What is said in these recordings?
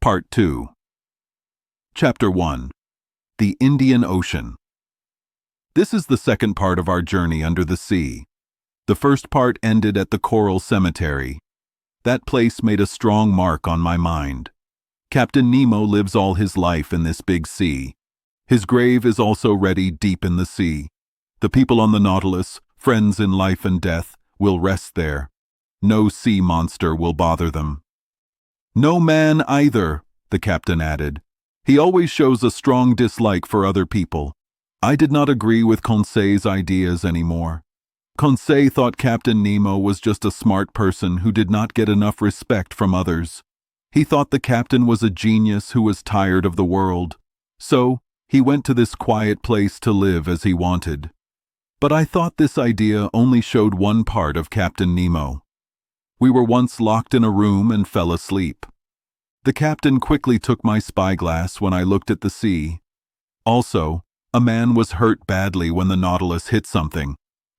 Part 2. Chapter 1. The Indian Ocean. This is the second part of our journey under the sea. The first part ended at the Coral Cemetery. That place made a strong mark on my mind. Captain Nemo lives all his life in this big sea. His grave is also ready deep in the sea. The people on the Nautilus, friends in life and death, will rest there. No sea monster will bother them. No man either, the captain added. He always shows a strong dislike for other people. I did not agree with Conseil's ideas anymore. Conseil thought Captain Nemo was just a smart person who did not get enough respect from others. He thought the captain was a genius who was tired of the world. So, he went to this quiet place to live as he wanted. But I thought this idea only showed one part of Captain Nemo. We were once locked in a room and fell asleep. The captain quickly took my spyglass when I looked at the sea. Also, a man was hurt badly when the Nautilus hit something.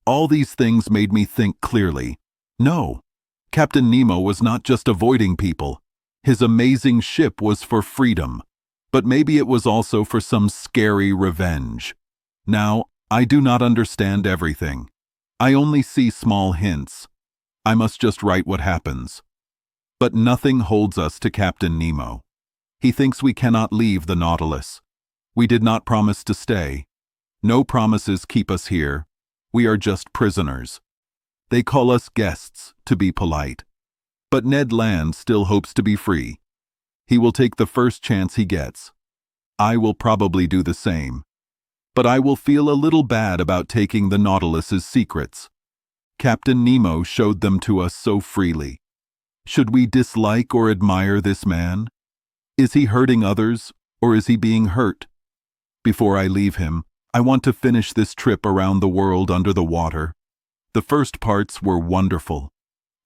All these things made me think clearly. No, Captain Nemo was not just avoiding people. His amazing ship was for freedom, but maybe it was also for some scary revenge. Now, I do not understand everything. I only see small hints. I must just write what happens. But nothing holds us to Captain Nemo. He thinks we cannot leave the Nautilus. We did not promise to stay. No promises keep us here. We are just prisoners. They call us guests, to be polite. But Ned Land still hopes to be free. He will take the first chance he gets. I will probably do the same. But I will feel a little bad about taking the Nautilus's secrets. Captain Nemo showed them to us so freely. Should we dislike or admire this man? Is he hurting others, or is he being hurt? Before I leave him, I want to finish this trip around the world under the water. The first parts were wonderful.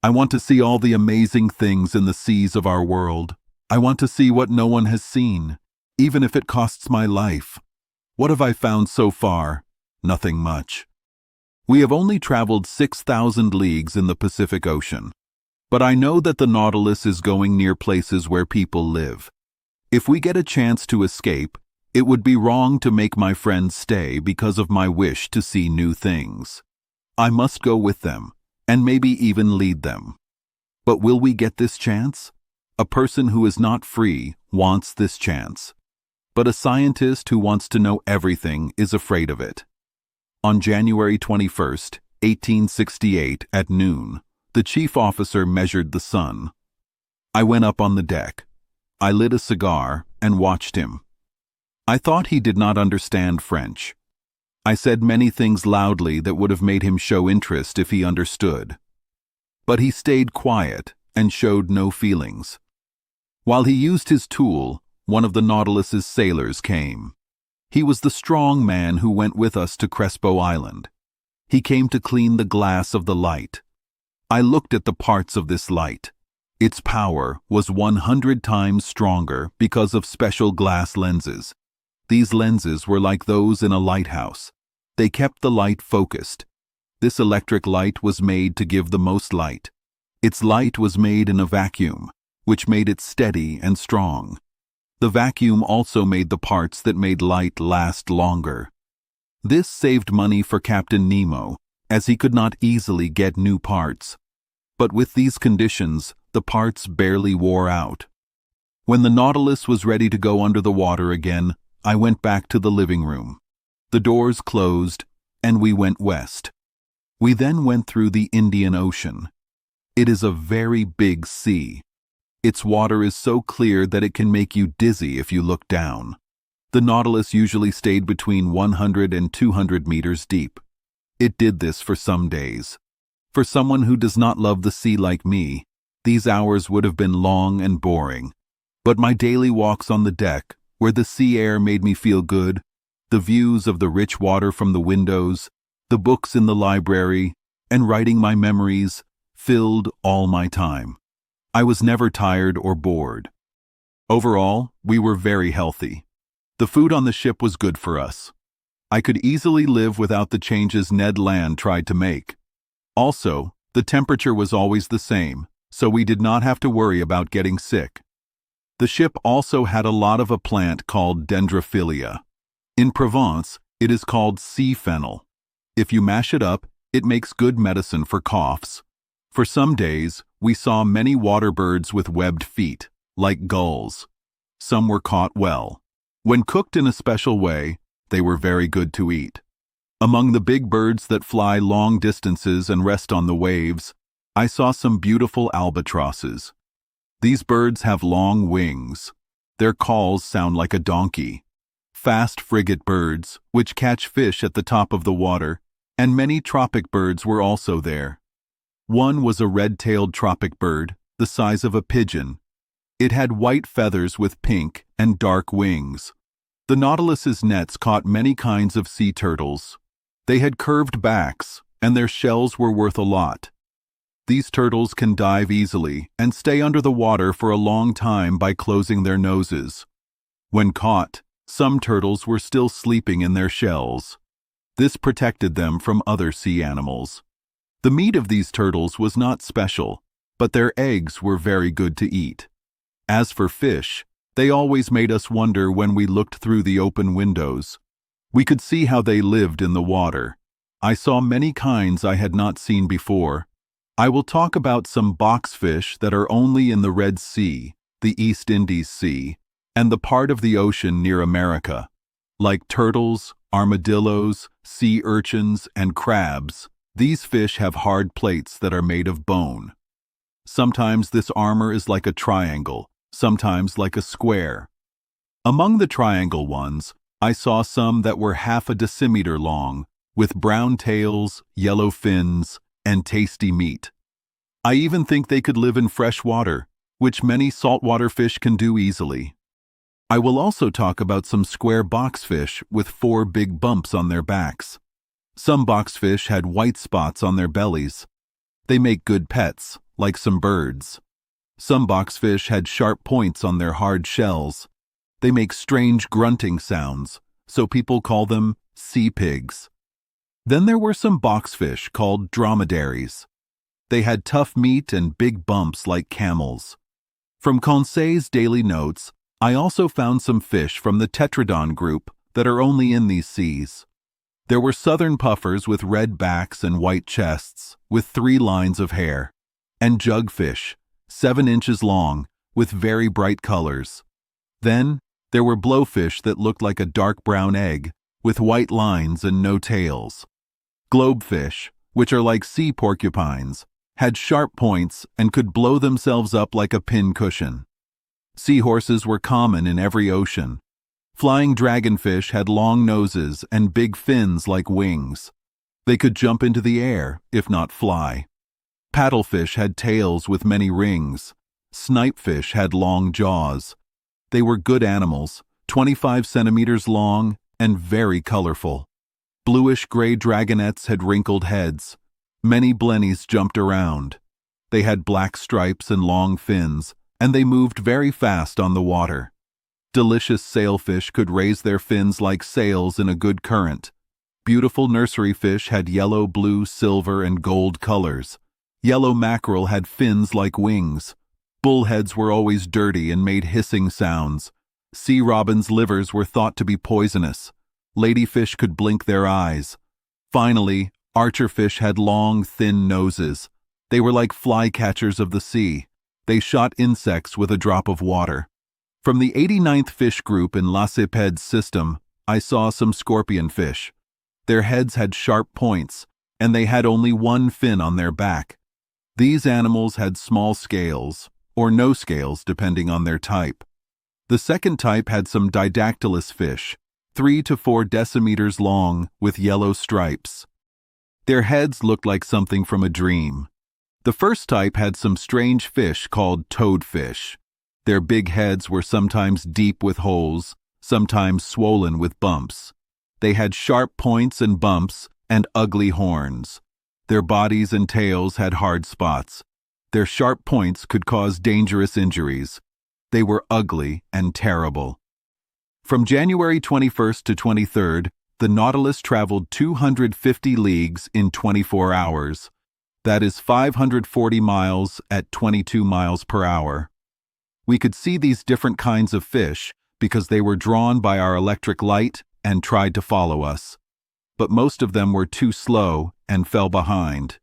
I want to see all the amazing things in the seas of our world. I want to see what no one has seen, even if it costs my life. What have I found so far? Nothing much. We have only traveled 6,000 leagues in the Pacific Ocean. But I know that the Nautilus is going near places where people live. If we get a chance to escape, it would be wrong to make my friends stay because of my wish to see new things. I must go with them, and maybe even lead them. But will we get this chance? A person who is not free wants this chance. But a scientist who wants to know everything is afraid of it. On January 21st, 1868, at noon, the chief officer measured the sun. I went up on the deck. I lit a cigar and watched him. I thought he did not understand French. I said many things loudly that would have made him show interest if he understood. But he stayed quiet and showed no feelings. While he used his tool, one of the Nautilus's sailors came. He was the strong man who went with us to Crespo Island. He came to clean the glass of the light. I looked at the parts of this light. Its power was 100 times stronger because of special glass lenses. These lenses were like those in a lighthouse. They kept the light focused. This electric light was made to give the most light. Its light was made in a vacuum, which made it steady and strong. The vacuum also made the parts that made light last longer. This saved money for Captain Nemo, as he could not easily get new parts. But with these conditions, the parts barely wore out. When the Nautilus was ready to go under the water again, I went back to the living room. The doors closed, and we went west. We then went through the Indian Ocean. It is a very big sea. Its water is so clear that it can make you dizzy if you look down. The Nautilus usually stayed between 100 and 200 meters deep. It did this for some days. For someone who does not love the sea like me, these hours would have been long and boring. But my daily walks on the deck, where the sea air made me feel good, the views of the rich water from the windows, the books in the library, and writing my memories, filled all my time. I was never tired or bored. Overall, we were very healthy. The food on the ship was good for us. I could easily live without the changes Ned Land tried to make. Also, the temperature was always the same, so we did not have to worry about getting sick. The ship also had a lot of a plant called dendrophilia. In Provence, it is called sea fennel. If you mash it up, it makes good medicine for coughs. For some days, we saw many water birds with webbed feet, like gulls. Some were caught well. When cooked in a special way, they were very good to eat. Among the big birds that fly long distances and rest on the waves, I saw some beautiful albatrosses. These birds have long wings. Their calls sound like a donkey. Fast frigate birds, which catch fish at the top of the water, and many tropic birds were also there. One was a red-tailed tropic bird, the size of a pigeon. It had white feathers with pink and dark wings. The Nautilus's nets caught many kinds of sea turtles. They had curved backs, and their shells were worth a lot. These turtles can dive easily and stay under the water for a long time by closing their noses. When caught, some turtles were still sleeping in their shells. This protected them from other sea animals. The meat of these turtles was not special, but their eggs were very good to eat. As for fish, they always made us wonder when we looked through the open windows. We could see how they lived in the water. I saw many kinds I had not seen before. I will talk about some boxfish that are only in the Red Sea, the East Indies Sea, and the part of the ocean near America. Like turtles, armadillos, sea urchins, and crabs, these fish have hard plates that are made of bone. Sometimes this armor is like a triangle, sometimes like a square. Among the triangle ones, I saw some that were half a decimeter long, with brown tails, yellow fins, and tasty meat. I even think they could live in fresh water, which many saltwater fish can do easily. I will also talk about some square boxfish with 4 big bumps on their backs. Some boxfish had white spots on their bellies. They make good pets, like some birds. Some boxfish had sharp points on their hard shells. They make strange grunting sounds, so people call them sea pigs. Then there were some boxfish called dromedaries. They had tough meat and big bumps like camels. From Conseil's daily notes, I also found some fish from the tetradon group that are only in these seas. There were southern puffers with red backs and white chests, with 3 lines of hair, and jugfish, 7 inches long, with very bright colors. Then, there were blowfish that looked like a dark brown egg, with white lines and no tails. Globefish, which are like sea porcupines, had sharp points and could blow themselves up like a pin cushion. Seahorses were common in every ocean. Flying dragonfish had long noses and big fins like wings. They could jump into the air, if not fly. Paddlefish had tails with many rings. Snipefish had long jaws. They were good animals, 25 centimeters long and very colorful. Bluish-gray dragonettes had wrinkled heads. Many blennies jumped around. They had black stripes and long fins, and they moved very fast on the water. Delicious sailfish could raise their fins like sails in a good current. Beautiful nursery fish had yellow, blue, silver, and gold colors. Yellow mackerel had fins like wings. Bullheads were always dirty and made hissing sounds. Sea robins' livers were thought to be poisonous. Ladyfish could blink their eyes. Finally, archerfish had long, thin noses. They were like flycatchers of the sea. They shot insects with a drop of water. From the 89th fish group in Lacépède's system, I saw some scorpionfish. Their heads had sharp points, and they had only 1 fin on their back. These animals had small scales, or no scales depending on their type. The second type had some didactylous fish, 3 to 4 decimeters long with yellow stripes. Their heads looked like something from a dream. The first type had some strange fish called toadfish. Their big heads were sometimes deep with holes, sometimes swollen with bumps. They had sharp points and bumps and ugly horns. Their bodies and tails had hard spots. Their sharp points could cause dangerous injuries. They were ugly and terrible. From January 21st to 23rd, the Nautilus traveled 250 leagues in 24 hours. That is 540 miles at 22 miles per hour. We could see these different kinds of fish because they were drawn by our electric light and tried to follow us. But most of them were too slow and fell behind.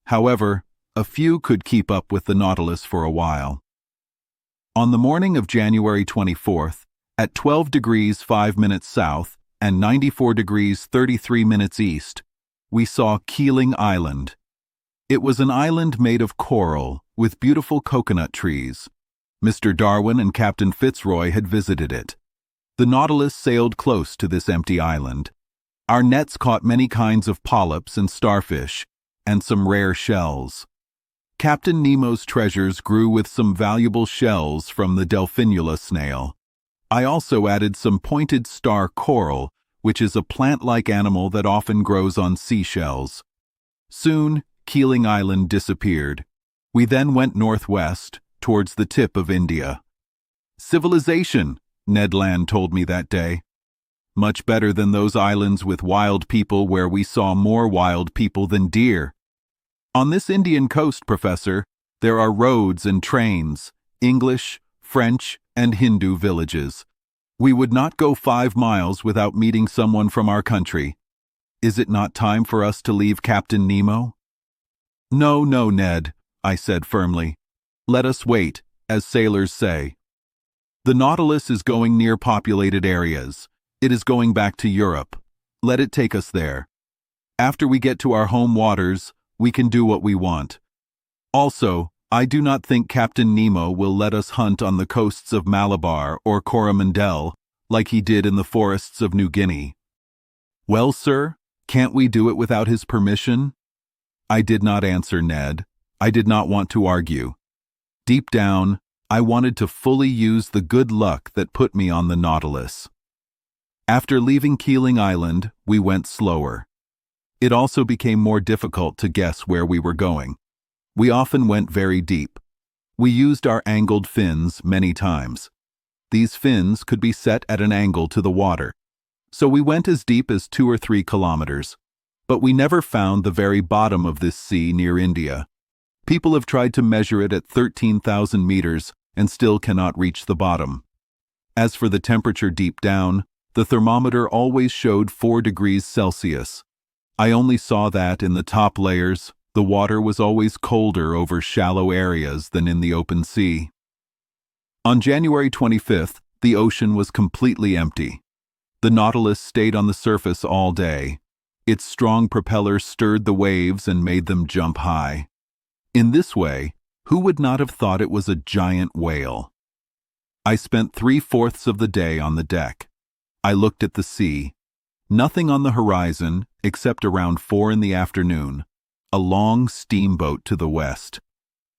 However, a few could keep up with the Nautilus for a while. On the morning of January 24th, at 12 degrees 5 minutes south and 94 degrees 33 minutes east, we saw Keeling Island. It was an island made of coral with beautiful coconut trees. Mr. Darwin and Captain Fitzroy had visited it. The Nautilus sailed close to this empty island. Our nets caught many kinds of polyps and starfish, and some rare shells. Captain Nemo's treasures grew with some valuable shells from the Delphinula snail. I also added some pointed star coral, which is a plant-like animal that often grows on seashells. Soon, Keeling Island disappeared. We then went northwest, towards the tip of India. Civilization, Ned Land told me that day. Much better than those islands with wild people where we saw more wild people than deer. On this Indian coast, Professor, there are roads and trains, English, French, and Hindu villages. We would not go 5 miles without meeting someone from our country. Is it not time for us to leave Captain Nemo? No, no, Ned, I said firmly. Let us wait, as sailors say. The Nautilus is going near populated areas. It is going back to Europe. Let it take us there. After we get to our home waters, we can do what we want. Also, I do not think Captain Nemo will let us hunt on the coasts of Malabar or Coromandel like he did in the forests of New Guinea. Well, sir, can't we do it without his permission? I did not answer Ned. I did not want to argue. Deep down, I wanted to fully use the good luck that put me on the Nautilus. After leaving Keeling Island, we went slower. It also became more difficult to guess where we were going. We often went very deep. We used our angled fins many times. These fins could be set at an angle to the water. So we went as deep as 2 or 3 kilometers. But we never found the very bottom of this sea near India. People have tried to measure it at 13,000 meters and still cannot reach the bottom. As for the temperature deep down, the thermometer always showed 4 degrees Celsius. I only saw that in the top layers, the water was always colder over shallow areas than in the open sea. On January 25th, the ocean was completely empty. The Nautilus stayed on the surface all day. Its strong propeller stirred the waves and made them jump high. In this way, who would not have thought it was a giant whale? I spent 3/4 of the day on the deck. I looked at the sea. Nothing on the horizon, except around 4 in the afternoon, a long steamboat to the west.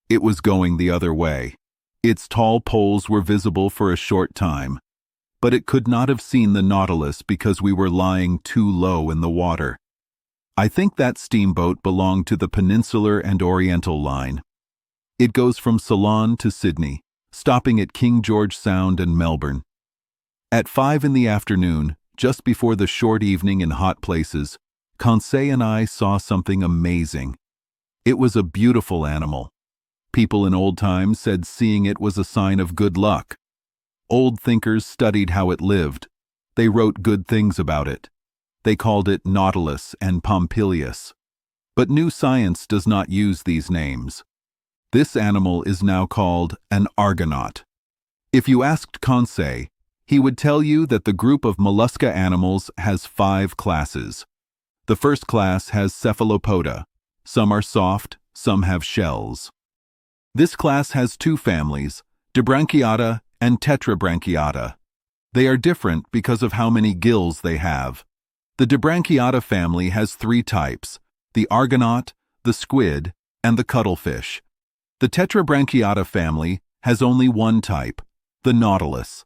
It was going the other way. Its tall poles were visible for a short time, but it could not have seen the Nautilus because we were lying too low in the water. I think that steamboat belonged to the Peninsular and Oriental Line. It goes from Ceylon to Sydney, stopping at King George Sound and Melbourne. At 5 in the afternoon, just before the short evening in hot places, Conseil and I saw something amazing. It was a beautiful animal. People in old times said seeing it was a sign of good luck. Old thinkers studied how it lived. They wrote good things about it. They called it Nautilus and Pompilius. But new science does not use these names. This animal is now called an Argonaut. If you asked Conseil, he would tell you that the group of mollusca animals has 5 classes. The first class has cephalopoda. Some are soft, some have shells. This class has 2 families, Dibranchiata and Tetrabranchiata. They are different because of how many gills they have. The Dibranchiata family has 3 types, the Argonaut, the squid, and the cuttlefish. The Tetrabranchiata family has only 1 type, the Nautilus.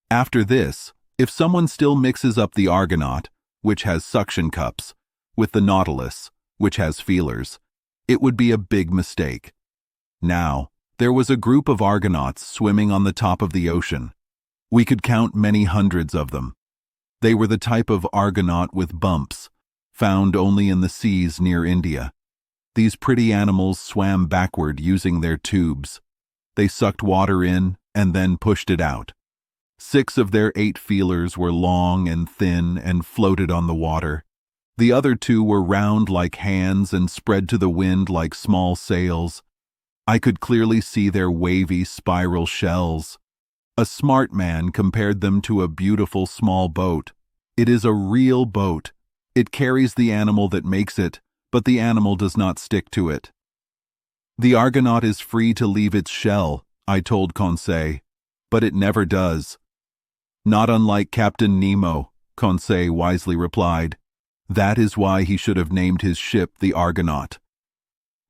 After this, if someone still mixes up the Argonaut, which has suction cups, with the Nautilus, which has feelers, it would be a big mistake. Now, there was a group of Argonauts swimming on the top of the ocean. We could count many hundreds of them. They were the type of Argonaut with bumps, found only in the seas near India. These pretty animals swam backward using their tubes. They sucked water in and then pushed it out. 6 of their 8 feelers were long and thin and floated on the water. The other 2 were round like hands and spread to the wind like small sails. I could clearly see their wavy spiral shells. A smart man compared them to a beautiful small boat. It is a real boat. It carries the animal that makes it, but the animal does not stick to it. The Argonaut is free to leave its shell, I told Conseil, but it never does. Not unlike Captain Nemo, Conseil wisely replied. That is why he should have named his ship the Argonaut.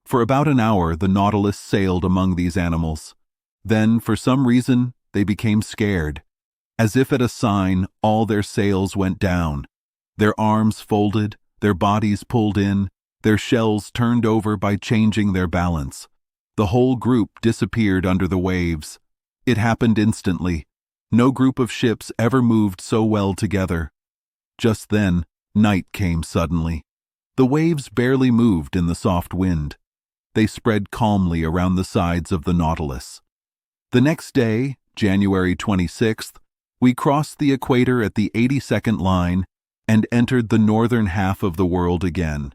For about an hour, the Nautilus sailed among these animals. Then, for some reason, they became scared. As if at a sign, all their sails went down. Their arms folded, their bodies pulled in, their shells turned over by changing their balance. The whole group disappeared under the waves. It happened instantly. No group of ships ever moved so well together. Just then, night came suddenly. The waves barely moved in the soft wind. They spread calmly around the sides of the Nautilus. The next day, January 26th, we crossed the equator at the 82nd line and entered the northern half of the world again.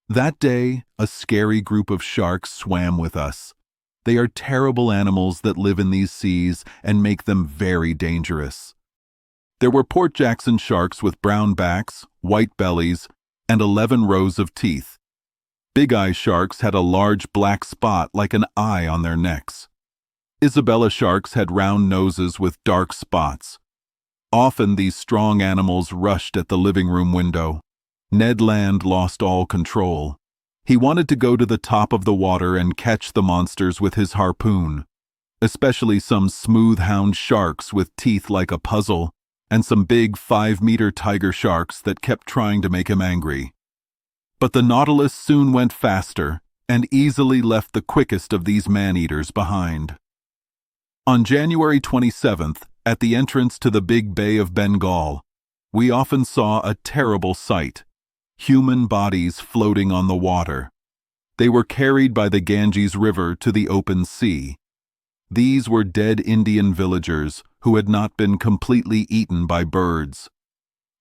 That day, a scary group of sharks swam with us. They are terrible animals that live in these seas and make them very dangerous. There were Port Jackson sharks with brown backs, white bellies, and 11 rows of teeth. Big-eye sharks had a large black spot like an eye on their necks. Isabella sharks had round noses with dark spots. Often these strong animals rushed at the living room window. Ned Land lost all control. He wanted to go to the top of the water and catch the monsters with his harpoon, especially some smooth-hound sharks with teeth like a puzzle, and some big 5-meter tiger sharks that kept trying to make him angry. But the Nautilus soon went faster and easily left the quickest of these man-eaters behind. On January 27th, at the entrance to the big Bay of Bengal, we often saw a terrible sight: human bodies floating on the water. They were carried by the Ganges River to the open sea. These were dead Indian villagers who had not been completely eaten by birds.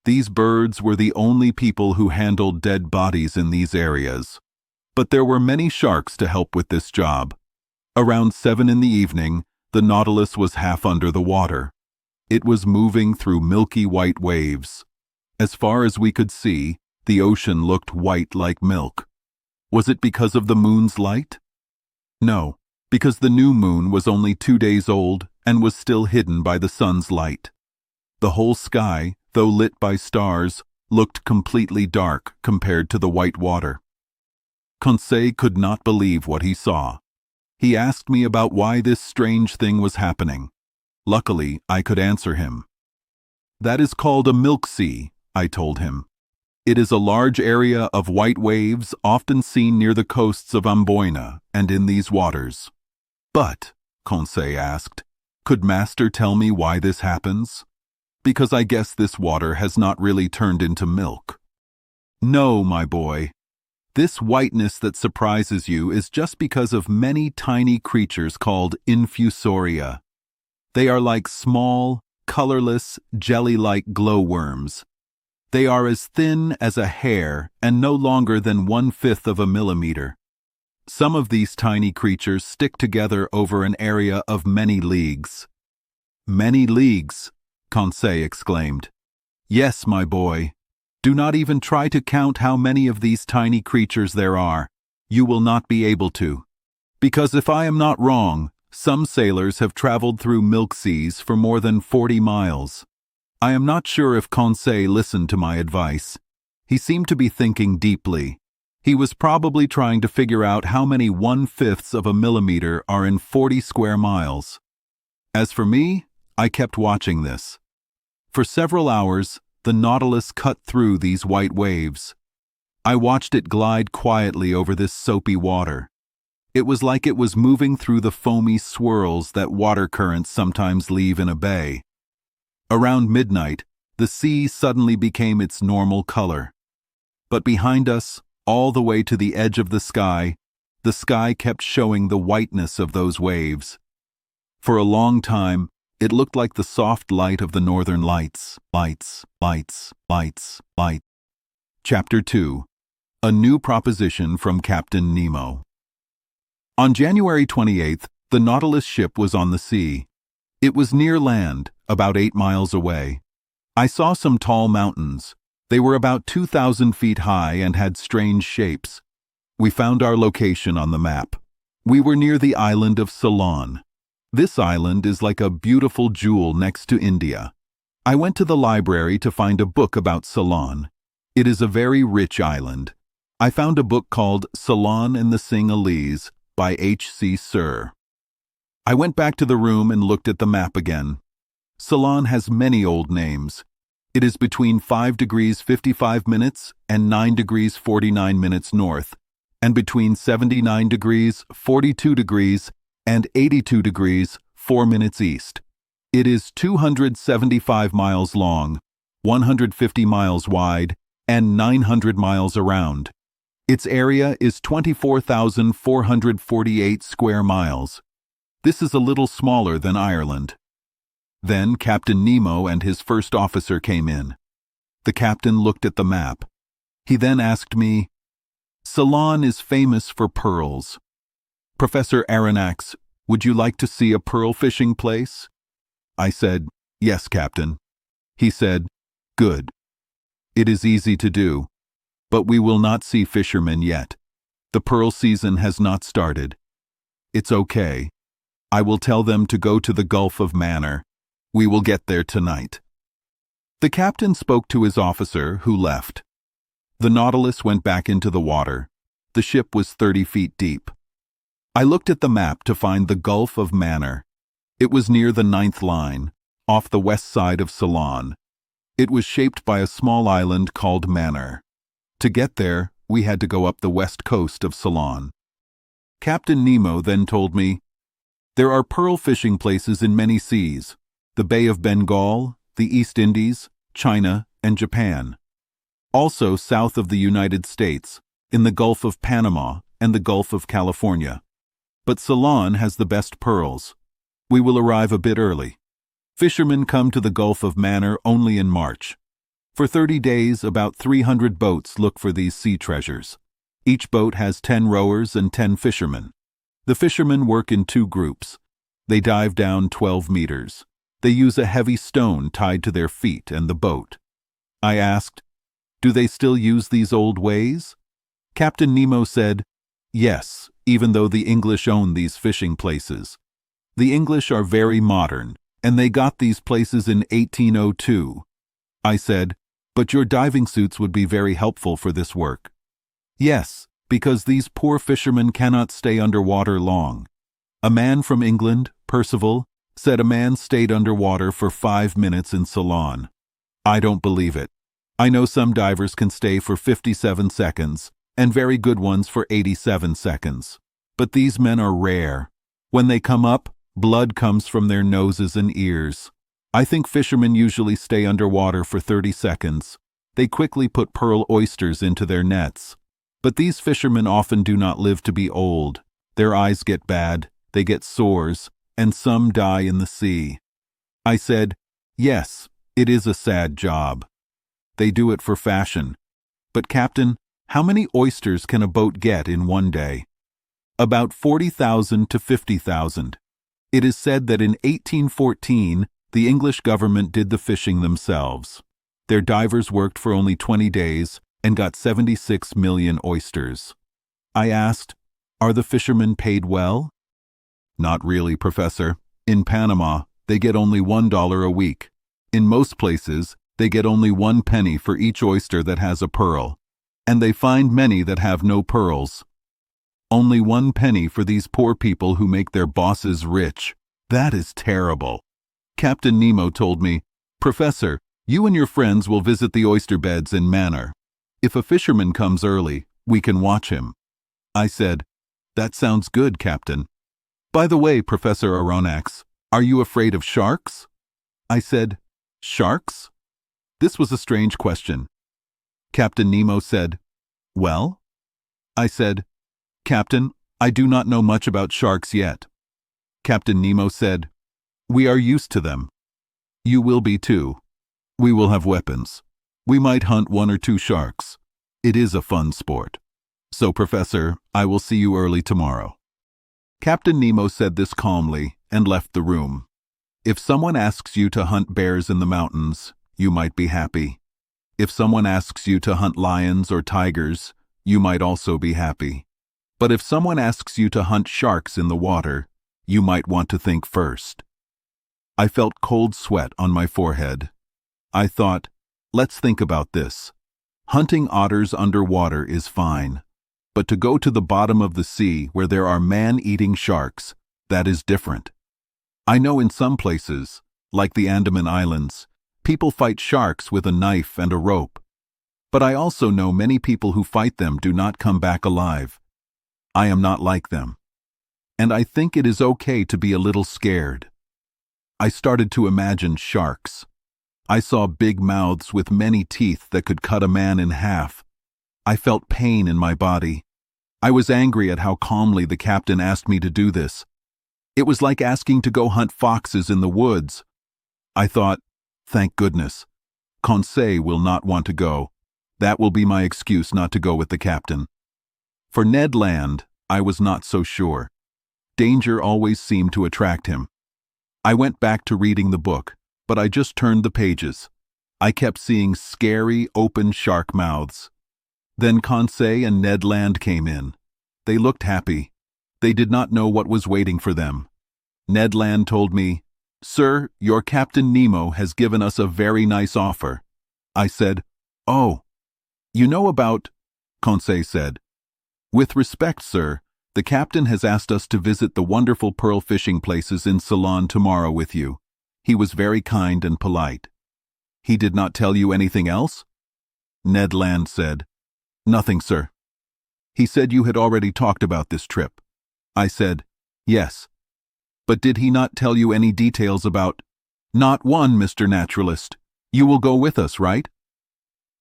These birds were the only people who handled dead bodies in these areas. But there were many sharks to help with this job. Around 7 in the evening, the Nautilus was half under the water. It was moving through milky white waves. As far as we could see, the ocean looked white like milk. Was it because of the moon's light? No, because the new moon was only 2 days old and was still hidden by the sun's light. The whole sky, though lit by stars, looked completely dark compared to the white water. Conseil could not believe what he saw. He asked me about why this strange thing was happening. Luckily, I could answer him. That is called a milk sea, I told him. It is a large area of white waves often seen near the coasts of Amboina and in these waters. But, Conseil asked, could Master tell me why this happens? Because I guess this water has not really turned into milk. No, my boy. This whiteness that surprises you is just because of many tiny creatures called infusoria. They are like small, colorless, jelly-like glowworms. They are as thin as a hair and no longer than 1/5 of a millimeter. Some of these tiny creatures stick together over an area of many leagues. Many leagues, Conseil exclaimed. Yes, my boy. Do not even try to count how many of these tiny creatures there are. You will not be able to. Because if I am not wrong, some sailors have traveled through milk seas for more than 40 miles. I am not sure if Conseil listened to my advice. He seemed to be thinking deeply. He was probably trying to figure out how many 1/5 of a millimeter are in 40 square miles. As for me, I kept watching this. For several hours, the Nautilus cut through these white waves. I watched it glide quietly over this soapy water. It was like it was moving through the foamy swirls that water currents sometimes leave in a bay. Around midnight, the sea suddenly became its normal color. But behind us, all the way to the edge of the sky kept showing the whiteness of those waves. For a long time, it looked like the soft light of the northern lights. Light. Chapter 2. A New Proposition from Captain Nemo. On January 28th, the Nautilus ship was on the sea. It was near land, about 8 miles away. I saw some tall mountains. They were about 2,000 feet high and had strange shapes. We found our location on the map. We were near the island of Ceylon. This island is like a beautiful jewel next to India. I went to the library to find a book about Ceylon. It is a very rich island. I found a book called Ceylon and the Sinhalese by H.C. Sir. I went back to the room and looked at the map again. Ceylon has many old names. It is between 5 degrees 55 minutes and 9 degrees 49 minutes north, and between 79 degrees 42 degrees and 82 degrees 4 minutes east. It is 275 miles long, 150 miles wide, and 900 miles around. Its area is 24,448 square miles. This is a little smaller than Ireland. Then Captain Nemo and his first officer came in. The captain looked at the map. He then asked me, "Ceylon is famous for pearls. Professor Aronnax, would you like to see a pearl fishing place?" I said, "Yes, Captain." He said, "Good. It is easy to do, but we will not see fishermen yet. The pearl season has not started. It's okay. I will tell them to go to the Gulf of Mannar. We will get there tonight." The captain spoke to his officer, who left. The Nautilus went back into the water. The ship was 30 feet deep. I looked at the map to find the Gulf of Mannar. It was near the 9th line, off the west side of Ceylon. It was shaped by a small island called Mannar. To get there, we had to go up the west coast of Ceylon. Captain Nemo then told me, "There are pearl fishing places in many seas, the Bay of Bengal, the East Indies, China, and Japan. Also south of the United States, in the Gulf of Panama and the Gulf of California. But Ceylon has the best pearls. We will arrive a bit early. Fishermen come to the Gulf of Mannar only in March. For 30 days, about 300 boats look for these sea treasures. Each boat has 10 rowers and 10 fishermen. The fishermen work in 2 groups. They dive down 12 meters. They use a heavy stone tied to their feet and the boat." I asked, "Do they still use these old ways?" Captain Nemo said, "Yes, even though the English own these fishing places. The English are very modern, and they got these places in 1802. I said, "But your diving suits would be very helpful for this work." "Yes, because these poor fishermen cannot stay underwater long. A man from England, Percival, said a man stayed underwater for 5 minutes in Ceylon. I don't believe it. I know some divers can stay for 57 seconds, and very good ones for 87 seconds. But these men are rare. When they come up, blood comes from their noses and ears. I think fishermen usually stay underwater for 30 seconds. They quickly put pearl oysters into their nets. But these fishermen often do not live to be old. Their eyes get bad, they get sores, and some die in the sea." I said, "Yes, it is a sad job. They do it for fashion. But Captain, how many oysters can a boat get in one day?" "About 40,000 to 50,000. It is said that in 1814, the English government did the fishing themselves. Their divers worked for only 20 days and got 76 million oysters." I asked, "Are the fishermen paid well?" "Not really, Professor. In Panama, they get only $1 a week. In most places, they get only 1 penny for each oyster that has a pearl, and they find many that have no pearls. Only 1 penny for these poor people who make their bosses rich. That is terrible." Captain Nemo told me, "Professor, you and your friends will visit the oyster beds in Mannar. If a fisherman comes early, we can watch him." I said, "That sounds good, Captain. By the way, Professor Aronnax, are you afraid of sharks?" I said, "Sharks?" This was a strange question. Captain Nemo said, "Well?" I said, "Captain, I do not know much about sharks yet." Captain Nemo said. "We are used to them. You will be too. We will have weapons. We might hunt 1 or 2 sharks. It is a fun sport. So, Professor, I will see you early tomorrow." Captain Nemo said this calmly and left the room. If someone asks you to hunt bears in the mountains, you might be happy. If someone asks you to hunt lions or tigers, you might also be happy. But if someone asks you to hunt sharks in the water, you might want to think first. I felt cold sweat on my forehead. I thought, let's think about this. Hunting otters underwater is fine. But to go to the bottom of the sea where there are man-eating sharks, that is different. I know in some places, like the Andaman Islands, people fight sharks with a knife and a rope. But I also know many people who fight them do not come back alive. I am not like them. And I think it is okay to be a little scared. I started to imagine sharks. I saw big mouths with many teeth that could cut a man in half. I felt pain in my body. I was angry at how calmly the captain asked me to do this. It was like asking to go hunt foxes in the woods. I thought, thank goodness. Conseil will not want to go. That will be my excuse not to go with the captain. For Ned Land, I was not so sure. Danger always seemed to attract him. I went back to reading the book, but I just turned the pages. I kept seeing scary, open shark mouths. Then Conseil and Ned Land came in. They looked happy. They did not know what was waiting for them. Ned Land told me, "Sir, your Captain Nemo has given us a very nice offer." I said, "Oh, you know about—" Conseil said, "With respect, sir, the captain has asked us to visit the wonderful pearl fishing places in Ceylon tomorrow with you. He was very kind and polite." "He did not tell you anything else?" Ned Land said, "Nothing, sir." "He said you had already talked about this trip." I said, "Yes." "But did he not tell you any details about—" "Not one, Mr. Naturalist. You will go with us, right?"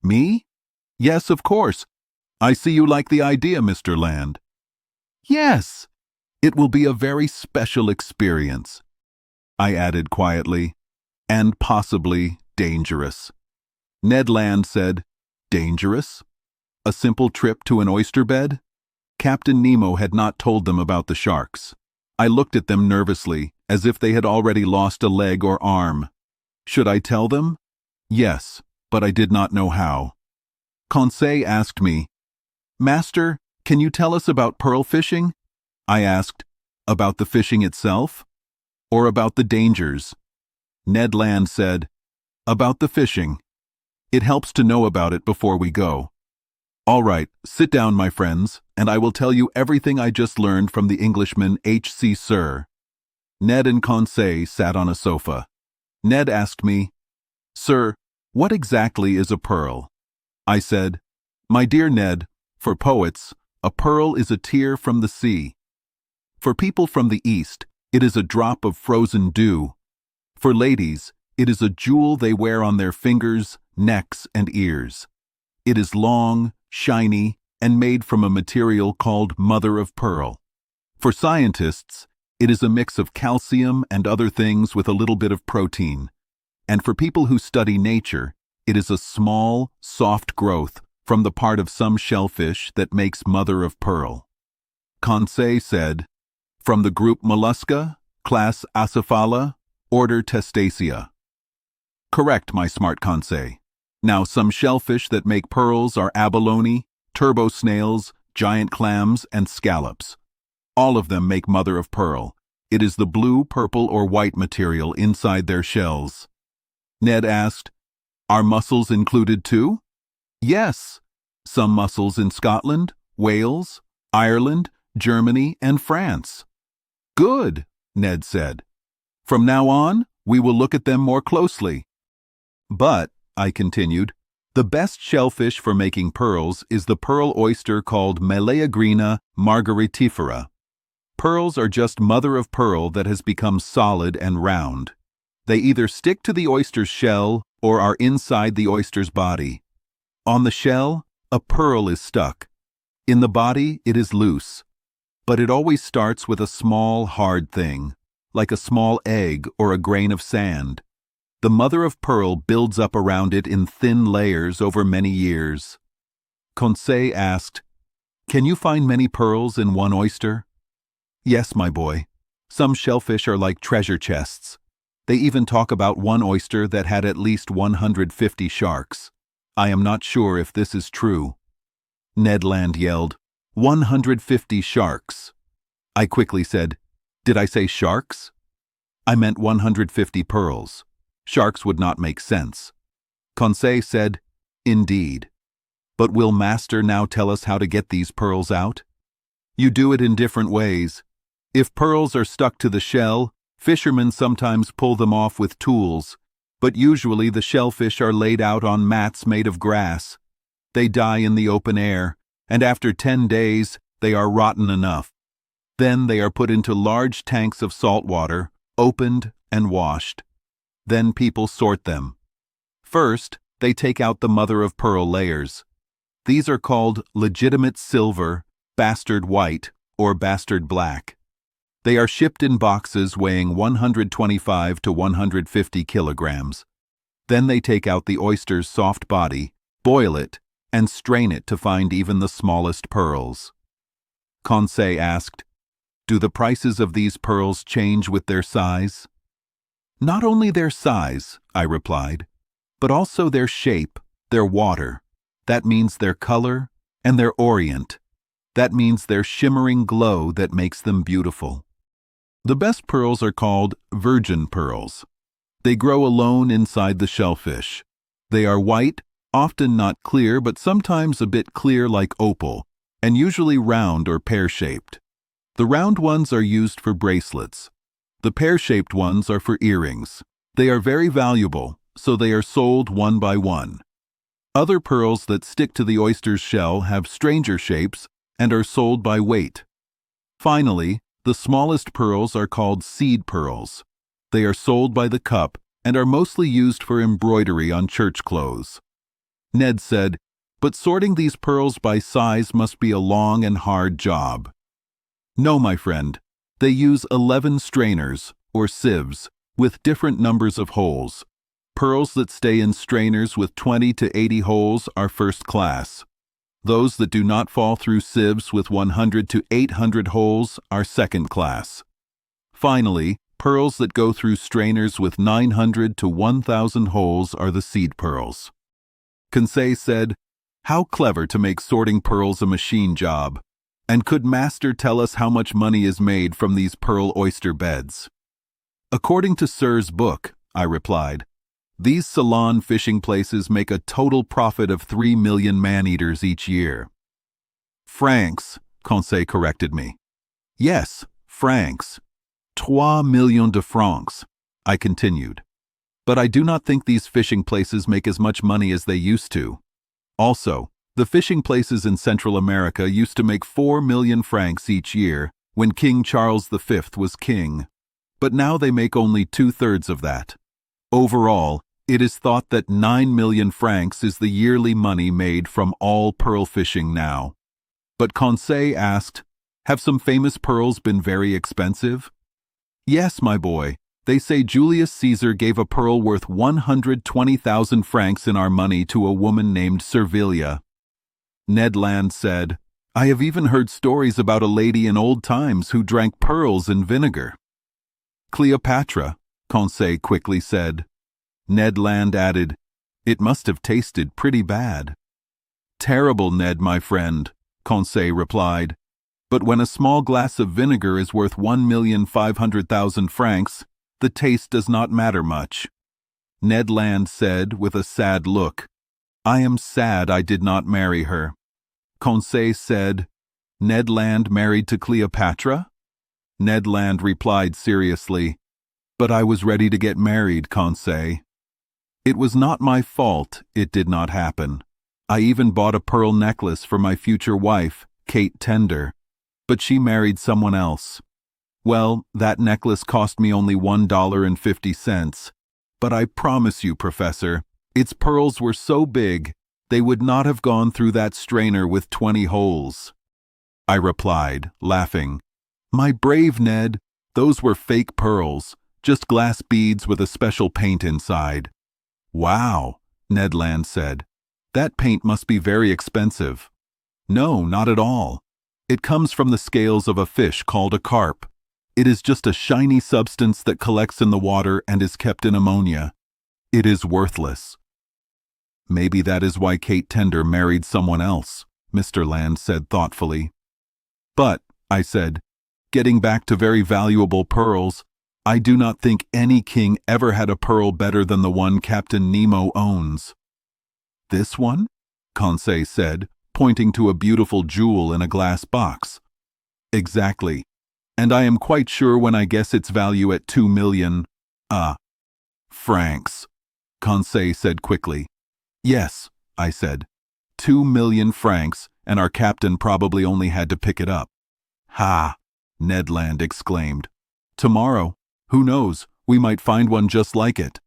"Me? Yes, of course. I see you like the idea, Mr. Land." "Yes. It will be a very special experience," I added quietly, "and possibly dangerous." Ned Land said, "Dangerous? A simple trip to an oyster bed?" Captain Nemo had not told them about the sharks. I looked at them nervously, as if they had already lost a leg or arm. Should I tell them? Yes, but I did not know how. Conseil asked me, "Master, can you tell us about pearl fishing?" I asked, "About the fishing itself? Or about the dangers?" Ned Land said, "About the fishing. It helps to know about it before we go." "All right, sit down, my friends, and I will tell you everything I just learned from the Englishman H.C. Sir." Ned and Conseil sat on a sofa. Ned asked me, "Sir, what exactly is a pearl?" I said, "My dear Ned, for poets, a pearl is a tear from the sea. For people from the East, it is a drop of frozen dew. For ladies, it is a jewel they wear on their fingers, necks, and ears. It is long, shiny, and made from a material called mother of pearl. For scientists, it is a mix of calcium and other things with a little bit of protein. And for people who study nature, it is a small, soft growth from the part of some shellfish that makes mother of pearl." Conseil said, "From the group Mollusca, class Acephala, order Testacea." "Correct, my smart Conseil. Now some shellfish that make pearls are abalone, turbo snails, giant clams, and scallops. All of them make mother of pearl. It is the blue, purple, or white material inside their shells." Ned asked, "Are mussels included too?" "Yes. Some mussels in Scotland, Wales, Ireland, Germany, and France." "Good," Ned said. "From now on, we will look at them more closely." "But," I continued, "the best shellfish for making pearls is the pearl oyster called Meleagrina margaritifera. Pearls are just mother of pearl that has become solid and round. They either stick to the oyster's shell or are inside the oyster's body. On the shell, a pearl is stuck. In the body, it is loose. But it always starts with a small, hard thing, like a small egg or a grain of sand. The mother of pearl builds up around it in thin layers over many years. Conseil asked, "Can you find many pearls in one oyster?" "Yes, my boy. Some shellfish are like treasure chests. They even talk about one oyster that had at least 150 sharks. I am not sure if this is true." Ned Land yelled, "150 sharks." I quickly said, "Did I say sharks?" "I meant 150 pearls. Sharks would not make sense." Conseil said, "Indeed. But will Master now tell us how to get these pearls out?" "You do it in different ways. If pearls are stuck to the shell, fishermen sometimes pull them off with tools, but usually the shellfish are laid out on mats made of grass. They die in the open air, and after 10 days, they are rotten enough. Then they are put into large tanks of salt water, opened and washed. Then people sort them. First, they take out the mother-of-pearl layers. These are called legitimate silver, bastard white, or bastard black. They are shipped in boxes weighing 125 to 150 kilograms. Then they take out the oyster's soft body, boil it, and strain it to find even the smallest pearls. Conseil asked, "Do the prices of these pearls change with their size?" "Not only their size," I replied, "but also their shape, their water. That means their color, and their orient. That means their shimmering glow that makes them beautiful. The best pearls are called virgin pearls. They grow alone inside the shellfish. They are white, often not clear, but sometimes a bit clear like opal, and usually round or pear-shaped. The round ones are used for bracelets. The pear-shaped ones are for earrings. They are very valuable, so they are sold one by one. Other pearls that stick to the oyster's shell have stranger shapes and are sold by weight. Finally, the smallest pearls are called seed pearls. They are sold by the cup and are mostly used for embroidery on church clothes. Ned said, "But sorting these pearls by size must be a long and hard job." "No, my friend. They use 11 strainers, or sieves, with different numbers of holes. Pearls that stay in strainers with 20 to 80 holes are first class. Those that do not fall through sieves with 100 to 800 holes are second class. Finally, pearls that go through strainers with 900 to 1,000 holes are the seed pearls." Conseil said, "How clever to make sorting pearls a machine job. And could Master tell us how much money is made from these pearl oyster beds?" "According to Sir's book," I replied, "these Ceylon fishing places make a total profit of 3 million man-eaters each year." "Francs," Conseil corrected me. "Yes, francs. 3 millions de francs," I continued. "But I do not think these fishing places make as much money as they used to. Also, the fishing places in Central America used to make 4 million francs each year when King Charles V was king. But now they make only 2/3 of that. Overall, it is thought that 9 million francs is the yearly money made from all pearl fishing now." But Conseil asked, "Have some famous pearls been very expensive?" "Yes, my boy. They say Julius Caesar gave a pearl worth 120,000 francs in our money to a woman named Servilia." Ned Land said, "I have even heard stories about a lady in old times who drank pearls in vinegar." "Cleopatra," Conseil quickly said. Ned Land added, "It must have tasted pretty bad." "Terrible, Ned, my friend," Conseil replied. "But when a small glass of vinegar is worth 1,500,000 francs, the taste does not matter much." Ned Land said with a sad look, "I am sad I did not marry her." Conseil said, "Ned Land married to Cleopatra?" Ned Land replied seriously, "But I was ready to get married, Conseil. It was not my fault it did not happen. I even bought a pearl necklace for my future wife, Kate Tender, but she married someone else. Well, that necklace cost me only $1.50, but I promise you, Professor, its pearls were so big they would not have gone through that strainer with 20 holes." I replied, laughing, "My brave Ned, Those were fake pearls, just glass beads with a special paint inside. Wow, Ned Land said. That paint must be very expensive. No, not at all. It comes from the scales of a fish called a carp. It is just a shiny substance that collects in the water and is kept in ammonia. It is worthless. Maybe that is why Kate Tender married someone else, Mr. Land said thoughtfully. But, I said, getting back to very valuable pearls, I do not think any king ever had a pearl better than the one Captain Nemo owns. This one? Conseil said, pointing to a beautiful jewel in a glass box. Exactly. And I am quite sure when I guess its value at 2 million, francs, Conseil said quickly. Yes, I said. 2 million francs, and our captain probably only had to pick it up. Ha! Ned Land exclaimed. Tomorrow, who knows, we might find one just like it.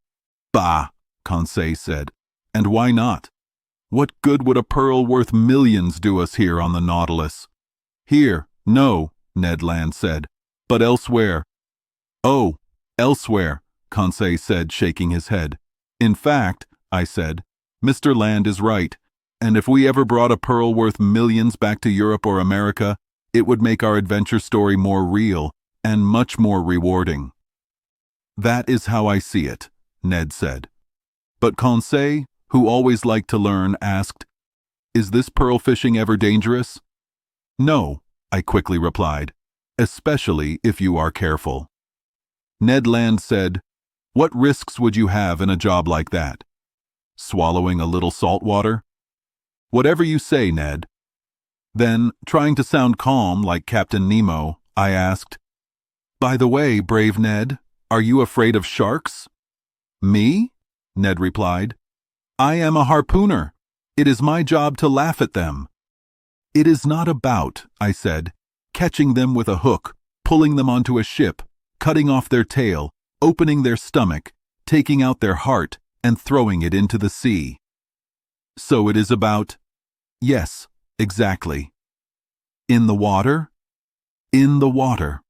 Bah! Conseil said. And why not? What good would a pearl worth millions do us here on the Nautilus? Here, no, Ned Land said, but elsewhere. Oh, elsewhere, Conseil said, shaking his head. In fact, I said, Mr. Land is right, and if we ever brought a pearl worth millions back to Europe or America, it would make our adventure story more real and much more rewarding. That is how I see it, Ned said. But Conseil, who always liked to learn, asked, Is this pearl fishing ever dangerous? No, I quickly replied, especially if you are careful. Ned Land said, What risks would you have in a job like that? Swallowing a little salt water? Whatever you say, Ned. Then, trying to sound calm like Captain Nemo, I asked, By the way, brave Ned, are you afraid of sharks? Me? Ned replied. I am a harpooner. It is my job to laugh at them. It is not about, I said, catching them with a hook, pulling them onto a ship, cutting off their tail, opening their stomach, taking out their heart, and throwing it into the sea. So it is about... Yes, exactly. In the water? In the water.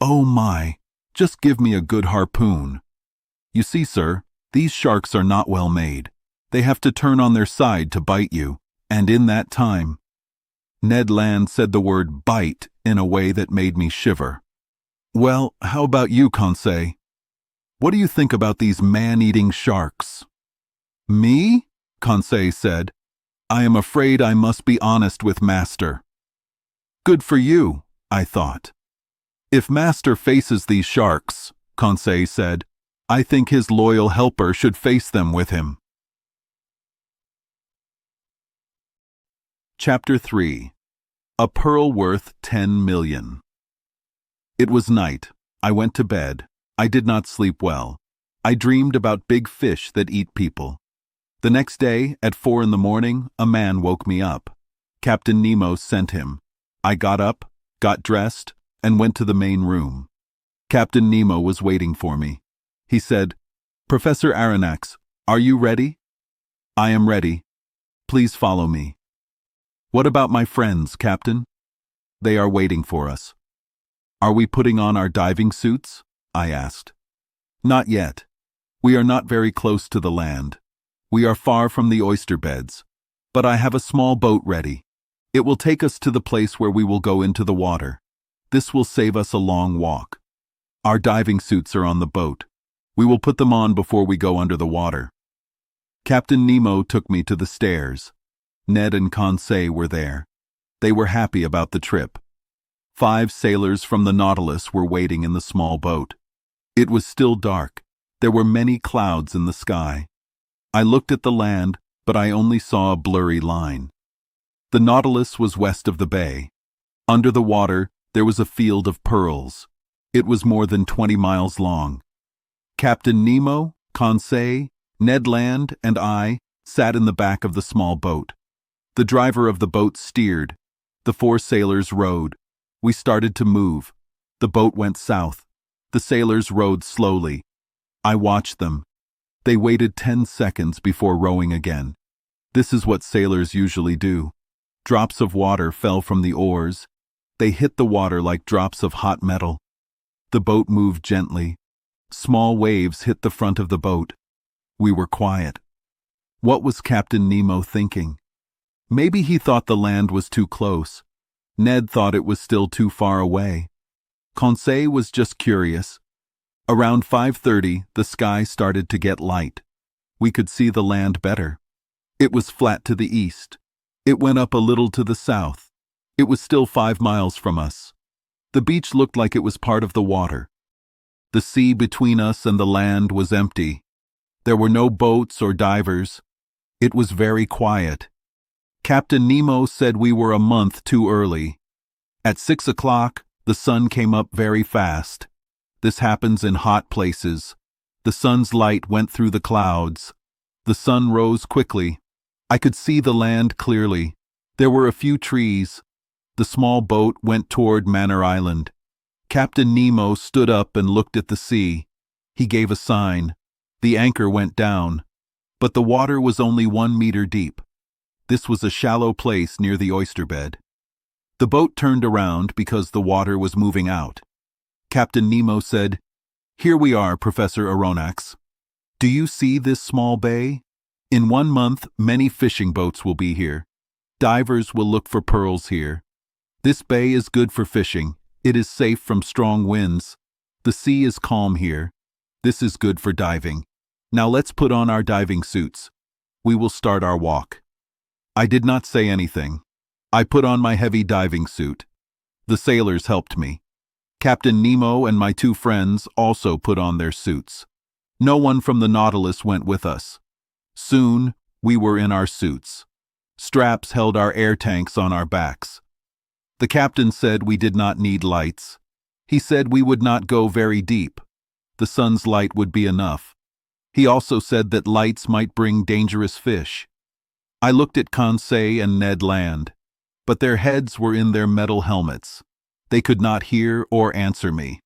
Oh my, just give me a good harpoon. You see, sir, these sharks are not well made. They have to turn on their side to bite you, and in that time... Ned Land said the word bite in a way that made me shiver. Well, how about you, Conseil? What do you think about these man-eating sharks? Me? Conseil said. I am afraid I must be honest with Master. Good for you, I thought. If Master faces these sharks, Conseil said, I think his loyal helper should face them with him. Chapter 3. A Pearl Worth 10 Million. It was night. I went to bed. I did not sleep well. I dreamed about big fish that eat people. The next day, at 4 a.m, a man woke me up. Captain Nemo sent him. I got up, got dressed, and went to the main room. Captain Nemo was waiting for me. He said, Professor Aronnax, are you ready? I am ready. Please follow me. What about my friends, Captain? They are waiting for us. Are we putting on our diving suits? I asked. Not yet. We are not very close to the land. We are far from the oyster beds. But I have a small boat ready. It will take us to the place where we will go into the water. This will save us a long walk. Our diving suits are on the boat. We will put them on before we go under the water. Captain Nemo took me to the stairs. Ned and Conseil were there. They were happy about the trip. 5 sailors from the Nautilus were waiting in the small boat. It was still dark. There were many clouds in the sky. I looked at the land, but I only saw a blurry line. The Nautilus was west of the bay. Under the water, there was a field of pearls. It was more than 20 miles long. Captain Nemo, Conseil, Ned Land, and I sat in the back of the small boat. The driver of the boat steered. The 4 sailors rowed. We started to move. The boat went south. The sailors rowed slowly. I watched them. They waited 10 seconds before rowing again. This is what sailors usually do. Drops of water fell from the oars. They hit the water like drops of hot metal. The boat moved gently. Small waves hit the front of the boat. We were quiet. What was Captain Nemo thinking? Maybe he thought the land was too close. Ned thought it was still too far away. Conseil was just curious. Around 5:30, the sky started to get light. We could see the land better. It was flat to the east. It went up a little to the south. It was still 5 miles from us. The beach looked like it was part of the water. The sea between us and the land was empty. There were no boats or divers. It was very quiet. Captain Nemo said we were a month too early. At 6 o'clock, the sun came up very fast. This happens in hot places. The sun's light went through the clouds. The sun rose quickly. I could see the land clearly. There were a few trees. The small boat went toward Manor Island. Captain Nemo stood up and looked at the sea. He gave a sign. The anchor went down. But the water was only 1 meter deep. This was a shallow place near the oyster bed. The boat turned around because the water was moving out. Captain Nemo said, "Here we are, Professor Aronnax. Do you see this small bay? In 1 month, many fishing boats will be here. Divers will look for pearls here. This bay is good for fishing. It is safe from strong winds. The sea is calm here. This is good for diving. Now let's put on our diving suits. We will start our walk." I did not say anything. I put on my heavy diving suit. The sailors helped me. Captain Nemo and my 2 friends also put on their suits. No one from the Nautilus went with us. Soon, we were in our suits. Straps held our air tanks on our backs. The captain said we did not need lights. He said we would not go very deep. The sun's light would be enough. He also said that lights might bring dangerous fish. I looked at Conseil and Ned Land, but their heads were in their metal helmets. They could not hear or answer me.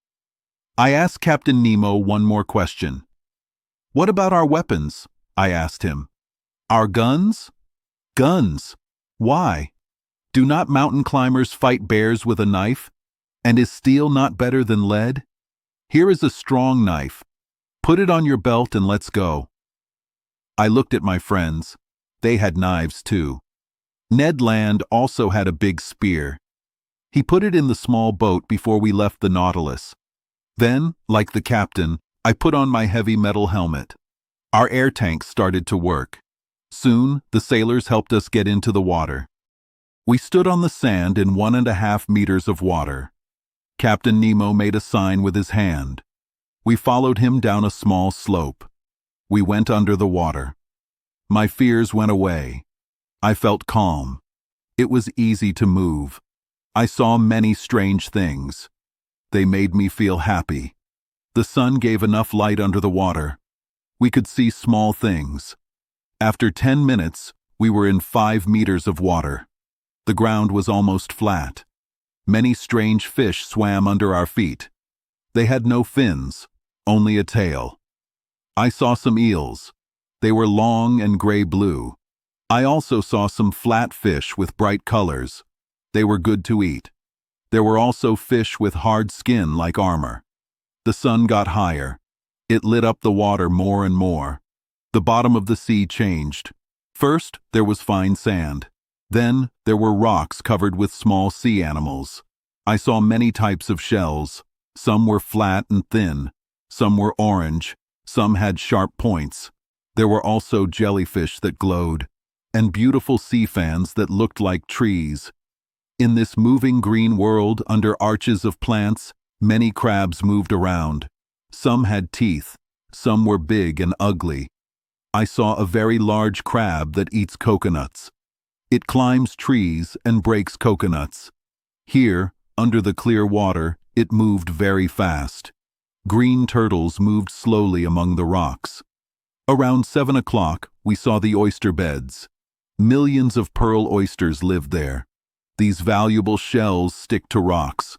I asked Captain Nemo one more question. "What about our weapons?" I asked him. "Our guns?" "Guns. Why? Do not mountain climbers fight bears with a knife? And is steel not better than lead? Here is a strong knife. Put it on your belt and let's go." I looked at my friends. They had knives too. Ned Land also had a big spear. He put it in the small boat before we left the Nautilus. Then, like the captain, I put on my heavy metal helmet. Our air tanks started to work. Soon, the sailors helped us get into the water. We stood on the sand in 1.5 meters of water. Captain Nemo made a sign with his hand. We followed him down a small slope. We went under the water. My fears went away. I felt calm. It was easy to move. I saw many strange things. They made me feel happy. The sun gave enough light under the water. We could see small things. After 10 minutes, we were in 5 meters of water. The ground was almost flat. Many strange fish swam under our feet. They had no fins, only a tail. I saw some eels. They were long and gray-blue. I also saw some flat fish with bright colors. They were good to eat. There were also fish with hard skin like armor. The sun got higher. It lit up the water more and more. The bottom of the sea changed. First, there was fine sand. Then, there were rocks covered with small sea animals. I saw many types of shells. Some were flat and thin. Some were orange. Some had sharp points. There were also jellyfish that glowed, and beautiful sea fans that looked like trees. In this moving green world under arches of plants, many crabs moved around. Some had teeth. Some were big and ugly. I saw a very large crab that eats coconuts. It climbs trees and breaks coconuts. Here, under the clear water, it moved very fast. Green turtles moved slowly among the rocks. Around 7 o'clock, we saw the oyster beds. Millions of pearl oysters lived there. These valuable shells stick to rocks.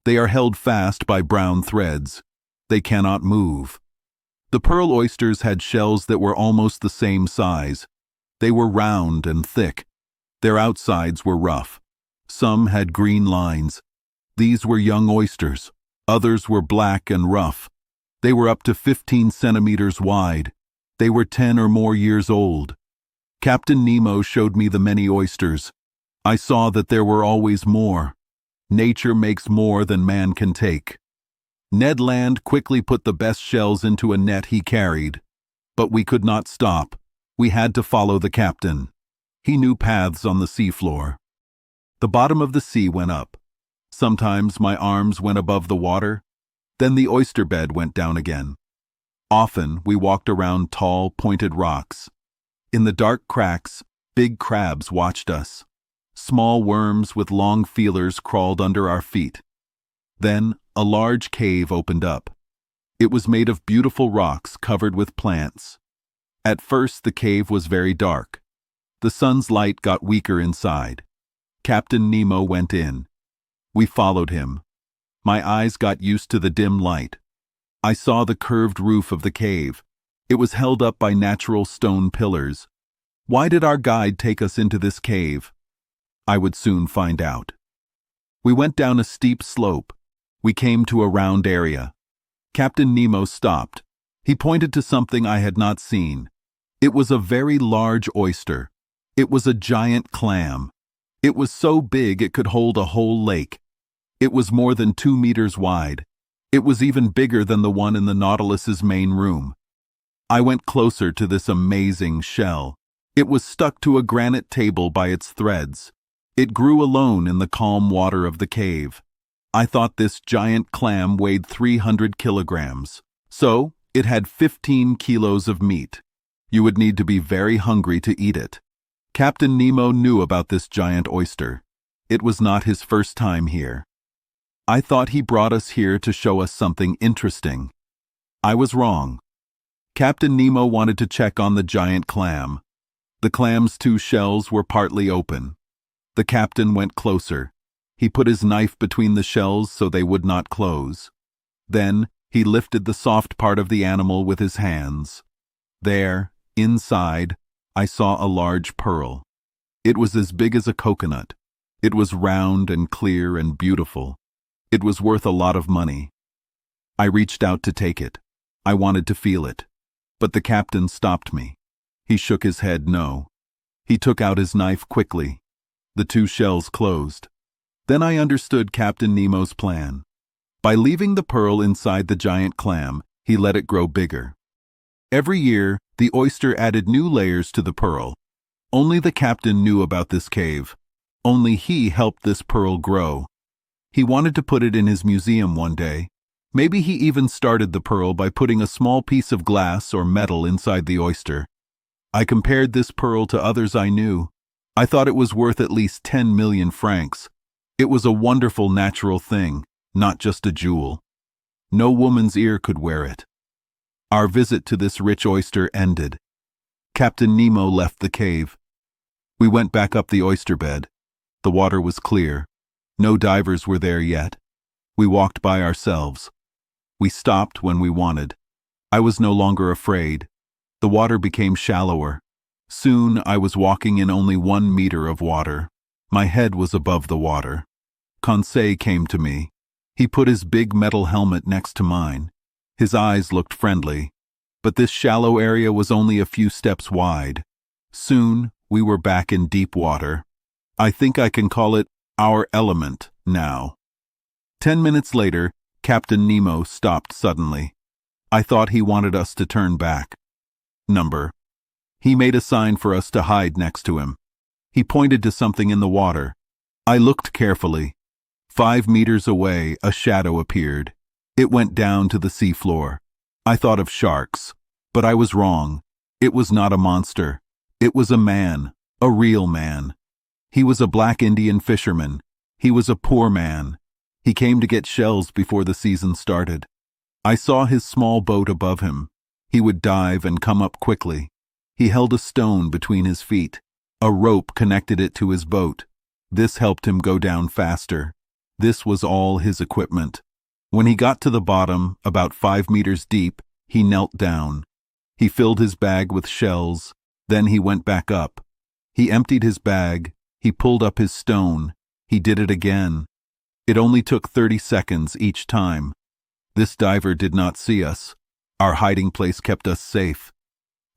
They are held fast by brown threads. They cannot move. The pearl oysters had shells that were almost the same size. They were round and thick. Their outsides were rough. Some had green lines. These were young oysters. Others were black and rough. They were up to 15 centimeters wide. They were 10 or more years old. Captain Nemo showed me the many oysters. I saw that there were always more. Nature makes more than man can take. Ned Land quickly put the best shells into a net he carried. But we could not stop. We had to follow the captain. He knew paths on the seafloor. The bottom of the sea went up. Sometimes my arms went above the water. Then the oyster bed went down again. Often we walked around tall, pointed rocks. In the dark cracks, big crabs watched us. Small worms with long feelers crawled under our feet. Then a large cave opened up. It was made of beautiful rocks covered with plants. At first the cave was very dark. The sun's light got weaker inside. Captain Nemo went in. We followed him. My eyes got used to the dim light. I saw the curved roof of the cave. It was held up by natural stone pillars. Why did our guide take us into this cave? I would soon find out. We went down a steep slope. We came to a round area. Captain Nemo stopped. He pointed to something I had not seen. It was a very large oyster. It was a giant clam. It was so big it could hold a whole lake. It was more than 2 meters wide. It was even bigger than the one in the Nautilus's main room. I went closer to this amazing shell. It was stuck to a granite table by its threads. It grew alone in the calm water of the cave. I thought this giant clam weighed 300 kilograms. So, it had 15 kilos of meat. You would need to be very hungry to eat it. Captain Nemo knew about this giant oyster. It was not his first time here. I thought he brought us here to show us something interesting. I was wrong. Captain Nemo wanted to check on the giant clam. The clam's 2 shells were partly open. The captain went closer. He put his knife between the shells so they would not close. Then he lifted the soft part of the animal with his hands. There, inside, I saw a large pearl. It was as big as a coconut. It was round and clear and beautiful. It was worth a lot of money. I reached out to take it. I wanted to feel it. But the captain stopped me. He shook his head no. He took out his knife quickly. The 2 shells closed. Then I understood Captain Nemo's plan. By leaving the pearl inside the giant clam, he let it grow bigger. Every year, the oyster added new layers to the pearl. Only the captain knew about this cave. Only he helped this pearl grow. He wanted to put it in his museum one day. Maybe he even started the pearl by putting a small piece of glass or metal inside the oyster. I compared this pearl to others I knew. I thought it was worth at least 10 million francs. It was a wonderful natural thing, not just a jewel. No woman's ear could wear it. Our visit to this rich oyster ended. Captain Nemo left the cave. We went back up the oyster bed. The water was clear. No divers were there yet. We walked by ourselves. We stopped when we wanted. I was no longer afraid. The water became shallower. Soon I was walking in only 1 meter of water. My head was above the water. Conseil came to me. He put his big metal helmet next to mine. His eyes looked friendly. But this shallow area was only a few steps wide. Soon we were back in deep water. I think I can call it our element now. 10 minutes later, Captain Nemo stopped suddenly. I thought he wanted us to turn back. He made a sign for us to hide next to him. He pointed to something in the water. I looked carefully. 5 meters away, a shadow appeared. It went down to the seafloor. I thought of sharks, but I was wrong. It was not a monster. It was a man, a real man. He was a black Indian fisherman. He was a poor man. He came to get shells before the season started. I saw his small boat above him. He would dive and come up quickly. He held a stone between his feet. A rope connected it to his boat. This helped him go down faster. This was all his equipment. When he got to the bottom, about 5 meters deep, he knelt down. He filled his bag with shells. Then he went back up. He emptied his bag. He pulled up his stone. He did it again. It only took 30 seconds each time. This diver did not see us. Our hiding place kept us safe.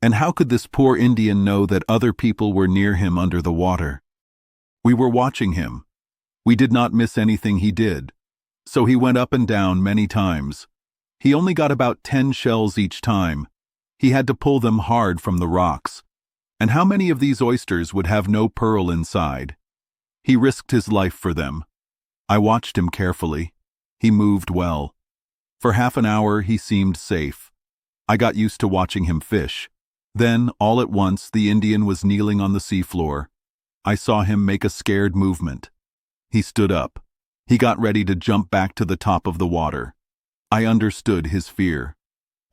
And how could this poor Indian know that other people were near him under the water? We were watching him. We did not miss anything he did. So he went up and down many times. He only got about 10 shells each time. He had to pull them hard from the rocks. And how many of these oysters would have no pearl inside? He risked his life for them. I watched him carefully. He moved well. For half an hour he seemed safe. I got used to watching him fish. Then, all at once, the Indian was kneeling on the seafloor. I saw him make a scared movement. He stood up. He got ready to jump back to the top of the water. I understood his fear.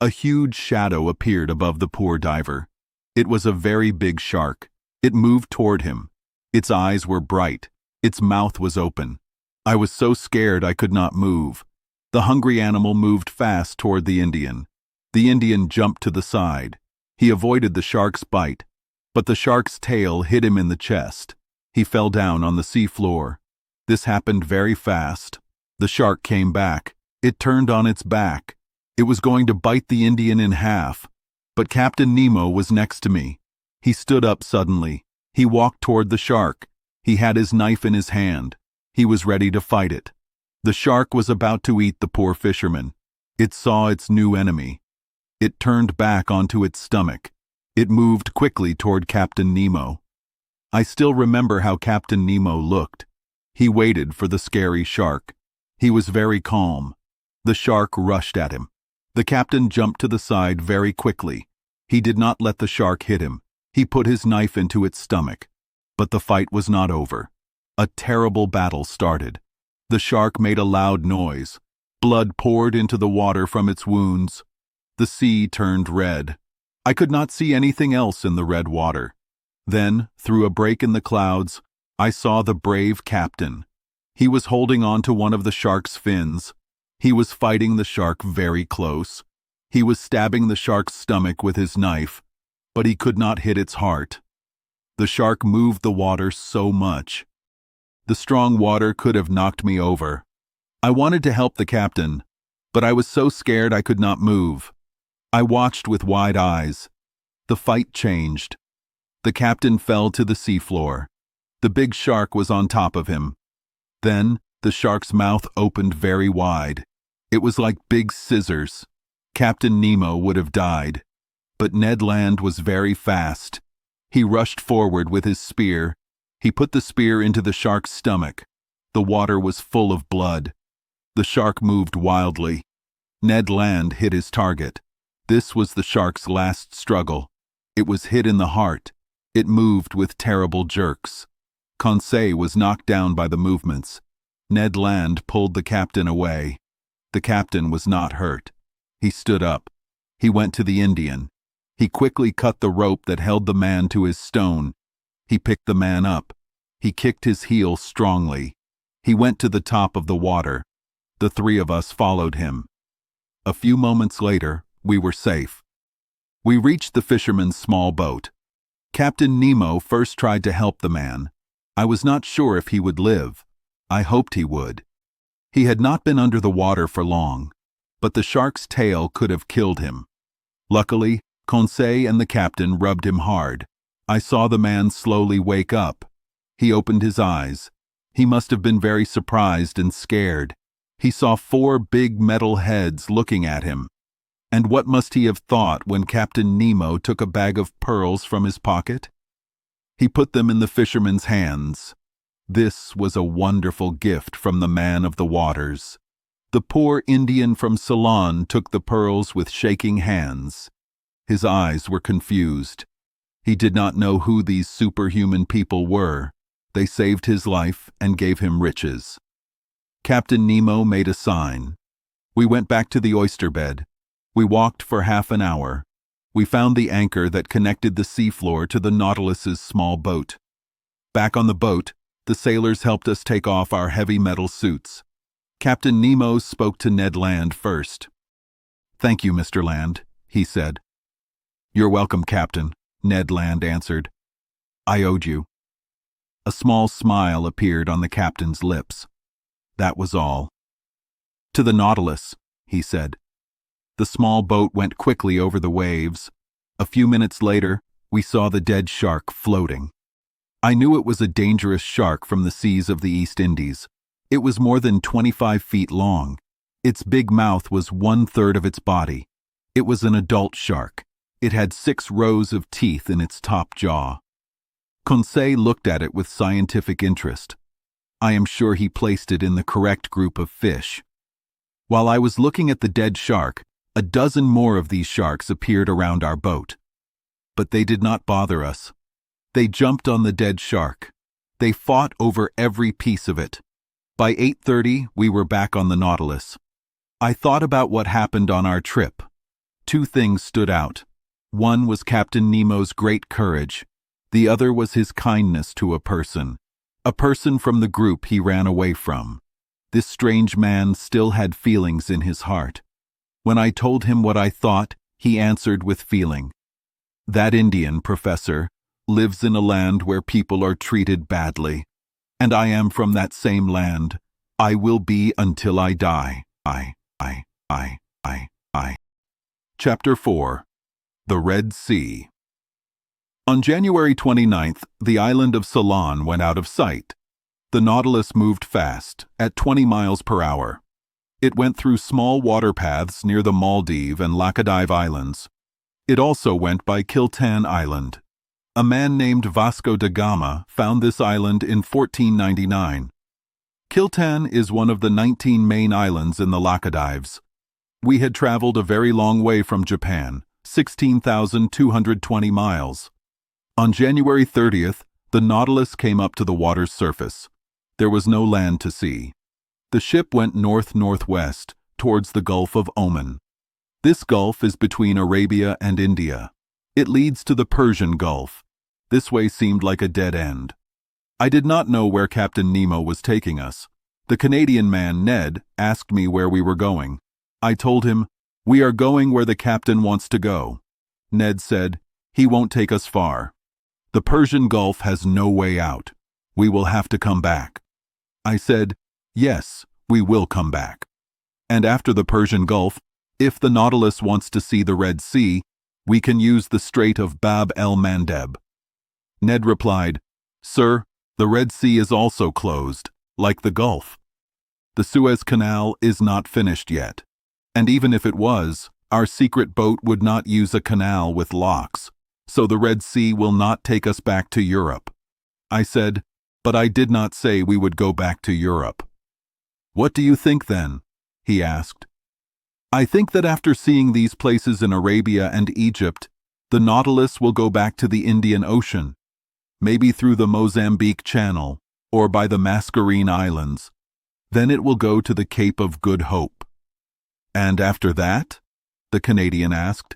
A huge shadow appeared above the poor diver. It was a very big shark. It moved toward him. Its eyes were bright. Its mouth was open. I was so scared I could not move. The hungry animal moved fast toward the Indian. The Indian jumped to the side. He avoided the shark's bite, but the shark's tail hit him in the chest. He fell down on the seafloor. This happened very fast. The shark came back. It turned on its back. It was going to bite the Indian in half. But Captain Nemo was next to me. He stood up suddenly. He walked toward the shark. He had his knife in his hand. He was ready to fight it. The shark was about to eat the poor fisherman. It saw its new enemy. It turned back onto its stomach. It moved quickly toward Captain Nemo. I still remember how Captain Nemo looked. He waited for the scary shark. He was very calm. The shark rushed at him. The captain jumped to the side very quickly. He did not let the shark hit him. He put his knife into its stomach. But the fight was not over. A terrible battle started. The shark made a loud noise. Blood poured into the water from its wounds. The sea turned red. I could not see anything else in the red water. Then, through a break in the clouds, I saw the brave captain. He was holding on to one of the shark's fins. He was fighting the shark very close. He was stabbing the shark's stomach with his knife, but he could not hit its heart. The shark moved the water so much. The strong water could have knocked me over. I wanted to help the captain, but I was so scared I could not move. I watched with wide eyes. The fight changed. The captain fell to the seafloor. The big shark was on top of him. Then, the shark's mouth opened very wide. It was like big scissors. Captain Nemo would have died. But Ned Land was very fast. He rushed forward with his spear. He put the spear into the shark's stomach. The water was full of blood. The shark moved wildly. Ned Land hit his target. This was the shark's last struggle. It was hit in the heart. It moved with terrible jerks. Conseil was knocked down by the movements. Ned Land pulled the captain away. The captain was not hurt. He stood up. He went to the Indian. He quickly cut the rope that held the man to his stone. He picked the man up. He kicked his heel strongly. He went to the top of the water. The three of us followed him. A few moments later, we were safe. We reached the fisherman's small boat. Captain Nemo first tried to help the man. I was not sure if he would live. I hoped he would. He had not been under the water for long, but the shark's tail could have killed him. Luckily, Conseil and the captain rubbed him hard. I saw the man slowly wake up. He opened his eyes. He must have been very surprised and scared. He saw 4 big metal heads looking at him. And what must he have thought when Captain Nemo took a bag of pearls from his pocket? He put them in the fisherman's hands. This was a wonderful gift from the man of the waters. The poor Indian from Ceylon took the pearls with shaking hands. His eyes were confused. He did not know who these superhuman people were. They saved his life and gave him riches. Captain Nemo made a sign. We went back to the oyster bed. We walked for half an hour. We found the anchor that connected the seafloor to the Nautilus's small boat. Back on the boat, the sailors helped us take off our heavy metal suits. Captain Nemo spoke to Ned Land first. "Thank you, Mr. Land," he said. "You're welcome, Captain," Ned Land answered. "I owed you." A small smile appeared on the captain's lips. That was all. "To the Nautilus," he said. The small boat went quickly over the waves. A few minutes later, we saw the dead shark floating. I knew it was a dangerous shark from the seas of the East Indies. It was more than 25 feet long. Its big mouth was 1/3 of its body. It was an adult shark. It had 6 rows of teeth in its top jaw. Conseil looked at it with scientific interest. I am sure he placed it in the correct group of fish. While I was looking at the dead shark, a dozen more of these sharks appeared around our boat. But they did not bother us. They jumped on the dead shark. They fought over every piece of it. By 8:30, we were back on the Nautilus. I thought about what happened on our trip. 2 things stood out. One was Captain Nemo's great courage. The other was his kindness to a person from the group he ran away from. This strange man still had feelings in his heart. When I told him what I thought, he answered with feeling. "That Indian, Professor, lives in a land where people are treated badly. And I am from that same land. I will be until I die. I. Chapter 4. The Red Sea. On January 29th, the island of Ceylon went out of sight. The Nautilus moved fast, at 20 miles per hour. It went through small water paths near the Maldives and Laccadive Islands. It also went by Kiltan Island. A man named Vasco da Gama found this island in 1499. Kiltan is one of the 19 main islands in the Laccadives. We had traveled a very long way from Japan, 16,220 miles. On January 30th, the Nautilus came up to the water's surface. There was no land to see. The ship went north-northwest, towards the Gulf of Oman. This gulf is between Arabia and India. It leads to the Persian Gulf. This way seemed like a dead end. I did not know where Captain Nemo was taking us. The Canadian man, Ned, asked me where we were going. I told him, "We are going where the captain wants to go." Ned said, "He won't take us far. The Persian Gulf has no way out. We will have to come back." I said, "Yes, we will come back. And after the Persian Gulf, if the Nautilus wants to see the Red Sea, we can use the Strait of Bab el-Mandeb." Ned replied, "Sir, the Red Sea is also closed, like the Gulf. The Suez Canal is not finished yet. And even if it was, our secret boat would not use a canal with locks, so the Red Sea will not take us back to Europe." I said, "But I did not say we would go back to Europe." "What do you think then?" he asked. "I think that after seeing these places in Arabia and Egypt, the Nautilus will go back to the Indian Ocean, maybe through the Mozambique Channel or by the Mascarene Islands. Then it will go to the Cape of Good Hope." "And after that?" the Canadian asked.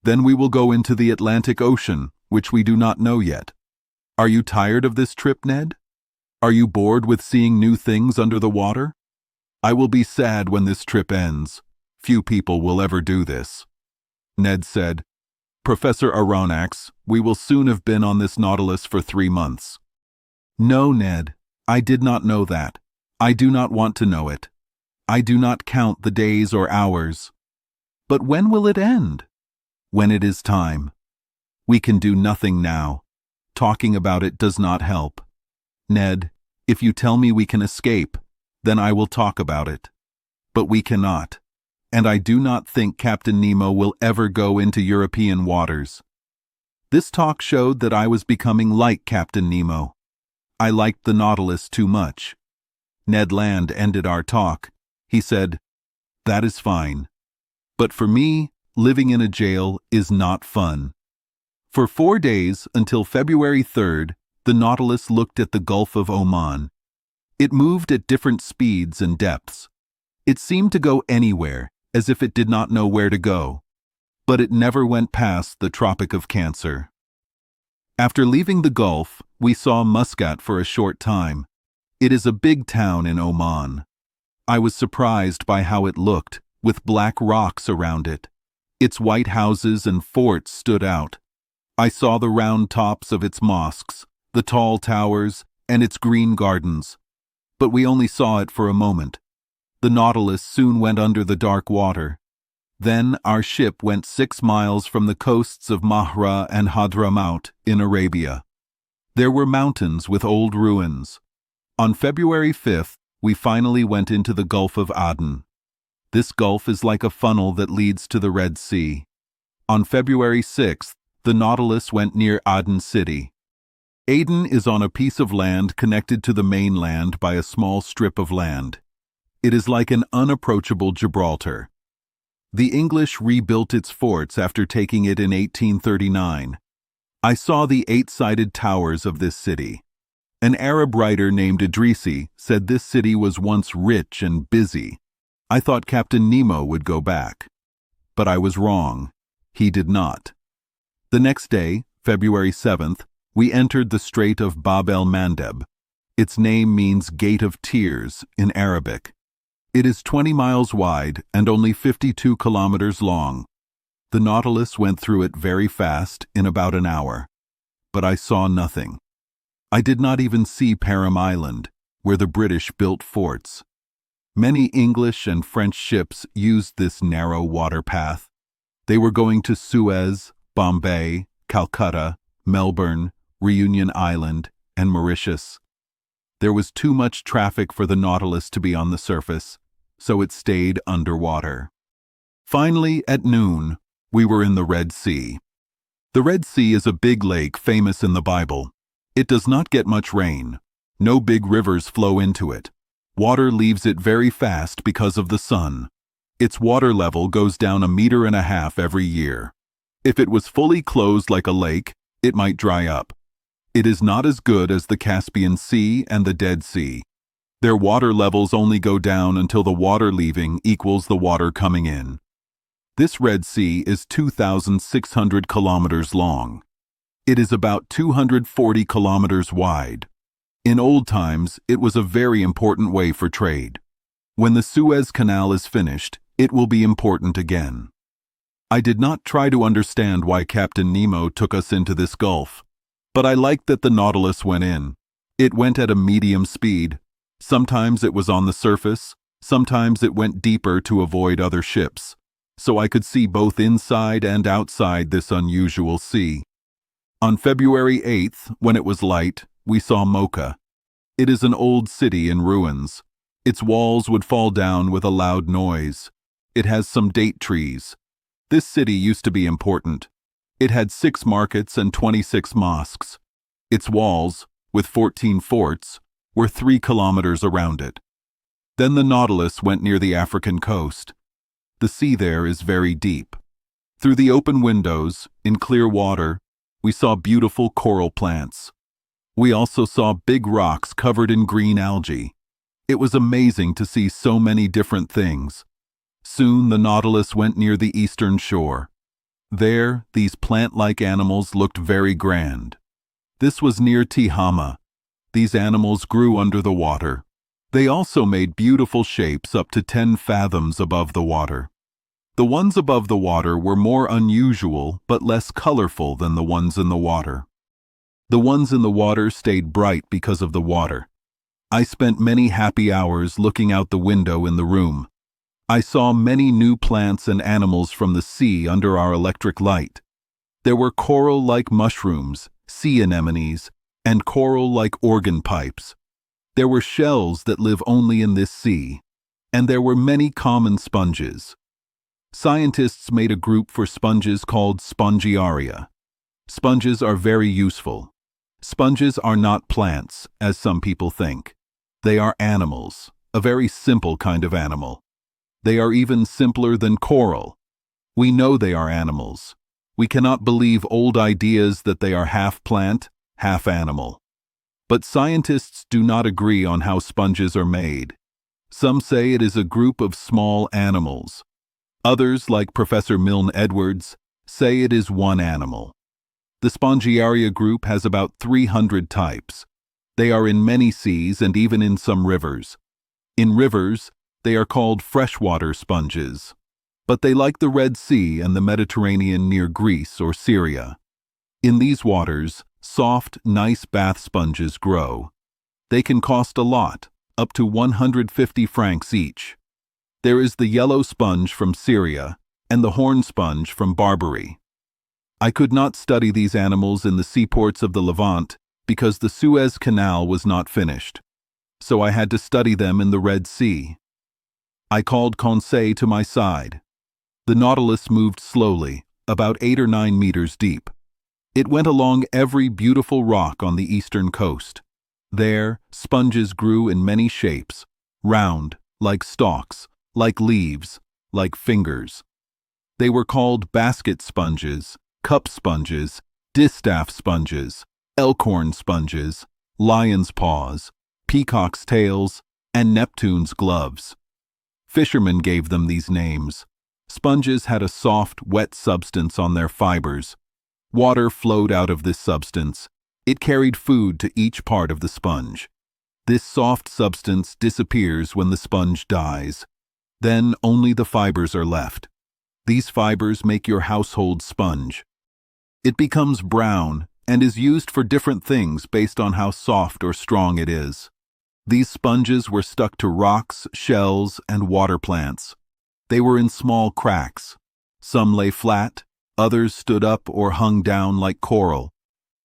"Then we will go into the Atlantic Ocean, which we do not know yet. Are you tired of this trip, Ned? Are you bored with seeing new things under the water? I will be sad when this trip ends. Few people will ever do this." Ned said, "Professor Aronnax, we will soon have been on this Nautilus for 3 months." "No, Ned, I did not know that. I do not want to know it. I do not count the days or hours. But when will it end?" "When it is time. We can do nothing now. Talking about it does not help. Ned, if you tell me we can escape, then I will talk about it. But we cannot, and I do not think Captain Nemo will ever go into European waters." This talk showed that I was becoming like Captain Nemo. I liked the Nautilus too much. Ned Land ended our talk. He said, "That is fine. But for me, living in a jail is not fun." For 4 days, until February 3rd, the Nautilus looked at the Gulf of Oman. It moved at different speeds and depths. It seemed to go anywhere, as if it did not know where to go. But it never went past the Tropic of Cancer. After leaving the Gulf, we saw Muscat for a short time. It is a big town in Oman. I was surprised by how it looked, with black rocks around it. Its white houses and forts stood out. I saw the round tops of its mosques, the tall towers, and its green gardens. but we only saw it for a moment. The Nautilus soon went under the dark water. Then our ship went 6 miles from the coasts of Mahra and Hadramaut in Arabia. There were mountains with old ruins. On February 5th, we finally went into the Gulf of Aden. This gulf is like a funnel that leads to the Red Sea. On February 6th, the Nautilus went near Aden City. Aden is on a piece of land connected to the mainland by a small strip of land. It is like an unapproachable Gibraltar. The English rebuilt its forts after taking it in 1839. I saw the 8-sided towers of this city. An Arab writer named Idrisi said this city was once rich and busy. I thought Captain Nemo would go back. But I was wrong. He did not. The next day, February 7th, we entered the Strait of Bab el-Mandeb. Its name means Gate of Tears in Arabic. It is 20 miles wide and only 52 kilometers long. The Nautilus went through it very fast in about an hour. But I saw nothing. I did not even see Param Island, where the British built forts. Many English and French ships used this narrow water path. They were going to Suez, Bombay, Calcutta, Melbourne, Reunion Island, and Mauritius. There was too much traffic for the Nautilus to be on the surface, so it stayed underwater. Finally, at noon, we were in the Red Sea. The Red Sea is a big lake famous in the Bible. It does not get much rain. No big rivers flow into it. Water leaves it very fast because of the sun. Its water level goes down 1.5 meters every year. If it was fully closed like a lake, it might dry up. It is not as good as the Caspian Sea and the Dead Sea. Their water levels only go down until the water leaving equals the water coming in. This Red Sea is 2,600 kilometers long. It is about 240 kilometers wide. In old times, it was a very important way for trade. When the Suez Canal is finished, it will be important again. I did not try to understand why Captain Nemo took us into this gulf, but I liked that the Nautilus went in. It went at a medium speed. Sometimes it was on the surface, sometimes it went deeper to avoid other ships, so I could see both inside and outside this unusual sea. On February 8th, when it was light, we saw Mocha. It is an old city in ruins. Its walls would fall down with a loud noise. It has some date trees. This city used to be important. It had 6 markets and 26 mosques. Its walls, with 14 forts, were 3 kilometers around it. Then the Nautilus went near the African coast. The sea there is very deep. Through the open windows, in clear water, we saw beautiful coral plants. We also saw big rocks covered in green algae. It was amazing to see so many different things. Soon the Nautilus went near the eastern shore. There, these plant-like animals looked very grand. This was near Tihama. These animals grew under the water. They also made beautiful shapes up to 10 fathoms above the water. The ones above the water were more unusual but less colorful than the ones in the water. The ones in the water stayed bright because of the water. I spent many happy hours looking out the window in the room. I saw many new plants and animals from the sea under our electric light. There were coral-like mushrooms, sea anemones, and coral-like organ pipes. There were shells that live only in this sea, and there were many common sponges. Scientists made a group for sponges called Spongiaria. Sponges are very useful. Sponges are not plants, as some people think. They are animals, a very simple kind of animal. They are even simpler than coral. We know they are animals. We cannot believe old ideas that they are half plant, half animal. But scientists do not agree on how sponges are made. Some say it is a group of small animals. Others, like Professor Milne Edwards, say it is one animal. The Spongiaria group has about 300 types. They are in many seas and even in some rivers. In rivers, they are called freshwater sponges. But they like the Red Sea and the Mediterranean near Greece or Syria. In these waters, soft, nice bath sponges grow. They can cost a lot, up to 150 francs each. There is the yellow sponge from Syria and the horn sponge from Barbary. I could not study these animals in the seaports of the Levant because the Suez Canal was not finished, so I had to study them in the Red Sea. I called Conseil to my side. The Nautilus moved slowly, about 8 or 9 meters deep. It went along every beautiful rock on the eastern coast. There, sponges grew in many shapes, round, like stalks, like leaves, like fingers. They were called basket sponges, cup sponges, distaff sponges, elkhorn sponges, lion's paws, peacock's tails, and Neptune's gloves. Fishermen gave them these names. Sponges had a soft, wet substance on their fibers. Water flowed out of this substance. It carried food to each part of the sponge. This soft substance disappears when the sponge dies. Then only the fibers are left. These fibers make your household sponge. It becomes brown and is used for different things based on how soft or strong it is. These sponges were stuck to rocks, shells, and water plants. They were in small cracks. Some lay flat, others stood up or hung down like coral.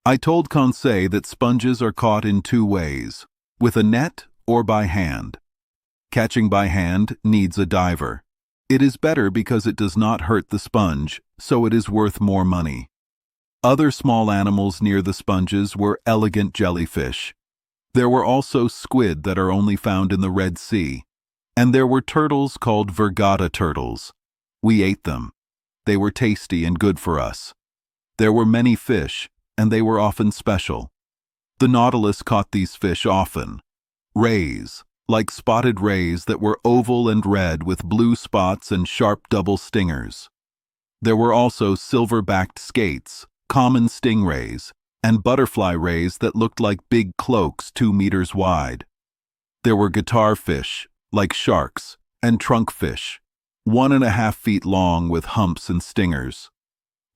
I told Conseil that sponges are caught in 2 ways, with a net or by hand. Catching by hand needs a diver. It is better because it does not hurt the sponge, so it is worth more money. Other small animals near the sponges were elegant jellyfish. There were also squid that are only found in the Red Sea, and there were turtles called vergata turtles. We ate them. They were tasty and good for us. There were many fish, and they were often special. The Nautilus caught these fish often. Rays, like spotted rays that were oval and red with blue spots and sharp double stingers. There were also silver-backed skates, common stingrays, and butterfly rays that looked like big cloaks 2 meters wide. There were guitar fish, like sharks, and trunk fish, 1.5 feet long with humps and stingers.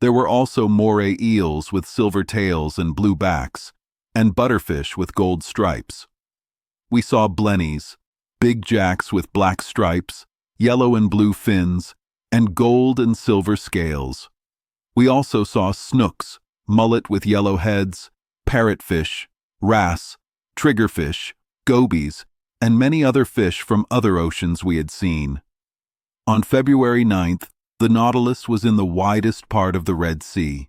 There were also moray eels with silver tails and blue backs, and butterfish with gold stripes. We saw blennies, big jacks with black stripes, yellow and blue fins, and gold and silver scales. We also saw snooks, mullet with yellow heads, parrotfish, wrasse, triggerfish, gobies, and many other fish from other oceans we had seen. On February 9th, the Nautilus was in the widest part of the Red Sea.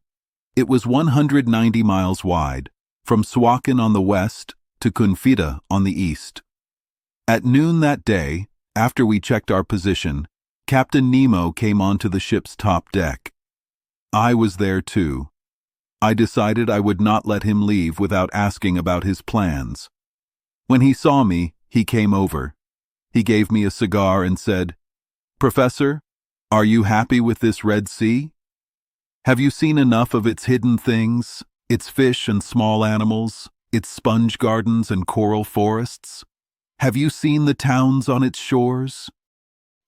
It was 190 miles wide, from Suakin on the west to Confida on the east. At noon that day, after we checked our position, Captain Nemo came onto the ship's top deck. I was there too. I decided I would not let him leave without asking about his plans. When he saw me, he came over. He gave me a cigar and said, "Professor, are you happy with this Red Sea? Have you seen enough of its hidden things, its fish and small animals, its sponge gardens and coral forests? Have you seen the towns on its shores?"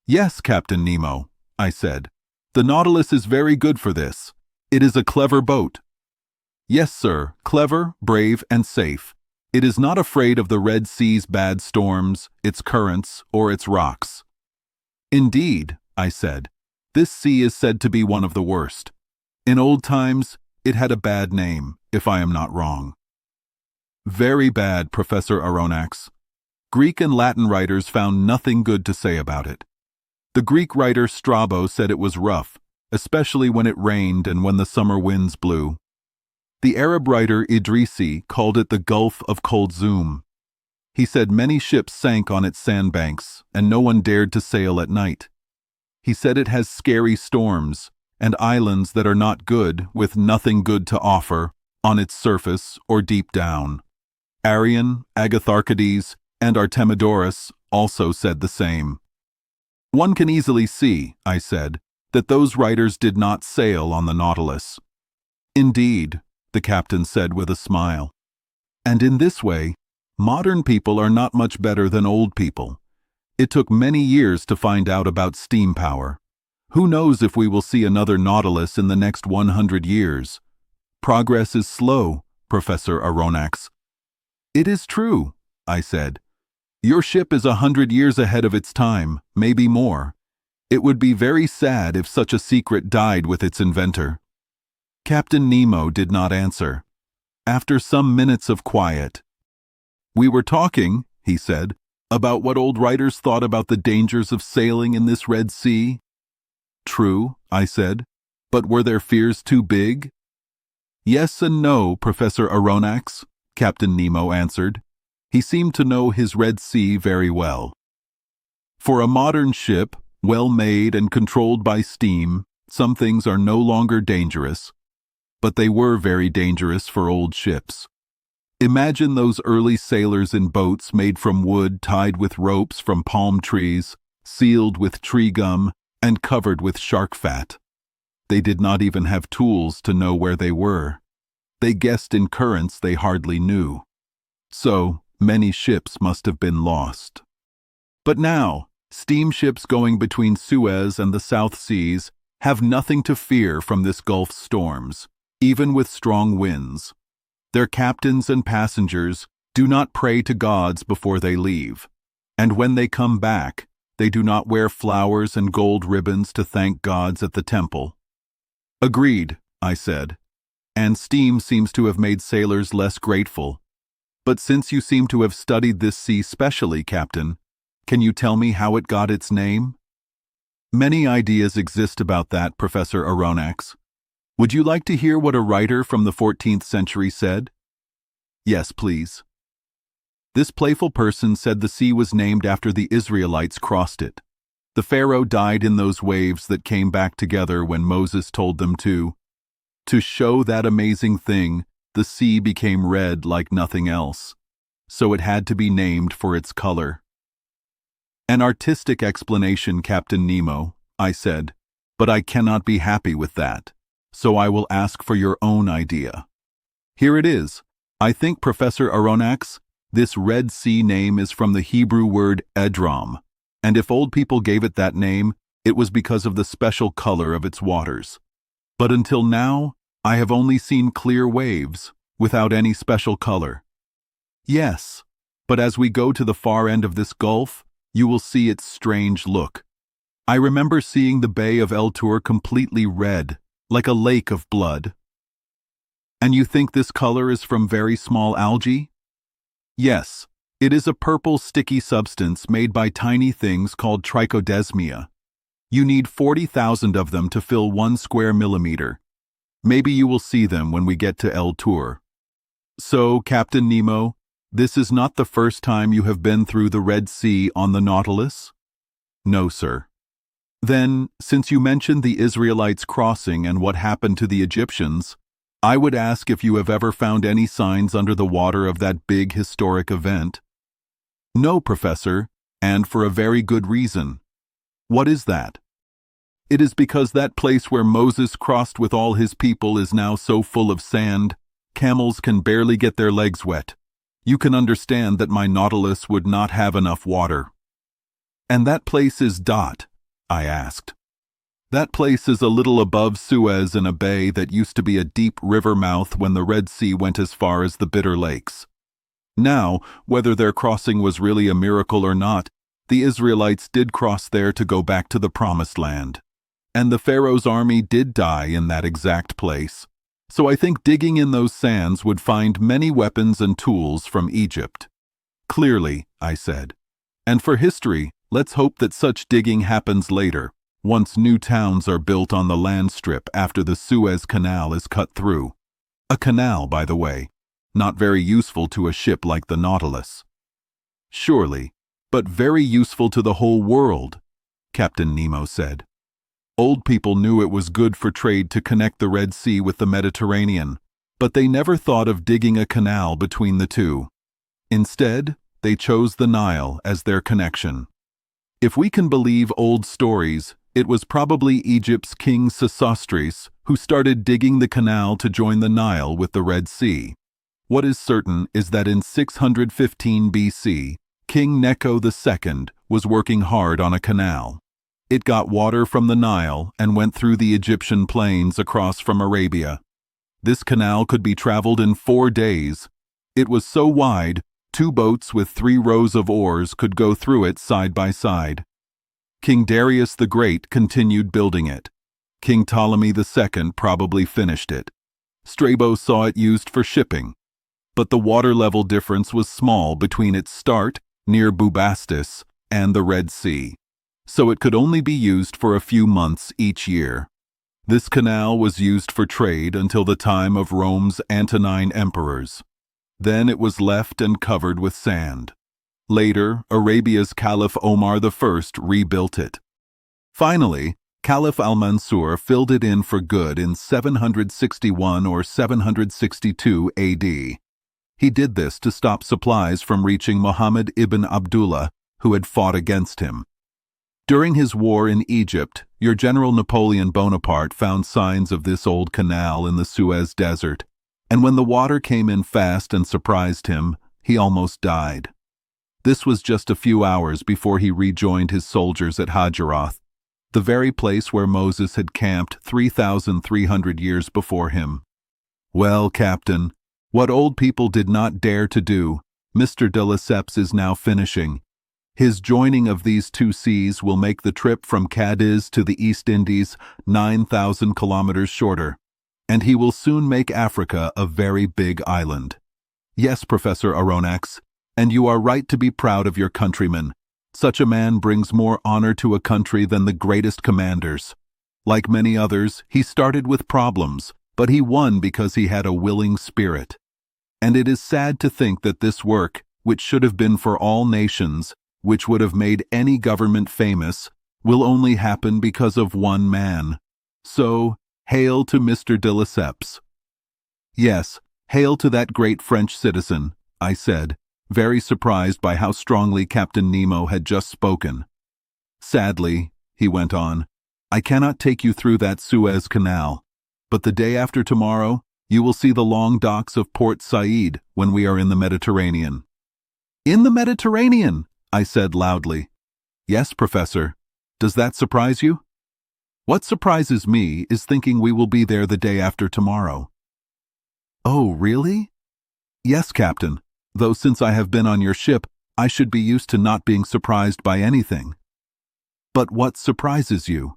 "Yes, Captain Nemo," I said. "The Nautilus is very good for this. It is a clever boat." "Yes, sir, clever, brave, and safe. It is not afraid of the Red Sea's bad storms, its currents, or its rocks." "Indeed," I said, "this sea is said to be one of the worst. In old times, it had a bad name, if I am not wrong." "Very bad, Professor Aronnax. Greek and Latin writers found nothing good to say about it. The Greek writer Strabo said it was rough, especially when it rained and when the summer winds blew. The Arab writer Idrisi called it the Gulf of Kulzum. He said many ships sank on its sandbanks, and no one dared to sail at night. He said it has scary storms, and islands that are not good, with nothing good to offer, on its surface or deep down. Arrian, Agatharchides, and Artemidorus also said the same. "One can easily see," I said, "that those writers did not sail on the Nautilus." "Indeed," the captain said with a smile. "And in this way, modern people are not much better than old people. It took many years to find out about steam power. Who knows if we will see another Nautilus in the next 100 years? Progress is slow, Professor Aronnax." "It is true," I said. Your ship is 100 years ahead of its time, maybe more. It would be very sad if such a secret died with its inventor." Captain Nemo did not answer. After some minutes of quiet, "We were talking," he said, "about what old writers thought about the dangers of sailing in this Red Sea." "True," I said, "but were their fears too big?" "Yes and no, Professor Aronnax," Captain Nemo answered. He seemed to know his Red Sea very well. "For a modern ship, well made and controlled by steam, some things are no longer dangerous. But they were very dangerous for old ships. Imagine those early sailors in boats made from wood tied with ropes from palm trees, sealed with tree gum, and covered with shark fat. They did not even have tools to know where they were. They guessed in currents they hardly knew. So, many ships must have been lost. But now, steamships going between Suez and the South Seas have nothing to fear from this Gulf's storms, even with strong winds. Their captains and passengers do not pray to gods before they leave, and when they come back, they do not wear flowers and gold ribbons to thank gods at the temple." "Agreed," I said, "and steam seems to have made sailors less grateful. But since you seem to have studied this sea specially, Captain, can you tell me how it got its name?" "Many ideas exist about that, Professor Aronnax. Would you like to hear what a writer from the 14th century said?" "Yes, please." This playful person said the sea was named after the Israelites crossed it. The Pharaoh died in those waves that came back together when Moses told them to. To show that amazing thing, the sea became red like nothing else. So it had to be named for its color. "An artistic explanation, Captain Nemo," I said, "but I cannot be happy with that. So I will ask for your own idea. Here it is. I think, Professor Aronnax, this Red Sea name is from the Hebrew word Edrom, and if old people gave it that name, it was because of the special color of its waters. But until now, I have only seen clear waves, without any special color." "Yes, but as we go to the far end of this gulf, you will see its strange look. I remember seeing the Bay of El Tur completely red, like a lake of blood." "And you think this color is from very small algae?" "Yes, it is a purple sticky substance made by tiny things called trichodesmia. You need 40,000 of them to fill 1 square millimeter. Maybe you will see them when we get to El Tur." "So, Captain Nemo, this is not the first time you have been through the Red Sea on the Nautilus?" "No, sir." "Then, since you mentioned the Israelites crossing and what happened to the Egyptians, I would ask if you have ever found any signs under the water of that big historic event." "No, Professor, and for a very good reason." "What is that?" "It is because that place where Moses crossed with all his people is now so full of sand, camels can barely get their legs wet. You can understand that my Nautilus would not have enough water." "And that place is Dot?" I asked. "That place is a little above Suez in a bay that used to be a deep river mouth when the Red Sea went as far as the Bitter Lakes. Now, whether their crossing was really a miracle or not, the Israelites did cross there to go back to the Promised Land. And the Pharaoh's army did die in that exact place. So I think digging in those sands would find many weapons and tools from Egypt." "Clearly," I said. "And for history, let's hope that such digging happens later, once new towns are built on the land strip after the Suez Canal is cut through. A canal, by the way, not very useful to a ship like the Nautilus." "Surely, but very useful to the whole world," Captain Nemo said. "Old people knew it was good for trade to connect the Red Sea with the Mediterranean, but they never thought of digging a canal between the two. Instead, they chose the Nile as their connection. If we can believe old stories, it was probably Egypt's King Sesostris who started digging the canal to join the Nile with the Red Sea. What is certain is that in 615 BC, King Necho II was working hard on a canal. It got water from the Nile and went through the Egyptian plains across from Arabia. This canal could be traveled in 4 days. It was so wide, 2 boats with 3 rows of oars could go through it side by side. King Darius the Great continued building it. King Ptolemy II probably finished it. Strabo saw it used for shipping, but the water level difference was small between its start, near Bubastis, and the Red Sea, so it could only be used for a few months each year. This canal was used for trade until the time of Rome's Antonine emperors. Then it was left and covered with sand. Later, Arabia's Caliph Omar I rebuilt it. Finally, Caliph al-Mansur filled it in for good in 761 or 762 AD. He did this to stop supplies from reaching Muhammad ibn Abdullah, who had fought against him. During his war in Egypt, your General Napoleon Bonaparte found signs of this old canal in the Suez Desert, and when the water came in fast and surprised him, he almost died. This was just a few hours before he rejoined his soldiers at Hajaroth, the very place where Moses had camped 3,300 years before him. Well, Captain, what old people did not dare to do, Mr. de Lesseps is now finishing. His joining of these 2 seas will make the trip from Cadiz to the East Indies 9,000 kilometers shorter, and he will soon make Africa a very big island. Yes, Professor Aronnax, and you are right to be proud of your countrymen. Such a man brings more honor to a country than the greatest commanders. Like many others, he started with problems, but he won because he had a willing spirit. And it is sad to think that this work, which should have been for all nations, which would have made any government famous, will only happen because of one man. So, hail to Mr. de Lesseps. Yes, hail to that great French citizen, I said, very surprised by how strongly Captain Nemo had just spoken. Sadly, he went on, I cannot take you through that Suez Canal, but the day after tomorrow, you will see the long docks of Port Said when we are in the Mediterranean. In the Mediterranean, I said loudly. Yes, Professor. Does that surprise you? What surprises me is thinking we will be there the day after tomorrow. Oh, really? Yes, Captain. Though since I have been on your ship, I should be used to not being surprised by anything. But what surprises you?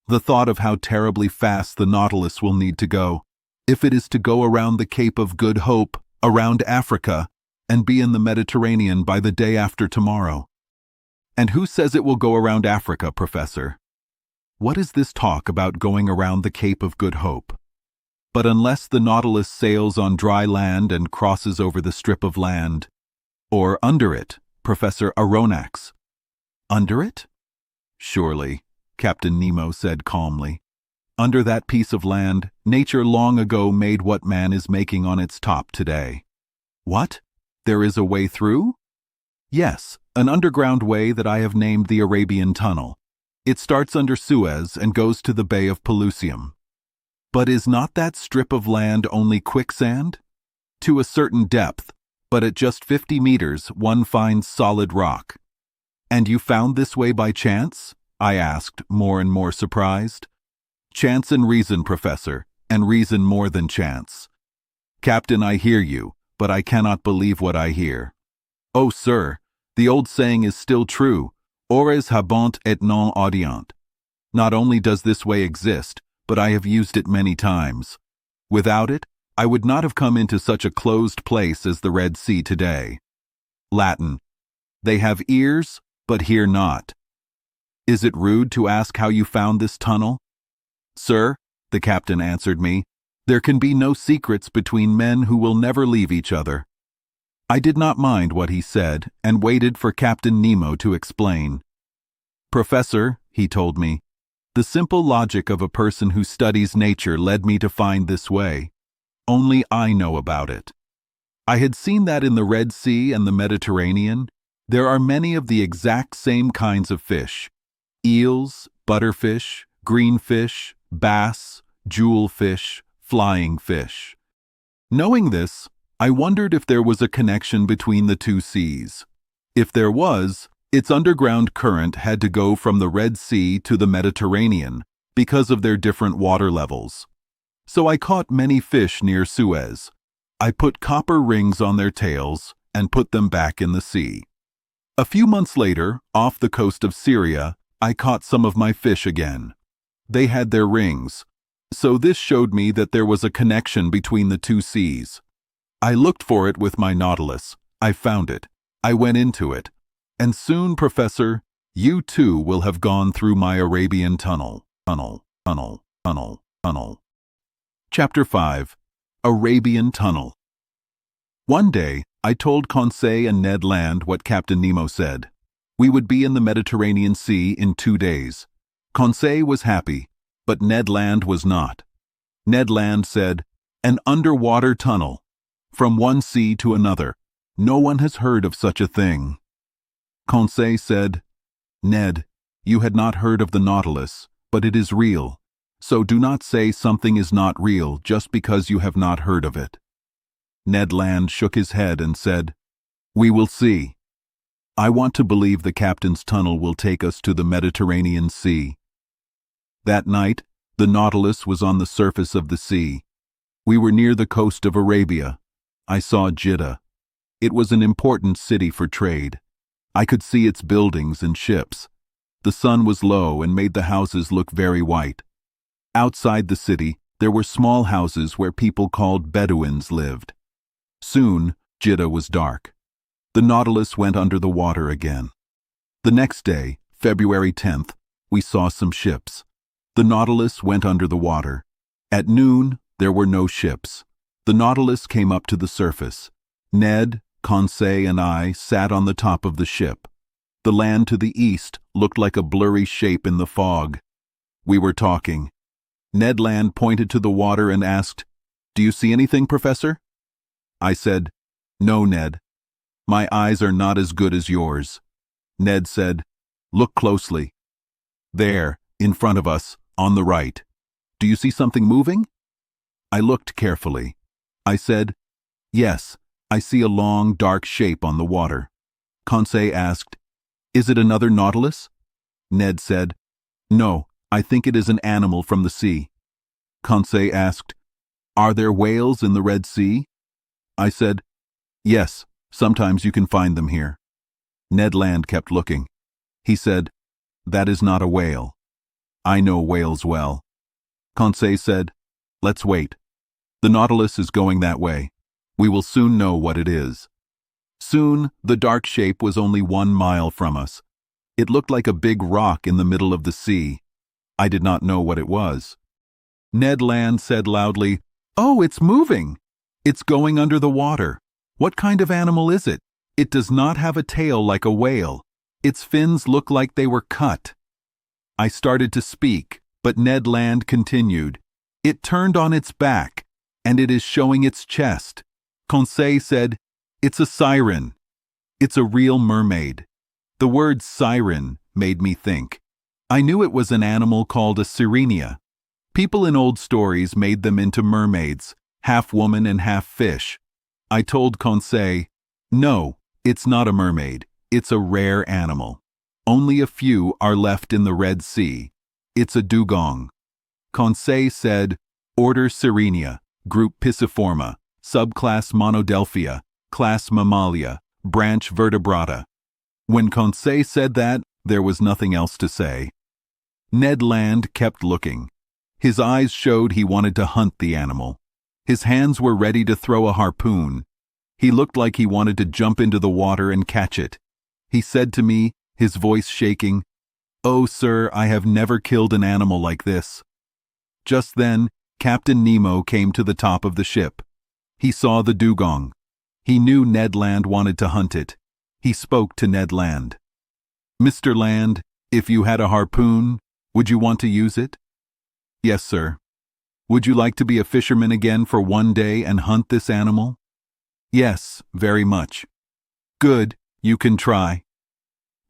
The thought of how terribly fast the Nautilus will need to go, if it is to go around the Cape of Good Hope, around Africa, and be in the Mediterranean by the day after tomorrow. And who says it will go around Africa, Professor? What is this talk about going around the Cape of Good Hope? But unless the Nautilus sails on dry land and crosses over the strip of land, or under it, Professor Aronnax. Under it? Surely, Captain Nemo said calmly. Under that piece of land, nature long ago made what man is making on its top today. What? There is a way through? Yes, an underground way that I have named the Arabian Tunnel. It starts under Suez and goes to the Bay of Pelusium. But is not that strip of land only quicksand? To a certain depth, but at just 50 meters one finds solid rock. And you found this way by chance? I asked, more and more surprised. Chance and reason, Professor, and reason more than chance. Captain, I hear you, but I cannot believe what I hear. Oh, sir, the old saying is still true, ores habent et non audient. Not only does this way exist, but I have used it many times. Without it, I would not have come into such a closed place as the Red Sea today. Latin. They have ears, but hear not. Is it rude to ask how you found this tunnel? Sir, the captain answered me, there can be no secrets between men who will never leave each other. I did not mind what he said and waited for Captain Nemo to explain. Professor, he told me, the simple logic of a person who studies nature led me to find this way. Only I know about it. I had seen that in the Red Sea and the Mediterranean, there are many of the exact same kinds of fish. Eels, butterfish, greenfish, bass, jewelfish, flying fish. Knowing this, I wondered if there was a connection between the two seas. If there was, its underground current had to go from the Red Sea to the Mediterranean because of their different water levels. So I caught many fish near Suez. I put copper rings on their tails, and put them back in the sea. A few months later, off the coast of Syria, I caught some of my fish again. They had their rings, so this showed me that there was a connection between the two seas. I looked for it with my Nautilus. I found it. I went into it. And soon, Professor, you too will have gone through my Arabian tunnel. Chapter 5. Arabian Tunnel. One day, I told Conseil and Ned Land what Captain Nemo said. We would be in the Mediterranean Sea in 2 days. Conseil was happy, but Ned Land was not. Ned Land said, "An underwater tunnel. From one sea to another. No one has heard of such a thing." Conseil said, "Ned, you had not heard of the Nautilus, but it is real. So do not say something is not real just because you have not heard of it." Ned Land shook his head and said, "We will see. I want to believe the captain's tunnel will take us to the Mediterranean Sea." That night, the Nautilus was on the surface of the sea. We were near the coast of Arabia. I saw Jeddah. It was an important city for trade. I could see its buildings and ships. The sun was low and made the houses look very white. Outside the city, there were small houses where people called Bedouins lived. Soon, Jeddah was dark. The Nautilus went under the water again. The next day, February 10th, we saw some ships. The Nautilus went under the water. At noon, there were no ships. The Nautilus came up to the surface. Ned, Conseil, and I sat on the top of the ship. The land to the east looked like a blurry shape in the fog. We were talking. Ned Land pointed to the water and asked, "Do you see anything, Professor?" I said, "No, Ned. My eyes are not as good as yours." Ned said, "Look closely. There, in front of us, on the right. Do you see something moving?" I looked carefully. I said, "Yes, I see a long, dark shape on the water." Conseil asked, "Is it another Nautilus?" Ned said, "No, I think it is an animal from the sea." Conseil asked, "Are there whales in the Red Sea?" I said, "Yes, sometimes you can find them here." Ned Land kept looking. He said, "That is not a whale. I know whales well." Conseil said, "Let's wait. The Nautilus is going that way. We will soon know what it is." Soon, the dark shape was only 1 mile from us. It looked like a big rock in the middle of the sea. I did not know what it was. Ned Land said loudly, "Oh, it's moving! It's going under the water. What kind of animal is it? It does not have a tail like a whale. Its fins look like they were cut." I started to speak, but Ned Land continued, "It turned on its back, and it is showing its chest." Conseil said, "It's a siren. It's a real mermaid." The word siren made me think. I knew it was an animal called a sirenia. People in old stories made them into mermaids, half woman and half fish. I told Conseil, "No, it's not a mermaid. It's a rare animal. Only a few are left in the Red Sea. It's a dugong." Conseil said, "Order Sirenia, group Pisciforma, subclass Monodelphia, class Mammalia, branch Vertebrata." When Conseil said that, there was nothing else to say. Ned Land kept looking. His eyes showed he wanted to hunt the animal. His hands were ready to throw a harpoon. He looked like he wanted to jump into the water and catch it. He said to me, his voice shaking, "Oh, sir, I have never killed an animal like this." Just then, Captain Nemo came to the top of the ship. He saw the dugong. He knew Ned Land wanted to hunt it. He spoke to Ned Land. "Mr. Land, if you had a harpoon, would you want to use it?" "Yes, sir." "Would you like to be a fisherman again for 1 day and hunt this animal?" "Yes, very much." "Good, you can try."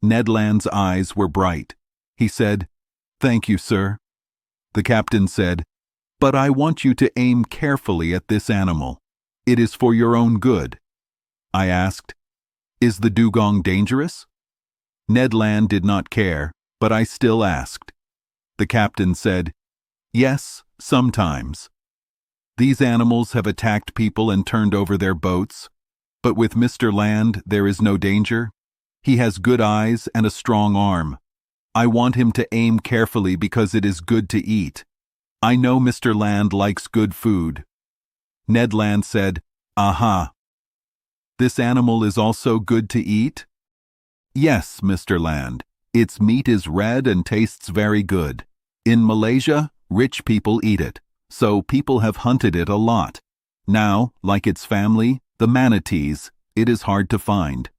Ned Land's eyes were bright. He said, "Thank you, sir." The captain said, "But I want you to aim carefully at this animal. It is for your own good." I asked, "Is the dugong dangerous?" Ned Land did not care, but I still asked. The captain said, "Yes, sometimes. These animals have attacked people and turned over their boats, But with Mr. Land, there is no danger. He has good eyes and a strong arm. I want him to aim carefully because it is good to eat. I know Mr. Land likes good food." Ned Land said, "Aha. This animal is also good to eat?" "Yes, Mr. Land. Its meat is red and tastes very good. In Malaysia, rich people eat it, so people have hunted it a lot. Now, like its family, the manatees, it is hard to find."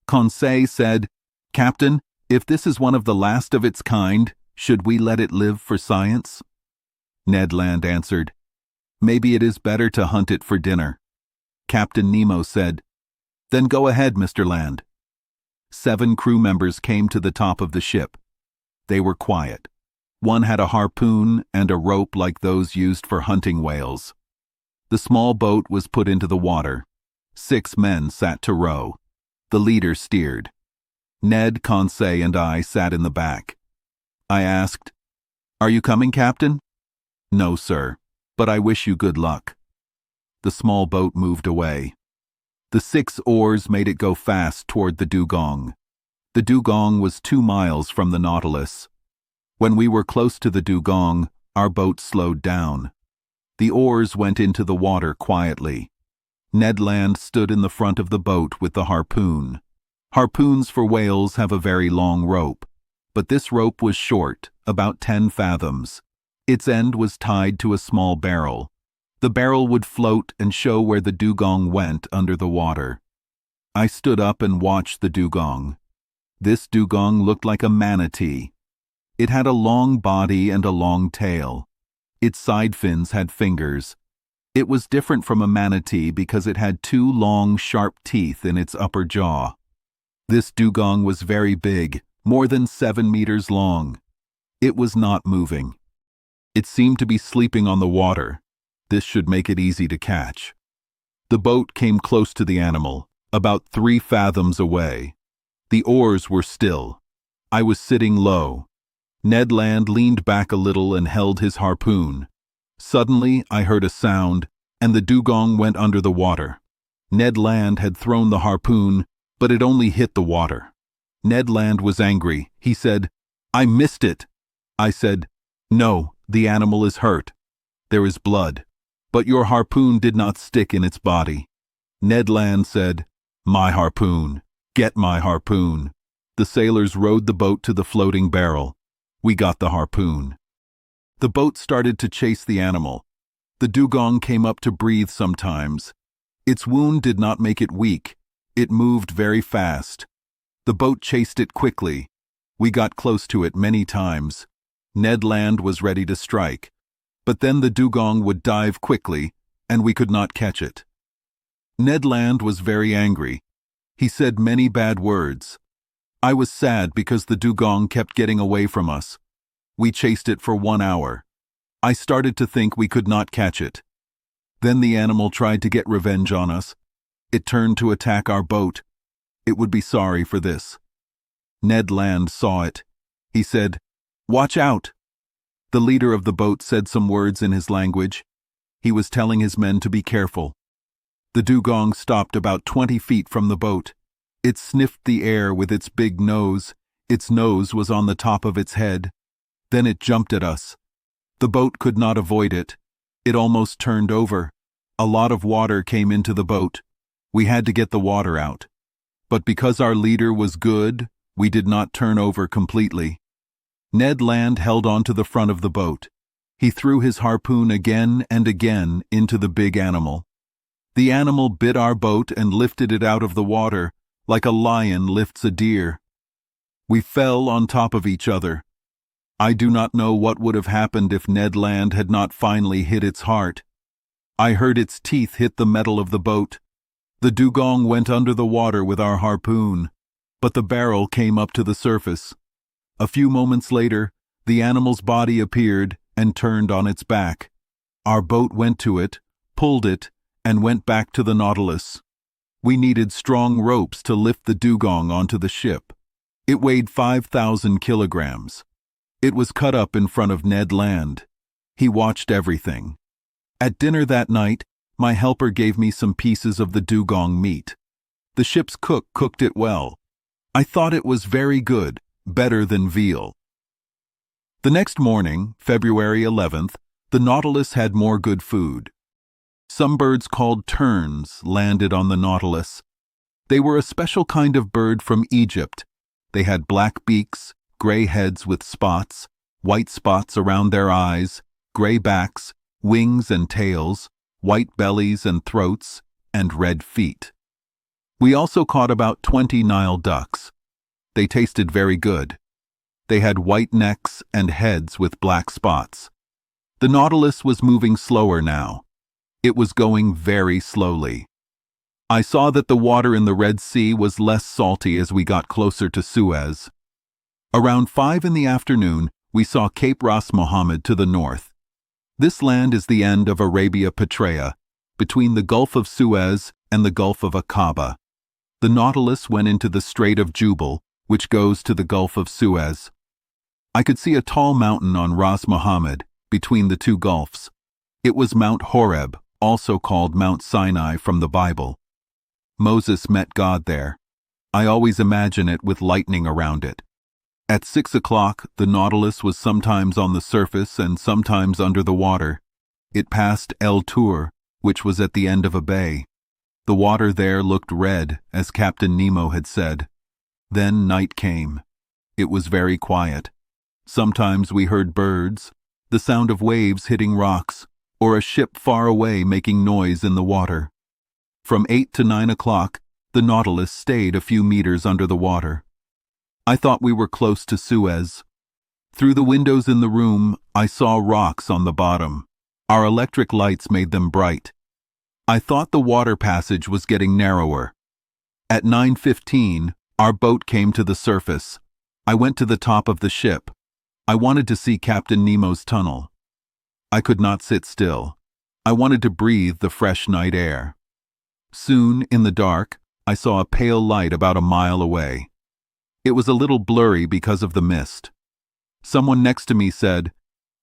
Conseil said, "Captain, if this is one of the last of its kind, should we let it live for science?" Ned Land answered, "Maybe it is better to hunt it for dinner." Captain Nemo said, "Then go ahead, Mr. Land." 7 crew members came to the top of the ship. They were quiet. One had a harpoon and a rope like those used for hunting whales. The small boat was put into the water. 6 men sat to row. The leader steered. Ned, Conseil, and I sat in the back. I asked, "Are you coming, Captain?" "No, sir, but I wish you good luck." The small boat moved away. The 6 oars made it go fast toward the dugong. The dugong was 2 miles from the Nautilus. When we were close to the dugong, our boat slowed down. The oars went into the water quietly. Ned Land stood in the front of the boat with the harpoon. Harpoons for whales have a very long rope, but this rope was short, about 10 fathoms. Its end was tied to a small barrel. The barrel would float and show where the dugong went under the water. I stood up and watched the dugong. This dugong looked like a manatee. It had a long body and a long tail. Its side fins had fingers. It was different from a manatee because it had 2 long, sharp teeth in its upper jaw. This dugong was very big, more than 7 meters long. It was not moving. It seemed to be sleeping on the water. This should make it easy to catch. The boat came close to the animal, about 3 fathoms away. The oars were still. I was sitting low. Ned Land leaned back a little and held his harpoon. Suddenly, I heard a sound, and the dugong went under the water. Ned Land had thrown the harpoon, but it only hit the water. Ned Land was angry. He said, "I missed it." I said, "No, the animal is hurt. There is blood, but your harpoon did not stick in its body." Ned Land said, "My harpoon. Get my harpoon." The sailors rowed the boat to the floating barrel. We got the harpoon. The boat started to chase the animal. The dugong came up to breathe sometimes. Its wound did not make it weak. It moved very fast. The boat chased it quickly. We got close to it many times. Ned Land was ready to strike. But then the dugong would dive quickly, and we could not catch it. Ned Land was very angry. He said many bad words. I was sad because the dugong kept getting away from us. We chased it for 1 hour. I started to think we could not catch it. Then the animal tried to get revenge on us. It turned to attack our boat. It would be sorry for this. Ned Land saw it. He said, "Watch out." The leader of the boat said some words in his language. He was telling his men to be careful. The dugong stopped about 20 feet from the boat. It sniffed the air with its big nose. Its nose was on the top of its head. Then it jumped at us. The boat could not avoid it. It almost turned over. A lot of water came into the boat. We had to get the water out. But because our leader was good, we did not turn over completely. Ned Land held on to the front of the boat. He threw his harpoon again and again into the big animal. The animal bit our boat and lifted it out of the water, like a lion lifts a deer. We fell on top of each other. I do not know what would have happened if Ned Land had not finally hit its heart. I heard its teeth hit the metal of the boat. The dugong went under the water with our harpoon, but the barrel came up to the surface. A few moments later, the animal's body appeared and turned on its back. Our boat went to it, pulled it, and went back to the Nautilus. We needed strong ropes to lift the dugong onto the ship. It weighed 5,000 kilograms. It was cut up in front of Ned Land. He watched everything. At dinner that night, My helper gave me some pieces of the dugong meat. The ship's cook cooked it well. I thought it was very good, better than veal. The next morning, February 11th, the Nautilus had more good food. Some birds called terns landed on the Nautilus. They were a special kind of bird from Egypt. They had black beaks, gray heads with spots, white spots around their eyes, gray backs, wings and tails, white bellies and throats, and red feet. We also caught about 20 Nile ducks. They tasted very good. They had white necks and heads with black spots. The Nautilus was moving slower now. It was going very slowly. I saw that the water in the Red Sea was less salty as we got closer to Suez. Around 5 in the afternoon, we saw Cape Ras Mohammed to the north. This land is the end of Arabia Petraea, between the Gulf of Suez and the Gulf of Aqaba. The Nautilus went into the Strait of Jubal, which goes to the Gulf of Suez. I could see a tall mountain on Ras Mohammed, between the two gulfs. It was Mount Horeb, also called Mount Sinai from the Bible. Moses met God there. I always imagine it with lightning around it. At 6 o'clock, the Nautilus was sometimes on the surface and sometimes under the water. It passed El Tur, which was at the end of a bay. The water there looked red, as Captain Nemo had said. Then night came. It was very quiet. Sometimes we heard birds, the sound of waves hitting rocks, or a ship far away making noise in the water. From 8 to 9 o'clock, the Nautilus stayed a few meters under the water. I thought we were close to Suez. Through the windows in the room, I saw rocks on the bottom. Our electric lights made them bright. I thought the water passage was getting narrower. At 9:15, our boat came to the surface. I went to the top of the ship. I wanted to see Captain Nemo's tunnel. I could not sit still. I wanted to breathe the fresh night air. Soon, in the dark, I saw a pale light about a mile away. It was a little blurry because of the mist. Someone next to me said,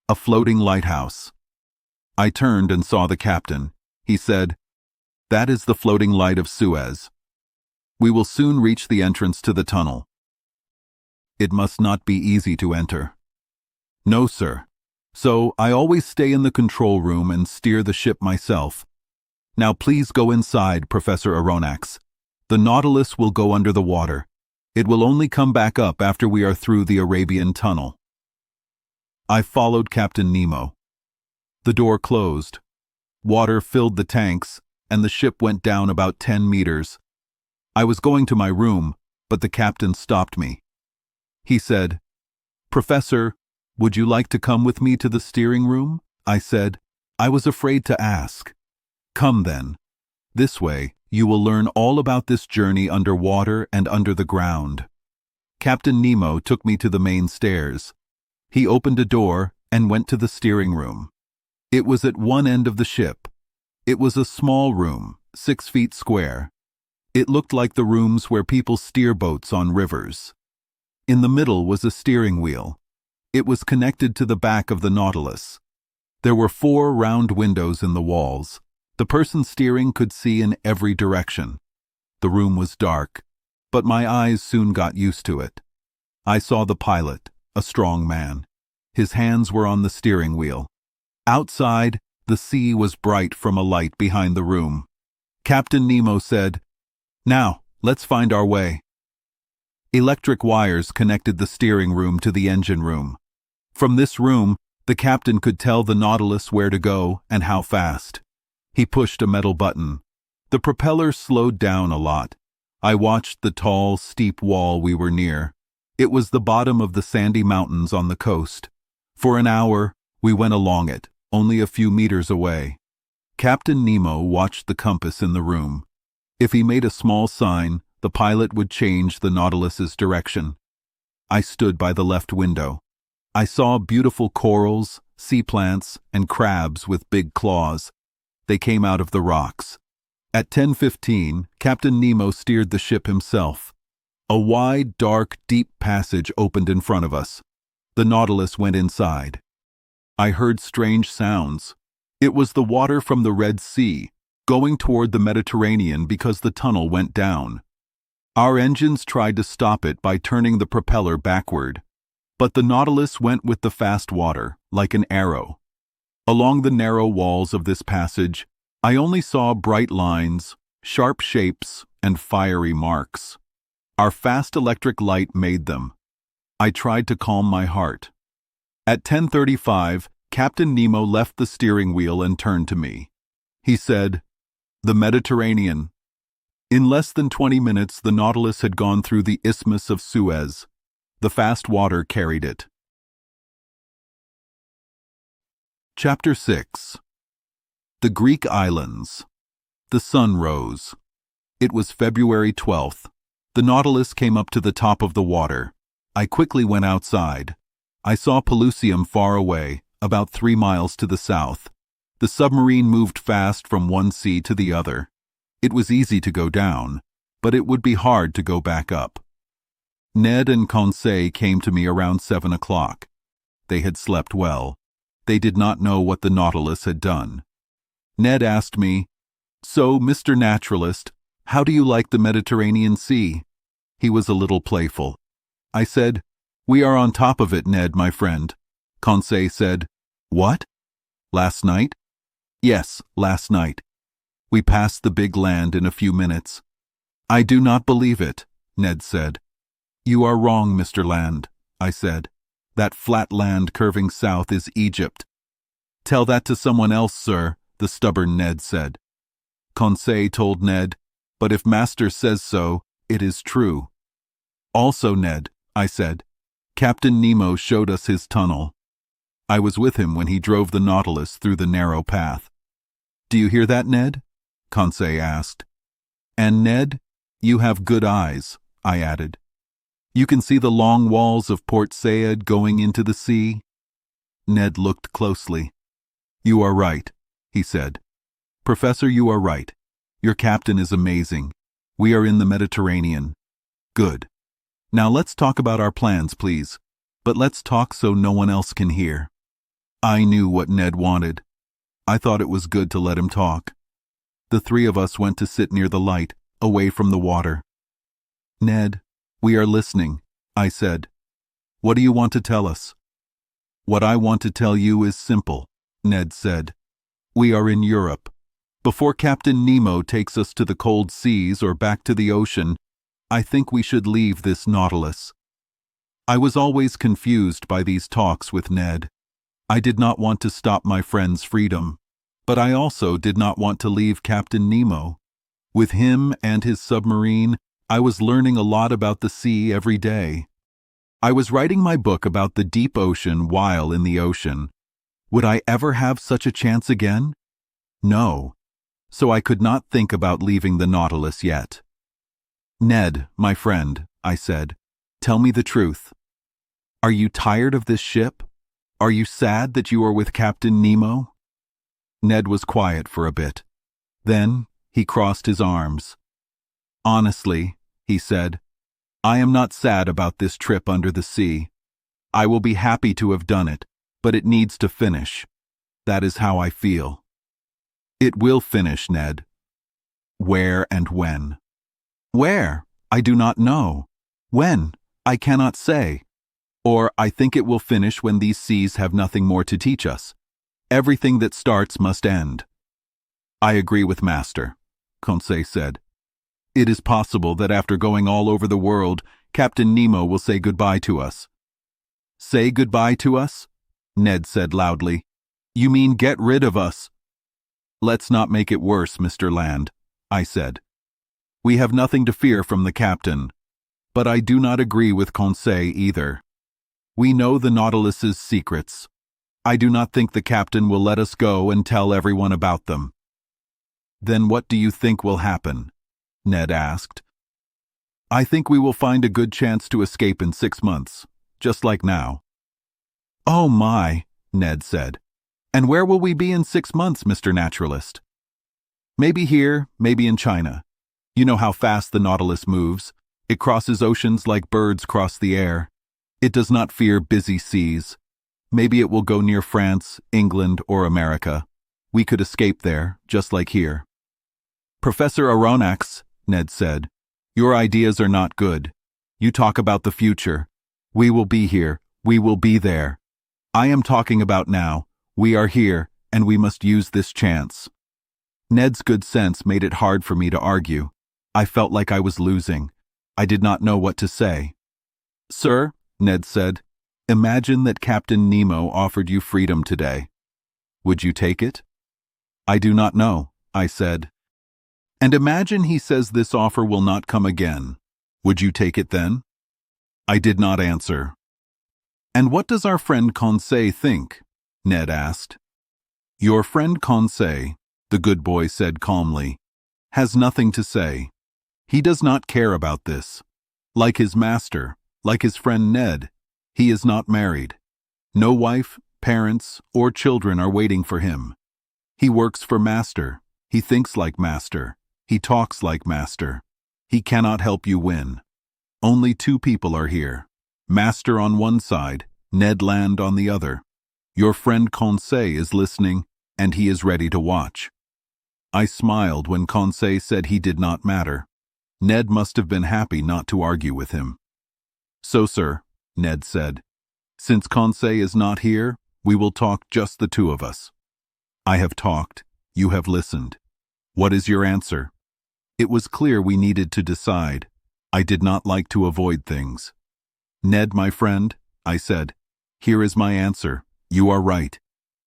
"A floating lighthouse." I turned and saw the captain. He said, "That is the floating light of Suez. We will soon reach the entrance to the tunnel." It must not be easy to enter. No, sir. So I always stay in the control room and steer the ship myself. Now please go inside, Professor Aronnax. The Nautilus will go under the water. It will only come back up after we are through the Arabian Tunnel. I followed Captain Nemo. The door closed. Water filled the tanks, and the ship went down about 10 meters. I was going to my room, but the captain stopped me. He said, "Professor, would you like to come with me to the steering room?" I said. I was afraid to ask. "Come then. This way, you will learn all about this journey under water and under the ground." Captain Nemo took me to the main stairs. He opened a door and went to the steering room. It was at one end of the ship. It was a small room, 6 feet square. It looked like the rooms where people steer boats on rivers. In the middle was a steering wheel. It was connected to the back of the Nautilus. There were 4 round windows in the walls. The person steering could see in every direction. The room was dark, but my eyes soon got used to it. I saw the pilot, a strong man. His hands were on the steering wheel. Outside, the sea was bright from a light behind the room. Captain Nemo said, "Now, let's find our way." Electric wires connected the steering room to the engine room. From this room, the captain could tell the Nautilus where to go and how fast. He pushed a metal button. The propeller slowed down a lot. I watched the tall, steep wall we were near. It was the bottom of the sandy mountains on the coast. For an hour, we went along it, only a few meters away. Captain Nemo watched the compass in the room. If he made a small sign, the pilot would change the Nautilus's direction. I stood by the left window. I saw beautiful corals, sea plants, and crabs with big claws. They came out of the rocks. At 10:15, Captain Nemo steered the ship himself. A wide, dark, deep passage opened in front of us. The Nautilus went inside. I heard strange sounds. It was the water from the Red Sea. going toward the Mediterranean because the tunnel went down. Our engines tried to stop it by turning the propeller backward, but the Nautilus went with the fast water, like an arrow. Along the narrow walls of this passage, I only saw bright lines, sharp shapes, and fiery marks. Our fast electric light made them. I tried to calm my heart. At 10:35, Captain Nemo left the steering wheel and turned to me. He said, "The Mediterranean." In less than 20 minutes, the Nautilus had gone through the Isthmus of Suez. The fast water carried it. Chapter 6. The Greek Islands. The sun rose. It was February 12th. The Nautilus came up to the top of the water. I quickly went outside. I saw Pelusium far away, about 3 miles to the south. The submarine moved fast from one sea to the other. It was easy to go down, but it would be hard to go back up. Ned and Conseil came to me around 7 o'clock. They had slept well. They did not know what the Nautilus had done. Ned asked me, "So, Mr. Naturalist, how do you like the Mediterranean Sea?" He was a little playful. I said, "We are on top of it, Ned, my friend." Conseil said, "What? Last night?" "Yes, last night. We passed the big land in a few minutes." "I do not believe it," Ned said. "You are wrong, Mr. Land," I said. "That flat land curving south is Egypt." "Tell that to someone else, sir," the stubborn Ned said. Conseil told Ned, "But if Master says so, it is true." "Also, Ned," I said, "Captain Nemo showed us his tunnel. I was with him when he drove the Nautilus through the narrow path." "Do you hear that, Ned?" Conseil asked. "And Ned, you have good eyes," I added. "You can see the long walls of Port Said going into the sea?" Ned looked closely. "You are right," he said. "Professor, you are right. Your captain is amazing. We are in the Mediterranean." "Good. Now let's talk about our plans, please. But let's talk so no one else can hear." I knew what Ned wanted. I thought it was good to let him talk. The three of us went to sit near the light, away from the water. "Ned, we are listening," I said. "What do you want to tell us?" "What I want to tell you is simple," Ned said. "We are in Europe. Before Captain Nemo takes us to the cold seas or back to the ocean, I think we should leave this Nautilus." I was always confused by these talks with Ned. I did not want to stop my friend's freedom, but I also did not want to leave Captain Nemo. With him and his submarine, I was learning a lot about the sea every day. I was writing my book about the deep ocean while in the ocean. Would I ever have such a chance again? No. So I could not think about leaving the Nautilus yet. "Ned, my friend," I said, "tell me the truth. Are you tired of this ship? Are you sad that you are with Captain Nemo?" Ned was quiet for a bit. Then he crossed his arms. "Honestly," he said, "I am not sad about this trip under the sea. I will be happy to have done it, but it needs to finish. That is how I feel." "It will finish, Ned." "Where and when?" "Where? I do not know. When? I cannot say. Or I think it will finish when these seas have nothing more to teach us. Everything that starts must end." "I agree with Master," Conseil said. "It is possible that after going all over the world, Captain Nemo will say goodbye to us." "Say goodbye to us?" Ned said loudly. "You mean get rid of us?" "Let's not make it worse, Mr. Land," I said. "We have nothing to fear from the captain. But I do not agree with Conseil either. We know the Nautilus's secrets. I do not think the captain will let us go and tell everyone about them." "Then what do you think will happen?" Ned asked. "I think we will find a good chance to escape in 6 months, just like now." "Oh my," Ned said. "And where will we be in 6 months, Mr. Naturalist?" "Maybe here, maybe in China. You know how fast the Nautilus moves. It crosses oceans like birds cross the air. It does not fear busy seas. Maybe it will go near France, England, or America. We could escape there, just like here." Professor Aronnax, Ned said, your ideas are not good. You talk about the future. We will be here. We will be there. I am talking about now. We are here, and we must use this chance. Ned's good sense made it hard for me to argue. I felt like I was losing. I did not know what to say. Sir, Ned said, imagine that Captain Nemo offered you freedom today. Would you take it? I do not know, I said. And imagine he says this offer will not come again. Would you take it then? I did not answer. And what does our friend Conseil think? Ned asked. Your friend Conseil, the good boy said calmly, has nothing to say. He does not care about this. Like his master, like his friend Ned, he is not married. No wife, parents, or children are waiting for him. He works for master. He thinks like master. He talks like master. He cannot help you win. Only two people are here. Master on one side, Ned Land on the other. Your friend Conseil is listening, and he is ready to watch. I smiled when Conseil said he did not matter. Ned must have been happy not to argue with him. So, sir, Ned said, since Conseil is not here, we will talk just the two of us. I have talked. You have listened. What is your answer? It was clear we needed to decide. I did not like to avoid things. Ned, my friend, I said, here is my answer. You are right.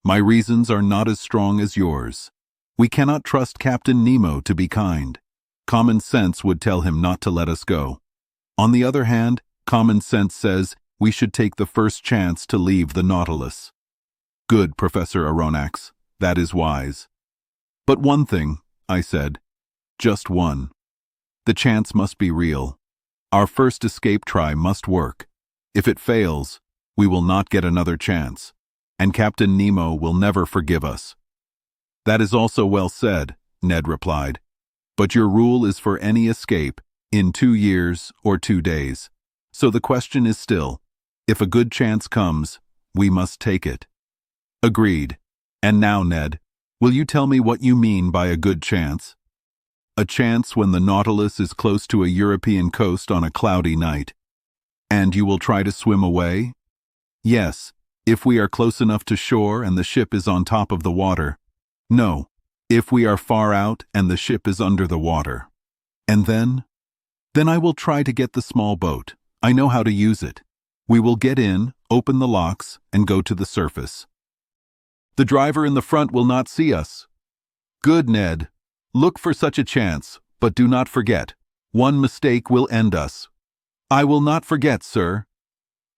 My reasons are not as strong as yours. We cannot trust Captain Nemo to be kind. Common sense would tell him not to let us go. On the other hand, common sense says we should take the first chance to leave the Nautilus. Good, Professor Aronnax. That is wise. But one thing, I said. Just one. The chance must be real. Our first escape try must work. If it fails, we will not get another chance, and Captain Nemo will never forgive us. That is also well said, Ned replied. But your rule is for any escape in 2 years or 2 days. So the question is still, if a good chance comes, we must take it. Agreed. And now, Ned, will you tell me what you mean by a good chance? A chance when the Nautilus is close to a European coast on a cloudy night. And you will try to swim away? Yes, if we are close enough to shore and the ship is on top of the water. No, if we are far out and the ship is under the water. And then? Then I will try to get the small boat. I know how to use it. We will get in, open the locks, and go to the surface. The driver in the front will not see us. Good, Ned. Look for such a chance, but do not forget. One mistake will end us. I will not forget, sir.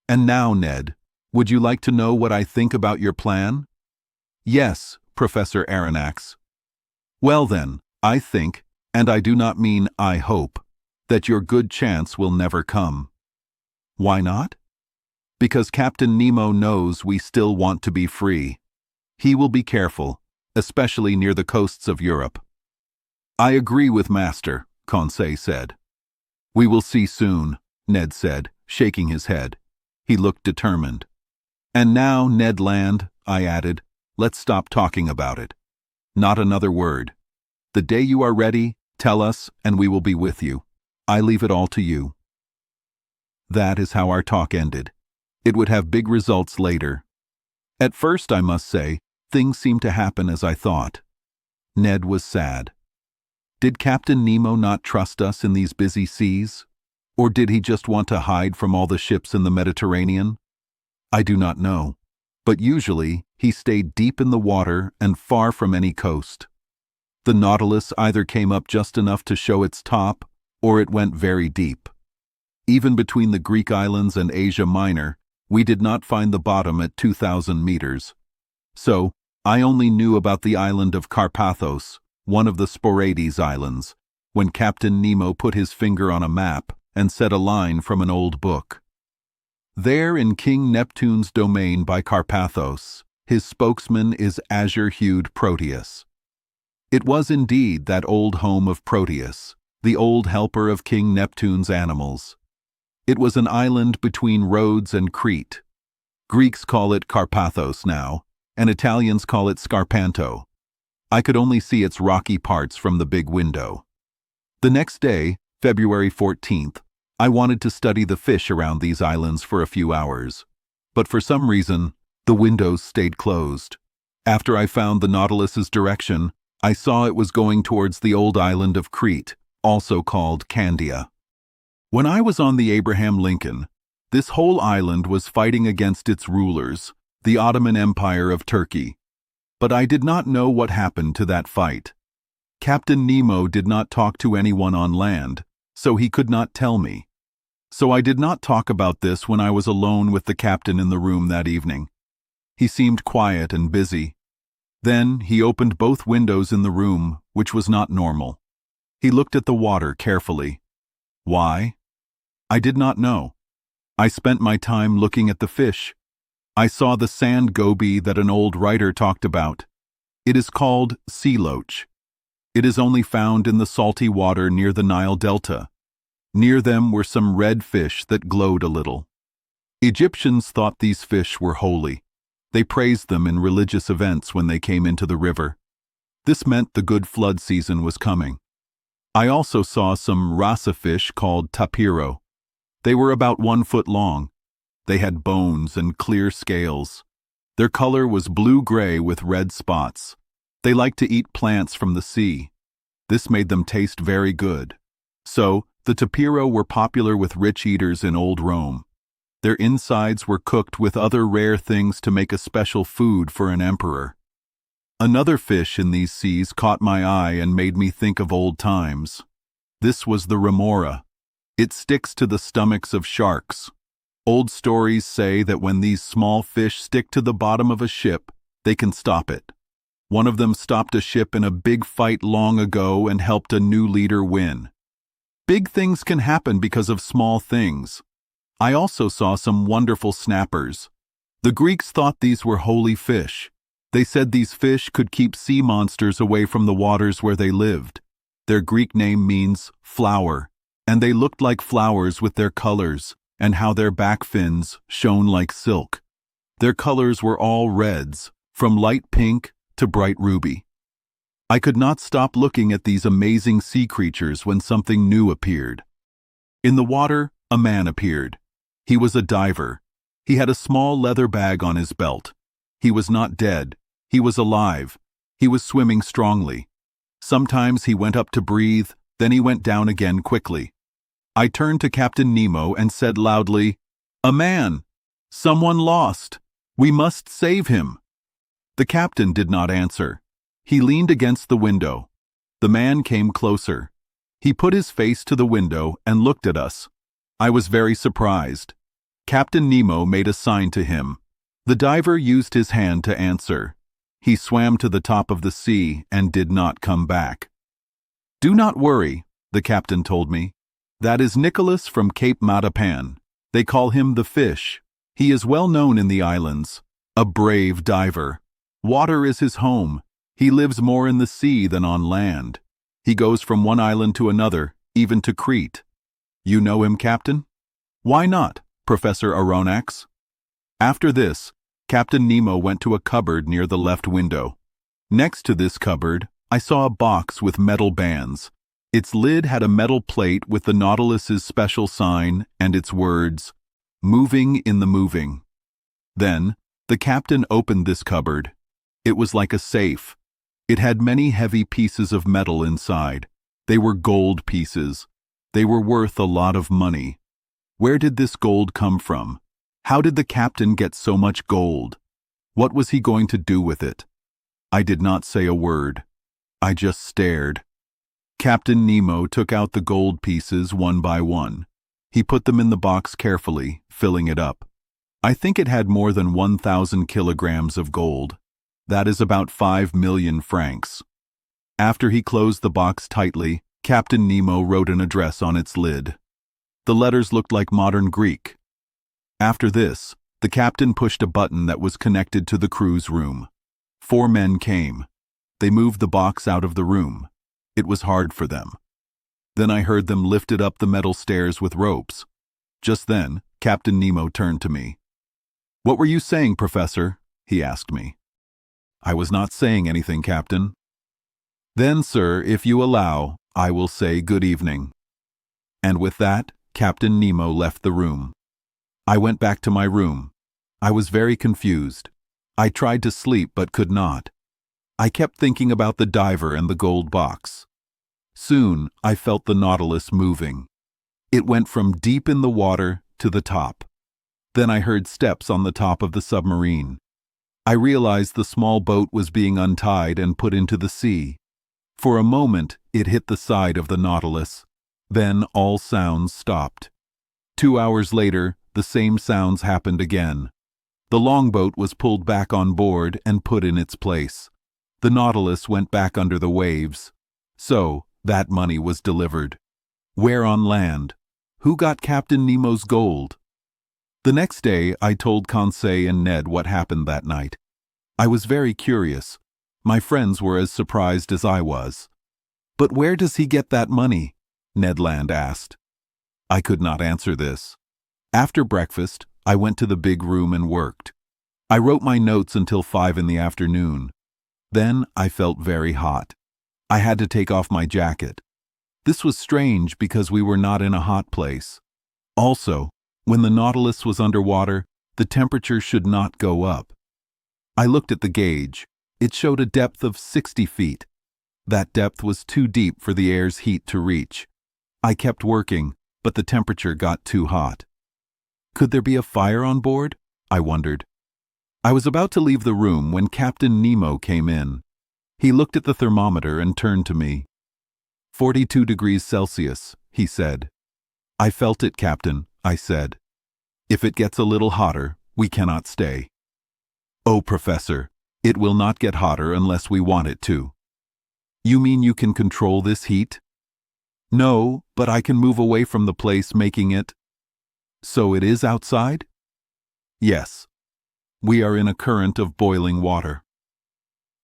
And now, Ned, would you like to know what I think about your plan? Yes, Professor Aronnax. Well then, I think, and I do not mean I hope, that your good chance will never come. Why not? Because Captain Nemo knows we still want to be free. He will be careful, especially near the coasts of Europe. I agree with Master, Conseil said. We will see soon, Ned said, shaking his head. He looked determined. And now, Ned Land, I added, let's stop talking about it. Not another word. The day you are ready, tell us, and we will be with you. I leave it all to you. That is how our talk ended. It would have big results later. At first, I must say, things seemed to happen as I thought. Ned was sad. Did Captain Nemo not trust us in these busy seas? Or did he just want to hide from all the ships in the Mediterranean? I do not know, but usually he stayed deep in the water and far from any coast. The Nautilus either came up just enough to show its top, or it went very deep. Even between the Greek islands and Asia Minor, we did not find the bottom at 2,000 meters. So, I only knew about the island of Carpathos, one of the Sporades Islands, when Captain Nemo put his finger on a map and said a line from an old book. There in King Neptune's domain by Carpathos, his spokesman is azure-hued Proteus. It was indeed that old home of Proteus, the old helper of King Neptune's animals. It was an island between Rhodes and Crete. Greeks call it Carpathos now, and Italians call it Scarpanto. I could only see its rocky parts from the big window. The next day, February 14th, I wanted to study the fish around these islands for a few hours. But for some reason, the windows stayed closed. After I found the Nautilus's direction, I saw it was going towards the old island of Crete, also called Candia. When I was on the Abraham Lincoln, this whole island was fighting against its rulers, the Ottoman Empire of Turkey. But I did not know what happened to that fight. Captain Nemo did not talk to anyone on land, so he could not tell me. So I did not talk about this when I was alone with the captain in the room that evening. He seemed quiet and busy. Then he opened both windows in the room, which was not normal. He looked at the water carefully. Why? I did not know. I spent my time looking at the fish. I saw the sand goby that an old writer talked about. It is called sea loach. It is only found in the salty water near the Nile Delta. Near them were some red fish that glowed a little. Egyptians thought these fish were holy. They praised them in religious events when they came into the river. This meant the good flood season was coming. I also saw some rasa fish called tapiro. They were about 1 foot long. They had bones and clear scales. Their color was blue-gray with red spots. They liked to eat plants from the sea. This made them taste very good. So, the tapiro were popular with rich eaters in old Rome. Their insides were cooked with other rare things to make a special food for an emperor. Another fish in these seas caught my eye and made me think of old times. This was the remora. It sticks to the stomachs of sharks. Old stories say that when these small fish stick to the bottom of a ship, they can stop it. One of them stopped a ship in a big fight long ago and helped a new leader win. Big things can happen because of small things. I also saw some wonderful snappers. The Greeks thought these were holy fish. They said these fish could keep sea monsters away from the waters where they lived. Their Greek name means flower, and they looked like flowers with their colors, and how their back fins shone like silk. Their colors were all reds, from light pink to bright ruby. I could not stop looking at these amazing sea creatures when something new appeared. In the water, a man appeared. He was a diver. He had a small leather bag on his belt. He was not dead. He was alive. He was swimming strongly. Sometimes he went up to breathe, then he went down again quickly. I turned to Captain Nemo and said loudly, "A man! Someone lost! We must save him!" The captain did not answer. He leaned against the window. The man came closer. He put his face to the window and looked at us. I was very surprised. Captain Nemo made a sign to him. The diver used his hand to answer. He swam to the top of the sea and did not come back. "Do not worry," the captain told me. "That is Nicholas from Cape Matapan. They call him the Fish. He is well known in the islands. A brave diver. Water is his home. He lives more in the sea than on land. He goes from one island to another, even to Crete. You know him, Captain?" "Why not, Professor Aronnax?" After this, Captain Nemo went to a cupboard near the left window. Next to this cupboard, I saw a box with metal bands. Its lid had a metal plate with the Nautilus's special sign and its words, "Moving in the moving." Then, the captain opened this cupboard. It was like a safe. It had many heavy pieces of metal inside. They were gold pieces. They were worth a lot of money. Where did this gold come from? How did the captain get so much gold? What was he going to do with it? I did not say a word. I just stared. Captain Nemo took out the gold pieces one by one. He put them in the box carefully, filling it up. I think it had more than 1,000 kilograms of gold. That is about 5 million francs. After he closed the box tightly, Captain Nemo wrote an address on its lid. The letters looked like modern Greek. After this, the captain pushed a button that was connected to the crew's room. 4 men came. They moved the box out of the room. It was hard for them. Then I heard them lifted up the metal stairs with ropes. Just then, Captain Nemo turned to me. "What were you saying, Professor?" he asked me. "I was not saying anything, Captain. Then, sir, if you allow, I will say good evening." And with that, Captain Nemo left the room. I went back to my room. I was very confused. I tried to sleep but could not. I kept thinking about the diver and the gold box. Soon, I felt the Nautilus moving. It went from deep in the water to the top. Then I heard steps on the top of the submarine. I realized the small boat was being untied and put into the sea. For a moment, it hit the side of the Nautilus. Then all sounds stopped. 2 hours later, the same sounds happened again. The longboat was pulled back on board and put in its place. The Nautilus went back under the waves. So, that money was delivered. Where on land? Who got Captain Nemo's gold? The next day, I told Conseil and Ned what happened that night. I was very curious. My friends were as surprised as I was. "But where does he get that money?" Ned Land asked. I could not answer this. After breakfast, I went to the big room and worked. I wrote my notes until 5 in the afternoon. Then I felt very hot. I had to take off my jacket. This was strange because we were not in a hot place. Also, when the Nautilus was underwater, the temperature should not go up. I looked at the gauge. It showed a depth of 60 feet. That depth was too deep for the air's heat to reach. I kept working, but the temperature got too hot. Could there be a fire on board? I wondered. I was about to leave the room when Captain Nemo came in. He looked at the thermometer and turned to me. 42 degrees Celsius, he said. I felt it, Captain, I said. If it gets a little hotter, we cannot stay. Oh, Professor, it will not get hotter unless we want it to. You mean you can control this heat? No, but I can move away from the place making it. So it is outside? Yes. We are in a current of boiling water.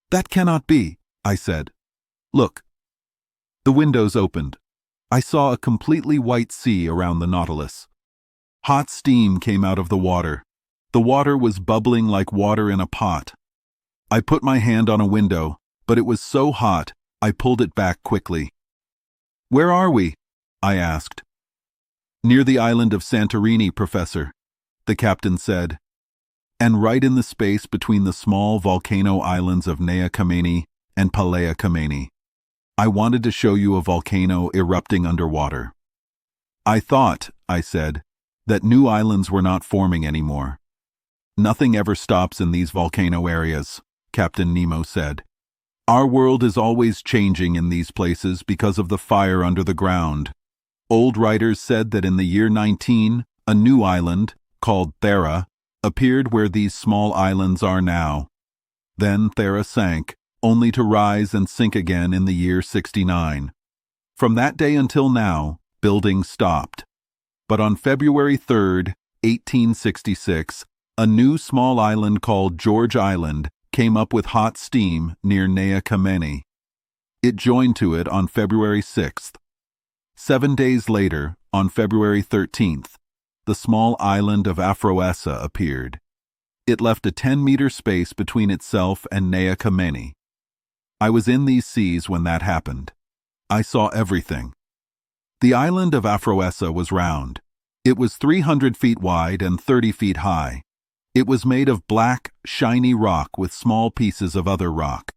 That cannot be, I said. Look. The windows opened. I saw a completely white sea around the Nautilus. Hot steam came out of the water. The water was bubbling like water in a pot. I put my hand on a window, but it was so hot, I pulled it back quickly. Where are we? I asked. Near the island of Santorini, Professor, the captain said, and right in the space between the small volcano islands of Nea Kamenni and Palea Kamenni. I wanted to show you a volcano erupting underwater. I thought, I said, that new islands were not forming anymore. Nothing ever stops in these volcano areas, Captain Nemo said. Our world is always changing in these places because of the fire under the ground. Old writers said that in the year 19, a new island, called Thera, appeared where these small islands are now. Then Thera sank, only to rise and sink again in the year 69. From that day until now, building stopped. But on February 3, 1866, a new small island called George Island came up with hot steam near Nea Kamenni. It joined to it on February 6th. 7 days later, on February 13th, the small island of Aphroessa appeared. It left a 10-meter space between itself and Nea Kamenni. I was in these seas when that happened. I saw everything. The island of Aphroessa was round. It was 300 feet wide and 30 feet high. It was made of black, shiny rock with small pieces of other rock.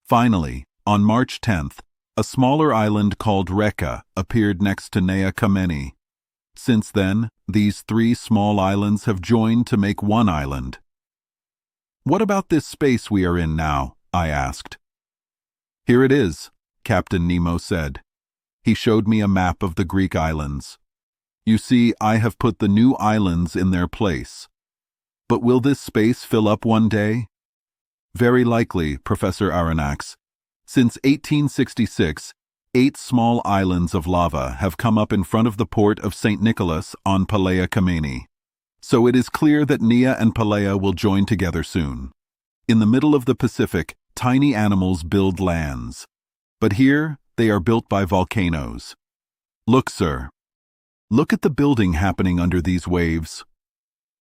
Finally, on March 10th, a smaller island called Reka appeared next to Nea Kamenni. Since then, these 3 small islands have joined to make one island. What about this space we are in now? I asked. Here it is, Captain Nemo said. He showed me a map of the Greek islands. You see, I have put the new islands in their place. But will this space fill up one day? Very likely, Professor Aronnax. Since 1866, 8 small islands of lava have come up in front of the port of St. Nicholas on Palea Kamenni. So it is clear that Nea and Palea will join together soon. In the middle of the Pacific, tiny animals build lands. But here, they are built by volcanoes. Look, sir. Look at the building happening under these waves.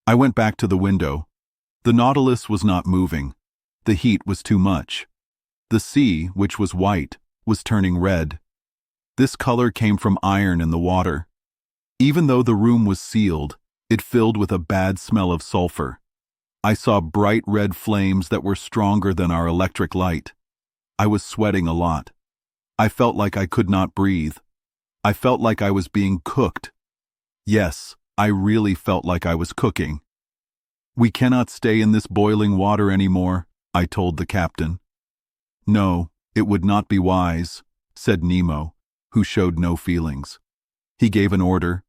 I went back to the window. The Nautilus was not moving. The heat was too much. The sea, which was white, was turning red. This color came from iron in the water. Even though the room was sealed, it filled with a bad smell of sulfur. I saw bright red flames that were stronger than our electric light. I was sweating a lot. I felt like I could not breathe. I felt like I was being cooked. Yes, I really felt like I was cooking. "We cannot stay in this boiling water anymore," I told the captain. "No, it would not be wise," said Nemo, who showed no feelings. He gave an order.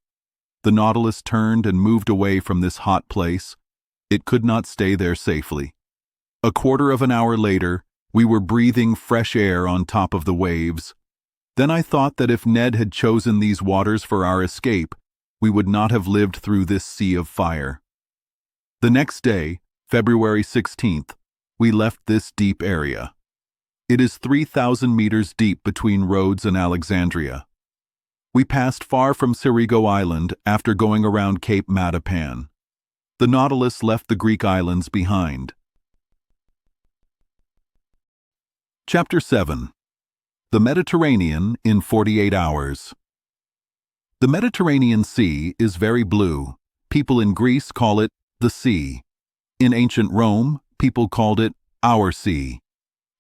The Nautilus turned and moved away from this hot place. It could not stay there safely. A quarter of an hour later, we were breathing fresh air on top of the waves. Then I thought that if Ned had chosen these waters for our escape, we would not have lived through this sea of fire. The next day, February 16th, we left this deep area. It is 3,000 meters deep between Rhodes and Alexandria. We passed far from Cerigo Island after going around Cape Matapan. The Nautilus left the Greek islands behind. Chapter 7. The Mediterranean in 48 hours. The Mediterranean Sea is very blue. People in Greece call it the sea. In ancient Rome, people called it our sea.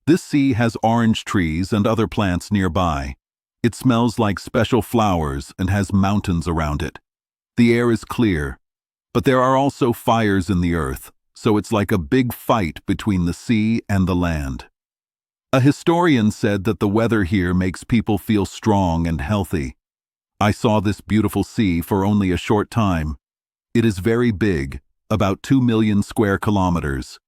This sea has orange trees and other plants nearby. It smells like special flowers and has mountains around it. The air is clear, but there are also fires in the earth, so it's like a big fight between the sea and the land. A historian said that the weather here makes people feel strong and healthy. I saw this beautiful sea for only a short time. It is very big, about 2 million square kilometers.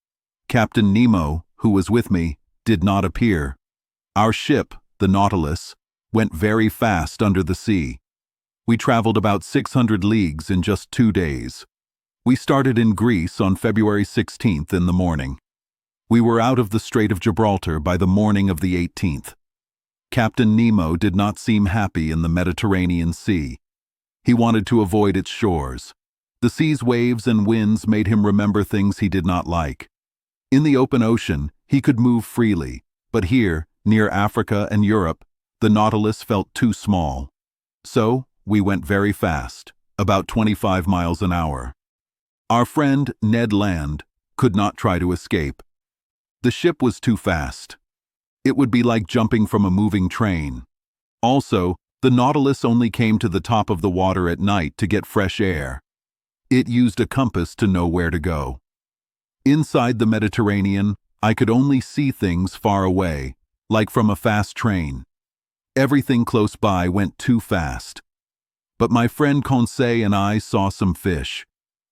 Captain Nemo, who was with me, did not appear. Our ship, the Nautilus, went very fast under the sea. We traveled about 600 leagues in just 2 days. We started in Greece on February 16th in the morning. We were out of the Strait of Gibraltar by the morning of the 18th. Captain Nemo did not seem happy in the Mediterranean Sea. He wanted to avoid its shores. The sea's waves and winds made him remember things he did not like. In the open ocean, he could move freely, but here, near Africa and Europe, the Nautilus felt too small. So, we went very fast, about 25 miles an hour. Our friend, Ned Land, could not try to escape. The ship was too fast. It would be like jumping from a moving train. Also, the Nautilus only came to the top of the water at night to get fresh air. It used a compass to know where to go. Inside the Mediterranean, I could only see things far away, like from a fast train. Everything close by went too fast. But my friend Conseil and I saw some fish.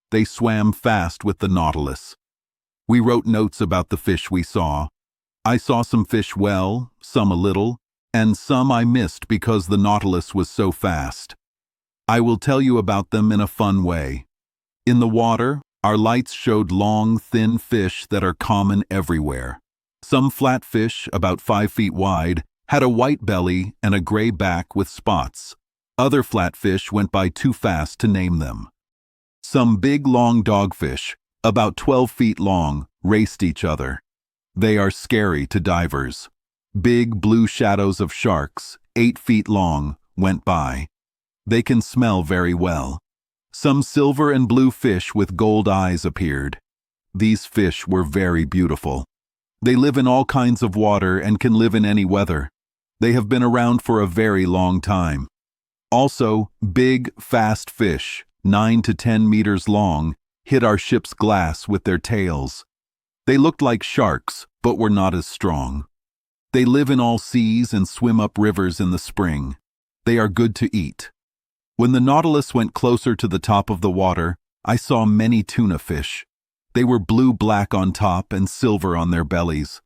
They swam fast with the Nautilus. We wrote notes about the fish we saw. I saw some fish well, some a little, and some I missed because the Nautilus was so fast. I will tell you about them in a fun way. In the water, our lights showed long, thin fish that are common everywhere. Some flat fish, about 5 feet wide, had a white belly and a gray back with spots. Other flatfish went by too fast to name them. Some big, long dogfish, about 12 feet long, raced each other. They are scary to divers. Big blue shadows of sharks, 8 feet long, went by. They can smell very well. Some silver and blue fish with gold eyes appeared. These fish were very beautiful. They live in all kinds of water and can live in any weather. They have been around for a very long time. Also, big, fast fish, 9 to 10 meters long, hit our ship's glass with their tails. They looked like sharks, but were not as strong. They live in all seas and swim up rivers in the spring. They are good to eat. When the Nautilus went closer to the top of the water, I saw many tuna fish. They were blue-black on top and silver on their bellies.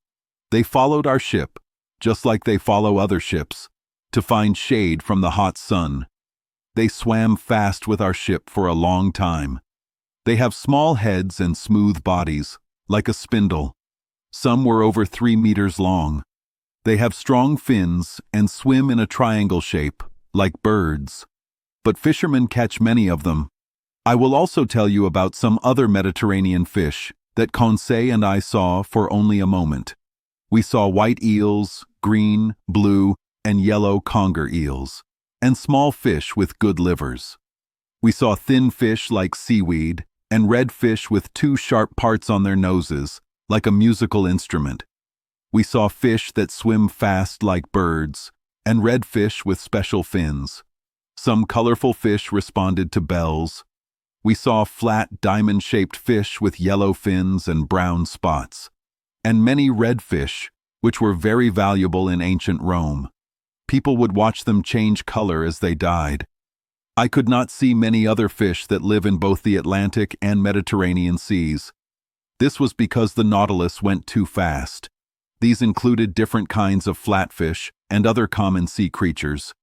They followed our ship, just like they follow other ships, to find shade from the hot sun. They swam fast with our ship for a long time. They have small heads and smooth bodies, like a spindle. Some were over 3 meters long. They have strong fins and swim in a triangle shape, like birds. But fishermen catch many of them. I will also tell you about some other Mediterranean fish that Conseil and I saw for only a moment. We saw white eels, green, blue, and yellow conger eels, and small fish with good livers. We saw thin fish like seaweed, and red fish with two sharp parts on their noses, like a musical instrument. We saw fish that swim fast like birds, and red fish with special fins. Some colorful fish responded to bells. We saw flat, diamond-shaped fish with yellow fins and brown spots, and many red fish, which were very valuable in ancient Rome. People would watch them change color as they died. I could not see many other fish that live in both the Atlantic and Mediterranean seas. This was because the Nautilus went too fast. These included different kinds of flatfish and other common sea creatures.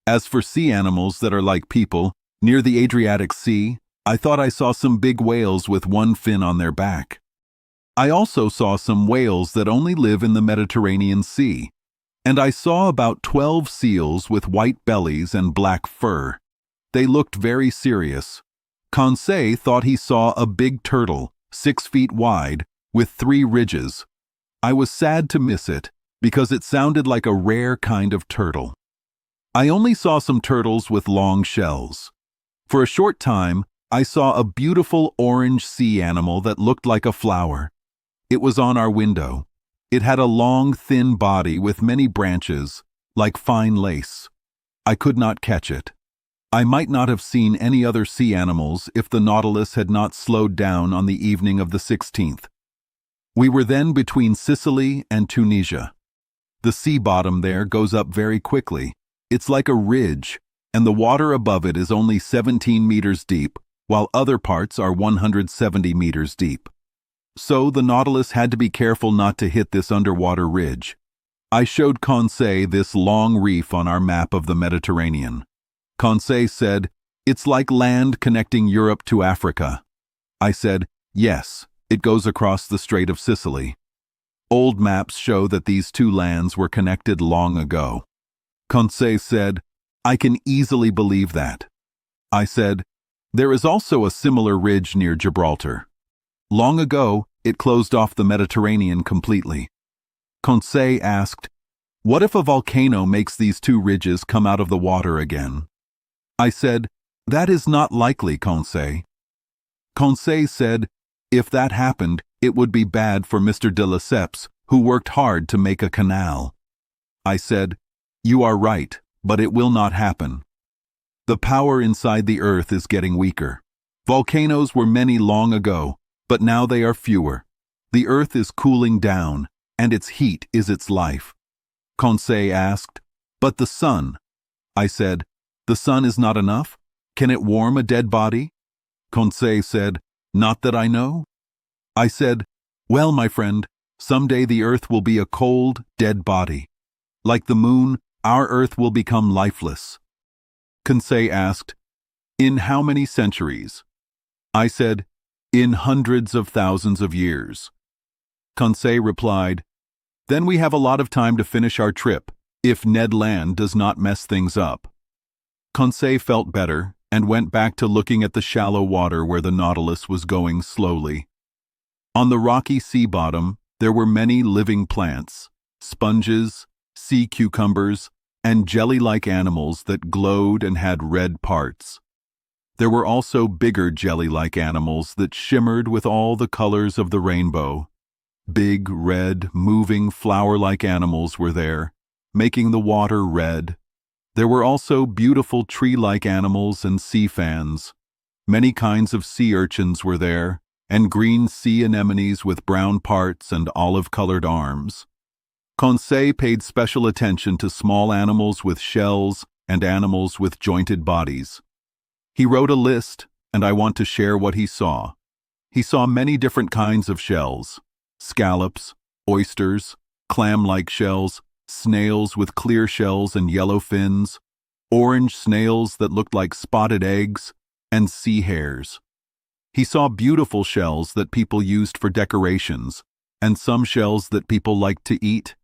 As for sea animals that are like people, near the Adriatic Sea, I thought I saw some big whales with one fin on their back. I also saw some whales that only live in the Mediterranean Sea, and I saw about 12 seals with white bellies and black fur. They looked very serious. Conseil thought he saw a big turtle, 6 feet wide, with 3 ridges. I was sad to miss it, because it sounded like a rare kind of turtle. I only saw some turtles with long shells. For a short time, I saw a beautiful orange sea animal that looked like a flower. It was on our window. It had a long, thin body with many branches, like fine lace. I could not catch it. I might not have seen any other sea animals if the Nautilus had not slowed down on the evening of the 16th. We were then between Sicily and Tunisia. The sea bottom there goes up very quickly. It's like a ridge, and the water above it is only 17 meters deep, while other parts are 170 meters deep. So the Nautilus had to be careful not to hit this underwater ridge. I showed Conseil this long reef on our map of the Mediterranean. Conseil said, "It's like land connecting Europe to Africa." I said, "Yes, it goes across the Strait of Sicily." Old maps show that these two lands were connected long ago. Conseil said, "I can easily believe that." I said, "There is also a similar ridge near Gibraltar. Long ago, it closed off the Mediterranean completely." Conseil asked, "What if a volcano makes these two ridges come out of the water again?" I said, "That is not likely, Conseil." Conseil said, "If that happened, it would be bad for Mr. de Lesseps, who worked hard to make a canal." I said, "You are right, but it will not happen. The power inside the earth is getting weaker. Volcanoes were many long ago, but now they are fewer. The earth is cooling down, and its heat is its life." Conseil asked, "But the sun?" I said, "The sun is not enough? Can it warm a dead body?" Conseil said, "Not that I know." I said, "Well, my friend, someday the earth will be a cold, dead body. Like the moon, our earth will become lifeless." Conseil asked, "In how many centuries?" I said, "In hundreds of thousands of years." Conseil replied, "Then we have a lot of time to finish our trip, if Ned Land does not mess things up." Conseil felt better and went back to looking at the shallow water where the Nautilus was going slowly. On the rocky sea bottom, there were many living plants, sponges, sea cucumbers, and jelly-like animals that glowed and had red parts. There were also bigger jelly-like animals that shimmered with all the colors of the rainbow. Big, red, moving, flower-like animals were there, making the water red. There were also beautiful tree-like animals and sea fans. Many kinds of sea urchins were there, and green sea anemones with brown parts and olive-colored arms. Conseil paid special attention to small animals with shells and animals with jointed bodies. He wrote a list, and I want to share what he saw. He saw many different kinds of shells: scallops, oysters, clam-like shells, snails with clear shells and yellow fins, orange snails that looked like spotted eggs, and sea hares. He saw beautiful shells that people used for decorations, and some shells that people liked to eat.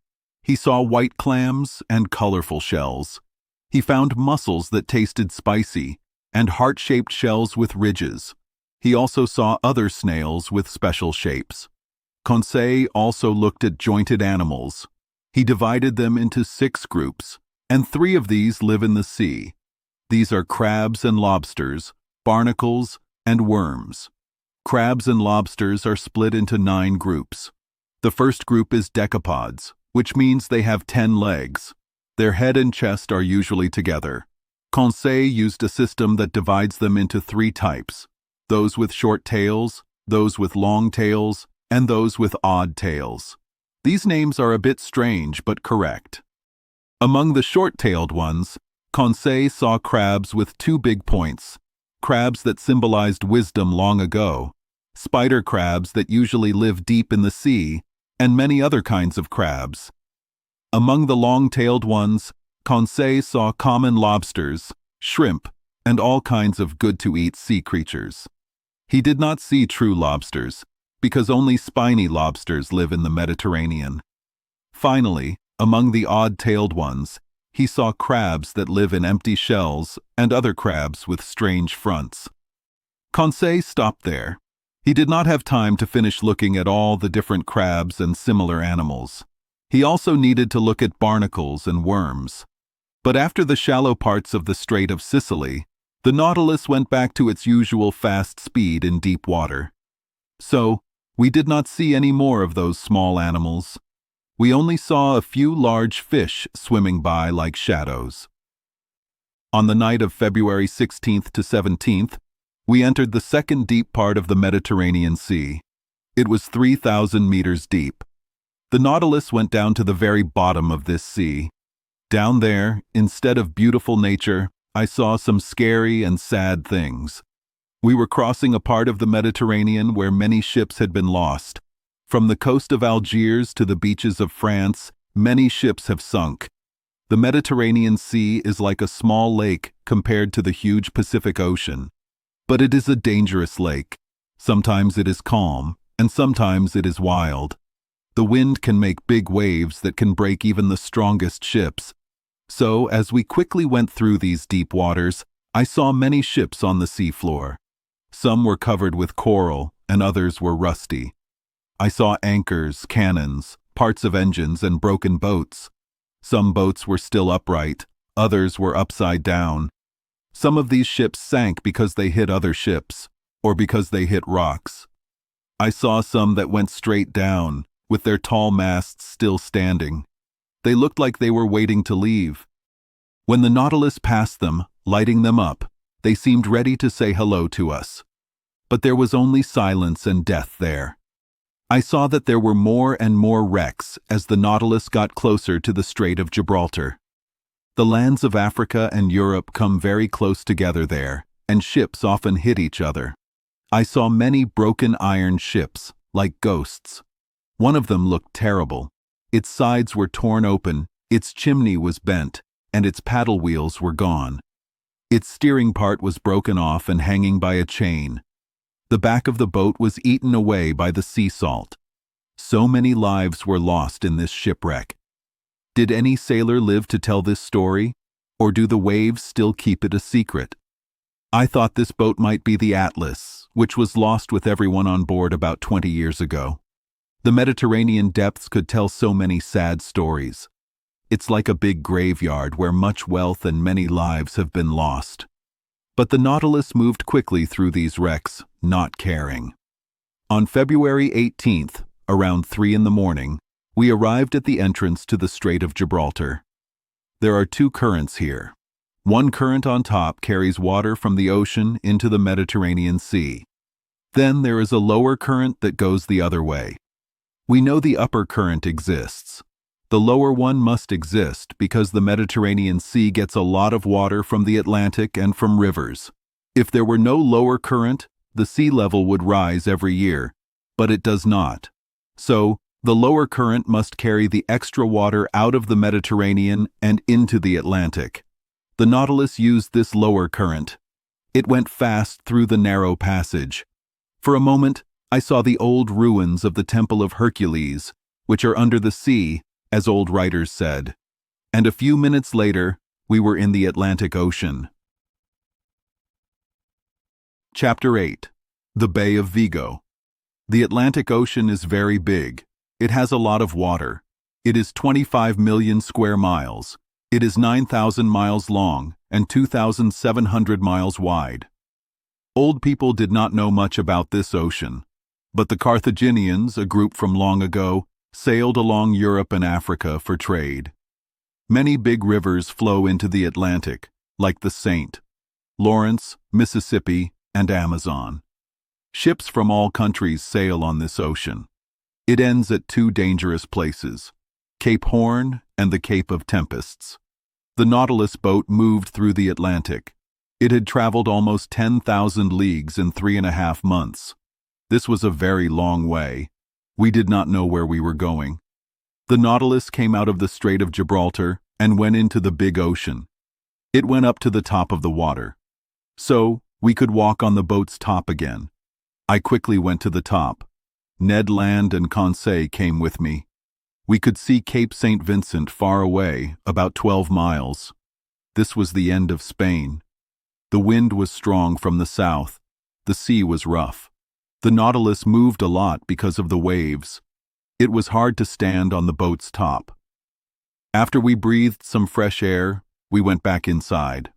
He saw white clams and colorful shells. He found mussels that tasted spicy, and heart-shaped shells with ridges. He also saw other snails with special shapes. Conseil also looked at jointed animals. He divided them into 6 groups, and 3 of these live in the sea. These are crabs and lobsters, barnacles, and worms. Crabs and lobsters are split into 9 groups. The first group is decapods, which means they have 10 legs. Their head and chest are usually together. Conseil used a system that divides them into 3 types: those with short tails, those with long tails, and those with odd tails. These names are a bit strange but correct. Among the short-tailed ones, Conseil saw crabs with 2 big points, crabs that symbolized wisdom long ago, spider crabs that usually live deep in the sea, and many other kinds of crabs. Among the long-tailed ones, Conseil saw common lobsters, shrimp, and all kinds of good-to-eat sea creatures. He did not see true lobsters, because only spiny lobsters live in the Mediterranean. Finally, among the odd-tailed ones, he saw crabs that live in empty shells and other crabs with strange fronts. Conseil stopped there. He did not have time to finish looking at all the different crabs and similar animals. He also needed to look at barnacles and worms. But after the shallow parts of the Strait of Sicily, the Nautilus went back to its usual fast speed in deep water. So, we did not see any more of those small animals. We only saw a few large fish swimming by like shadows. On the night of February 16th to 17th, we entered the second deep part of the Mediterranean Sea. It was 3,000 meters deep. The Nautilus went down to the very bottom of this sea. Down there, instead of beautiful nature, I saw some scary and sad things. We were crossing a part of the Mediterranean where many ships had been lost. From the coast of Algiers to the beaches of France, many ships have sunk. The Mediterranean Sea is like a small lake compared to the huge Pacific Ocean. But it is a dangerous lake. Sometimes it is calm, and sometimes it is wild. The wind can make big waves that can break even the strongest ships. So, as we quickly went through these deep waters, I saw many ships on the seafloor. Some were covered with coral, and others were rusty. I saw anchors, cannons, parts of engines, and broken boats. Some boats were still upright, others were upside down. Some of these ships sank because they hit other ships, or because they hit rocks. I saw some that went straight down, with their tall masts still standing. They looked like they were waiting to leave. When the Nautilus passed them, lighting them up, they seemed ready to say hello to us. But there was only silence and death there. I saw that there were more and more wrecks as the Nautilus got closer to the Strait of Gibraltar. The lands of Africa and Europe come very close together there, and ships often hit each other. I saw many broken iron ships, like ghosts. One of them looked terrible. Its sides were torn open, its chimney was bent, and its paddle wheels were gone. Its steering part was broken off and hanging by a chain. The back of the boat was eaten away by the sea salt. So many lives were lost in this shipwreck. Did any sailor live to tell this story, or do the waves still keep it a secret? I thought this boat might be the Atlas, which was lost with everyone on board about 20 years ago. The Mediterranean depths could tell so many sad stories. It's like a big graveyard where much wealth and many lives have been lost. But the Nautilus moved quickly through these wrecks, not caring. On February 18th, around 3 in the morning, we arrived at the entrance to the Strait of Gibraltar. There are 2 currents here. One current on top carries water from the ocean into the Mediterranean Sea. Then there is a lower current that goes the other way. We know the upper current exists. The lower one must exist because the Mediterranean Sea gets a lot of water from the Atlantic and from rivers. If there were no lower current, the sea level would rise every year, but it does not. So, the lower current must carry the extra water out of the Mediterranean and into the Atlantic. The Nautilus used this lower current. It went fast through the narrow passage. For a moment, I saw the old ruins of the Temple of Hercules, which are under the sea, as old writers said. And a few minutes later, we were in the Atlantic Ocean. Chapter 8. The Bay of Vigo. The Atlantic Ocean is very big. It has a lot of water. It is 25 million square miles. It is 9,000 miles long and 2,700 miles wide. Old people did not know much about this ocean, but the Carthaginians, a group from long ago, sailed along Europe and Africa for trade. Many big rivers flow into the Atlantic, like the St. Lawrence, Mississippi, and Amazon. Ships from all countries sail on this ocean. It ends at two dangerous places, Cape Horn and the Cape of Tempests. The Nautilus boat moved through the Atlantic. It had traveled almost 10,000 leagues in 3.5 months. This was a very long way. We did not know where we were going. The Nautilus came out of the Strait of Gibraltar and went into the big ocean. It went up to the top of the water. So, we could walk on the boat's top again. I quickly went to the top. Ned Land and Conseil came with me. We could see Cape St. Vincent far away, about 12 miles. This was the end of Spain. The wind was strong from the south. The sea was rough. The Nautilus moved a lot because of the waves. It was hard to stand on the boat's top. After we breathed some fresh air, we went back inside.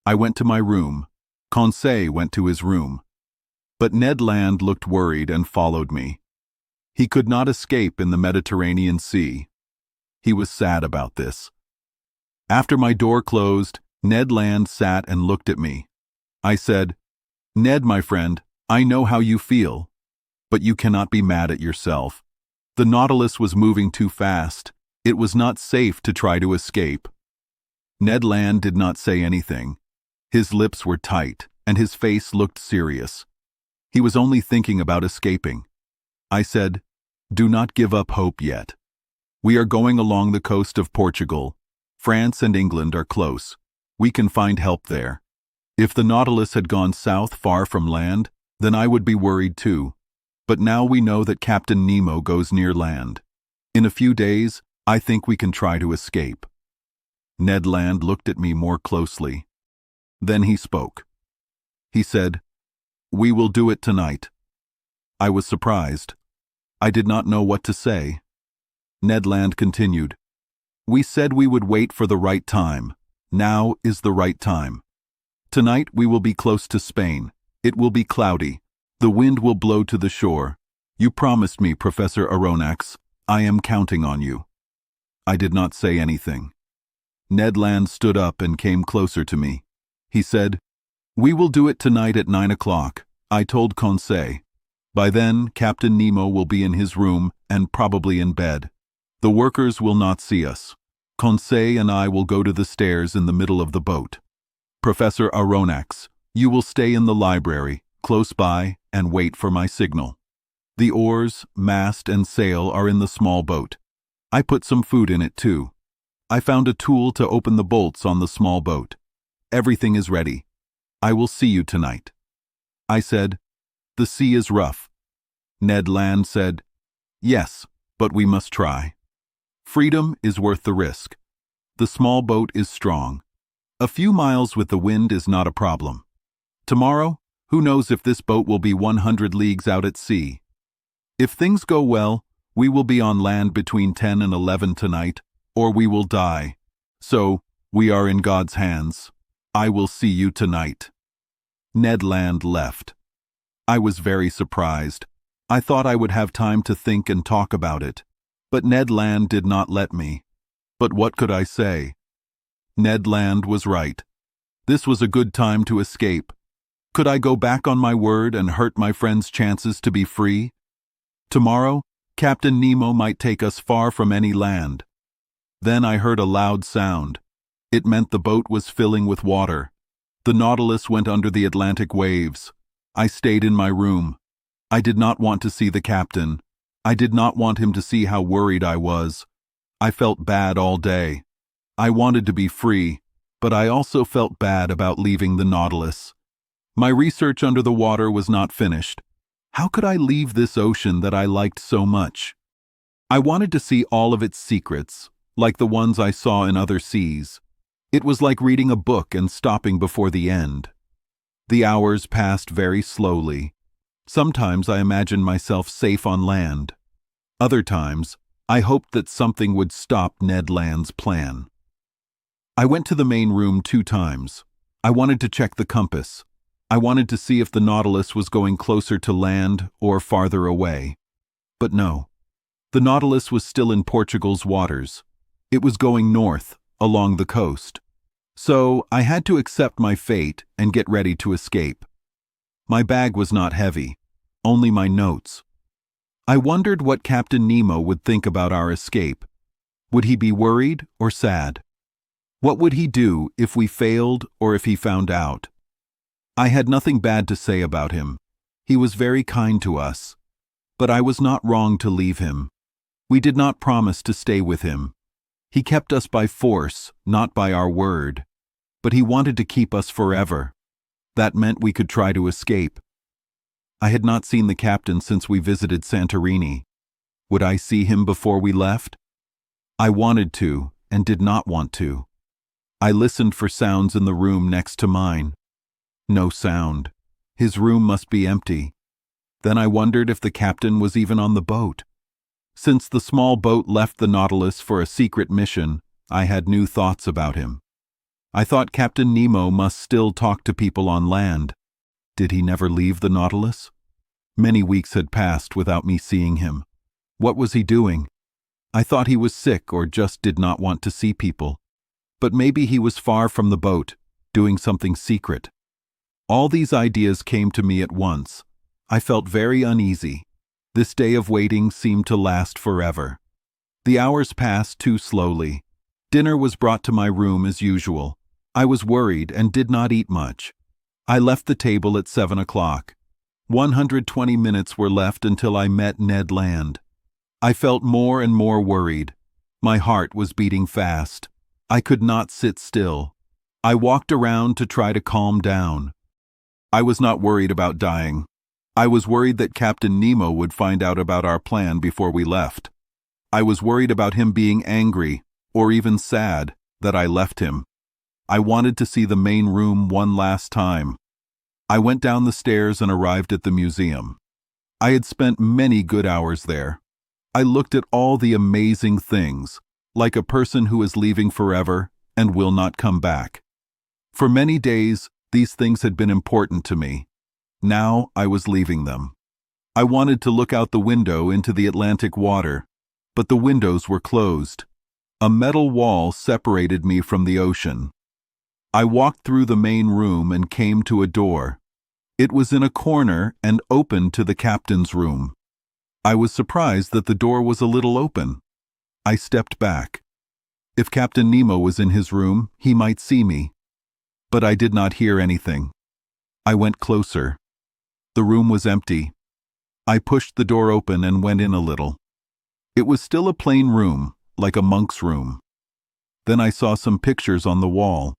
I went to my room. Conseil went to his room. But Ned Land looked worried and followed me. He could not escape in the Mediterranean Sea. He was sad about this. After my door closed, Ned Land sat and looked at me. I said, "Ned, my friend, I know how you feel, but you cannot be mad at yourself. The Nautilus was moving too fast. It was not safe to try to escape." Ned Land did not say anything. His lips were tight, and his face looked serious. He was only thinking about escaping. I said, "Do not give up hope yet. We are going along the coast of Portugal. France and England are close. We can find help there. If the Nautilus had gone south far from land, then I would be worried too. But now we know that Captain Nemo goes near land. In a few days, I think we can try to escape." Ned Land looked at me more closely. Then he spoke. He said, "We will do it tonight." I was surprised. I did not know what to say. Ned Land continued, "We said we would wait for the right time. Now is the right time. Tonight we will be close to Spain. It will be cloudy. The wind will blow to the shore. You promised me, Professor Aronnax. I am counting on you." I did not say anything. Ned Land stood up and came closer to me. He said, "We will do it tonight at 9 o'clock. I told Conseil. By then, Captain Nemo will be in his room and probably in bed. The workers will not see us. Conseil and I will go to the stairs in the middle of the boat. Professor Aronnax, you will stay in the library, close by, and wait for my signal. The oars, mast, and sail are in the small boat. I put some food in it too. I found a tool to open the bolts on the small boat. Everything is ready. I will see you tonight." I said, "The sea is rough." Ned Land said, "Yes, but we must try. Freedom is worth the risk. The small boat is strong. A few miles with the wind is not a problem. Tomorrow, who knows if this boat will be 100 leagues out at sea. If things go well, we will be on land between 10 and 11 tonight, or we will die. So, we are in God's hands. I will see you tonight." Ned Land left. I was very surprised. I thought I would have time to think and talk about it. But Ned Land did not let me. But what could I say? Ned Land was right. This was a good time to escape. Could I go back on my word and hurt my friend's chances to be free? Tomorrow, Captain Nemo might take us far from any land. Then I heard a loud sound. It meant the boat was filling with water. The Nautilus went under the Atlantic waves. I stayed in my room. I did not want to see the captain. I did not want him to see how worried I was. I felt bad all day. I wanted to be free, but I also felt bad about leaving the Nautilus. My research under the water was not finished. How could I leave this ocean that I liked so much? I wanted to see all of its secrets, like the ones I saw in other seas. It was like reading a book and stopping before the end. The hours passed very slowly. Sometimes I imagined myself safe on land. Other times, I hoped that something would stop Ned Land's plan. I went to the main room 2 times. I wanted to check the compass. I wanted to see if the Nautilus was going closer to land or farther away. But no. The Nautilus was still in Portugal's waters. It was going north, along the coast. So I had to accept my fate and get ready to escape. My bag was not heavy, only my notes. I wondered what Captain Nemo would think about our escape. Would he be worried or sad? What would he do if we failed or if he found out? I had nothing bad to say about him. He was very kind to us. But I was not wrong to leave him. We did not promise to stay with him. He kept us by force, not by our word. But he wanted to keep us forever. That meant we could try to escape. I had not seen the captain since we visited Santorini. Would I see him before we left? I wanted to, and did not want to. I listened for sounds in the room next to mine. No sound. His room must be empty. Then I wondered if the captain was even on the boat. Since the small boat left the Nautilus for a secret mission, I had new thoughts about him. I thought Captain Nemo must still talk to people on land. Did he never leave the Nautilus? Many weeks had passed without me seeing him. What was he doing? I thought he was sick or just did not want to see people. But maybe he was far from the boat, doing something secret. All these ideas came to me at once. I felt very uneasy. This day of waiting seemed to last forever. The hours passed too slowly. Dinner was brought to my room as usual. I was worried and did not eat much. I left the table at 7 o'clock. 120 minutes were left until I met Ned Land. I felt more and more worried. My heart was beating fast. I could not sit still. I walked around to try to calm down. I was not worried about dying. I was worried that Captain Nemo would find out about our plan before we left. I was worried about him being angry, or even sad, that I left him. I wanted to see the main room one last time. I went down the stairs and arrived at the museum. I had spent many good hours there. I looked at all the amazing things, like a person who is leaving forever and will not come back. For many days, these things had been important to me. Now I was leaving them. I wanted to look out the window into the Atlantic water, but the windows were closed. A metal wall separated me from the ocean. I walked through the main room and came to a door. It was in a corner and opened to the captain's room. I was surprised that the door was a little open. I stepped back. If Captain Nemo was in his room, he might see me. But I did not hear anything. I went closer. The room was empty. I pushed the door open and went in a little. It was still a plain room, like a monk's room. Then I saw some pictures on the wall.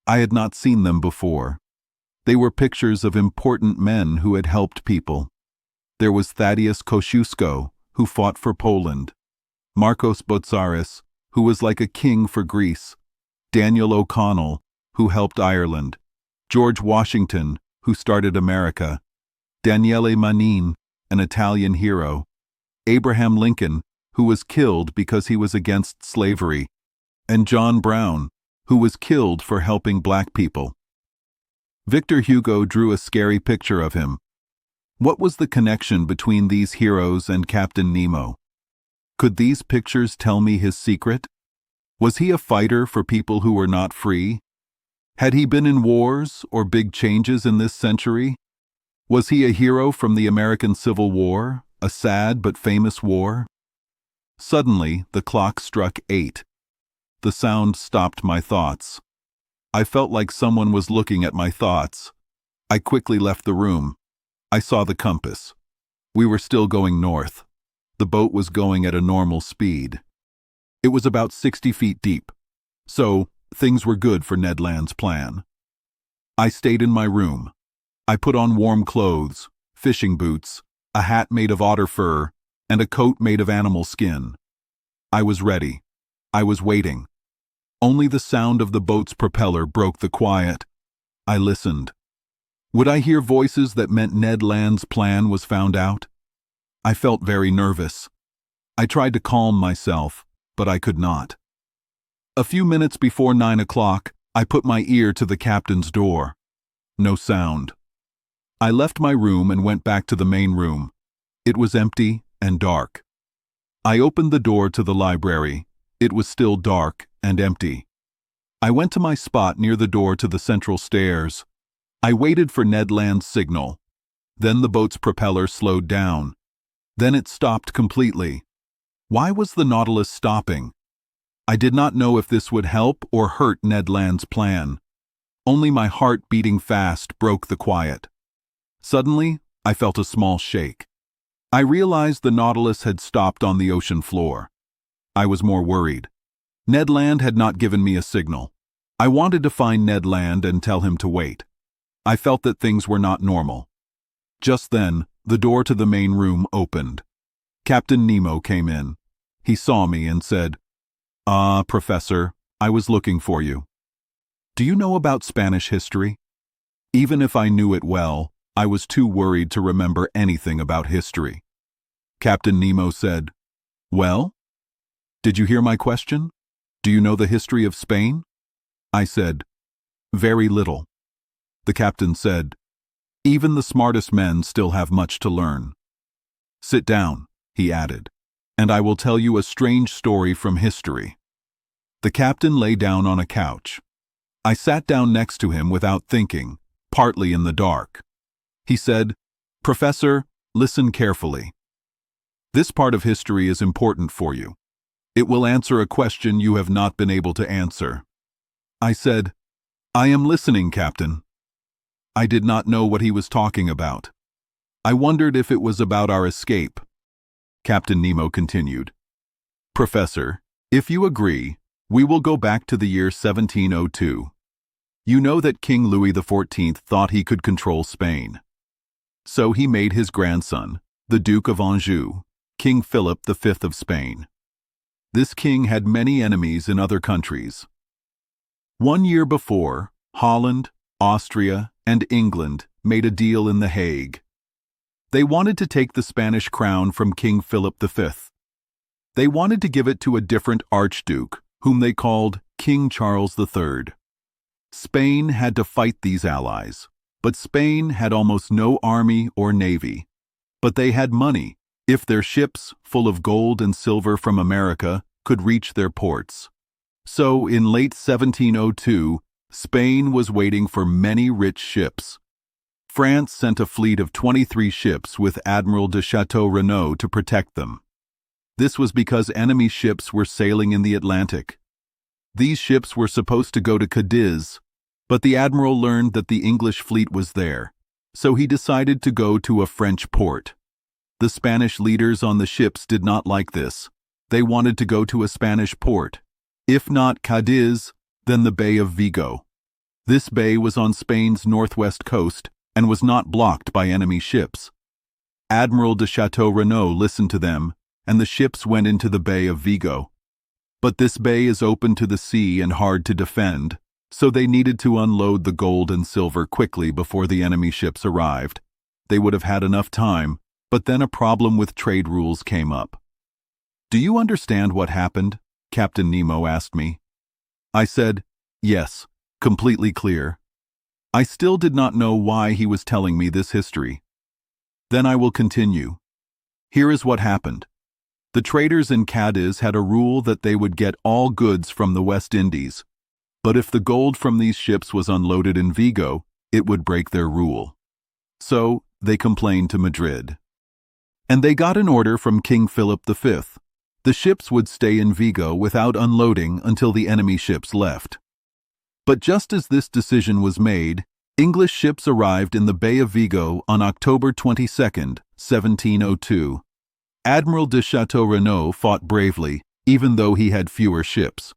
I had not seen them before. They were pictures of important men who had helped people. There was Thaddeus Kosciuszko, who fought for Poland. Marcos Botzaris, who was like a king for Greece. Daniel O'Connell, who helped Ireland. George Washington, who started America. Daniele Manin, an Italian hero. Abraham Lincoln, who was killed because he was against slavery. And John Brown, who was killed for helping black people. Victor Hugo drew a scary picture of him. What was the connection between these heroes and Captain Nemo? Could these pictures tell me his secret? Was he a fighter for people who were not free? Had he been in wars or big changes in this century? Was he a hero from the American Civil War, a sad but famous war? Suddenly, the clock struck 8. The sound stopped my thoughts. I felt like someone was looking at my thoughts. I quickly left the room. I saw the compass. We were still going north. The boat was going at a normal speed. It was about 60 feet deep. So, things were good for Ned Land's plan. I stayed in my room. I put on warm clothes, fishing boots, a hat made of otter fur, and a coat made of animal skin. I was ready. I was waiting. Only the sound of the boat's propeller broke the quiet. I listened. Would I hear voices that meant Ned Land's plan was found out? I felt very nervous. I tried to calm myself, but I could not. A few minutes before 9 o'clock, I put my ear to the captain's door. No sound. I left my room and went back to the main room. It was empty and dark. I opened the door to the library. It was still dark and empty. I went to my spot near the door to the central stairs. I waited for Ned Land's signal. Then the boat's propeller slowed down. Then it stopped completely. Why was the Nautilus stopping? I did not know if this would help or hurt Ned Land's plan. Only my heart beating fast broke the quiet. Suddenly, I felt a small shake. I realized the Nautilus had stopped on the ocean floor. I was more worried. Ned Land had not given me a signal. I wanted to find Ned Land and tell him to wait. I felt that things were not normal. Just then, the door to the main room opened. Captain Nemo came in. He saw me and said, Professor, I was looking for you. Do you know about Spanish history? Even if I knew it well, I was too worried to remember anything about history. Captain Nemo said, Well? Did you hear my question? Do you know the history of Spain? I said, Very little. The captain said, Even the smartest men still have much to learn. Sit down, he added, and I will tell you a strange story from history. The captain lay down on a couch. I sat down next to him without thinking, partly in the dark. He said, Professor, listen carefully. This part of history is important for you. It will answer a question you have not been able to answer. I said, I am listening, Captain. I did not know what he was talking about. I wondered if it was about our escape. Captain Nemo continued, Professor, if you agree, we will go back to the year 1702. You know that King Louis XIV thought he could control Spain. So he made his grandson, the Duke of Anjou, King Philip V of Spain. This king had many enemies in other countries. 1 year before, Holland, Austria, and England made a deal in The Hague. They wanted to take the Spanish crown from King Philip V. They wanted to give it to a different archduke, whom they called King Charles III. Spain had to fight these allies, but Spain had almost no army or navy. But they had money, if their ships, full of gold and silver from America, could reach their ports. So, in late 1702, Spain was waiting for many rich ships. France sent a fleet of 23 ships with Admiral de Chateau-Renaud to protect them. This was because enemy ships were sailing in the Atlantic. These ships were supposed to go to Cadiz, but the admiral learned that the English fleet was there, so he decided to go to a French port. The Spanish leaders on the ships did not like this. They wanted to go to a Spanish port. If not Cadiz, then the Bay of Vigo. This bay was on Spain's northwest coast and was not blocked by enemy ships. Admiral de Chateau-Renaud listened to them, and the ships went into the Bay of Vigo. But this bay is open to the sea and hard to defend, so they needed to unload the gold and silver quickly before the enemy ships arrived. They would have had enough time, but then a problem with trade rules came up. Do you understand what happened? Captain Nemo asked me. I said, yes, completely clear. I still did not know why he was telling me this history. Then I will continue. Here is what happened. The traders in Cadiz had a rule that they would get all goods from the West Indies, but if the gold from these ships was unloaded in Vigo, it would break their rule. So they complained to Madrid. And they got an order from King Philip V. The ships would stay in Vigo without unloading until the enemy ships left. But just as this decision was made, English ships arrived in the Bay of Vigo on October 22, 1702. Admiral de Chateau-Renaud fought bravely, even though he had fewer ships.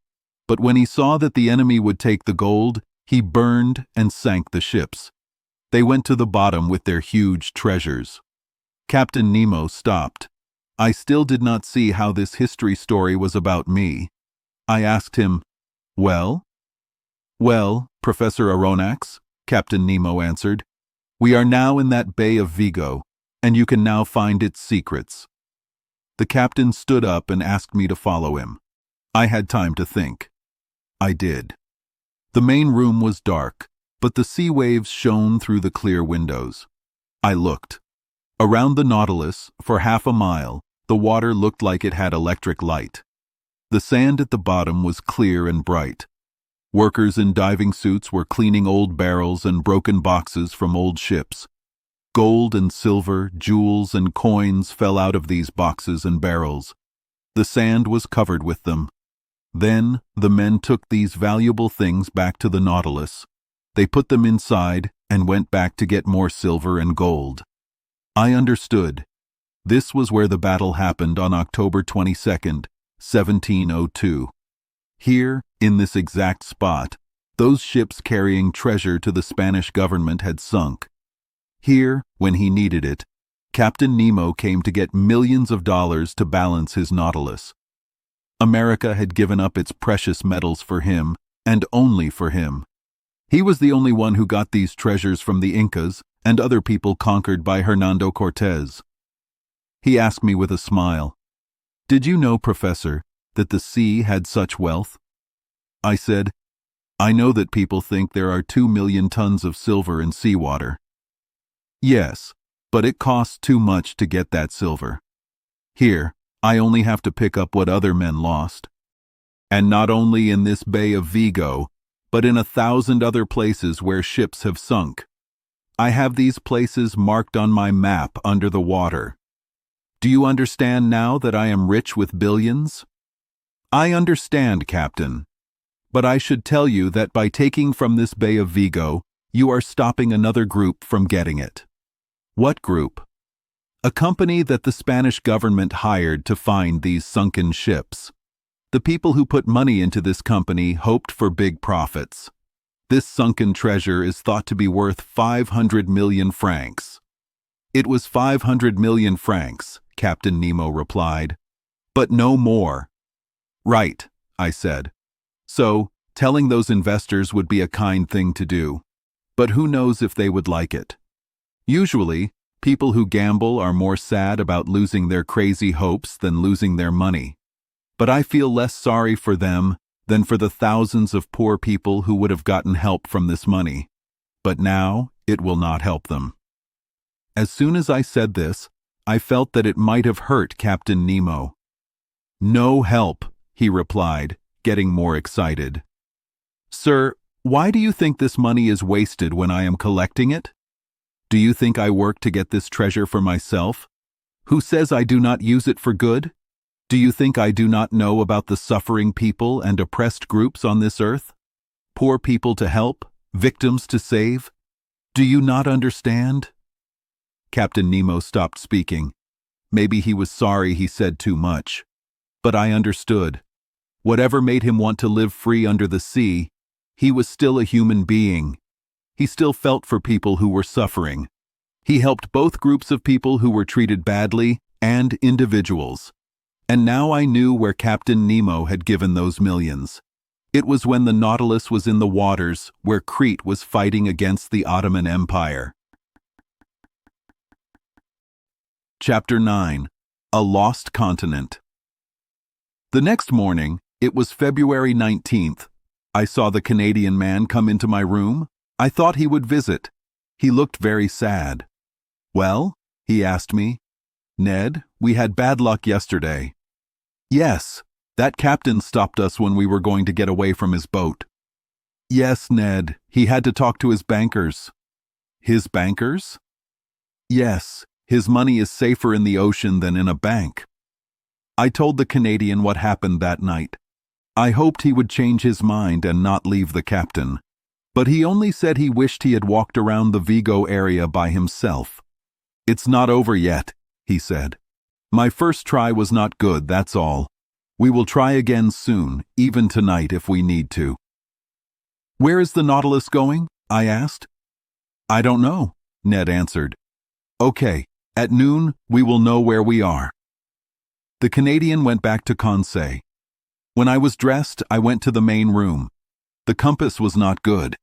But when he saw that the enemy would take the gold, he burned and sank the ships. They went to the bottom with their huge treasures. Captain Nemo stopped. I still did not see how this history story was about me. I asked him, Well? Well, Professor Aronnax, Captain Nemo answered, We are now in that Bay of Vigo, and you can now find its secrets." The captain stood up and asked me to follow him. I had time to think. I did. The main room was dark, but the sea waves shone through the clear windows. I looked. Around the Nautilus, for half a mile, the water looked like it had electric light. The sand at the bottom was clear and bright. Workers in diving suits were cleaning old barrels and broken boxes from old ships. Gold and silver, jewels and coins fell out of these boxes and barrels. The sand was covered with them. Then the men took these valuable things back to the Nautilus. They put them inside and went back to get more silver and gold. I understood. This was where the battle happened on October 22nd, 1702. Here, in this exact spot, those ships carrying treasure to the Spanish government had sunk. Here, when he needed it, Captain Nemo came to get millions of dollars to balance his Nautilus. America had given up its precious metals for him, and only for him. He was the only one who got these treasures from the Incas and other people conquered by Hernando Cortez. He asked me with a smile, "Did you know, Professor, that the sea had such wealth?" I said, "I know that people think there are 2 million tons of silver in seawater." "Yes, but it costs too much to get that silver. Here, I only have to pick up what other men lost. And not only in this Bay of Vigo, but in 1,000 other places where ships have sunk. I have these places marked on my map under the water. Do you understand now that I am rich with billions?" "I understand, Captain. But I should tell you that by taking from this Bay of Vigo, you are stopping another group from getting it." "What group?" "A company that the Spanish government hired to find these sunken ships. The people who put money into this company hoped for big profits. This sunken treasure is thought to be worth 500 million francs. "It was 500 million francs, Captain Nemo replied. "But no more." "Right," I said. "So, telling those investors would be a kind thing to do. But who knows if they would like it? Usually, people who gamble are more sad about losing their crazy hopes than losing their money. But I feel less sorry for them than for the thousands of poor people who would have gotten help from this money. But now, it will not help them." As soon as I said this, I felt that it might have hurt Captain Nemo. "No help," he replied, getting more excited. "Sir, why do you think this money is wasted when I am collecting it? Do you think I work to get this treasure for myself? Who says I do not use it for good? Do you think I do not know about the suffering people and oppressed groups on this earth? Poor people to help, victims to save? Do you not understand?" Captain Nemo stopped speaking. Maybe he was sorry he said too much. But I understood. Whatever made him want to live free under the sea, he was still a human being. He still felt for people who were suffering. He helped both groups of people who were treated badly and individuals. And now I knew where Captain Nemo had given those millions. It was when the Nautilus was in the waters where Crete was fighting against the Ottoman Empire. Chapter 9. A Lost Continent. The next morning, it was February 19th. I saw the Canadian man come into my room. I thought he would visit. He looked very sad. "Well?" he asked me. "Ned, we had bad luck yesterday." "Yes, that captain stopped us when we were going to get away from his boat." "Yes, Ned, he had to talk to his bankers." "His bankers?" "Yes, his money is safer in the ocean than in a bank." I told the Canadian what happened that night. I hoped he would change his mind and not leave the captain. But he only said he wished he had walked around the Vigo area by himself. "It's not over yet," he said. "My first try was not good, that's all. We will try again soon, even tonight if we need to." "Where is the Nautilus going?" I asked. "I don't know," Ned answered. "Okay, at noon we will know where we are." The Canadian went back to Conseil. When I was dressed, I went to the main room. The compass was not good.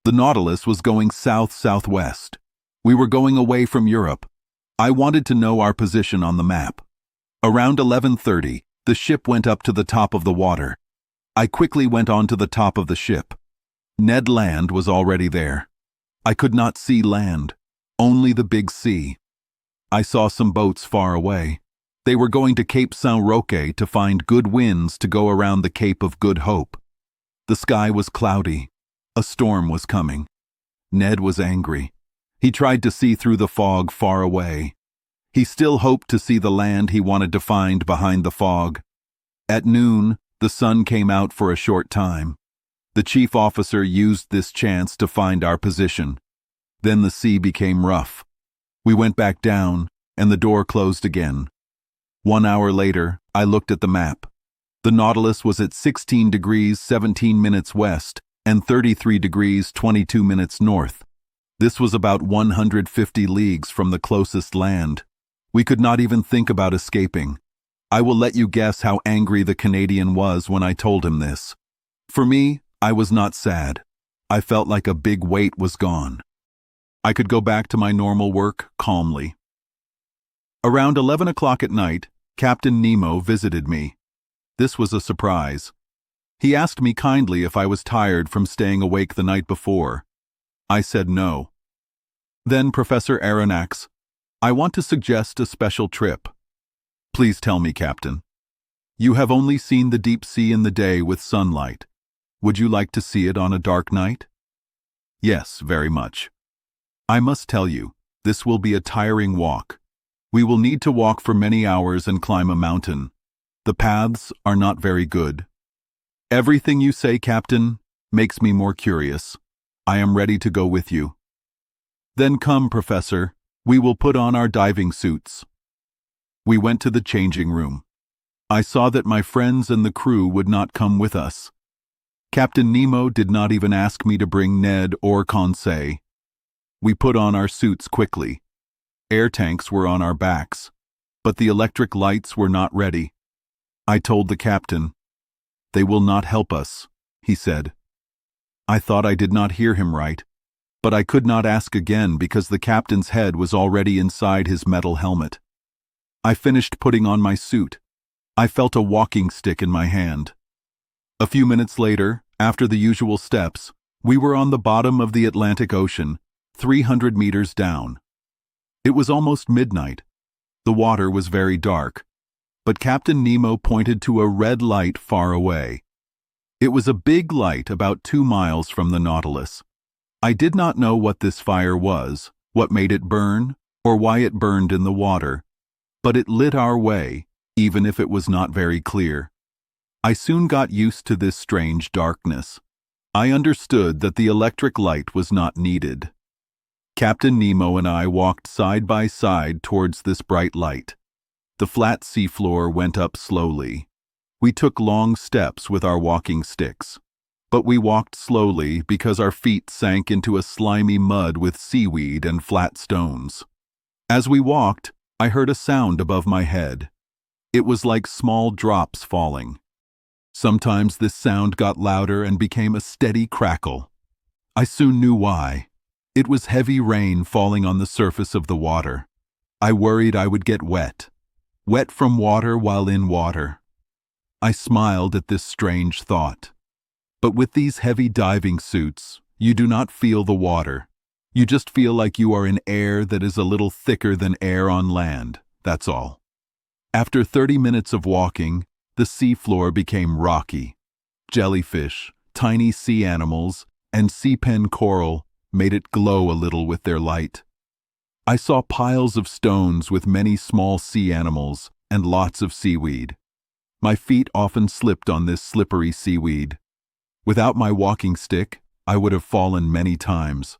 The Nautilus was going south-southwest. We were going away from Europe. I wanted to know our position on the map. Around 11:30, the ship went up to the top of the water. I quickly went on to the top of the ship. Ned Land was already there. I could not see land, only the big sea. I saw some boats far away. They were going to Cape Saint-Roque to find good winds to go around the Cape of Good Hope. The sky was cloudy. A storm was coming. Ned was angry. He tried to see through the fog far away. He still hoped to see the land he wanted to find behind the fog. At noon, the sun came out for a short time. The chief officer used this chance to find our position. Then the sea became rough. We went back down, and the door closed again. 1 hour later, I looked at the map. The Nautilus was at 16 degrees 17 minutes west and 33 degrees 22 minutes north. This was about 150 leagues from the closest land. We could not even think about escaping. I will let you guess how angry the Canadian was when I told him this. For me, I was not sad. I felt like a big weight was gone. I could go back to my normal work calmly. Around 11 o'clock at night, Captain Nemo visited me. This was a surprise. He asked me kindly if I was tired from staying awake the night before. I said no. Then, Professor Aronnax, I want to suggest a special trip. Please tell me, Captain. You have only seen the deep sea in the day with sunlight. Would you like to see it on a dark night? Yes, very much. I must tell you, this will be a tiring walk. We will need to walk for many hours and climb a mountain. The paths are not very good. Everything you say, Captain, makes me more curious. I am ready to go with you. Then come, Professor. We will put on our diving suits. We went to the changing room. I saw that my friends and the crew would not come with us. Captain Nemo did not even ask me to bring Ned or Conseil. We put on our suits quickly. Air tanks were on our backs, but the electric lights were not ready. I told the captain. They will not help us, he said. I thought I did not hear him right, but I could not ask again because the captain's head was already inside his metal helmet. I finished putting on my suit. I felt a walking stick in my hand. A few minutes later, after the usual steps, we were on the bottom of the Atlantic Ocean, 300 meters down. It was almost midnight. The water was very dark, but Captain Nemo pointed to a red light far away. It was a big light about 2 miles from the Nautilus. I did not know what this fire was, what made it burn, or why it burned in the water, but it lit our way, even if it was not very clear. I soon got used to this strange darkness. I understood that the electric light was not needed. Captain Nemo and I walked side by side towards this bright light. The flat seafloor went up slowly. We took long steps with our walking sticks, but we walked slowly because our feet sank into a slimy mud with seaweed and flat stones. As we walked, I heard a sound above my head. It was like small drops falling. Sometimes this sound got louder and became a steady crackle. I soon knew why. It was heavy rain falling on the surface of the water. I worried I would get wet. Wet from water while in water. I smiled at this strange thought. But with these heavy diving suits, you do not feel the water. You just feel like you are in air that is a little thicker than air on land, that's all. After 30 minutes of walking, the seafloor became rocky. Jellyfish, tiny sea animals, and sea pen coral made it glow a little with their light. I saw piles of stones with many small sea animals and lots of seaweed. My feet often slipped on this slippery seaweed. Without my walking stick, I would have fallen many times.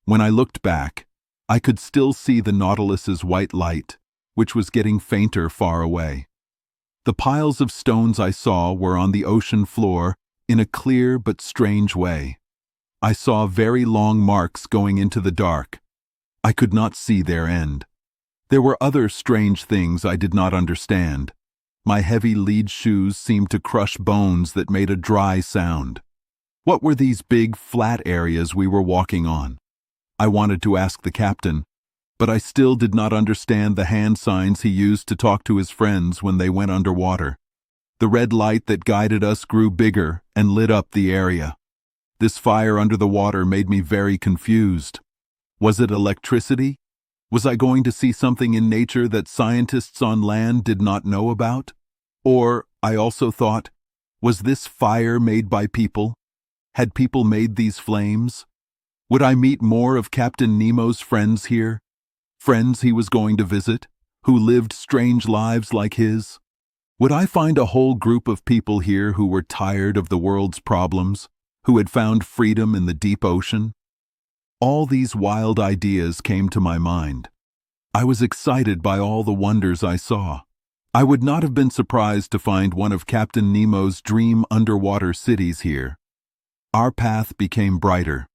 When I looked back, I could still see the Nautilus's white light, which was getting fainter far away. The piles of stones I saw were on the ocean floor in a clear but strange way. I saw very long marks going into the dark. I could not see their end. There were other strange things I did not understand. My heavy lead shoes seemed to crush bones that made a dry sound. What were these big, flat areas we were walking on? I wanted to ask the captain, but I still did not understand the hand signs he used to talk to his friends when they went underwater. The red light that guided us grew bigger and lit up the area. This fire under the water made me very confused. Was it electricity? Was I going to see something in nature that scientists on land did not know about? Or, I also thought, was this fire made by people? Had people made these flames? Would I meet more of Captain Nemo's friends here? Friends he was going to visit, who lived strange lives like his? Would I find a whole group of people here who were tired of the world's problems, who had found freedom in the deep ocean? All these wild ideas came to my mind. I was excited by all the wonders I saw. I would not have been surprised to find one of Captain Nemo's dream underwater cities here. Our path became brighter.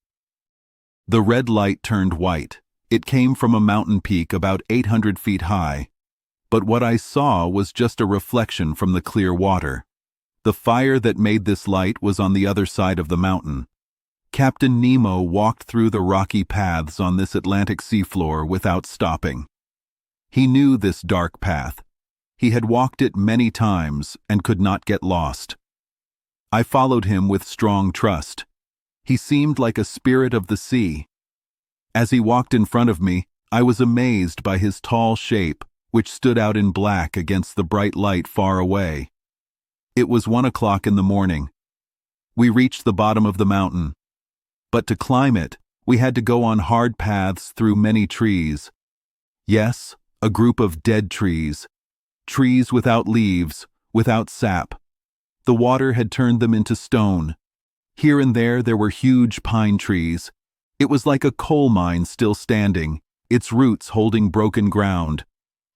The red light turned white. It came from a mountain peak about 800 feet high. But what I saw was just a reflection from the clear water. The fire that made this light was on the other side of the mountain. Captain Nemo walked through the rocky paths on this Atlantic seafloor without stopping. He knew this dark path. He had walked it many times and could not get lost. I followed him with strong trust. He seemed like a spirit of the sea. As he walked in front of me, I was amazed by his tall shape, which stood out in black against the bright light far away. It was 1 o'clock in the morning. We reached the bottom of the mountain. But to climb it, we had to go on hard paths through many trees. Yes, a group of dead trees. Trees without leaves, without sap. The water had turned them into stone. Here and there were huge pine trees. It was like a coal mine still standing, its roots holding broken ground.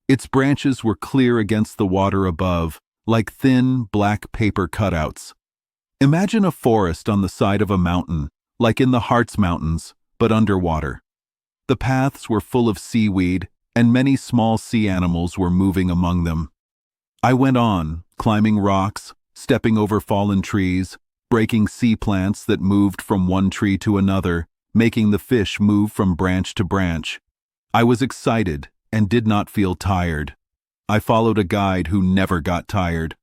Its branches were clear against the water above, like thin, black paper cutouts. Imagine a forest on the side of a mountain, like in the Hartz Mountains, but underwater. The paths were full of seaweed, and many small sea animals were moving among them. I went on, climbing rocks, stepping over fallen trees, breaking sea plants that moved from one tree to another, making the fish move from branch to branch. I was excited and did not feel tired. I followed a guide who never got tired.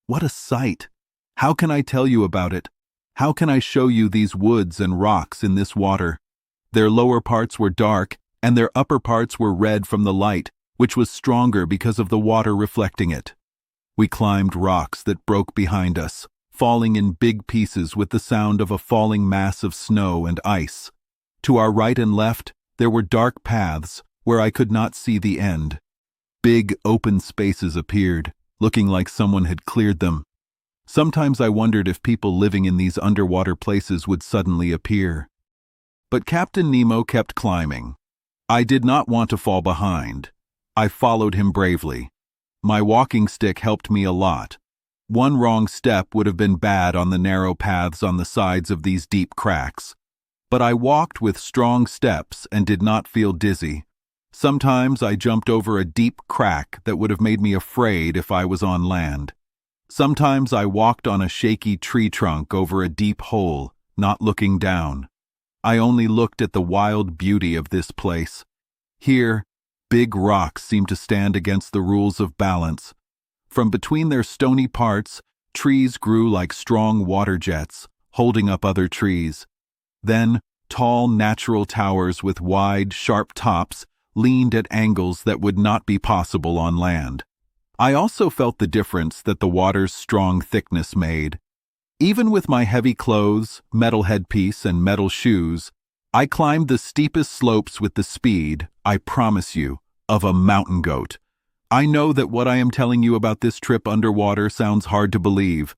What a sight! How can I tell you about it? How can I show you these woods and rocks in this water? Their lower parts were dark, and their upper parts were red from the light, which was stronger because of the water reflecting it. We climbed rocks that broke behind us, falling in big pieces with the sound of a falling mass of snow and ice. To our right and left, there were dark paths where I could not see the end. Big open spaces appeared, looking like someone had cleared them. Sometimes I wondered if people living in these underwater places would suddenly appear. But Captain Nemo kept climbing. I did not want to fall behind. I followed him bravely. My walking stick helped me a lot. One wrong step would have been bad on the narrow paths on the sides of these deep cracks. But I walked with strong steps and did not feel dizzy. Sometimes I jumped over a deep crack that would have made me afraid if I was on land. Sometimes I walked on a shaky tree trunk over a deep hole, not looking down. I only looked at the wild beauty of this place. Here, big rocks seemed to stand against the rules of balance. From between their stony parts, trees grew like strong water jets, holding up other trees. Then, tall natural towers with wide, sharp tops leaned at angles that would not be possible on land. I also felt the difference that the water's strong thickness made. Even with my heavy clothes, metal headpiece, and metal shoes, I climbed the steepest slopes with the speed, I promise you, of a mountain goat. I know that what I am telling you about this trip underwater sounds hard to believe.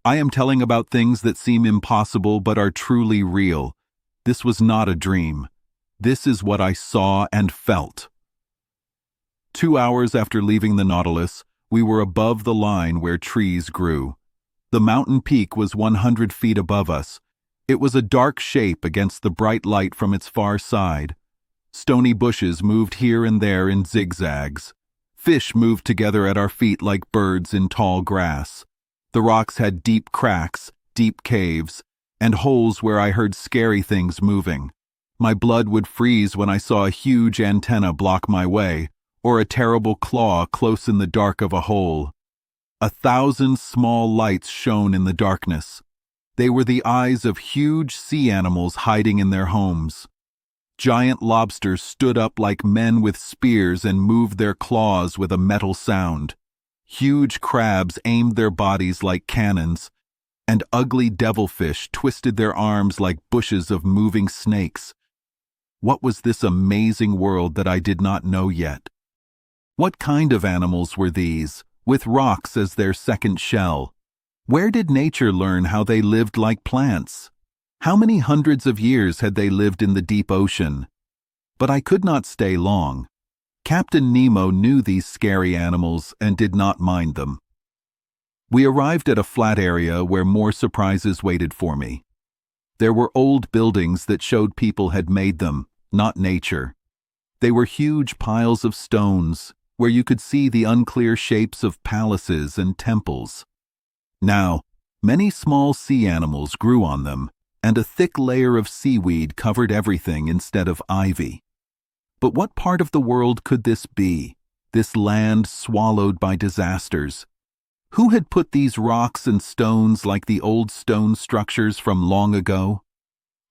I am telling about things that seem impossible but are truly real. This was not a dream. This is what I saw and felt. 2 hours after leaving the Nautilus, we were above the line where trees grew. The mountain peak was 100 feet above us. It was a dark shape against the bright light from its far side. Stony bushes moved here and there in zigzags. Fish moved together at our feet like birds in tall grass. The rocks had deep cracks, deep caves, and holes where I heard scary things moving. My blood would freeze when I saw a huge antenna block my way, or a terrible claw close in the dark of a hole. 1,000 small lights shone in the darkness. They were the eyes of huge sea animals hiding in their homes. Giant lobsters stood up like men with spears and moved their claws with a metal sound. Huge crabs aimed their bodies like cannons, and ugly devilfish twisted their arms like bushes of moving snakes. What was this amazing world that I did not know yet? What kind of animals were these, with rocks as their second shell? Where did nature learn how they lived like plants? How many hundreds of years had they lived in the deep ocean? But I could not stay long. Captain Nemo knew these scary animals and did not mind them. We arrived at a flat area where more surprises waited for me. There were old buildings that showed people had made them, not nature. They were huge piles of stones, where you could see the unclear shapes of palaces and temples. Now, many small sea animals grew on them, and a thick layer of seaweed covered everything instead of ivy. But what part of the world could this be, this land swallowed by disasters? Who had put these rocks and stones like the old stone structures from long ago?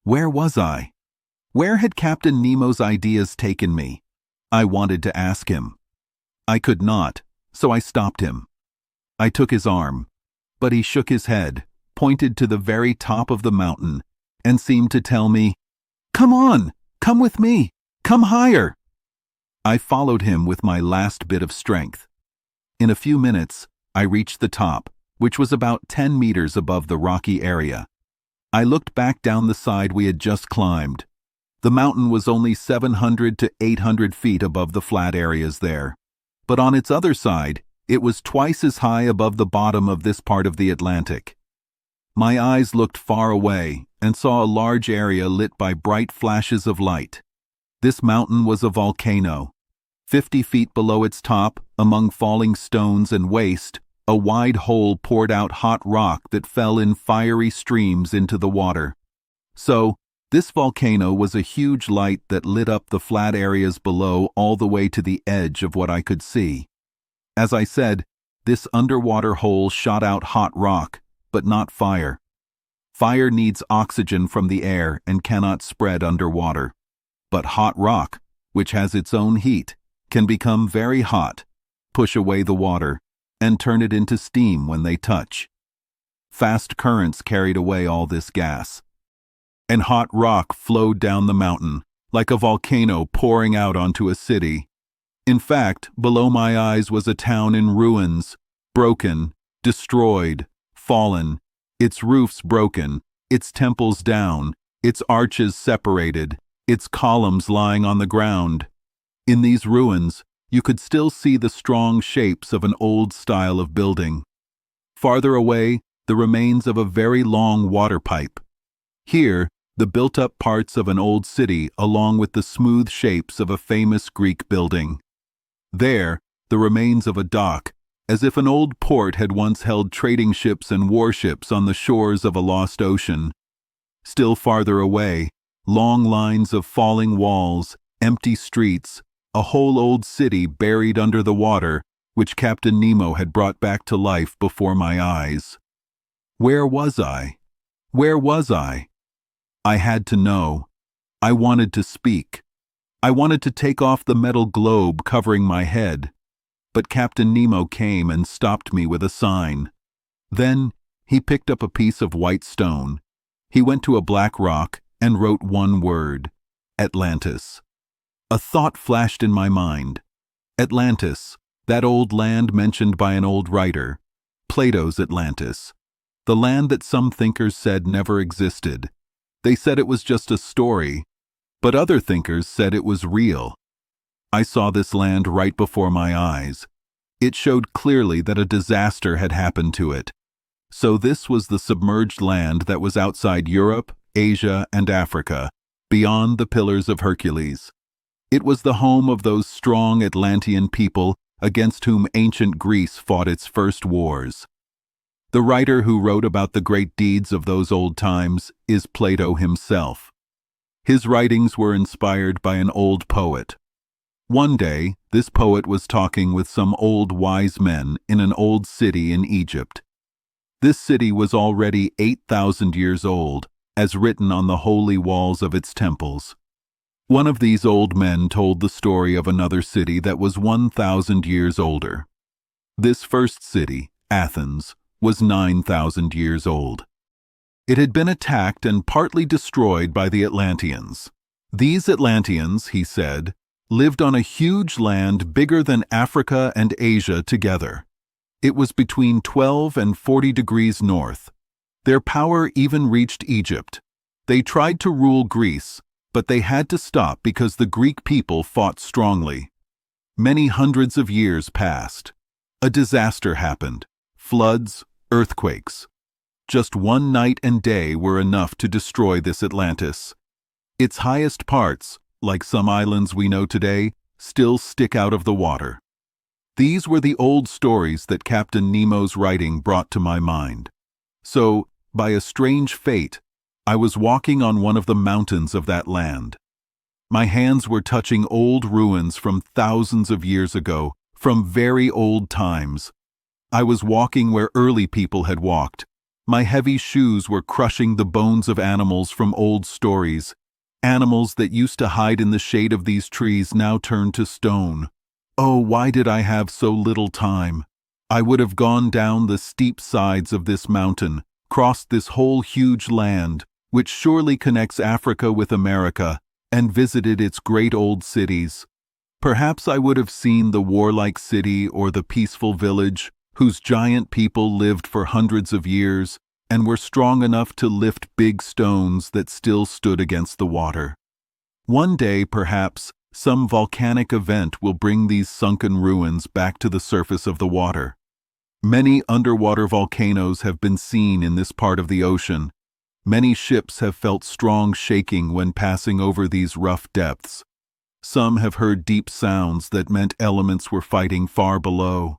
Where was I? Where had Captain Nemo's ideas taken me? I wanted to ask him. I could not, so I stopped him. I took his arm, but he shook his head, pointed to the very top of the mountain, and seemed to tell me, "Come on, come with me, come higher." I followed him with my last bit of strength. In a few minutes, I reached the top, which was about 10 meters above the rocky area. I looked back down the side we had just climbed. The mountain was only 700 to 800 feet above the flat areas there. But on its other side, it was twice as high above the bottom of this part of the Atlantic. My eyes looked far away and saw a large area lit by bright flashes of light. This mountain was a volcano. 50 feet below its top, among falling stones and waste, a wide hole poured out hot rock that fell in fiery streams into the water. So, this volcano was a huge light that lit up the flat areas below all the way to the edge of what I could see. As I said, this underwater hole shot out hot rock, but not fire. Fire needs oxygen from the air and cannot spread underwater. But hot rock, which has its own heat, can become very hot, push away the water, and turn it into steam when they touch. Fast currents carried away all this gas. And hot rock flowed down the mountain, like a volcano pouring out onto a city. In fact, below my eyes was a town in ruins, broken, destroyed, fallen, its roofs broken, its temples down, its arches separated, its columns lying on the ground. In these ruins, you could still see the strong shapes of an old style of building. Farther away, the remains of a very long water pipe. Here, the built-up parts of an old city along with the smooth shapes of a famous Greek building. There, the remains of a dock, as if an old port had once held trading ships and warships on the shores of a lost ocean. Still farther away, long lines of falling walls, empty streets, a whole old city buried under the water, which Captain Nemo had brought back to life before my eyes. Where was I? Where was I? I had to know. I wanted to speak. I wanted to take off the metal globe covering my head. But Captain Nemo came and stopped me with a sign. Then he picked up a piece of white stone. He went to a black rock and wrote one word: Atlantis. A thought flashed in my mind. Atlantis, that old land mentioned by an old writer. Plato's Atlantis. The land that some thinkers said never existed. They said it was just a story, but other thinkers said it was real. I saw this land right before my eyes. It showed clearly that a disaster had happened to it. So this was the submerged land that was outside Europe, Asia, and Africa, beyond the Pillars of Hercules. It was the home of those strong Atlantean people against whom ancient Greece fought its first wars. The writer who wrote about the great deeds of those old times is Plato himself. His writings were inspired by an old poet. One day, this poet was talking with some old wise men in an old city in Egypt. This city was already 8,000 years old, as written on the holy walls of its temples. One of these old men told the story of another city that was 1,000 years older. This first city, Athens, was 9,000 years old. It had been attacked and partly destroyed by the Atlanteans. These Atlanteans, he said, lived on a huge land bigger than Africa and Asia together. It was between 12 and 40 degrees north. Their power even reached Egypt. They tried to rule Greece, but they had to stop because the Greek people fought strongly. Many hundreds of years passed. A disaster happened. Floods, earthquakes. Just one night and day were enough to destroy this Atlantis. Its highest parts, like some islands we know today, still stick out of the water. These were the old stories that Captain Nemo's writing brought to my mind. So, by a strange fate, I was walking on one of the mountains of that land. My hands were touching old ruins from thousands of years ago, from very old times. I was walking where early people had walked. My heavy shoes were crushing the bones of animals from old stories. Animals that used to hide in the shade of these trees now turned to stone. Oh, why did I have so little time? I would have gone down the steep sides of this mountain, crossed this whole huge land, which surely connects Africa with America, and visited its great old cities. Perhaps I would have seen the warlike city or the peaceful village, whose giant people lived for hundreds of years and were strong enough to lift big stones that still stood against the water. One day, perhaps, some volcanic event will bring these sunken ruins back to the surface of the water. Many underwater volcanoes have been seen in this part of the ocean. Many ships have felt strong shaking when passing over these rough depths. Some have heard deep sounds that meant elements were fighting far below.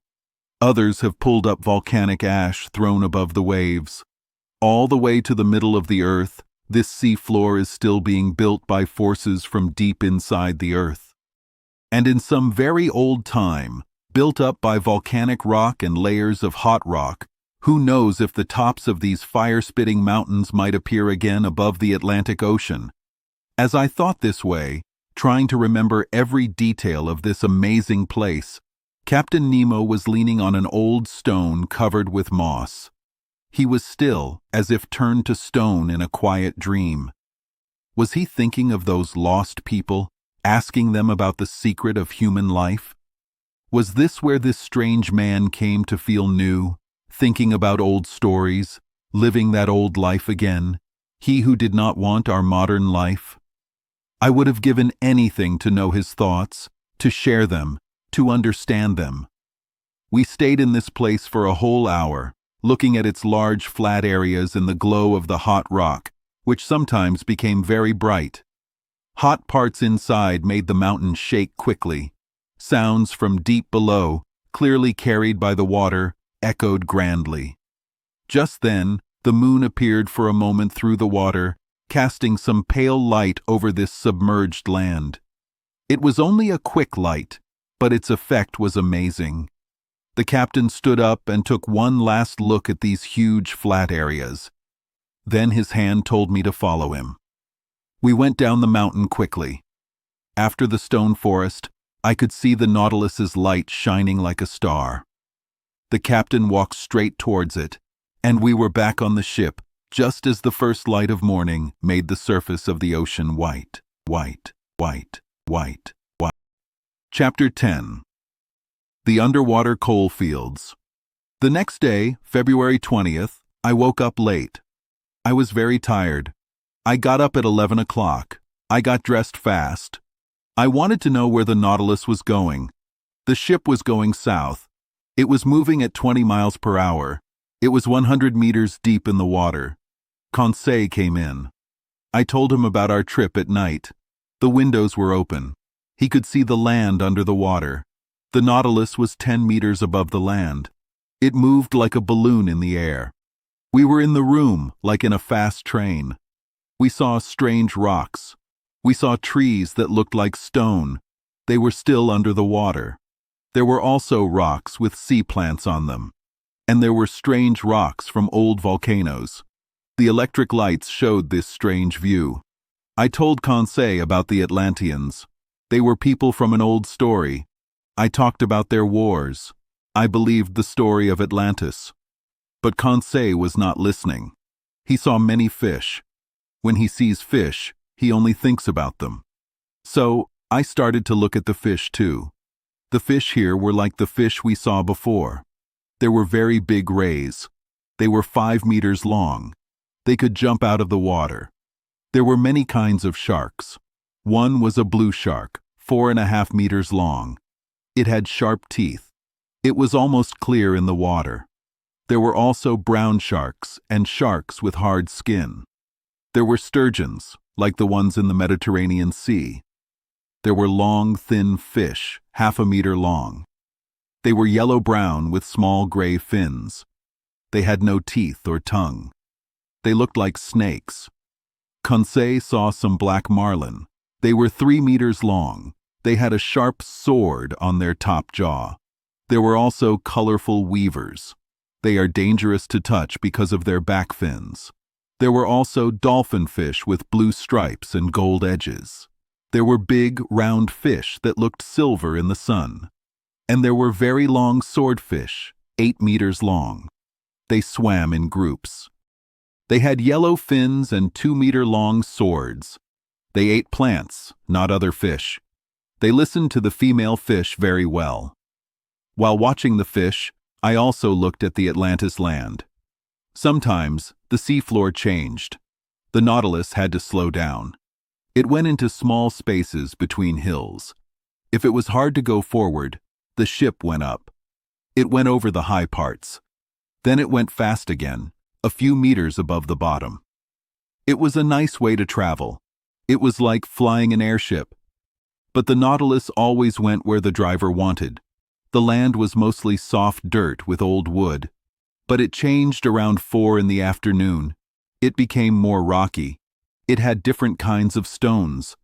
Others have pulled up volcanic ash thrown above the waves. All the way to the middle of the earth, this sea floor is still being built by forces from deep inside the earth. And in some very old time, built up by volcanic rock and layers of hot rock, who knows if the tops of these fire-spitting mountains might appear again above the Atlantic Ocean. As I thought this way, trying to remember every detail of this amazing place, Captain Nemo was leaning on an old stone covered with moss. He was still, as if turned to stone in a quiet dream. Was he thinking of those lost people, asking them about the secret of human life? Was this where this strange man came to feel new, thinking about old stories, living that old life again, he who did not want our modern life? I would have given anything to know his thoughts, to share them, to understand them. We stayed in this place for a whole hour, looking at its large flat areas in the glow of the hot rock, which sometimes became very bright. Hot parts inside made the mountain shake quickly. Sounds from deep below, clearly carried by the water, echoed grandly. Just then, the moon appeared for a moment through the water, casting some pale light over this submerged land. It was only a quick light, but its effect was amazing. The captain stood up and took one last look at these huge flat areas. Then his hand told me to follow him. We went down the mountain quickly. After the stone forest, I could see the Nautilus's light shining like a star. The captain walked straight towards it, and we were back on the ship just as the first light of morning made the surface of the ocean white, white, white, white, white. Chapter 10. The Underwater Coal Fields. The next day, February 20th, I woke up late. I was very tired. I got up at 11 o'clock. I got dressed fast. I wanted to know where the Nautilus was going. The ship was going south. It was moving at 20 miles per hour. It was 100 meters deep in the water. Conseil came in. I told him about our trip at night. The windows were open. He could see the land under the water. The Nautilus was 10 meters above the land. It moved like a balloon in the air. We were in the room, like in a fast train. We saw strange rocks. We saw trees that looked like stone. They were still under the water. There were also rocks with sea plants on them. And there were strange rocks from old volcanoes. The electric lights showed this strange view. I told Conseil about the Atlanteans. They were people from an old story. I talked about their wars. I believed the story of Atlantis. But Conseil was not listening. He saw many fish. When he sees fish, he only thinks about them. So, I started to look at the fish too. The fish here were like the fish we saw before. There were very big rays. They were 5 meters long. They could jump out of the water. There were many kinds of sharks. One was a blue shark, 4.5 meters long. It had sharp teeth. It was almost clear in the water. There were also brown sharks and sharks with hard skin. There were sturgeons, like the ones in the Mediterranean Sea. There were long, thin fish, 1/2 meter long. They were yellow-brown with small gray fins. They had no teeth or tongue. They looked like snakes. Conseil saw some black marlin. They were 3 meters long. They had a sharp sword on their top jaw. There were also colorful weavers. They are dangerous to touch because of their back fins. There were also dolphin fish with blue stripes and gold edges. There were big, round fish that looked silver in the sun. And there were very long swordfish, 8 meters long. They swam in groups. They had yellow fins and 2-meter-long swords. They ate plants, not other fish. They listened to the female fish very well. While watching the fish, I also looked at the Atlantis land. Sometimes, the seafloor changed. The Nautilus had to slow down. It went into small spaces between hills. If it was hard to go forward, the ship went up. It went over the high parts. Then it went fast again, a few meters above the bottom. It was a nice way to travel. It was like flying an airship. But the Nautilus always went where the driver wanted. The land was mostly soft dirt with old wood. But it changed around 4 in the afternoon. It became more rocky. It had different kinds of stones.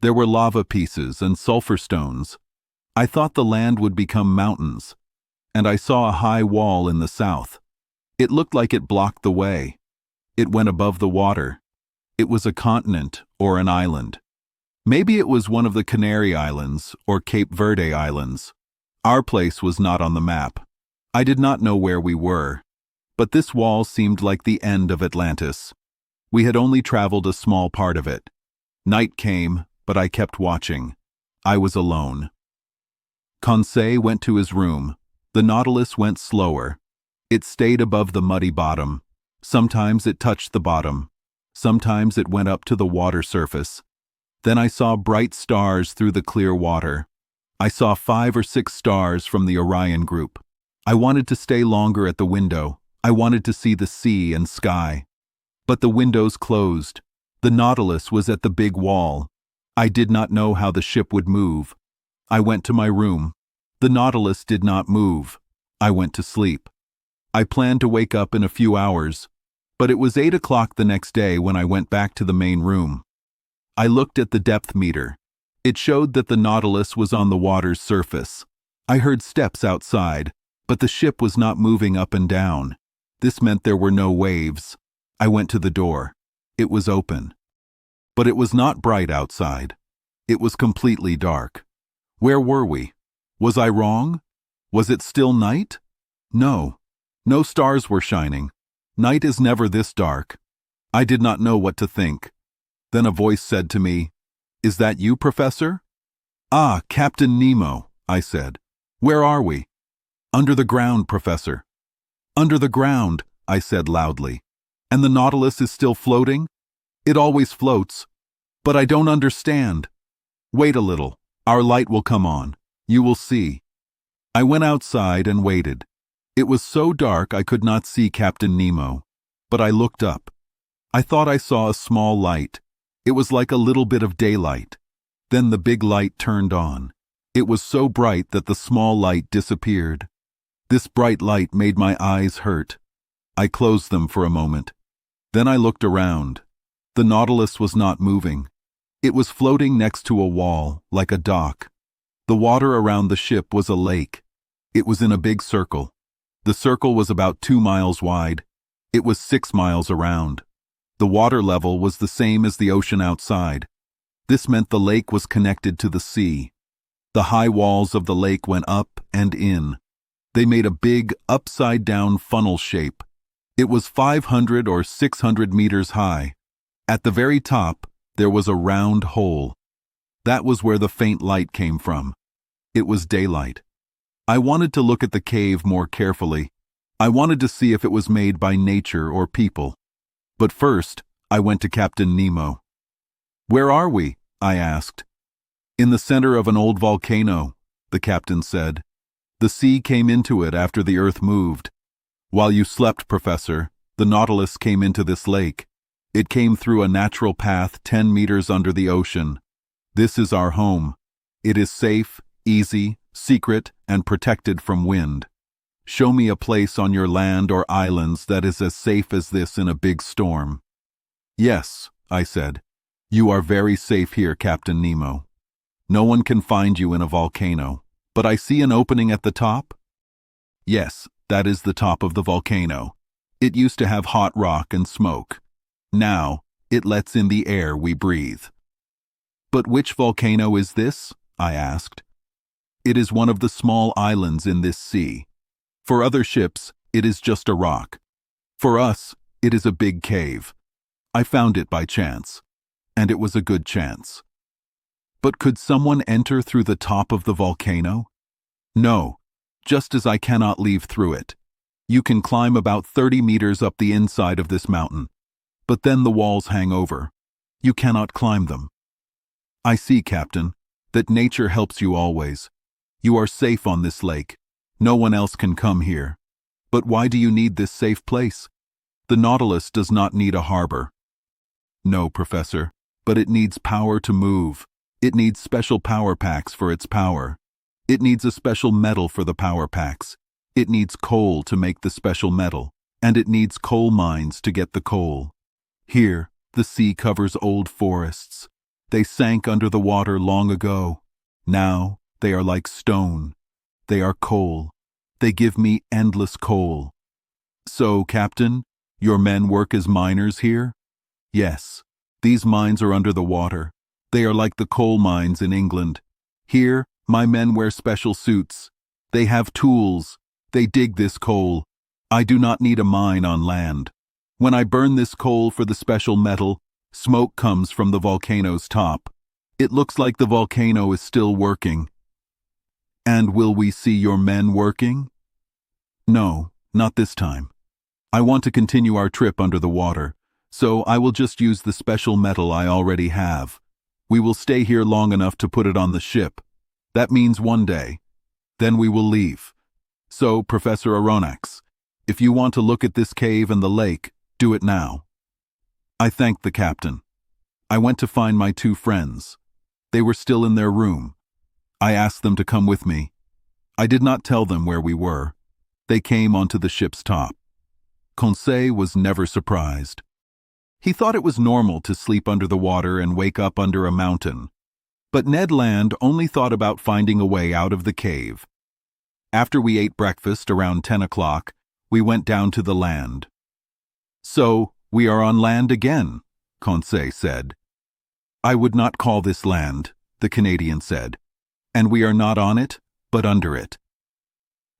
There were lava pieces and sulfur stones. I thought the land would become mountains. And I saw a high wall in the south. It looked like it blocked the way. It went above the water. It was a continent or an island. Maybe it was one of the Canary Islands or Cape Verde Islands. Our place was not on the map. I did not know where we were. But this wall seemed like the end of Atlantis. We had only traveled a small part of it. Night came, but I kept watching. I was alone. Conseil went to his room. The Nautilus went slower. It stayed above the muddy bottom. Sometimes it touched the bottom. Sometimes it went up to the water surface. Then I saw bright stars through the clear water. I saw 5 or 6 stars from the Orion group. I wanted to stay longer at the window. I wanted to see the sea and sky. But the windows closed. The Nautilus was at the big wall. I did not know how the ship would move. I went to my room. The Nautilus did not move. I went to sleep. I planned to wake up in a few hours, but it was 8 o'clock the next day when I went back to the main room. I looked at the depth meter. It showed that the Nautilus was on the water's surface. I heard steps outside, but the ship was not moving up and down. This meant there were no waves. I went to the door. It was open. But it was not bright outside. It was completely dark. Where were we? Was I wrong? Was it still night? No. No stars were shining. Night is never this dark. I did not know what to think. Then a voice said to me, "Is that you, Professor?" "Ah, Captain Nemo," I said. "Where are we?" "Under the ground, Professor." "Under the ground," I said loudly. "And the Nautilus is still floating?" "It always floats. But I don't understand." "Wait a little. Our light will come on. You will see." I went outside and waited. It was so dark I could not see Captain Nemo. But I looked up. I thought I saw a small light. It was like a little bit of daylight. Then the big light turned on. It was so bright that the small light disappeared. This bright light made my eyes hurt. I closed them for a moment. Then I looked around. The Nautilus was not moving. It was floating next to a wall, like a dock. The water around the ship was a lake. It was in a big circle. The circle was about 2 miles wide. It was 6 miles around. The water level was the same as the ocean outside. This meant the lake was connected to the sea. The high walls of the lake went up and in. They made a big, upside-down funnel shape. It was 500 or 600 meters high. At the very top, there was a round hole. That was where the faint light came from. It was daylight. I wanted to look at the cave more carefully. I wanted to see if it was made by nature or people. But first, I went to Captain Nemo. "Where are we?" I asked. "In the center of an old volcano," the captain said. "The sea came into it after the Earth moved. While you slept, Professor, the Nautilus came into this lake. It came through a natural path 10 meters under the ocean. This is our home. It is safe, easy, secret, and protected from wind. Show me a place on your land or islands that is as safe as this in a big storm." "Yes," I said. "You are very safe here, Captain Nemo. No one can find you in a volcano. But I see an opening at the top?" "Yes, that is the top of the volcano. It used to have hot rock and smoke. Now, it lets in the air we breathe." "But which volcano is this?" I asked. "It is one of the small islands in this sea. For other ships, it is just a rock. For us, it is a big cave. I found it by chance, and it was a good chance." "But could someone enter through the top of the volcano?" "No, just as I cannot leave through it. You can climb about 30 meters up the inside of this mountain, but then the walls hang over. You cannot climb them." "I see, Captain, that nature helps you always. You are safe on this lake. No one else can come here. But why do you need this safe place? The Nautilus does not need a harbor." "No, Professor, but it needs power to move. It needs special power packs for its power. It needs a special metal for the power packs. It needs coal to make the special metal, and it needs coal mines to get the coal. Here, the sea covers old forests. They sank under the water long ago. Now, they are like stone. They are coal. They give me endless coal." "So, Captain, your men work as miners here?" "Yes. These mines are under the water. They are like the coal mines in England. Here, my men wear special suits. They have tools. They dig this coal. I do not need a mine on land. When I burn this coal for the special metal, smoke comes from the volcano's top. It looks like the volcano is still working." "And will we see your men working?" "No, not this time. I want to continue our trip under the water, so I will just use the special metal I already have. We will stay here long enough to put it on the ship. That means one day. Then we will leave. So, Professor Aronnax, if you want to look at this cave and the lake, do it now." I thanked the captain. I went to find my 2 friends. They were still in their room. I asked them to come with me. I did not tell them where we were. They came onto the ship's top. Conseil was never surprised. He thought it was normal to sleep under the water and wake up under a mountain. But Ned Land only thought about finding a way out of the cave. After we ate breakfast around 10 o'clock, we went down to the land. "So, we are on land again," Conseil said. "I would not call this land," the Canadian said. "And we are not on it, but under it."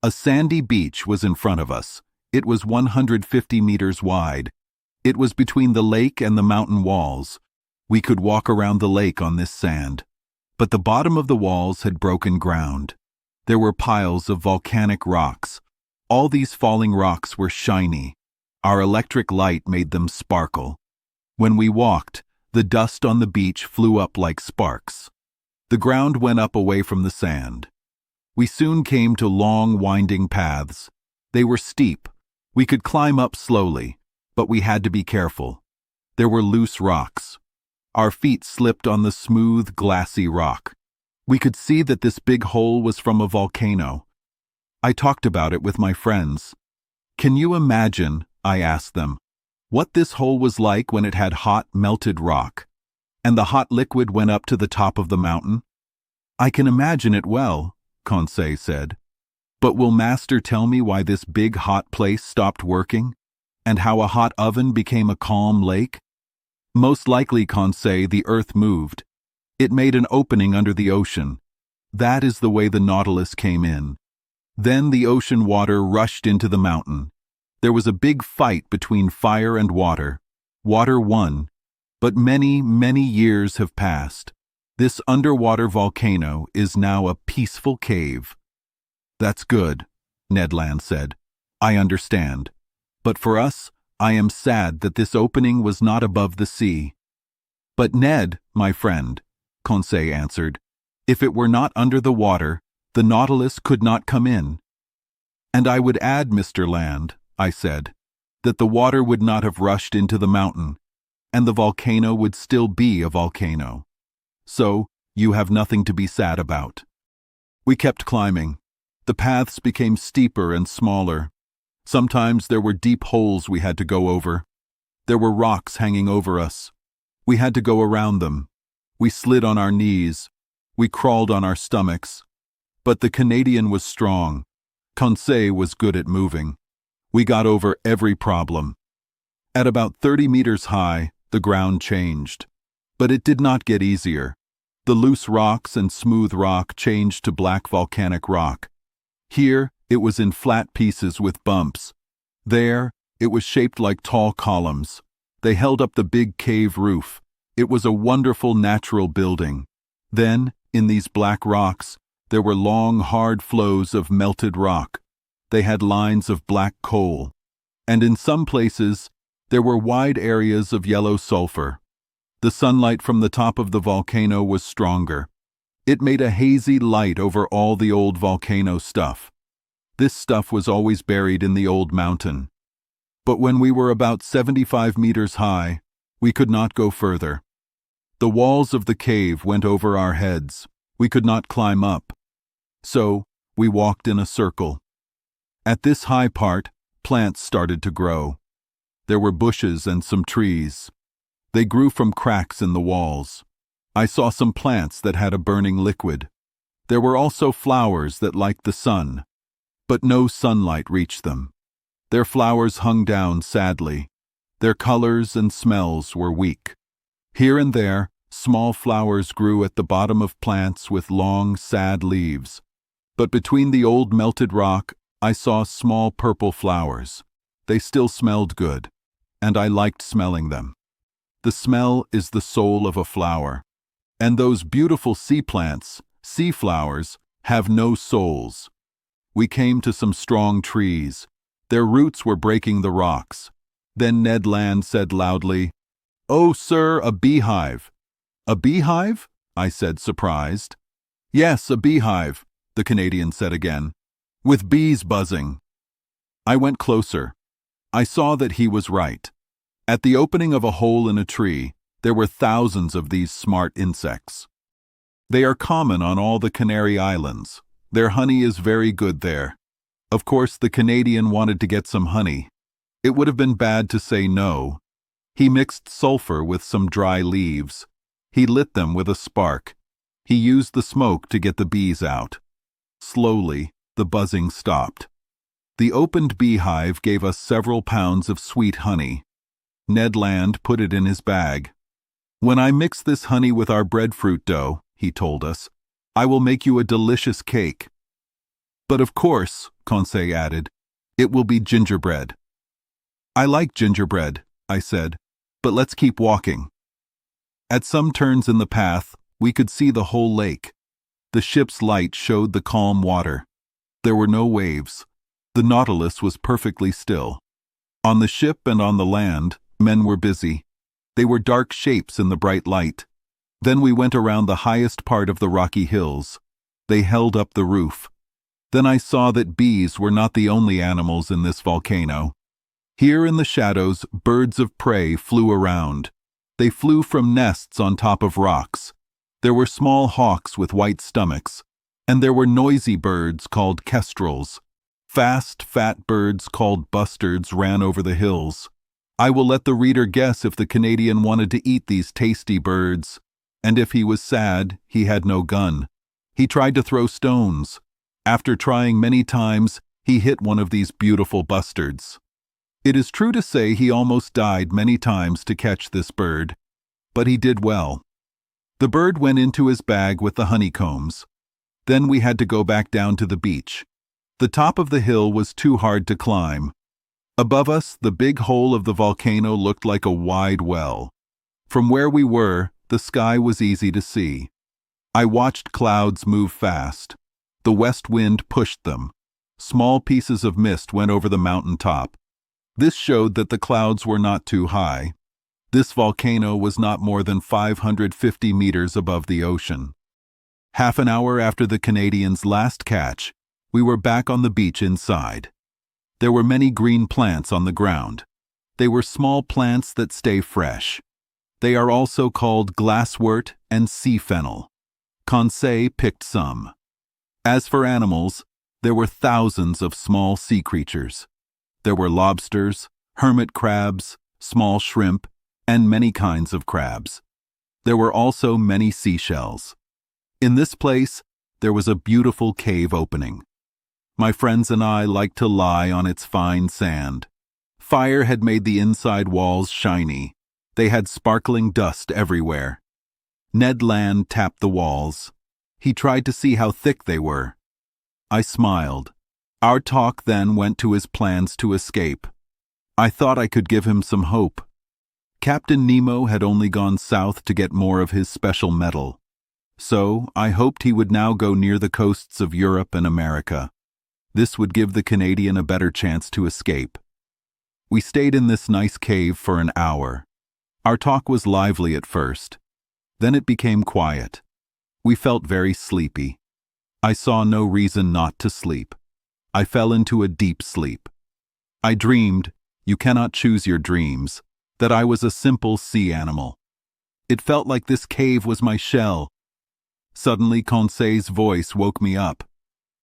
A sandy beach was in front of us. It was 150 meters wide. It was between the lake and the mountain walls. We could walk around the lake on this sand. But the bottom of the walls had broken ground. There were piles of volcanic rocks. All these falling rocks were shiny. Our electric light made them sparkle. When we walked, the dust on the beach flew up like sparks. The ground went up away from the sand. We soon came to long, winding paths. They were steep. We could climb up slowly, but we had to be careful. There were loose rocks. Our feet slipped on the smooth, glassy rock. We could see that this big hole was from a volcano. I talked about it with my friends. "Can you imagine," I asked them, "what this hole was like when it had hot, melted rock? And the hot liquid went up to the top of the mountain? I can imagine it well, Conseil said. But will Master tell me why this big hot place stopped working? And how a hot oven became a calm lake? Most likely, Conseil, the earth moved. It made an opening under the ocean. That is the way the Nautilus came in. Then the ocean water rushed into the mountain. There was a big fight between fire and water. Water won. But many, many years have passed. This underwater volcano is now a peaceful cave. That's good, Ned Land said. I understand. But for us, I am sad that this opening was not above the sea. But Ned, my friend, Conseil answered, if it were not under the water, the Nautilus could not come in. And I would add, Mr. Land, I said, that the water would not have rushed into the mountain, and the volcano would still be a volcano. So, you have nothing to be sad about. We kept climbing. The paths became steeper and smaller. Sometimes there were deep holes we had to go over. There were rocks hanging over us. We had to go around them. We slid on our knees. We crawled on our stomachs. But the Canadian was strong. Conseil was good at moving. We got over every problem. At about 30 meters high, the ground changed. But it did not get easier. The loose rocks and smooth rock changed to black volcanic rock. Here, it was in flat pieces with bumps. There, it was shaped like tall columns. They held up the big cave roof. It was a wonderful natural building. Then, in these black rocks, there were long, hard flows of melted rock. They had lines of black coal. And in some places, there were wide areas of yellow sulfur. The sunlight from the top of the volcano was stronger. It made a hazy light over all the old volcano stuff. This stuff was always buried in the old mountain. But when we were about 75 meters high, we could not go further. The walls of the cave went over our heads. We could not climb up. So, we walked in a circle. At this high part, plants started to grow. There were bushes and some trees. They grew from cracks in the walls. I saw some plants that had a burning liquid. There were also flowers that liked the sun, but no sunlight reached them. Their flowers hung down sadly. Their colors and smells were weak. Here and there, small flowers grew at the bottom of plants with long, sad leaves. But between the old melted rock, I saw small purple flowers. They still smelled good, and I liked smelling them. The smell is the soul of a flower. And those beautiful sea plants, sea flowers, have no souls. We came to some strong trees. Their roots were breaking the rocks. Then Ned Land said loudly, "Oh, sir, a beehive." "A beehive?" I said, surprised. "Yes, a beehive," the Canadian said again, "with bees buzzing." I went closer. I saw that he was right. At the opening of a hole in a tree, there were thousands of these smart insects. They are common on all the Canary Islands. Their honey is very good there. Of course, the Canadian wanted to get some honey. It would have been bad to say no. He mixed sulfur with some dry leaves. He lit them with a spark. He used the smoke to get the bees out. Slowly, the buzzing stopped. The opened beehive gave us several pounds of sweet honey. Ned Land put it in his bag. "When I mix this honey with our breadfruit dough," he told us, "I will make you a delicious cake." "But of course," Conseil added, "it will be gingerbread." "I like gingerbread," I said, "but let's keep walking." At some turns in the path, we could see the whole lake. The ship's light showed the calm water. There were no waves. The Nautilus was perfectly still. On the ship and on the land, men were busy. They were dark shapes in the bright light. Then we went around the highest part of the rocky hills. They held up the roof. Then I saw that bees were not the only animals in this volcano. Here in the shadows, birds of prey flew around. They flew from nests on top of rocks. There were small hawks with white stomachs, and there were noisy birds called kestrels. Fast, fat birds called bustards ran over the hills. I will let the reader guess if the Canadian wanted to eat these tasty birds, and if he was sad, he had no gun. He tried to throw stones. After trying many times, he hit one of these beautiful bustards. It is true to say he almost died many times to catch this bird, but he did well. The bird went into his bag with the honeycombs. Then we had to go back down to the beach. The top of the hill was too hard to climb. Above us, the big hole of the volcano looked like a wide well. From where we were, the sky was easy to see. I watched clouds move fast. The west wind pushed them. Small pieces of mist went over the mountain top. This showed that the clouds were not too high. This volcano was not more than 550 meters above the ocean. Half an hour after the Canadians' last catch, we were back on the beach inside. There were many green plants on the ground. They were small plants that stay fresh. They are also called glasswort and sea fennel. Conseil picked some. As for animals, there were thousands of small sea creatures. There were lobsters, hermit crabs, small shrimp, and many kinds of crabs. There were also many seashells. In this place, there was a beautiful cave opening. My friends and I liked to lie on its fine sand. Fire had made the inside walls shiny. They had sparkling dust everywhere. Ned Land tapped the walls. He tried to see how thick they were. I smiled. Our talk then went to his plans to escape. I thought I could give him some hope. Captain Nemo had only gone south to get more of his special metal. So I hoped he would now go near the coasts of Europe and America. This would give the Canadian a better chance to escape. We stayed in this nice cave for an hour. Our talk was lively at first. Then it became quiet. We felt very sleepy. I saw no reason not to sleep. I fell into a deep sleep. I dreamed, you cannot choose your dreams, that I was a simple sea animal. It felt like this cave was my shell. Suddenly Conseil's voice woke me up.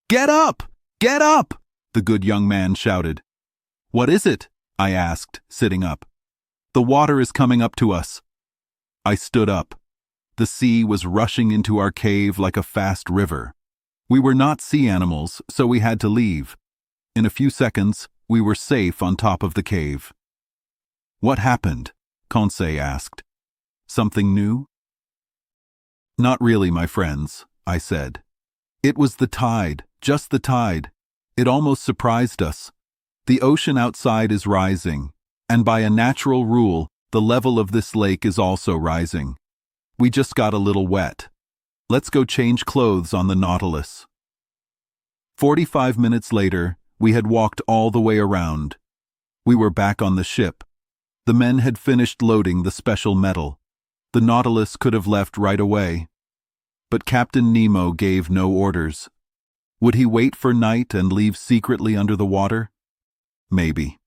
"Get up! Get up!" the good young man shouted. "What is it?" I asked, sitting up. "The water is coming up to us." I stood up. The sea was rushing into our cave like a fast river. We were not sea animals, so we had to leave. In a few seconds, we were safe on top of the cave. "What happened?" Conseil asked. "Something new?" "Not really, my friends," I said. "It was the tide, just the tide. It almost surprised us. The ocean outside is rising, and by a natural rule, the level of this lake is also rising. We just got a little wet. Let's go change clothes on the Nautilus." 45 minutes later, we had walked all the way around. We were back on the ship. The men had finished loading the special metal. The Nautilus could have left right away. But Captain Nemo gave no orders. Would he wait for night and leave secretly under the water? Maybe.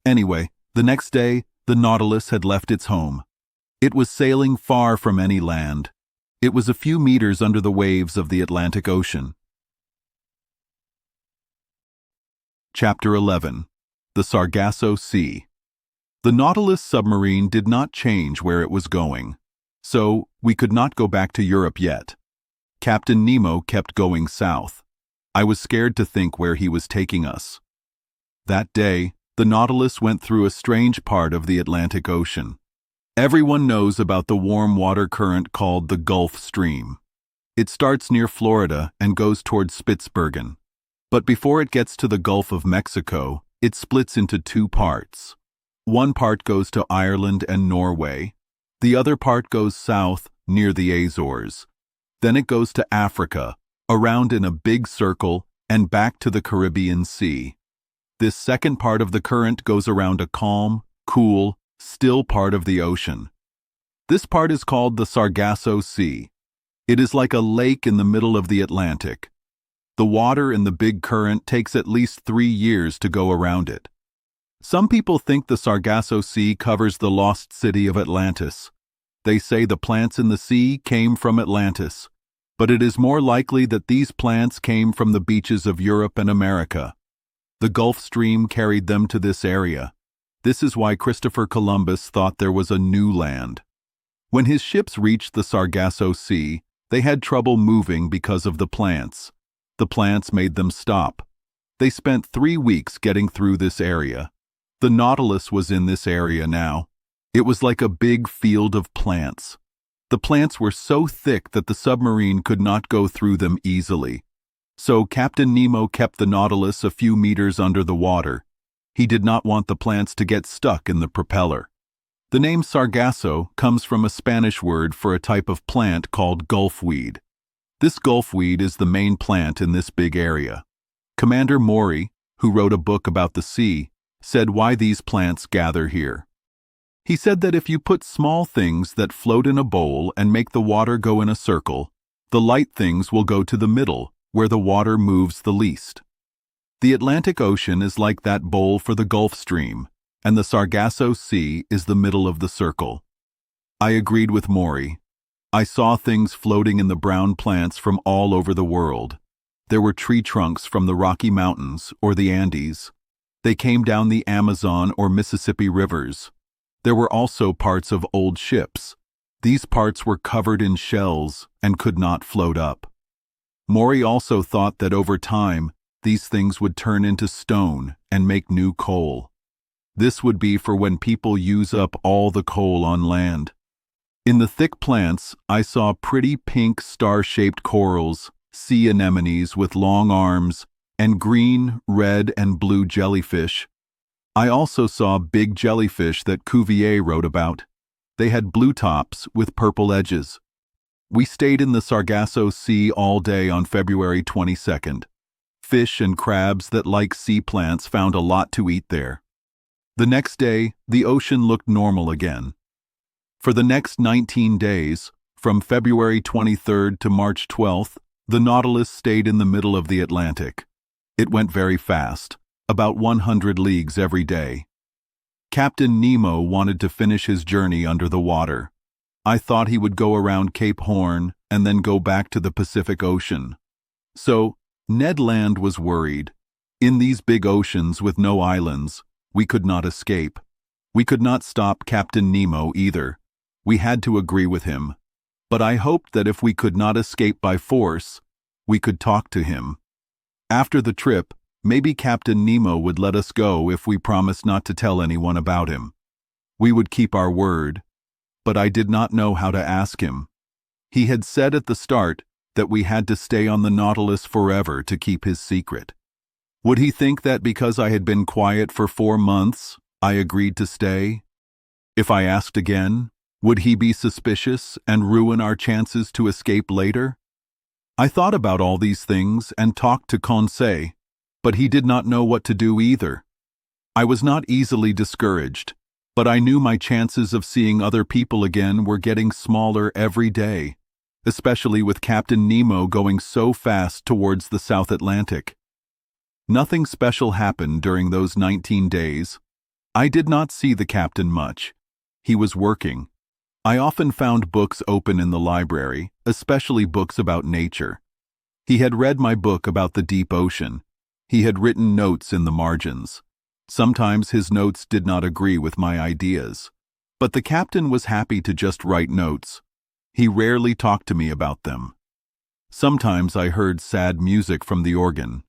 Anyway, the next day, the Nautilus had left its home. It was sailing far from any land. It was a few meters under the waves of the Atlantic Ocean. Chapter 11. The Sargasso Sea. The Nautilus submarine did not change where it was going, so we could not go back to Europe yet. Captain Nemo kept going south. I was scared to think where he was taking us. That day, the Nautilus went through a strange part of the Atlantic Ocean. Everyone knows about the warm water current called the Gulf Stream. It starts near Florida and goes toward Spitsbergen. But before it gets to the Gulf of Mexico, it splits into two parts. One part goes to Ireland and Norway. The other part goes south, near the Azores. Then it goes to Africa, around in a big circle, and back to the Caribbean Sea. This second part of the current goes around a calm, cool, still part of the ocean. This part is called the Sargasso Sea. It is like a lake in the middle of the Atlantic. The water in the big current takes at least 3 years to go around it. Some people think the Sargasso Sea covers the lost city of Atlantis. They say the plants in the sea came from Atlantis, but it is more likely that these plants came from the beaches of Europe and America. The Gulf Stream carried them to this area. This is why Christopher Columbus thought there was a new land. When his ships reached the Sargasso Sea, they had trouble moving because of the plants. The plants made them stop. They spent 3 weeks getting through this area. The Nautilus was in this area now. It was like a big field of plants. The plants were so thick that the submarine could not go through them easily. So Captain Nemo kept the Nautilus a few meters under the water. He did not want the plants to get stuck in the propeller. The name Sargasso comes from a Spanish word for a type of plant called gulfweed. This gulfweed is the main plant in this big area. Commander Maury, who wrote a book about the sea, said why these plants gather here. He said that if you put small things that float in a bowl and make the water go in a circle, the light things will go to the middle, where the water moves the least. The Atlantic Ocean is like that bowl for the Gulf Stream, and the Sargasso Sea is the middle of the circle. I agreed with Maury. I saw things floating in the brown plants from all over the world. There were tree trunks from the Rocky Mountains or the Andes. They came down the Amazon or Mississippi rivers. There were also parts of old ships. These parts were covered in shells and could not float up. Maury also thought that over time, these things would turn into stone and make new coal. This would be for when people use up all the coal on land. In the thick plants, I saw pretty pink star-shaped corals, sea anemones with long arms, and green, red, and blue jellyfish. I also saw big jellyfish that Cuvier wrote about. They had blue tops with purple edges. We stayed in the Sargasso Sea all day on February 22nd. Fish and crabs that like sea plants found a lot to eat there. The next day, the ocean looked normal again. For the next 19 days, from February 23rd to March 12th, the Nautilus stayed in the middle of the Atlantic. It went very fast, about 100 leagues every day. Captain Nemo wanted to finish his journey under the water. I thought he would go around Cape Horn and then go back to the Pacific Ocean. So, Ned Land was worried. In these big oceans with no islands, we could not escape. We could not stop Captain Nemo either. We had to agree with him. But I hoped that if we could not escape by force, we could talk to him. After the trip, maybe Captain Nemo would let us go if we promised not to tell anyone about him. We would keep our word. But I did not know how to ask him. He had said at the start that we had to stay on the Nautilus forever to keep his secret. Would he think that because I had been quiet for 4 months, I agreed to stay? If I asked again, would he be suspicious and ruin our chances to escape later? I thought about all these things and talked to Conseil, but he did not know what to do either. I was not easily discouraged, but I knew my chances of seeing other people again were getting smaller every day, especially with Captain Nemo going so fast towards the South Atlantic. Nothing special happened during those 19 days. I did not see the captain much. He was working. I often found books open in the library, especially books about nature. He had read my book about the deep ocean. He had written notes in the margins. Sometimes his notes did not agree with my ideas. But the captain was happy to just write notes. He rarely talked to me about them. Sometimes I heard sad music from the organ.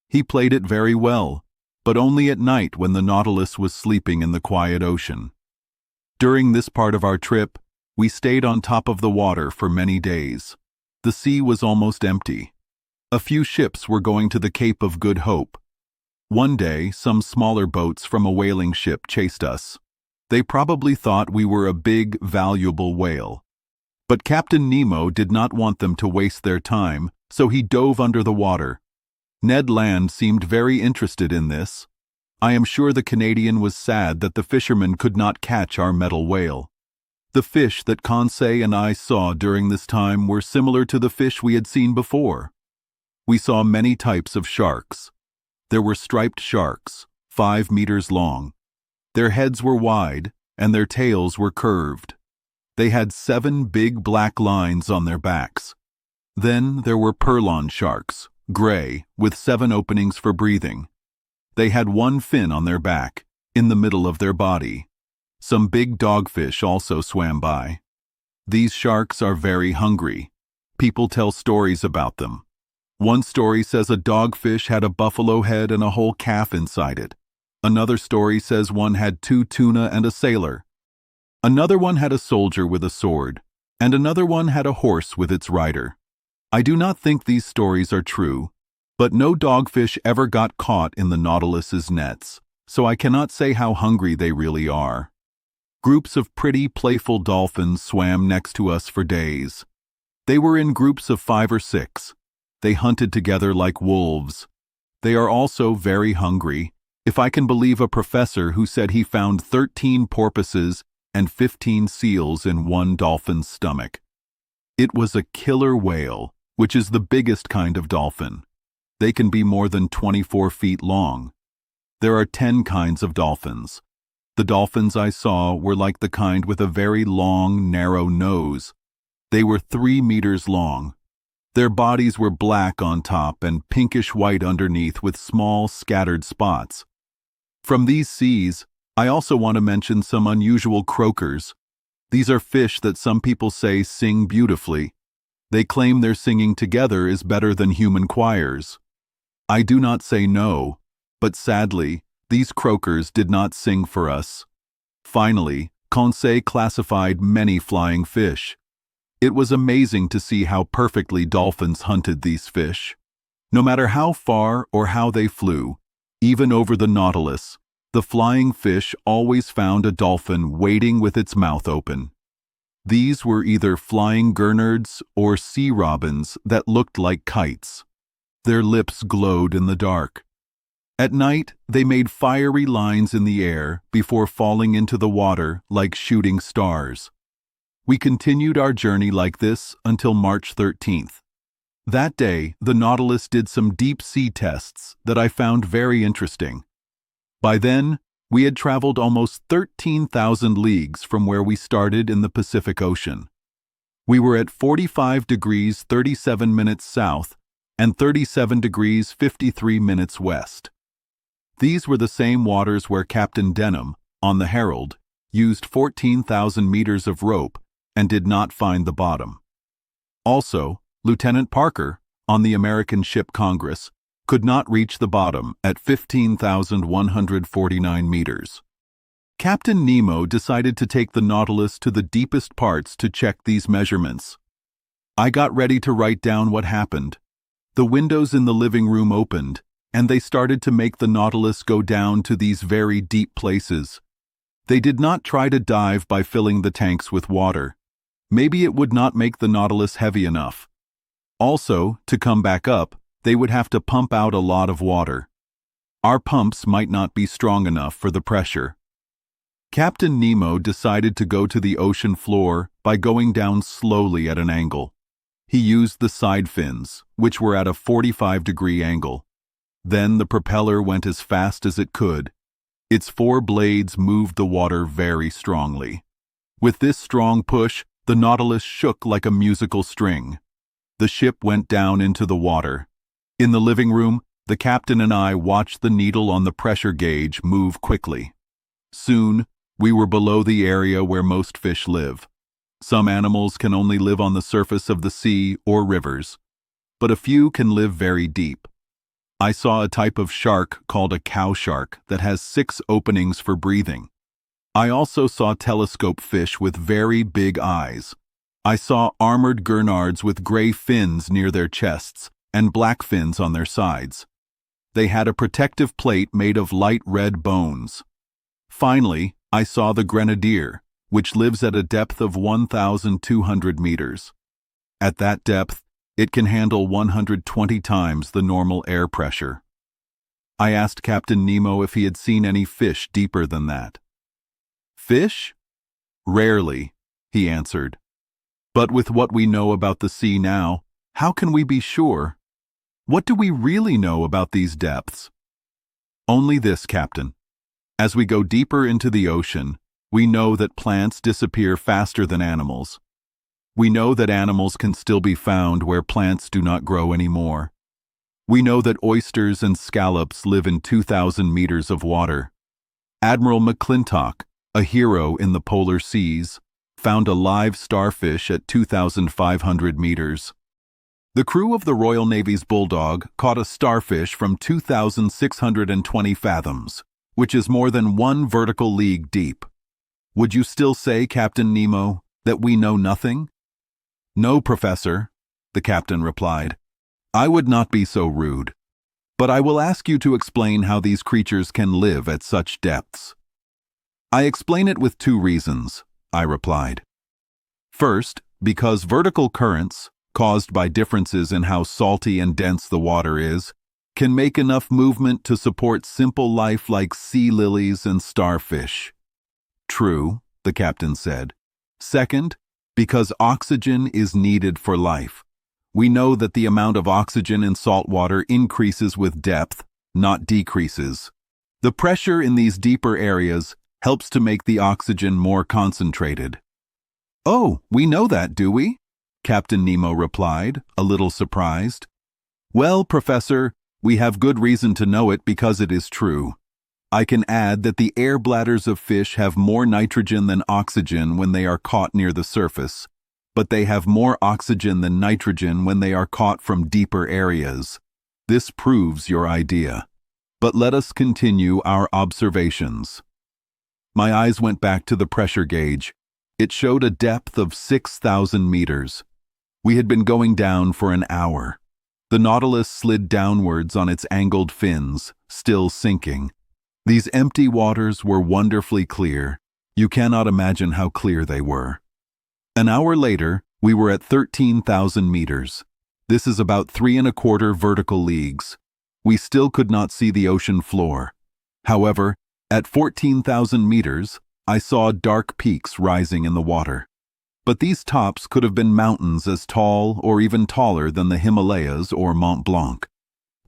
He played it very well, but only at night when the Nautilus was sleeping in the quiet ocean. During this part of our trip, we stayed on top of the water for many days. The sea was almost empty. A few ships were going to the Cape of Good Hope. One day, some smaller boats from a whaling ship chased us. They probably thought we were a big, valuable whale. But Captain Nemo did not want them to waste their time, so he dove under the water. Ned Land seemed very interested in this. I am sure the Canadian was sad that the fishermen could not catch our metal whale. The fish that Conseil and I saw during this time were similar to the fish we had seen before. We saw many types of sharks. There were striped sharks, 5 meters long. Their heads were wide, and their tails were curved. They had 7 big black lines on their backs. Then there were purlon sharks, gray, with 7 openings for breathing. They had 1 fin on their back, in the middle of their body. Some big dogfish also swam by. These sharks are very hungry. People tell stories about them. One story says a dogfish had a buffalo head and a whole calf inside it. Another story says one had 2 tuna and a sailor. Another one had a soldier with a sword, and another one had a horse with its rider. I do not think these stories are true, but no dogfish ever got caught in the Nautilus's nets, so I cannot say how hungry they really are. Groups of pretty, playful dolphins swam next to us for days. They were in groups of 5 or 6. They hunted together like wolves. They are also very hungry, if I can believe a professor who said he found 13 porpoises and 15 seals in one dolphin's stomach. It was a killer whale, which is the biggest kind of dolphin. They can be more than 24 feet long. There are 10 kinds of dolphins. The dolphins I saw were like the kind with a very long, narrow nose. They were 3 meters long. Their bodies were black on top and pinkish-white underneath with small, scattered spots. From these seas, I also want to mention some unusual croakers. These are fish that some people say sing beautifully. They claim their singing together is better than human choirs. I do not say no, but sadly, these croakers did not sing for us. Finally, Conseil classified many flying fish. It was amazing to see how perfectly dolphins hunted these fish. No matter how far or how they flew, even over the Nautilus, the flying fish always found a dolphin waiting with its mouth open. These were either flying gurnards or sea robins that looked like kites. Their lips glowed in the dark. At night, they made fiery lines in the air before falling into the water like shooting stars. We continued our journey like this until March 13th. That day, the Nautilus did some deep-sea tests that I found very interesting. By then, we had traveled almost 13,000 leagues from where we started in the Pacific Ocean. We were at 45 degrees 37 minutes south and 37 degrees 53 minutes west. These were the same waters where Captain Nemo, on the Herald, used 14,000 meters of rope and did not find the bottom. Also, Lieutenant Parker, on the American ship Congress, could not reach the bottom at 15,149 meters. Captain Nemo decided to take the Nautilus to the deepest parts to check these measurements. I got ready to write down what happened. The windows in the living room opened, and they started to make the Nautilus go down to these very deep places. They did not try to dive by filling the tanks with water. Maybe it would not make the Nautilus heavy enough. Also, to come back up, they would have to pump out a lot of water. Our pumps might not be strong enough for the pressure. Captain Nemo decided to go to the ocean floor by going down slowly at an angle. He used the side fins, which were at a 45-degree angle. Then the propeller went as fast as it could. Its 4 blades moved the water very strongly. With this strong push, the Nautilus shook like a musical string. The ship went down into the water. In the living room, the captain and I watched the needle on the pressure gauge move quickly. Soon, we were below the area where most fish live. Some animals can only live on the surface of the sea or rivers, but a few can live very deep. I saw a type of shark called a cow shark that has 6 openings for breathing. I also saw telescope fish with very big eyes. I saw armored gurnards with gray fins near their chests and black fins on their sides. They had a protective plate made of light red bones. Finally, I saw the grenadier, which lives at a depth of 1,200 meters. At that depth, it can handle 120 times the normal air pressure. I asked Captain Nemo if he had seen any fish deeper than that. Fish? Rarely, he answered. But with what we know about the sea now, how can we be sure? What do we really know about these depths? Only this, Captain. As we go deeper into the ocean, we know that plants disappear faster than animals. We know that animals can still be found where plants do not grow anymore. We know that oysters and scallops live in 2,000 meters of water. Admiral McClintock, a hero in the polar seas, found a live starfish at 2,500 meters. The crew of the Royal Navy's Bulldog caught a starfish from 2,620 fathoms, which is more than 1 vertical league deep. Would you still say, Captain Nemo, that we know nothing? No, Professor, the captain replied. I would not be so rude. But I will ask you to explain how these creatures can live at such depths. I explain it with 2 reasons, I replied. First, because vertical currents, caused by differences in how salty and dense the water is, can make enough movement to support simple life like sea lilies and starfish. True, the captain said. Second, because oxygen is needed for life. We know that the amount of oxygen in salt water increases with depth, not decreases. The pressure in these deeper areas helps to make the oxygen more concentrated. Oh, we know that, do we? Captain Nemo replied, a little surprised. Well, Professor, we have good reason to know it because it is true. I can add that the air bladders of fish have more nitrogen than oxygen when they are caught near the surface, but they have more oxygen than nitrogen when they are caught from deeper areas. This proves your idea. But let us continue our observations. My eyes went back to the pressure gauge. It showed a depth of 6,000 meters. We had been going down for an hour. The Nautilus slid downwards on its angled fins, still sinking. These empty waters were wonderfully clear. You cannot imagine how clear they were. An hour later, we were at 13,000 meters. This is about 3¼ vertical leagues. We still could not see the ocean floor. However, at 14,000 meters, I saw dark peaks rising in the water. But these tops could have been mountains as tall or even taller than the Himalayas or Mont Blanc.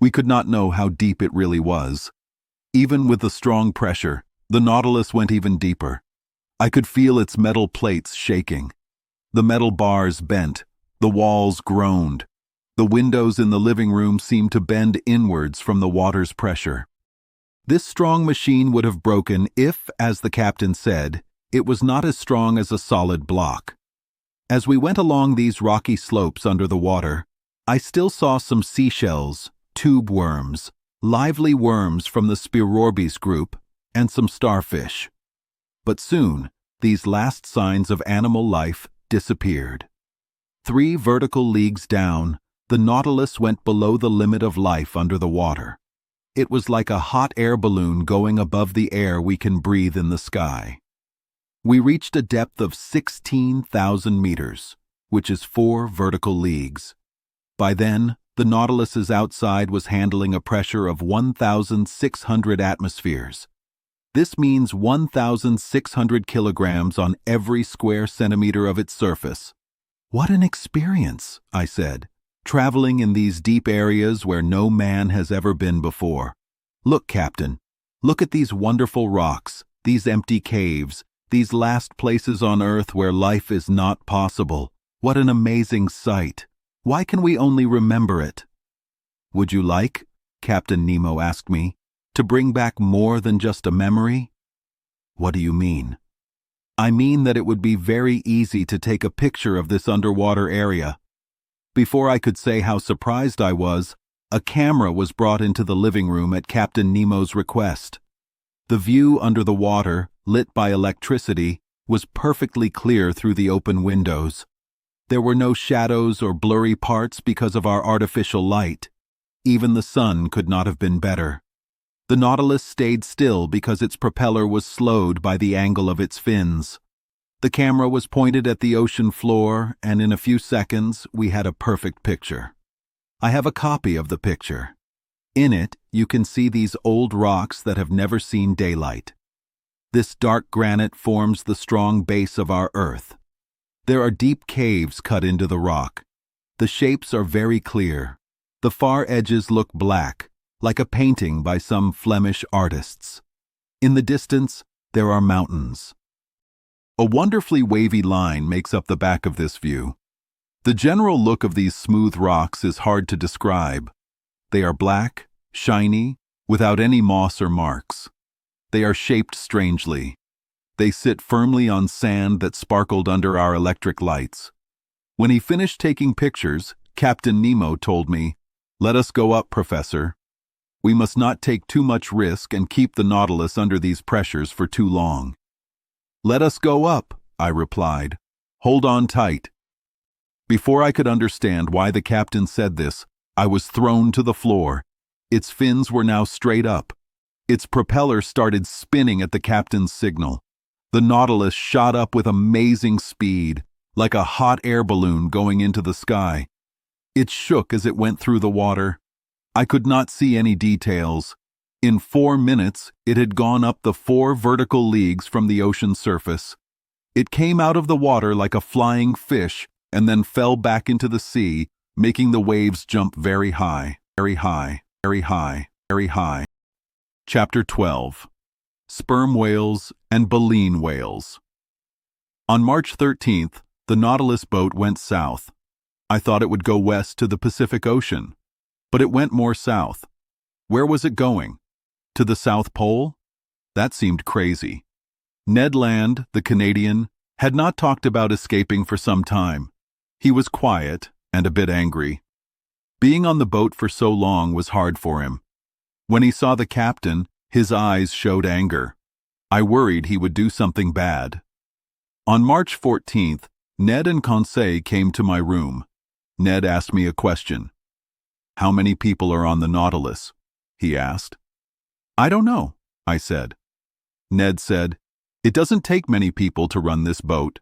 We could not know how deep it really was. Even with the strong pressure, the Nautilus went even deeper. I could feel its metal plates shaking. The metal bars bent, the walls groaned. The windows in the living room seemed to bend inwards from the water's pressure. This strong machine would have broken if, as the captain said, it was not as strong as a solid block. As we went along these rocky slopes under the water, I still saw some seashells, tube worms, lively worms from the Spirorbis group, and some starfish. But soon, these last signs of animal life disappeared. 3 vertical leagues down, the Nautilus went below the limit of life under the water. It was like a hot air balloon going above the air we can breathe in the sky. We reached a depth of 16,000 meters, which is 4 vertical leagues. By then, the Nautilus's outside was handling a pressure of 1,600 atmospheres. This means 1,600 kilograms on every square centimeter of its surface. What an experience, I said, traveling in these deep areas where no man has ever been before. Look, Captain, look at these wonderful rocks, these empty caves, these last places on Earth where life is not possible. What an amazing sight. Why can we only remember it? Would you like, Captain Nemo asked me, to bring back more than just a memory? What do you mean? I mean that it would be very easy to take a picture of this underwater area. Before I could say how surprised I was, a camera was brought into the living room at Captain Nemo's request. The view under the water, lit by electricity, was perfectly clear through the open windows. There were no shadows or blurry parts because of our artificial light. Even the sun could not have been better. The Nautilus stayed still because its propeller was slowed by the angle of its fins. The camera was pointed at the ocean floor, and in a few seconds we had a perfect picture. I have a copy of the picture. In it, you can see these old rocks that have never seen daylight. This dark granite forms the strong base of our Earth. There are deep caves cut into the rock. The shapes are very clear. The far edges look black, like a painting by some Flemish artists. In the distance, there are mountains. A wonderfully wavy line makes up the back of this view. The general look of these smooth rocks is hard to describe. They are black, shiny, without any moss or marks. They are shaped strangely. They sit firmly on sand that sparkled under our electric lights. When he finished taking pictures, Captain Nemo told me, "Let us go up, Professor. We must not take too much risk and keep the Nautilus under these pressures for too long." "Let us go up," I replied. "Hold on tight." Before I could understand why the captain said this, I was thrown to the floor. Its fins were now straight up. Its propeller started spinning at the captain's signal. The Nautilus shot up with amazing speed, like a hot air balloon going into the sky. It shook as it went through the water. I could not see any details. In 4 minutes, it had gone up the 4 vertical leagues from the ocean surface. It came out of the water like a flying fish and then fell back into the sea, making the waves jump very high, very high, very high, very high. Chapter 12. Sperm Whales and Baleen Whales. On March 13th, the Nautilus boat went south. I thought it would go west to the Pacific Ocean, but it went more south. Where was it going? To the South Pole? That seemed crazy. Ned Land, the Canadian, had not talked about escaping for some time. He was quiet and a bit angry. Being on the boat for so long was hard for him. When he saw the captain, his eyes showed anger. I worried he would do something bad. On March 14th, Ned and Conseil came to my room. Ned asked me a question. "How many people are on the Nautilus?" he asked. "I don't know," I said. Ned said, "It doesn't take many people to run this boat."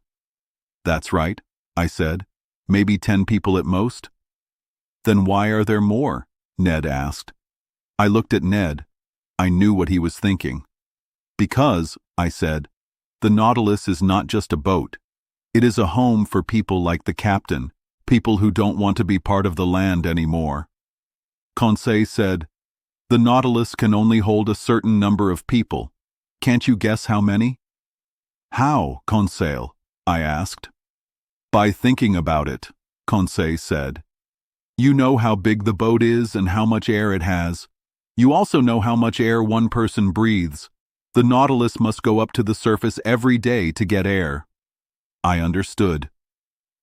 "That's right," I said. "Maybe 10 people at most." "Then why are there more?" Ned asked. I looked at Ned. I knew what he was thinking. "Because," I said, "the Nautilus is not just a boat. It is a home for people like the captain, people who don't want to be part of the land anymore." Conseil said, "The Nautilus can only hold a certain number of people. Can't you guess how many?" "How, Conseil?" I asked. "By thinking about it," Conseil said. "You know how big the boat is and how much air it has. You also know how much air one person breathes. The Nautilus must go up to the surface every day to get air." I understood.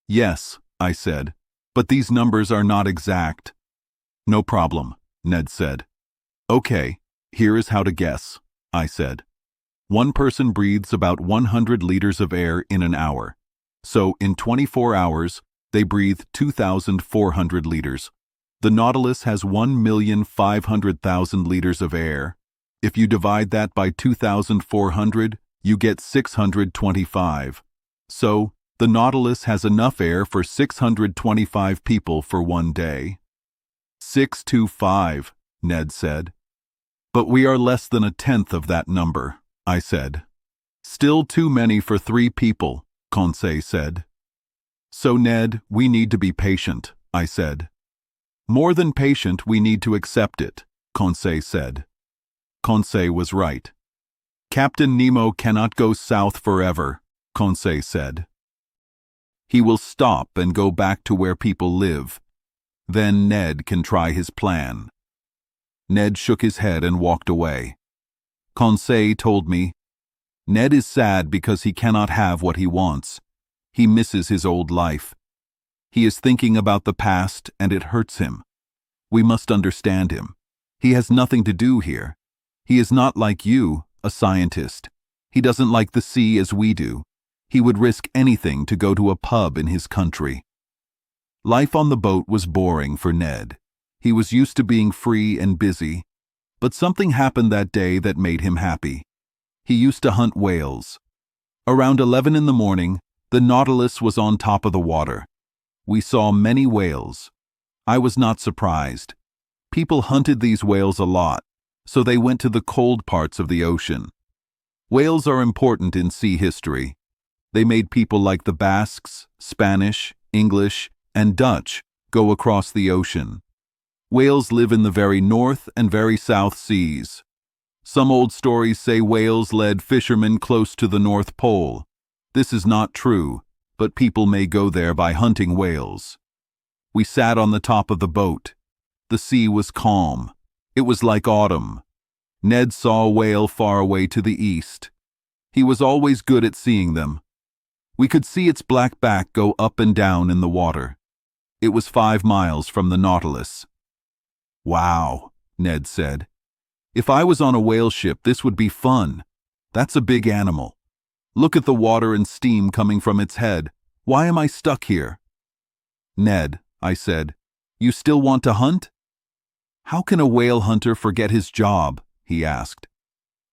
"Yes," I said, "but these numbers are not exact." "No problem," Ned said. "Okay, here is how to guess," I said. One person breathes about 100 liters of air in an hour. So, in 24 hours, they breathe 2,400 liters. The Nautilus has 1,500,000 liters of air. If you divide that by 2,400, you get 625. So, the Nautilus has enough air for 625 people for one day. 625, Ned said. "But we are less than a tenth of that number," I said. "Still too many for 3 people, Conseil said. "So, Ned, we need to be patient," I said. "More than patient, we need to accept it," Conseil said. Conseil was right. "Captain Nemo cannot go south forever," Conseil said. "He will stop and go back to where people live. Then Ned can try his plan." Ned shook his head and walked away. Conseil told me, "Ned is sad because he cannot have what he wants. He misses his old life. He is thinking about the past and it hurts him. We must understand him. He has nothing to do here. He is not like you, a scientist. He doesn't like the sea as we do. He would risk anything to go to a pub in his country." Life on the boat was boring for Ned. He was used to being free and busy. But something happened that day that made him happy. He used to hunt whales. Around 11 in the morning, the Nautilus was on top of the water. We saw many whales. I was not surprised. People hunted these whales a lot, so they went to the cold parts of the ocean. Whales are important in sea history. They made people like the Basques, Spanish, English, and Dutch go across the ocean. Whales live in the very North and very South Seas. Some old stories say whales led fishermen close to the North Pole. This is not true, but people may go there by hunting whales. We sat on the top of the boat. The sea was calm. It was like autumn. Ned saw a whale far away to the east. He was always good at seeing them. We could see its black back go up and down in the water. It was 5 miles from the Nautilus. "Wow," Ned said. "If I was on a whale ship, this would be fun. That's a big animal. Look at the water and steam coming from its head. Why am I stuck here?" "Ned," I said, "you still want to hunt?" "How can a whale hunter forget his job?" he asked.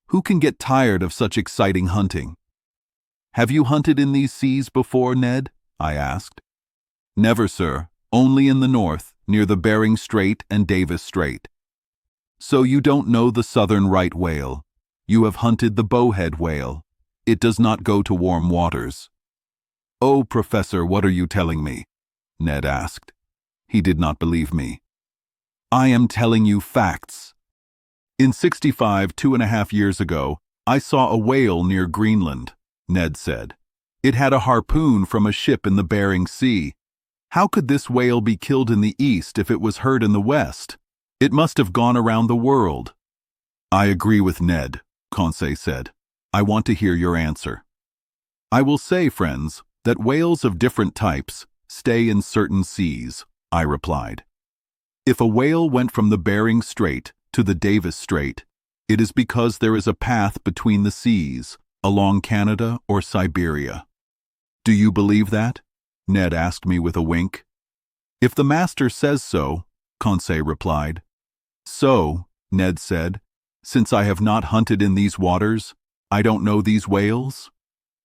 "Who can get tired of such exciting hunting?" "Have you hunted in these seas before, Ned?" I asked. "Never, sir. Only in the north, near the Bering Strait and Davis Strait." "So you don't know the southern right whale. You have hunted the bowhead whale. It does not go to warm waters." "Oh, Professor, what are you telling me?" Ned asked. He did not believe me. "I am telling you facts. In 65, 2.5 years ago, I saw a whale near Greenland," Ned said. "It had a harpoon from a ship in the Bering Sea. How could this whale be killed in the east if it was hurt in the west? It must have gone around the world." "I agree with Ned," Conseil said. "I want to hear your answer." "I will say, friends, that whales of different types stay in certain seas," I replied. "If a whale went from the Bering Strait to the Davis Strait, it is because there is a path between the seas, along Canada or Siberia." "Do you believe that?" Ned asked me with a wink. "If the master says so," Conseil replied. "So," Ned said, "since I have not hunted in these waters, I don't know these whales?"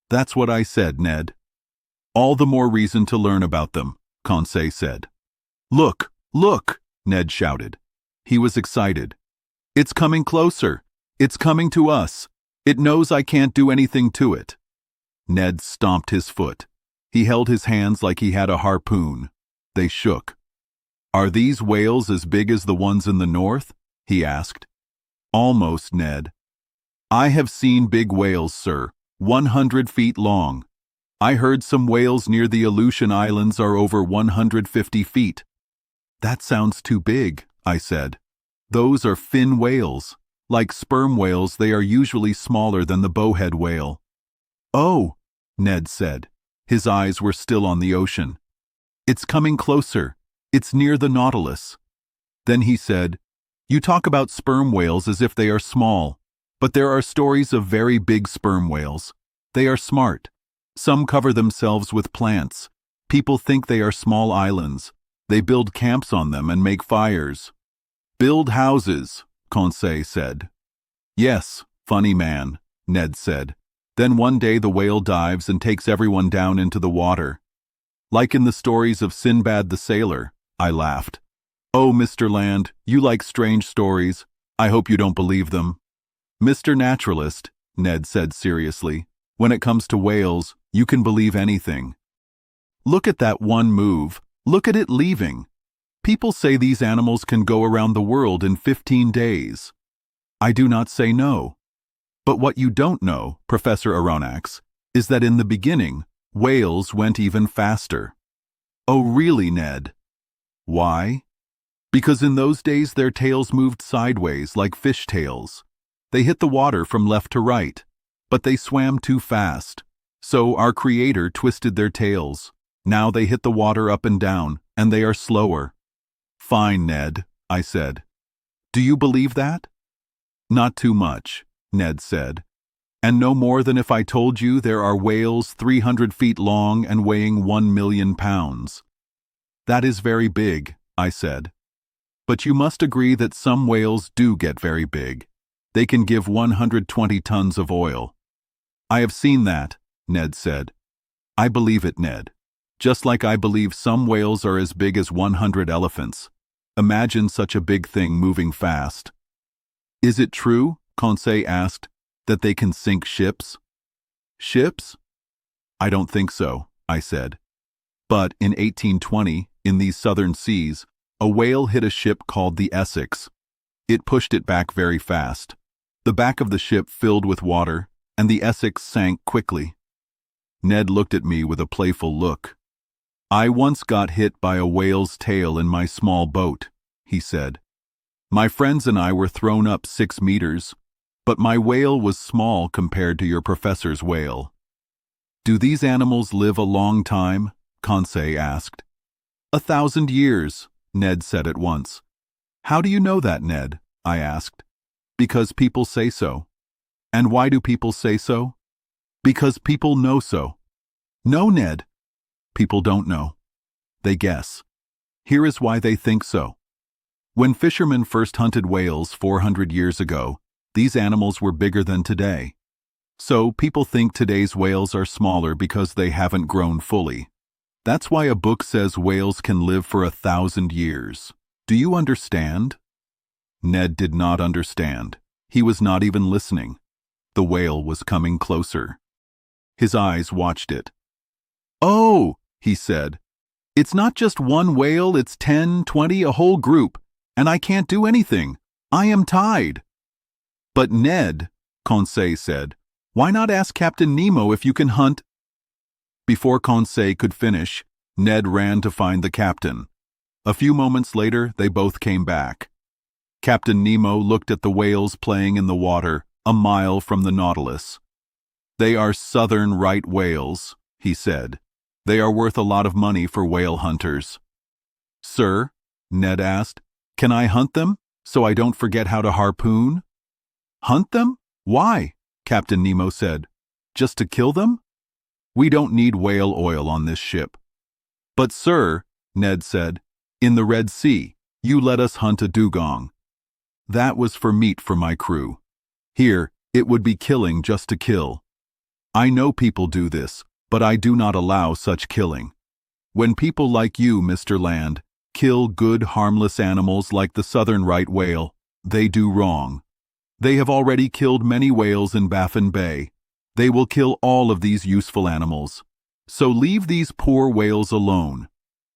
"That's what I said, Ned." "All the more reason to learn about them," Conseil said. "Look, look!" Ned shouted. He was excited. "It's coming closer! It's coming to us! It knows I can't do anything to it." Ned stomped his foot. He held his hands like he had a harpoon. They shook. "Are these whales as big as the ones in the north?" he asked. "Almost, Ned." "I have seen big whales, sir, 100 feet long. I heard some whales near the Aleutian Islands are over 150 feet. "That sounds too big," I said. "Those are fin whales. Like sperm whales, they are usually smaller than the bowhead whale." "Oh," Ned said. His eyes were still on the ocean. "It's coming closer. It's near the Nautilus." Then he said, "You talk about sperm whales as if they are small, but there are stories of very big sperm whales. They are smart. Some cover themselves with plants. People think they are small islands. They build camps on them and make fires." "Build houses," Conseil said. "Yes, funny man," Ned said. "Then one day the whale dives and takes everyone down into the water." "Like in the stories of Sinbad the Sailor," I laughed. "Oh, Mr. Land, you like strange stories. I hope you don't believe them." "Mr. Naturalist," Ned said seriously, "when it comes to whales, you can believe anything. Look at that one move. Look at it leaving. People say these animals can go around the world in 15 days. I do not say no. But what you don't know, Professor Aronnax, is that in the beginning, whales went even faster." "Oh, really, Ned?" "Why? Because in those days their tails moved sideways like fish tails. They hit the water from left to right, but they swam too fast. So our Creator twisted their tails. Now they hit the water up and down, and they are slower." "Fine, Ned," I said. "Do you believe that?" "Not too much," Ned said. "And no more than if I told you there are whales 300 feet long and weighing 1 million pounds. "That is very big," I said. "But you must agree that some whales do get very big. They can give 120 tons of oil." "I have seen that," Ned said. "I believe it, Ned. Just like I believe some whales are as big as 100 elephants. Imagine such a big thing moving fast." "Is it true," Conseil asked, "that they can sink ships?" "Ships? I don't think so," I said. "But in 1820, in these southern seas, a whale hit a ship called the Essex. It pushed it back very fast. The back of the ship filled with water, and the Essex sank quickly." Ned looked at me with a playful look. "I once got hit by a whale's tail in my small boat," he said. My friends and I were thrown up 6 meters, but my whale was small compared to your professor's whale. Do these animals live a long time? Conseil asked. 1,000 years, Ned said at once. How do you know that, Ned? I asked. Because people say so. And why do people say so? Because people know so. No, Ned. People don't know. They guess. Here is why they think so. When fishermen first hunted whales 400 years ago, these animals were bigger than today. So people think today's whales are smaller because they haven't grown fully. That's why a book says whales can live for 1,000 years. Do you understand? Ned did not understand. He was not even listening. The whale was coming closer. His eyes watched it. Oh, he said. It's not just one whale, it's 10, 20, a whole group, and I can't do anything. I am tied. But Ned, Conseil said, why not ask Captain Nemo if you can hunt? Before Conseil could finish, Ned ran to find the captain. A few moments later, they both came back. Captain Nemo looked at the whales playing in the water, a mile from the Nautilus. They are southern right whales, he said. They are worth a lot of money for whale hunters. Sir, Ned asked, can I hunt them so I don't forget how to harpoon? Hunt them? Why? Captain Nemo said. Just to kill them? We don't need whale oil on this ship. But sir, Ned said, in the Red Sea, you let us hunt a dugong. That was for meat for my crew. Here, it would be killing just to kill. I know people do this, but I do not allow such killing. When people like you, Mr. Land, kill good, harmless animals like the southern right whale, they do wrong. They have already killed many whales in Baffin Bay. They will kill all of these useful animals. So leave these poor whales alone.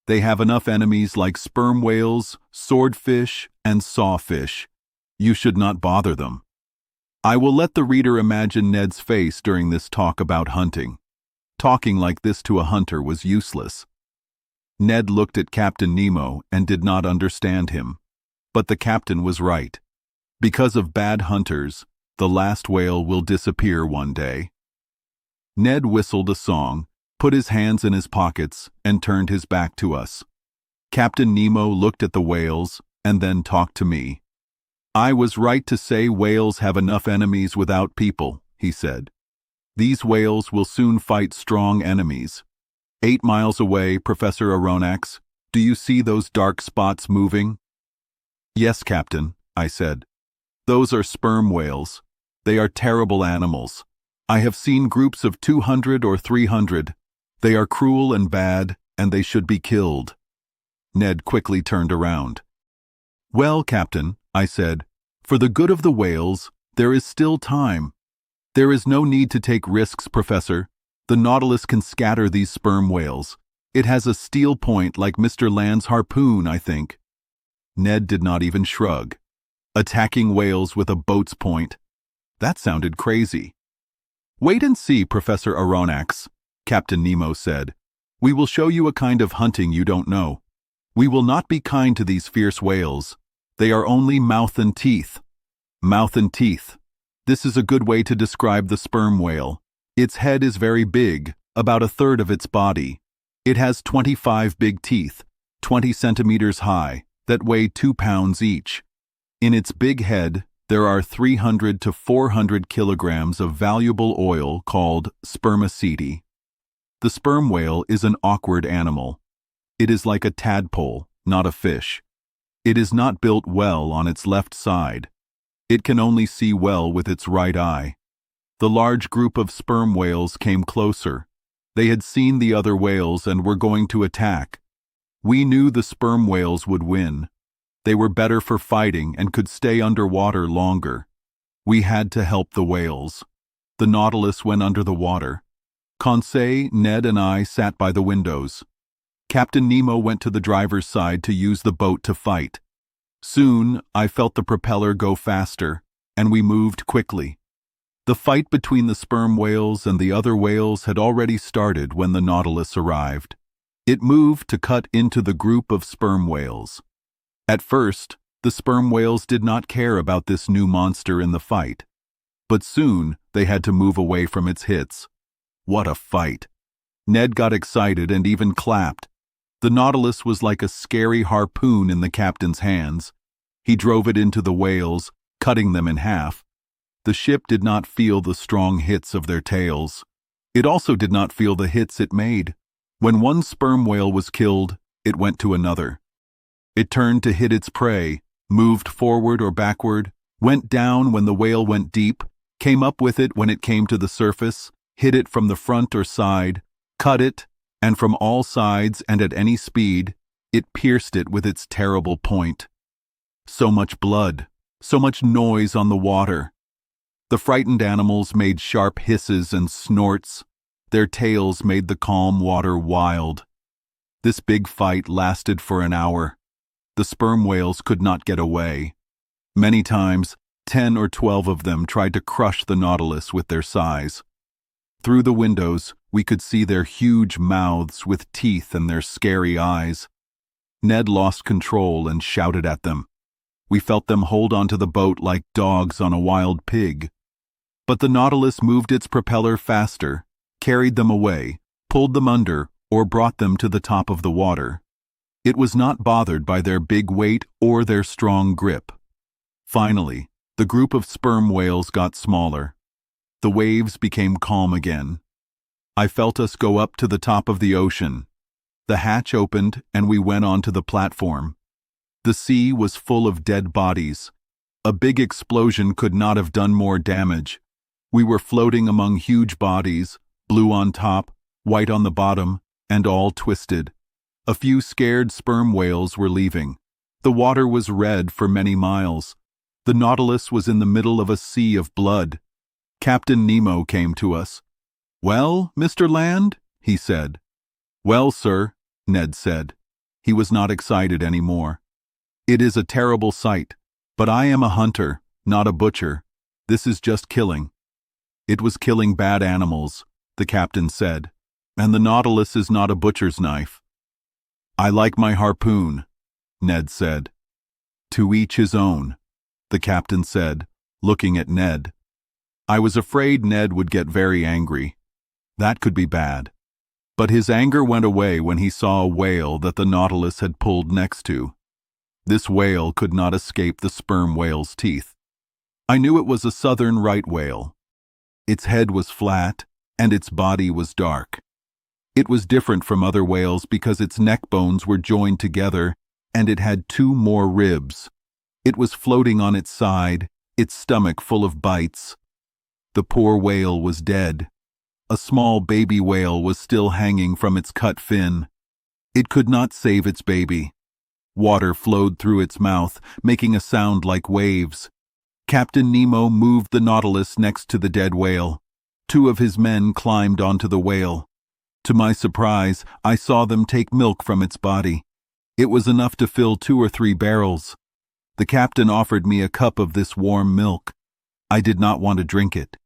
They have enough enemies like sperm whales, swordfish, and sawfish. You should not bother them. I will let the reader imagine Ned's face during this talk about hunting. Talking like this to a hunter was useless. Ned looked at Captain Nemo and did not understand him. But the captain was right. Because of bad hunters, the last whale will disappear one day. Ned whistled a song, put his hands in his pockets, and turned his back to us. Captain Nemo looked at the whales and then talked to me. I was right to say whales have enough enemies without people, he said. These whales will soon fight strong enemies. 8 miles away, Professor Aronnax, do you see those dark spots moving? Yes, Captain, I said. Those are sperm whales. They are terrible animals. I have seen groups of 200 or 300. They are cruel and bad, and they should be killed. Ned quickly turned around. Well, Captain, I said, for the good of the whales, there is still time. There is no need to take risks, Professor. The Nautilus can scatter these sperm whales. It has a steel point like Mr. Land's harpoon, I think. Ned did not even shrug. Attacking whales with a boat's point. That sounded crazy. Wait and see, Professor Aronnax, Captain Nemo said. We will show you a kind of hunting you don't know. We will not be kind to these fierce whales. They are only mouth and teeth. Mouth and teeth. This is a good way to describe the sperm whale. Its head is very big, about a third of its body. It has 25 big teeth, 20 centimeters high, that weigh 2 pounds each. In its big head, there are 300 to 400 kilograms of valuable oil called spermaceti. The sperm whale is an awkward animal. It is like a tadpole, not a fish. It is not built well on its left side. It can only see well with its right eye. The large group of sperm whales came closer. They had seen the other whales and were going to attack. We knew the sperm whales would win. They were better for fighting and could stay underwater longer. We had to help the whales. The Nautilus went under the water. Conseil, Ned, and I sat by the windows. Captain Nemo went to the driver's side to use the boat to fight. Soon, I felt the propeller go faster, and we moved quickly. The fight between the sperm whales and the other whales had already started when the Nautilus arrived. It moved to cut into the group of sperm whales. At first, The sperm whales did not care about this new monster in the fight. But soon they had to move away from its hits. What a fight! Ned got excited and even clapped. The Nautilus was like a scary harpoon in the captain's hands. He drove it into the whales, cutting them in half. The ship did not feel the strong hits of their tails. It also did not feel the hits it made. When one sperm whale was killed, it went to another. It turned to hit its prey, moved forward or backward, went down when the whale went deep, came up with it when it came to the surface, hit it from the front or side, cut it, and from all sides and at any speed, it pierced it with its terrible point. So much blood, so much noise on the water. The frightened animals made sharp hisses and snorts. Their tails made the calm water wild. This big fight lasted for an hour. The sperm whales could not get away. Many times, 10 or 12 of them tried to crush the Nautilus with their size. Through the windows, we could see their huge mouths with teeth and their scary eyes. Ned lost control and shouted at them. We felt them hold onto the boat like dogs on a wild pig. But the Nautilus moved its propeller faster, carried them away, pulled them under, or brought them to the top of the water. It was not bothered by their big weight or their strong grip. Finally, the group of sperm whales got smaller. The waves became calm again. I felt us go up to the top of the ocean. The hatch opened and we went onto the platform. The sea was full of dead bodies. A big explosion could not have done more damage. We were floating among huge bodies, blue on top, white on the bottom, and all twisted. A few scared sperm whales were leaving. The water was red for many miles. The Nautilus was in the middle of a sea of blood. Captain Nemo came to us. "Well, Mr. Land?" he said. "Well, sir," Ned said. He was not excited anymore. "It is a terrible sight, but I am a hunter, not a butcher. This is just killing." "It was killing bad animals," the captain said, "and the Nautilus is not a butcher's knife." "I like my harpoon," Ned said. "To each his own," the captain said, looking at Ned. I was afraid Ned would get very angry. That could be bad. But his anger went away when he saw a whale that the Nautilus had pulled next to. This whale could not escape the sperm whale's teeth. I knew it was a southern right whale. Its head was flat, and its body was dark. It was different from other whales because its neck bones were joined together, and it had 2 more ribs. It was floating on its side, its stomach full of bites. The poor whale was dead. A small baby whale was still hanging from its cut fin. It could not save its baby. Water flowed through its mouth, making a sound like waves. Captain Nemo moved the Nautilus next to the dead whale. 2 of his men climbed onto the whale. To my surprise, I saw them take milk from its body. It was enough to fill 2 or 3 barrels. The captain offered me a cup of this warm milk. I did not want to drink it.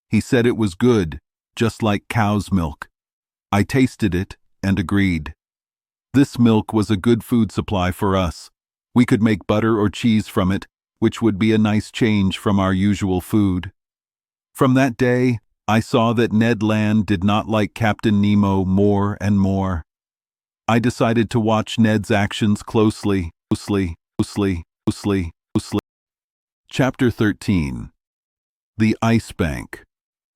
He said it was good, just like cow's milk. I tasted it and agreed. This milk was a good food supply for us. We could make butter or cheese from it, which would be a nice change from our usual food. From that day, I saw that Ned Land did not like Captain Nemo more and more. I decided to watch Ned's actions closely. Chapter 13. The Ice Bank.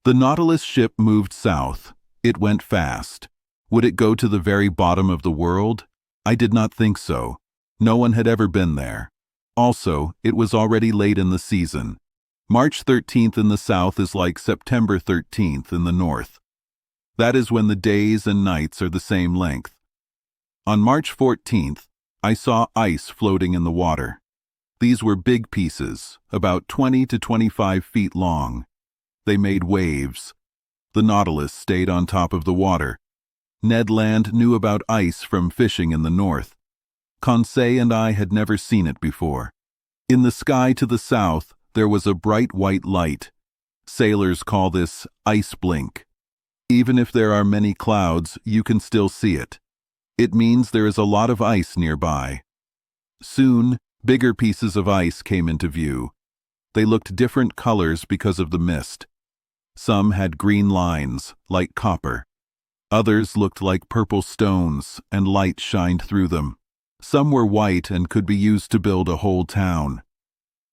The Nautilus ship moved south. It went fast. Would it go to the very bottom of the world? I did not think so. No one had ever been there. Also, it was already late in the season. March 13th in the south is like September 13th in the north. That is when the days and nights are the same length. On March 14th, I saw ice floating in the water. These were big pieces, about 20 to 25 feet long. They made waves. The Nautilus stayed on top of the water. Ned Land knew about ice from fishing in the north. Conseil and I had never seen it before. In the sky to the south, there was a bright white light. Sailors call this ice blink. Even if there are many clouds, you can still see it. It means there is a lot of ice nearby. Soon, Bigger pieces of ice came into view. They looked different colors because of the mist. Some had green lines, like copper. Others looked like purple stones, and light shined through them. Some were white and could be used to build a whole town.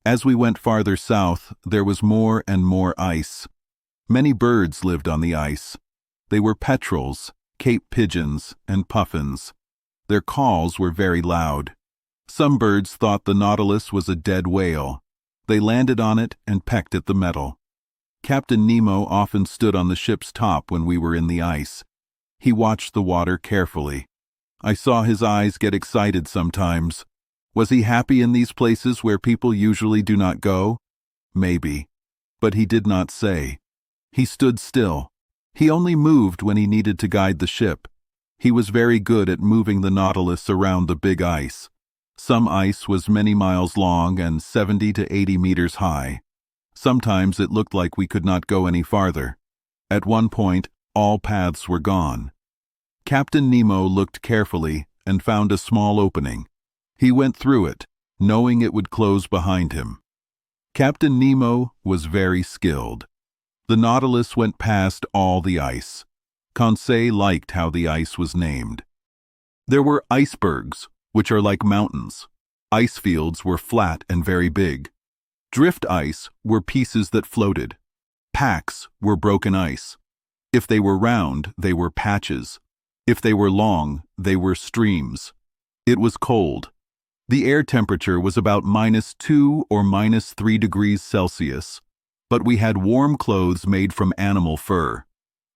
As we went farther south, there was more and more ice. Many birds lived on the ice. They were petrels, Cape pigeons, and puffins. Their calls were very loud. Some birds thought the Nautilus was a dead whale. They landed on it and pecked at the metal. Captain Nemo often stood on the ship's top when we were in the ice. He watched the water carefully. I saw his eyes get excited sometimes. Was he happy in these places where people usually do not go? Maybe. But he did not say. He stood still. He only moved when he needed to guide the ship. He was very good at moving the Nautilus around the big ice. Some ice was many miles long and 70 to 80 meters high. Sometimes it looked like we could not go any farther. At one point, all paths were gone. Captain Nemo looked carefully and found a small opening. He went through it, knowing it would close behind him. Captain Nemo was very skilled. The Nautilus went past all the ice. Conseil liked how the ice was named. There were icebergs, which are like mountains. Ice fields were flat and very big. Drift ice were pieces that floated. Packs were broken ice. If they were round, they were patches. If they were long, they were streams. It was cold. The air temperature was about -2 or -3 degrees Celsius, but we had warm clothes made from animal fur.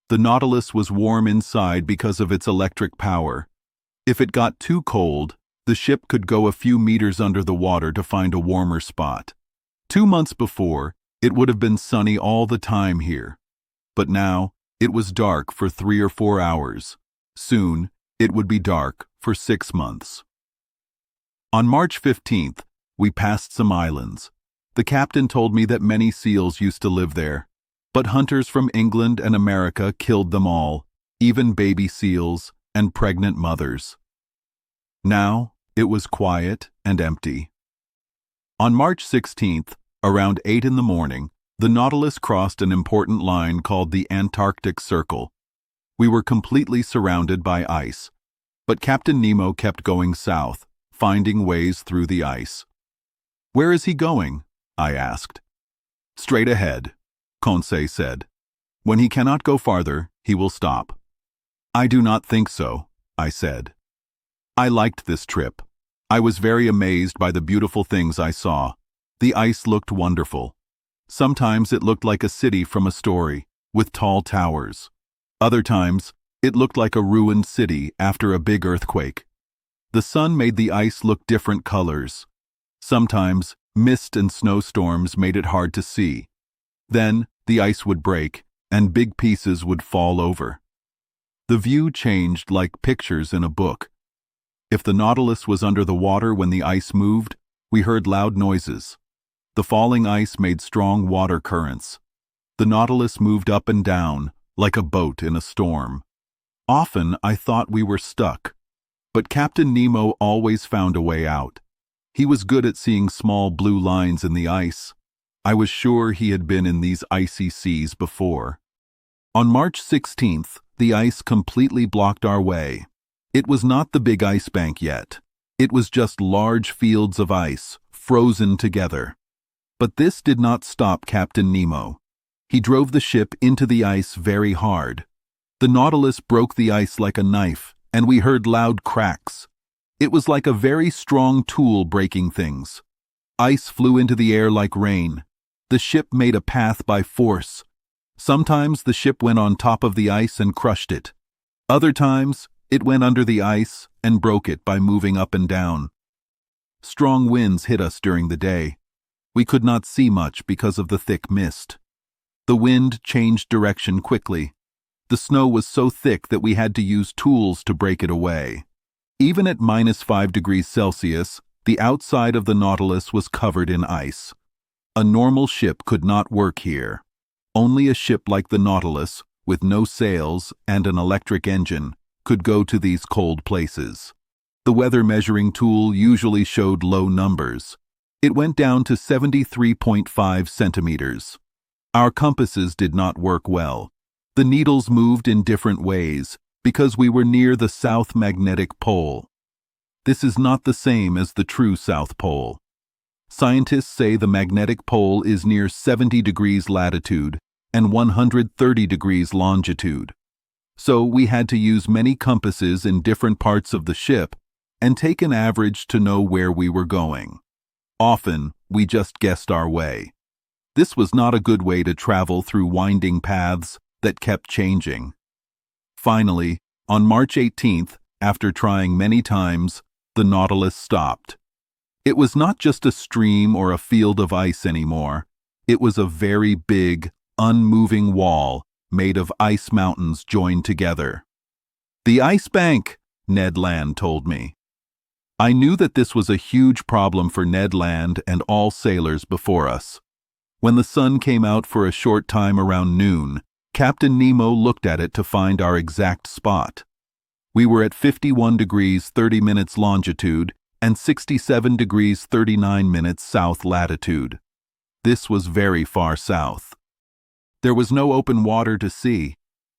The Nautilus was warm inside because of its electric power. If it got too cold, the ship could go a few meters under the water to find a warmer spot. 2 months before, it would have been sunny all the time here. But now, it was dark for 3 or 4 hours. Soon, it would be dark for 6 months. On March 15th, we passed some islands. The captain told me that many seals used to live there, but hunters from England and America killed them all, even baby seals and pregnant mothers. Now, it was quiet and empty. On March 16th, around 8 in the morning, the Nautilus crossed an important line called the Antarctic Circle. We were completely surrounded by ice, but Captain Nemo kept going south, finding ways through the ice. "Where is he going?" I asked. "Straight ahead," Conseil said. "When he cannot go farther, he will stop." "I do not think so," I said. I liked this trip. I was very amazed by the beautiful things I saw. The ice looked wonderful. Sometimes it looked like a city from a story, with tall towers. Other times, it looked like a ruined city after a big earthquake. The sun made the ice look different colors. Sometimes, mist and snowstorms made it hard to see. Then, the ice would break, and big pieces would fall over. The view changed like pictures in a book. If the Nautilus was under the water when the ice moved, we heard loud noises. The falling ice made strong water currents. The Nautilus moved up and down, like a boat in a storm. Often I thought we were stuck, but Captain Nemo always found a way out. He was good at seeing small blue lines in the ice. I was sure he had been in these icy seas before. On March 16th, the ice completely blocked our way. It was not the big ice bank yet. It was just large fields of ice, frozen together. But this did not stop Captain Nemo. He drove the ship into the ice very hard. The Nautilus broke the ice like a knife, and we heard loud cracks. It was like a very strong tool breaking things. Ice flew into the air like rain. The ship made a path by force. Sometimes the ship went on top of the ice and crushed it. Other times, it went under the ice and broke it by moving up and down. Strong winds hit us during the day. We could not see much because of the thick mist. The wind changed direction quickly. The snow was so thick that we had to use tools to break it away. Even at -5 degrees Celsius, the outside of the Nautilus was covered in ice. A normal ship could not work here. Only a ship like the Nautilus, with no sails and an electric engine, could go to these cold places. The weather measuring tool usually showed low numbers. It went down to 73.5 centimeters. Our compasses did not work well. The needles moved in different ways because we were near the South Magnetic Pole. This is not the same as the true South Pole. Scientists say the magnetic pole is near 70 degrees latitude and 130 degrees longitude. So we had to use many compasses in different parts of the ship and take an average to know where we were going. Often, we just guessed our way. This was not a good way to travel through winding paths that kept changing. Finally, on March 18th, after trying many times, the Nautilus stopped. It was not just a stream or a field of ice anymore. It was a very big, unmoving wall made of ice mountains joined together. "The Ice Bank," Ned Land told me. I knew that this was a huge problem for Ned Land and all sailors before us. When the sun came out for a short time around noon, Captain Nemo looked at it to find our exact spot. We were at 51 degrees 30 minutes longitude and 67 degrees 39 minutes south latitude. This was very far south. There was no open water to see.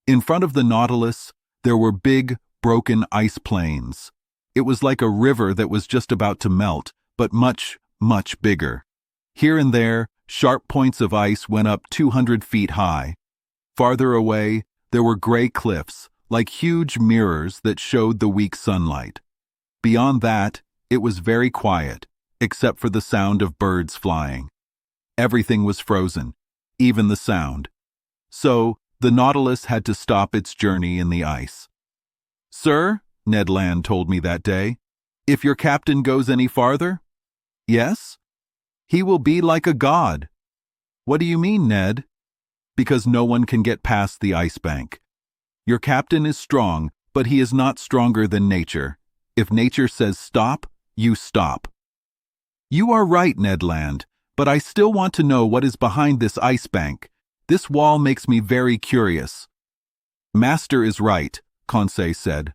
In front of the Nautilus, there were big, broken ice plains. It was like a river that was just about to melt, but much, much bigger. Here and there, sharp points of ice went up 200 feet high. Farther away, there were gray cliffs, like huge mirrors that showed the weak sunlight. Beyond that, it was very quiet, except for the sound of birds flying. Everything was frozen, even the sound. So, the Nautilus had to stop its journey in the ice. "Sir," Ned Land told me that day, "if your captain goes any farther?" "Yes?" "He will be like a god." "What do you mean, Ned?" "Because no one can get past the ice bank. Your captain is strong, but he is not stronger than nature. If nature says stop, you stop." "You are right, Ned Land, but I still want to know what is behind this ice bank. This wall makes me very curious." "Master is right," Conseil said.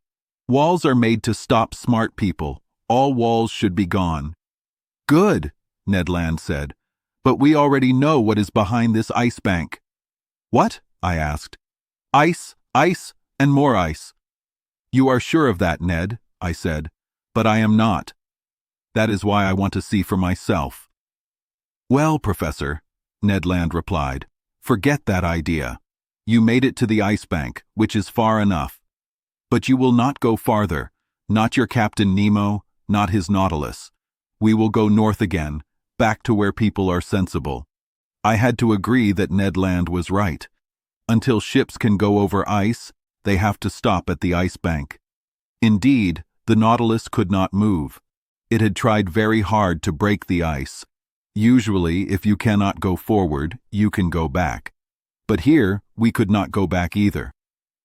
"Walls are made to stop smart people. All walls should be gone." "Good," Ned Land said. "But we already know what is behind this ice bank." "What?" I asked. "Ice, ice, and more ice." "You are sure of that, Ned," I said. "But I am not. That is why I want to see for myself." "Well, Professor," Ned Land replied, "forget that idea. You made it to the ice bank, which is far enough. But you will not go farther, not your Captain Nemo, not his Nautilus. We will go north again, back to where people are sensible." I had to agree that Ned Land was right. Until ships can go over ice, they have to stop at the ice bank. Indeed, the Nautilus could not move. It had tried very hard to break the ice. Usually, if you cannot go forward, you can go back. But here, we could not go back either.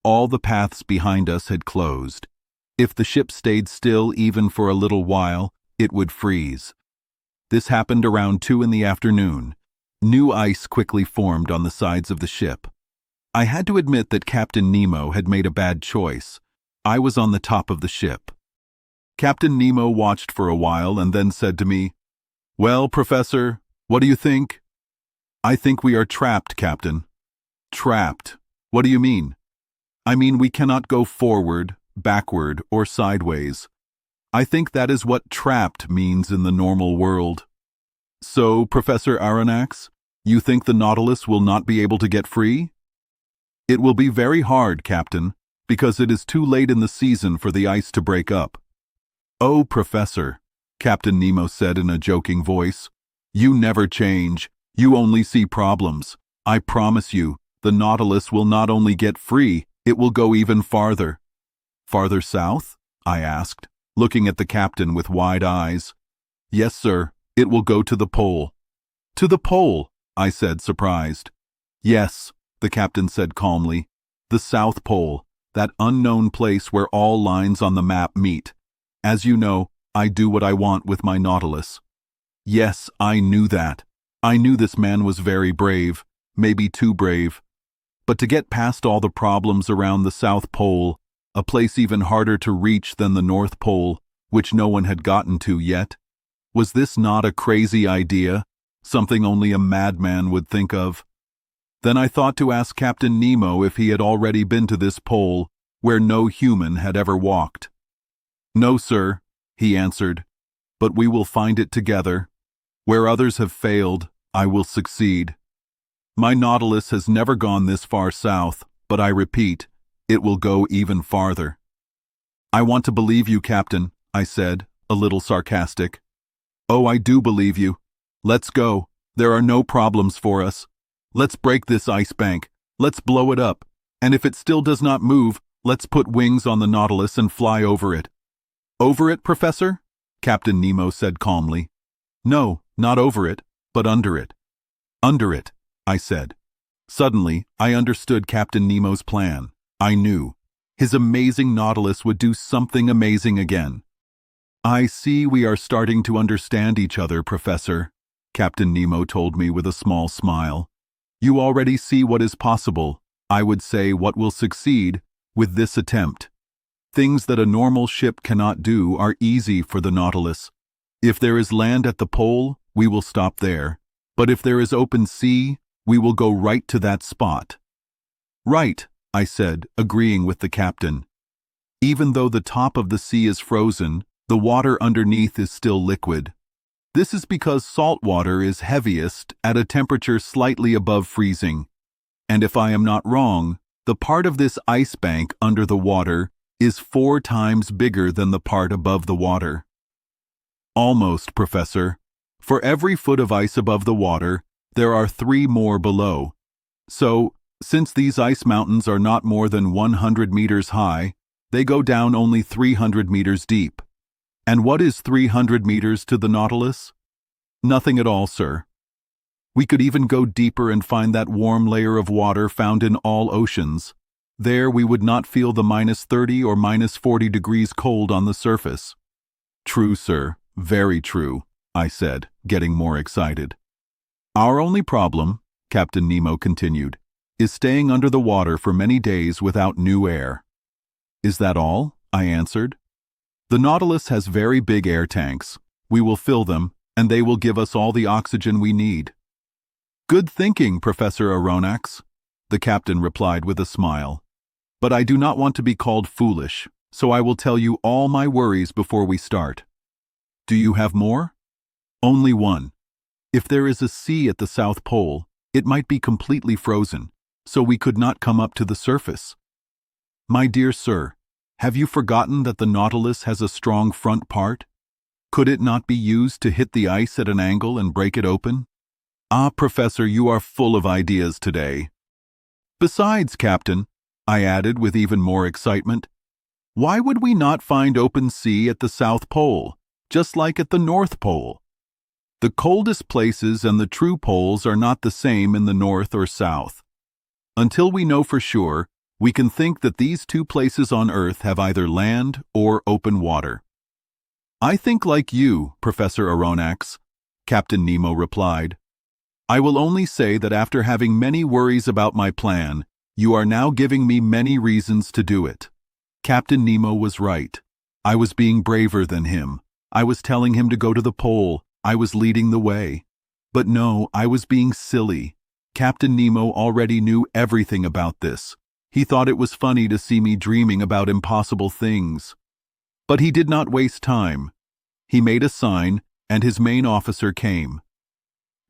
All the paths behind us had closed. If the ship stayed still even for a little while, it would freeze. This happened around 2 in the afternoon. New ice quickly formed on the sides of the ship. I had to admit that Captain Nemo had made a bad choice. I was on the top of the ship. Captain Nemo watched for a while and then said to me, "Well, Professor, what do you think?" "I think we are trapped, Captain." "Trapped? What do you mean?" "I mean we cannot go forward, backward, or sideways. I think that is what trapped means in the normal world." "So, Professor Aronnax, you think the Nautilus will not be able to get free?" "It will be very hard, Captain, because it is too late in the season for the ice to break up." "Oh, Professor," Captain Nemo said in a joking voice, "you never change. You only see problems. I promise you, the Nautilus will not only get free, it will go even farther." "Farther south?" I asked, looking at the captain with wide eyes. "Yes, sir. It will go to the pole." "To the pole?" I said, surprised. "Yes," the captain said calmly. "The South Pole, that unknown place where all lines on the map meet. As you know, I do what I want with my Nautilus." Yes, I knew that. I knew this man was very brave, maybe too brave. But to get past all the problems around the South Pole, a place even harder to reach than the North Pole, which no one had gotten to yet. Was this not a crazy idea, something only a madman would think of? Then I thought to ask Captain Nemo if he had already been to this pole where no human had ever walked. "No, sir," he answered, "but we will find it together. Where others have failed, I will succeed. My Nautilus has never gone this far south, but I repeat, it will go even farther." "I want to believe you, Captain," I said, a little sarcastic. "Oh, I do believe you. Let's go. There are no problems for us. Let's break this ice bank. Let's blow it up. And if it still does not move, let's put wings on the Nautilus and fly over it." "Over it, Professor?" Captain Nemo said calmly. "No, not over it, but under it." "Under it," I said. Suddenly, I understood Captain Nemo's plan. I knew. His amazing Nautilus would do something amazing again. "I see we are starting to understand each other, Professor," Captain Nemo told me with a small smile. "You already see what is possible, I would say what will succeed, with this attempt. Things that a normal ship cannot do are easy for the Nautilus. If there is land at the pole, we will stop there. But if there is open sea, we will go right to that spot." "Right," I said, agreeing with the captain. "Even though the top of the sea is frozen, the water underneath is still liquid. This is because salt water is heaviest at a temperature slightly above freezing. And if I am not wrong, the part of this ice bank under the water is 4 times bigger than the part above the water." "Almost, Professor. For every foot of ice above the water, there are 3 more below. So, since these ice mountains are not more than 100 meters high, they go down only 300 meters deep. And what is 300 meters to the Nautilus? Nothing at all, sir. We could even go deeper and find that warm layer of water found in all oceans. There we would not feel the -30 or -40 degrees cold on the surface." "True, sir, very true," I said, getting more excited. "Our only problem," Captain Nemo continued, "is staying under the water for many days without new air." "Is that all?" I answered. "The Nautilus has very big air tanks. We will fill them, and they will give us all the oxygen we need." "Good thinking, Professor Aronnax," the captain replied with a smile. "But I do not want to be called foolish, so I will tell you all my worries before we start." "Do you have more?" "Only one. If there is a sea at the South Pole, it might be completely frozen, so we could not come up to the surface." "My dear sir, have you forgotten that the Nautilus has a strong front part? Could it not be used to hit the ice at an angle and break it open?" "Ah, Professor, you are full of ideas today." "Besides, Captain," I added with even more excitement, "why would we not find open sea at the South Pole, just like at the North Pole? The coldest places and the true poles are not the same in the North or South. Until we know for sure, we can think that these 2 places on Earth have either land or open water." "I think like you, Professor Aronnax," Captain Nemo replied. "I will only say that after having many worries about my plan, you are now giving me many reasons to do it." Captain Nemo was right. I was being braver than him. I was telling him to go to the pole. I was leading the way. But no, I was being silly. Captain Nemo already knew everything about this. He thought it was funny to see me dreaming about impossible things. But he did not waste time. He made a sign, and his main officer came.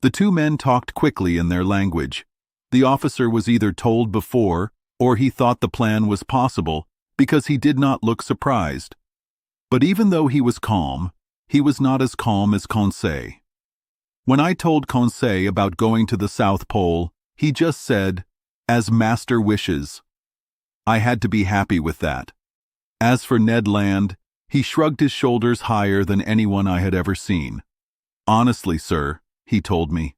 The 2 men talked quickly in their language. The officer was either told before, or he thought the plan was possible, because he did not look surprised. But even though he was calm, he was not as calm as Conseil. When I told Conseil about going to the South Pole, he just said, "As master wishes." I had to be happy with that. As for Ned Land, he shrugged his shoulders higher than anyone I had ever seen. "Honestly, sir," he told me,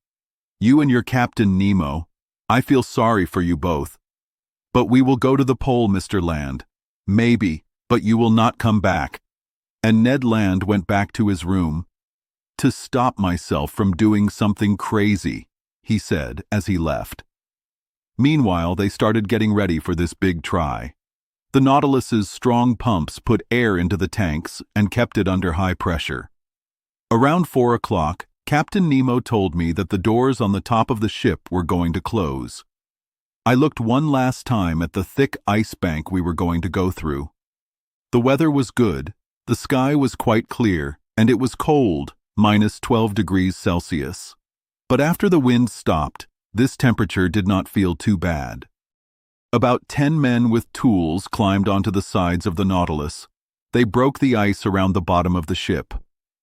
"you and your Captain Nemo, I feel sorry for you both. But we will go to the pole, Mr. Land. Maybe, but you will not come back." And Ned Land went back to his room. "To stop myself from doing something crazy," he said as he left. Meanwhile, they started getting ready for this big try. The Nautilus's strong pumps put air into the tanks and kept it under high pressure. Around 4 o'clock, Captain Nemo told me that the doors on the top of the ship were going to close. I looked one last time at the thick ice bank we were going to go through. The weather was good, the sky was quite clear, and it was cold, -12°C. But after the wind stopped, this temperature did not feel too bad. About 10 men with tools climbed onto the sides of the Nautilus. They broke the ice around the bottom of the ship.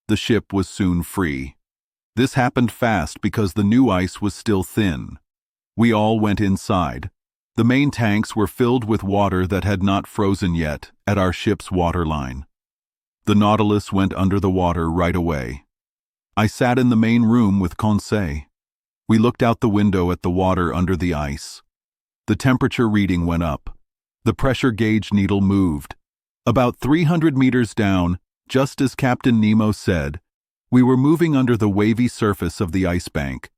The ship was soon free. This happened fast because the new ice was still thin. We all went inside. The main tanks were filled with water that had not frozen yet at our ship's waterline. The Nautilus went under the water right away. I sat in the main room with Conseil. We looked out the window at the water under the ice. The temperature reading went up. The pressure gauge needle moved. About 300 meters down, just as Captain Nemo said, we were moving under the wavy surface of the ice bank.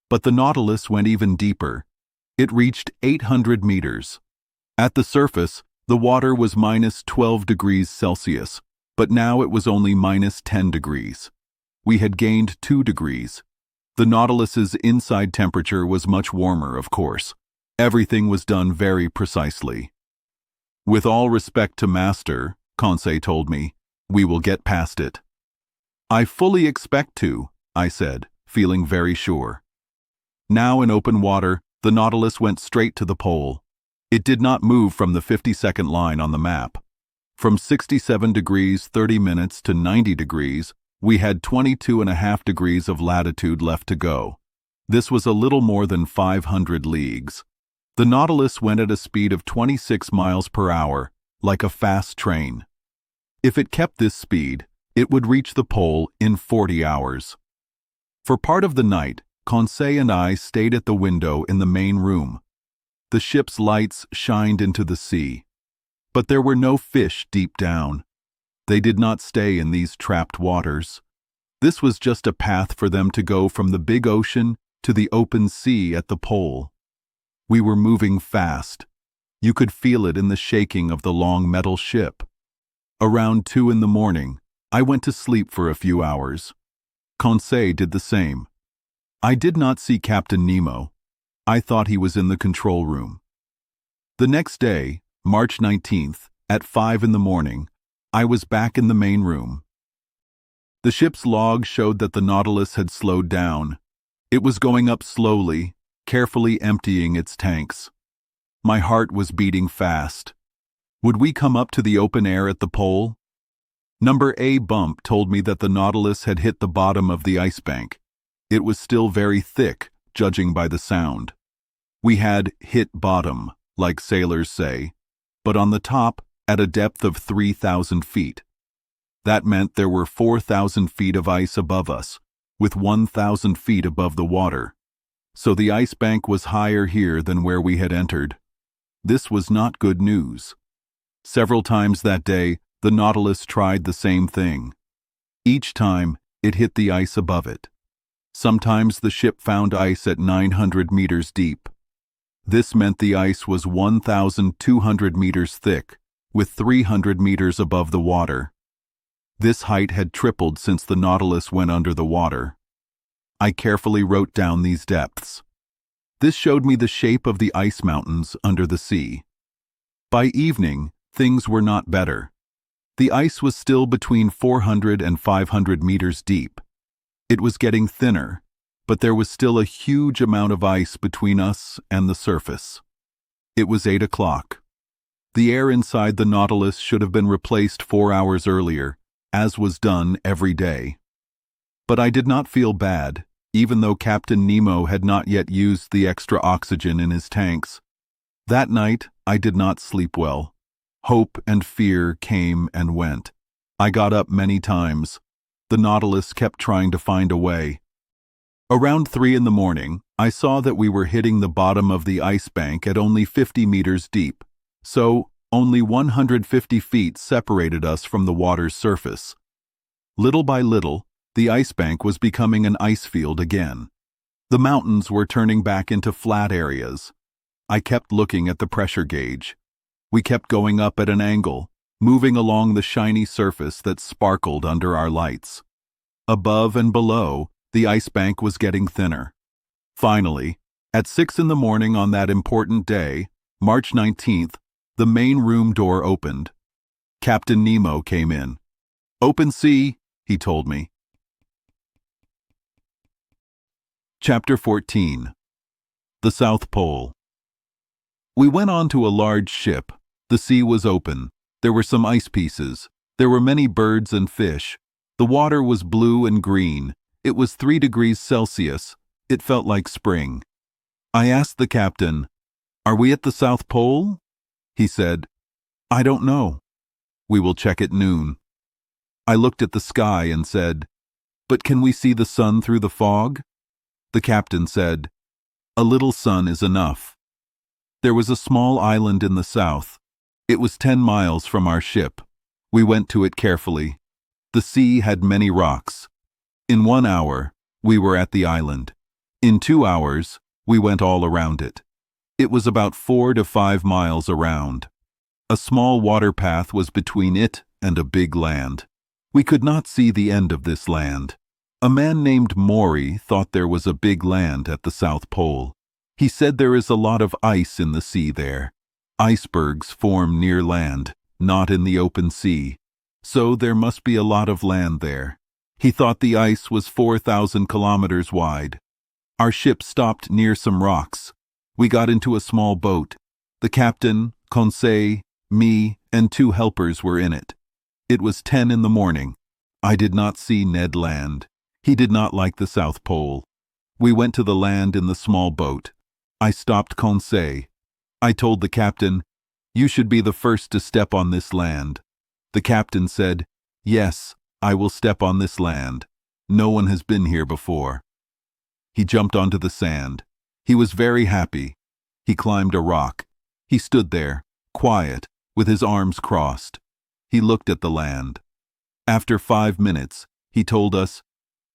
But the Nautilus went even deeper. It reached 800 meters. At the surface, the water was -12°C, but now it was only -10°. We had gained 2 degrees. The Nautilus's inside temperature was much warmer, of course. Everything was done very precisely. With all respect to Master, Conseil told me, we will get past it. I fully expect to, I said, feeling very sure. Now in open water, the Nautilus went straight to the pole. It did not move from the 50-second line on the map. From 67°30' to 90°, we had 22.5 degrees of latitude left to go. This was a little more than 500 leagues. The Nautilus went at a speed of 26 miles per hour, like a fast train. If it kept this speed, it would reach the pole in 40 hours. For part of the night, Conseil and I stayed at the window in the main room. The ship's lights shined into the sea. But there were no fish deep down. They did not stay in these trapped waters. This was just a path for them to go from the big ocean to the open sea at the pole. We were moving fast. You could feel it in the shaking of the long metal ship. Around 2 in the morning, I went to sleep for a few hours. Conseil did the same. I did not see Captain Nemo. I thought he was in the control room. The next day, March 19th, at 5 in the morning, I was back in the main room. The ship's log showed that the Nautilus had slowed down. It was going up slowly, carefully emptying its tanks. My heart was beating fast. Would we come up to the open air at the pole? Number A bump told me that the Nautilus had hit the bottom of the ice bank. It was still very thick, judging by the sound. We had hit bottom, like sailors say, but on the top, at a depth of 3,000 feet. That meant there were 4,000 feet of ice above us, with 1,000 feet above the water. So the ice bank was higher here than where we had entered. This was not good news. Several times that day, the Nautilus tried the same thing. Each time, it hit the ice above it. Sometimes the ship found ice at 900 meters deep. This meant the ice was 1,200 meters thick, with 300 meters above the water. This height had tripled since the Nautilus went under the water. I carefully wrote down these depths. This showed me the shape of the ice mountains under the sea. By evening, things were not better. The ice was still between 400 and 500 meters deep. It was getting thinner, but there was still a huge amount of ice between us and the surface. It was 8 o'clock. The air inside the Nautilus should have been replaced 4 hours earlier, as was done every day. But I did not feel bad, even though Captain Nemo had not yet used the extra oxygen in his tanks. That night, I did not sleep well. Hope and fear came and went. I got up many times. The Nautilus kept trying to find a way. Around 3 in the morning, I saw that we were hitting the bottom of the ice bank at only 50 meters deep, so only 150 feet separated us from the water's surface. Little by little, the ice bank was becoming an ice field again. The mountains were turning back into flat areas. I kept looking at the pressure gauge. We kept going up at an angle, moving along the shiny surface that sparkled under our lights. Above and below, the ice bank was getting thinner. Finally, at 6 in the morning on that important day, March 19th, the main room door opened. Captain Nemo came in. "Open sea," he told me. Chapter 14. The South Pole. We went on to a large ship. The sea was open. There were some ice pieces. There were many birds and fish. The water was blue and green. It was 3 degrees Celsius. It felt like spring. I asked the captain, "Are we at the South Pole?" He said, "I don't know. We will check at noon." I looked at the sky and said, "But can we see the sun through the fog?" The captain said, "A little sun is enough." There was a small island in the south. It was 10 miles from our ship. We went to it carefully. The sea had many rocks. In 1 hour, we were at the island. In 2 hours, we went all around it. It was about 4 to 5 miles around. A small water path was between it and a big land. We could not see the end of this land. A man named Maury thought there was a big land at the South Pole. He said there is a lot of ice in the sea there. Icebergs form near land, not in the open sea. So there must be a lot of land there. He thought the ice was 4,000 kilometers wide. Our ship stopped near some rocks. We got into a small boat. The captain, Conseil, me, and 2 helpers were in it. It was 10 in the morning. I did not see Ned Land. He did not like the South Pole. We went to the land in the small boat. I stopped Conseil. I told the captain, "You should be the first to step on this land." The captain said, "Yes, I will step on this land. No one has been here before." He jumped onto the sand. He was very happy. He climbed a rock. He stood there, quiet, with his arms crossed. He looked at the land. After 5 minutes, he told us,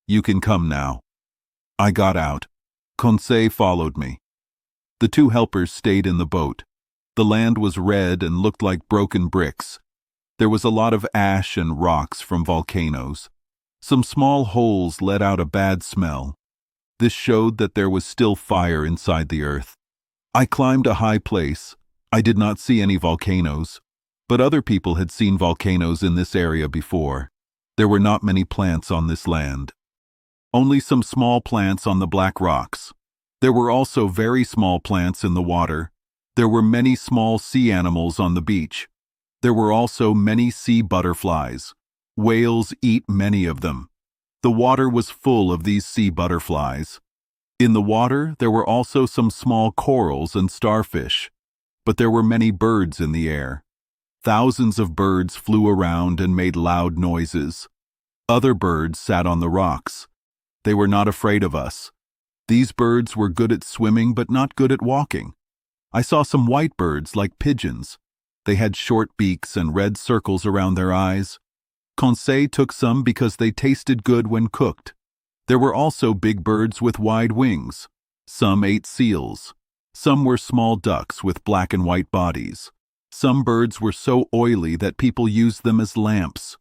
"You can come now." I got out. Conseil followed me. The 2 helpers stayed in the boat. The land was red and looked like broken bricks. There was a lot of ash and rocks from volcanoes. Some small holes let out a bad smell. This showed that there was still fire inside the earth. I climbed a high place. I did not see any volcanoes, but other people had seen volcanoes in this area before. There were not many plants on this land. Only some small plants on the black rocks. There were also very small plants in the water. There were many small sea animals on the beach. There were also many sea butterflies. Whales eat many of them. The water was full of these sea butterflies. In the water, there were also some small corals and starfish. But there were many birds in the air. Thousands of birds flew around and made loud noises. Other birds sat on the rocks. They were not afraid of us. These birds were good at swimming but not good at walking. I saw some white birds like pigeons. They had short beaks and red circles around their eyes. Conseil took some because they tasted good when cooked. There were also big birds with wide wings. Some ate seals. Some were small ducks with black and white bodies. Some birds were so oily that people used them as lamps.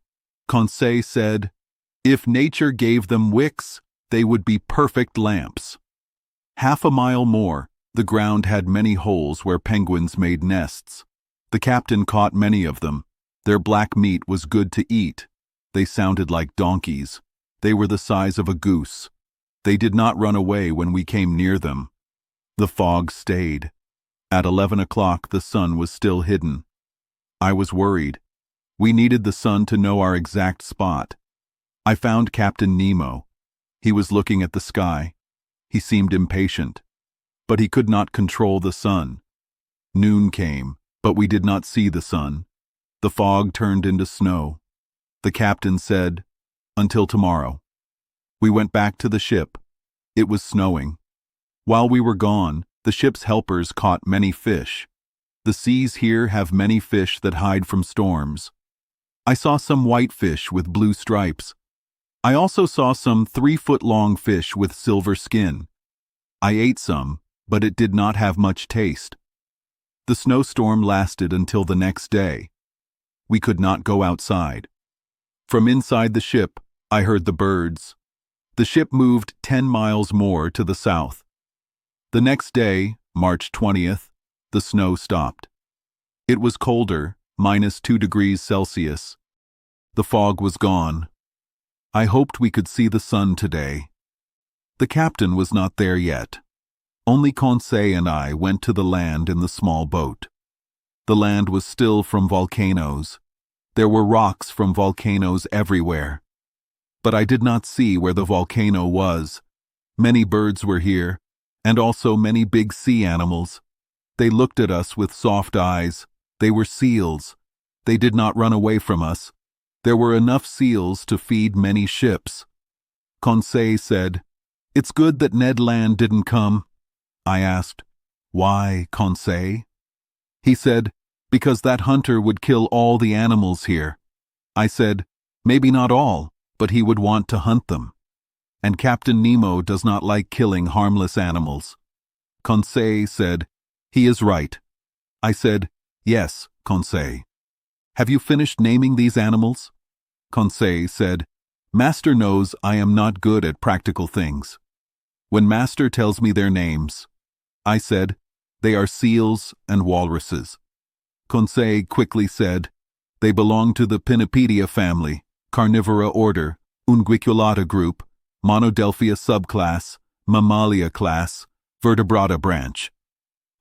Conseil said, "If nature gave them wicks, they would be perfect lamps." Half a mile more, the ground had many holes where penguins made nests. The captain caught many of them. Their black meat was good to eat. They sounded like donkeys. They were the size of a goose. They did not run away when we came near them. The fog stayed. At 11 o'clock, the sun was still hidden. I was worried. We needed the sun to know our exact spot. I found Captain Nemo. He was looking at the sky. He seemed impatient, but he could not control the sun. Noon came, but we did not see the sun. The fog turned into snow. The captain said, "Until tomorrow." We went back to the ship. It was snowing. While we were gone, the ship's helpers caught many fish. The seas here have many fish that hide from storms. I saw some white fish with blue stripes. I also saw some 3-foot-long fish with silver skin. I ate some, but it did not have much taste. The snowstorm lasted until the next day. We could not go outside. From inside the ship, I heard the birds. The ship moved 10 miles more to the south. The next day, March 20th, the snow stopped. It was colder, -2 degrees Celsius. The fog was gone. I hoped we could see the sun today. The captain was not there yet. Only Conseil and I went to the land in the small boat. The land was still from volcanoes. There were rocks from volcanoes everywhere. But I did not see where the volcano was. Many birds were here, and also many big sea animals. They looked at us with soft eyes. They were seals. They did not run away from us. There were enough seals to feed many ships. Conseil said, "It's good that Ned Land didn't come." I asked, "Why, Conseil?" He said, "Because that hunter would kill all the animals here." I said, "Maybe not all, but he would want to hunt them. And Captain Nemo does not like killing harmless animals." Conseil said, "He is right." I said, "Yes, Conseil." "Have you finished naming these animals?" Conseil said, "Master knows I am not good at practical things. When Master tells me their names," I said, "they are seals and walruses." Conseil quickly said, "They belong to the Pinnipedia family, Carnivora order, Unguiculata group, Monodelphia subclass, Mammalia class, Vertebrata branch."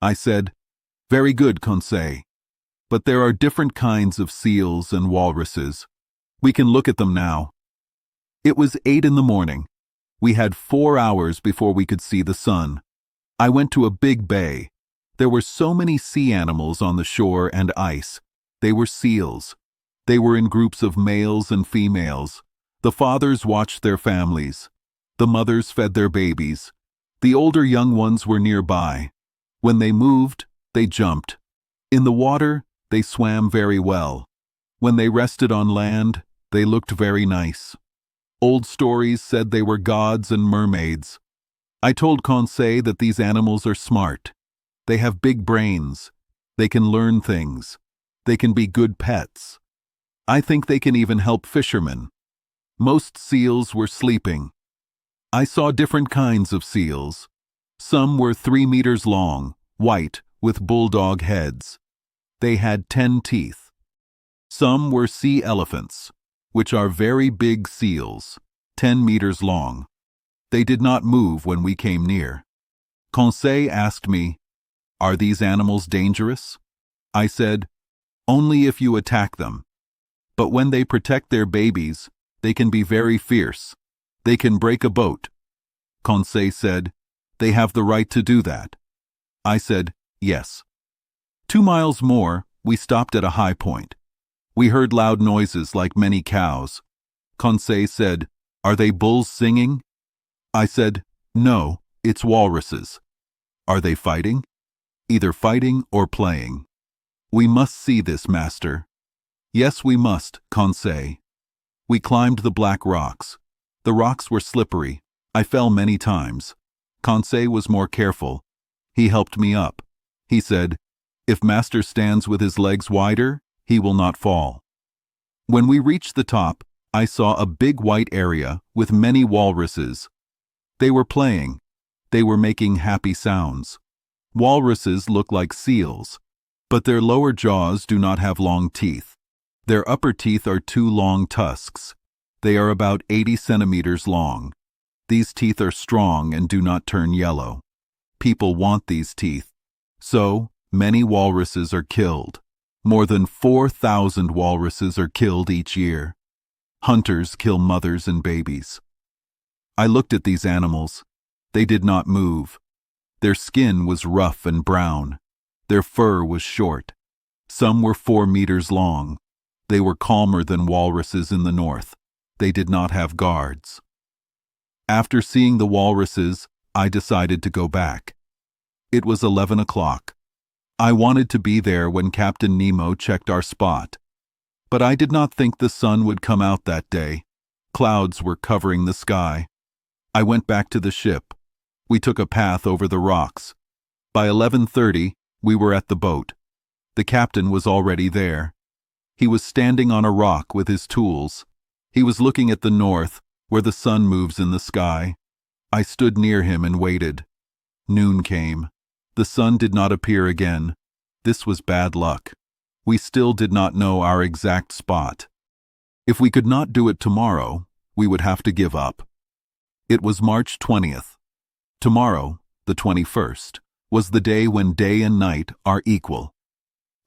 I said, "Very good, Conseil. But there are different kinds of seals and walruses. We can look at them now." It was 8 in the morning. We had 4 hours before we could see the sun. I went to a big bay. There were so many sea animals on the shore and ice. They were seals. They were in groups of males and females. The fathers watched their families. The mothers fed their babies. The older young ones were nearby. When they moved, they jumped. In the water, they swam very well. When they rested on land, they looked very nice. Old stories said they were gods and mermaids. I told Conseil that these animals are smart. They have big brains. They can learn things. They can be good pets. I think they can even help fishermen. Most seals were sleeping. I saw different kinds of seals. Some were 3 meters long, white, with bulldog heads. They had 10 teeth. Some were sea elephants, which are very big seals, 10 meters long. They did not move when we came near. Conseil asked me, "Are these animals dangerous?" I said, "Only if you attack them. But when they protect their babies, they can be very fierce. They can break a boat." Conseil said, "They have the right to do that." I said, "Yes." 2 miles more, we stopped at a high point. We heard loud noises like many cows. Conseil said, "Are they bulls singing?" I said, "No, it's walruses." "Are they fighting?" "Either fighting or playing." "We must see this, Master." "Yes, we must, Conseil." We climbed the black rocks. The rocks were slippery. I fell many times. Conseil was more careful. He helped me up. He said, "If Master stands with his legs wider, he will not fall." When we reached the top, I saw a big white area with many walruses. They were playing. They were making happy sounds. Walruses look like seals, but their lower jaws do not have long teeth. Their upper teeth are 2 long tusks. They are about 80 centimeters long. These teeth are strong and do not turn yellow. People want these teeth. So, many walruses are killed. More than 4,000 walruses are killed each year. Hunters kill mothers and babies. I looked at these animals. They did not move. Their skin was rough and brown. Their fur was short. Some were 4 meters long. They were calmer than walruses in the north. They did not have guards. After seeing the walruses, I decided to go back. It was 11 o'clock. I wanted to be there when Captain Nemo checked our spot. But I did not think the sun would come out that day. Clouds were covering the sky. I went back to the ship. We took a path over the rocks. By 11:30, we were at the boat. The captain was already there. He was standing on a rock with his tools. He was looking at the north, where the sun moves in the sky. I stood near him and waited. Noon came. The sun did not appear again. This was bad luck. We still did not know our exact spot. If we could not do it tomorrow, we would have to give up. It was March 20th. Tomorrow, the 21st, was the day when day and night are equal.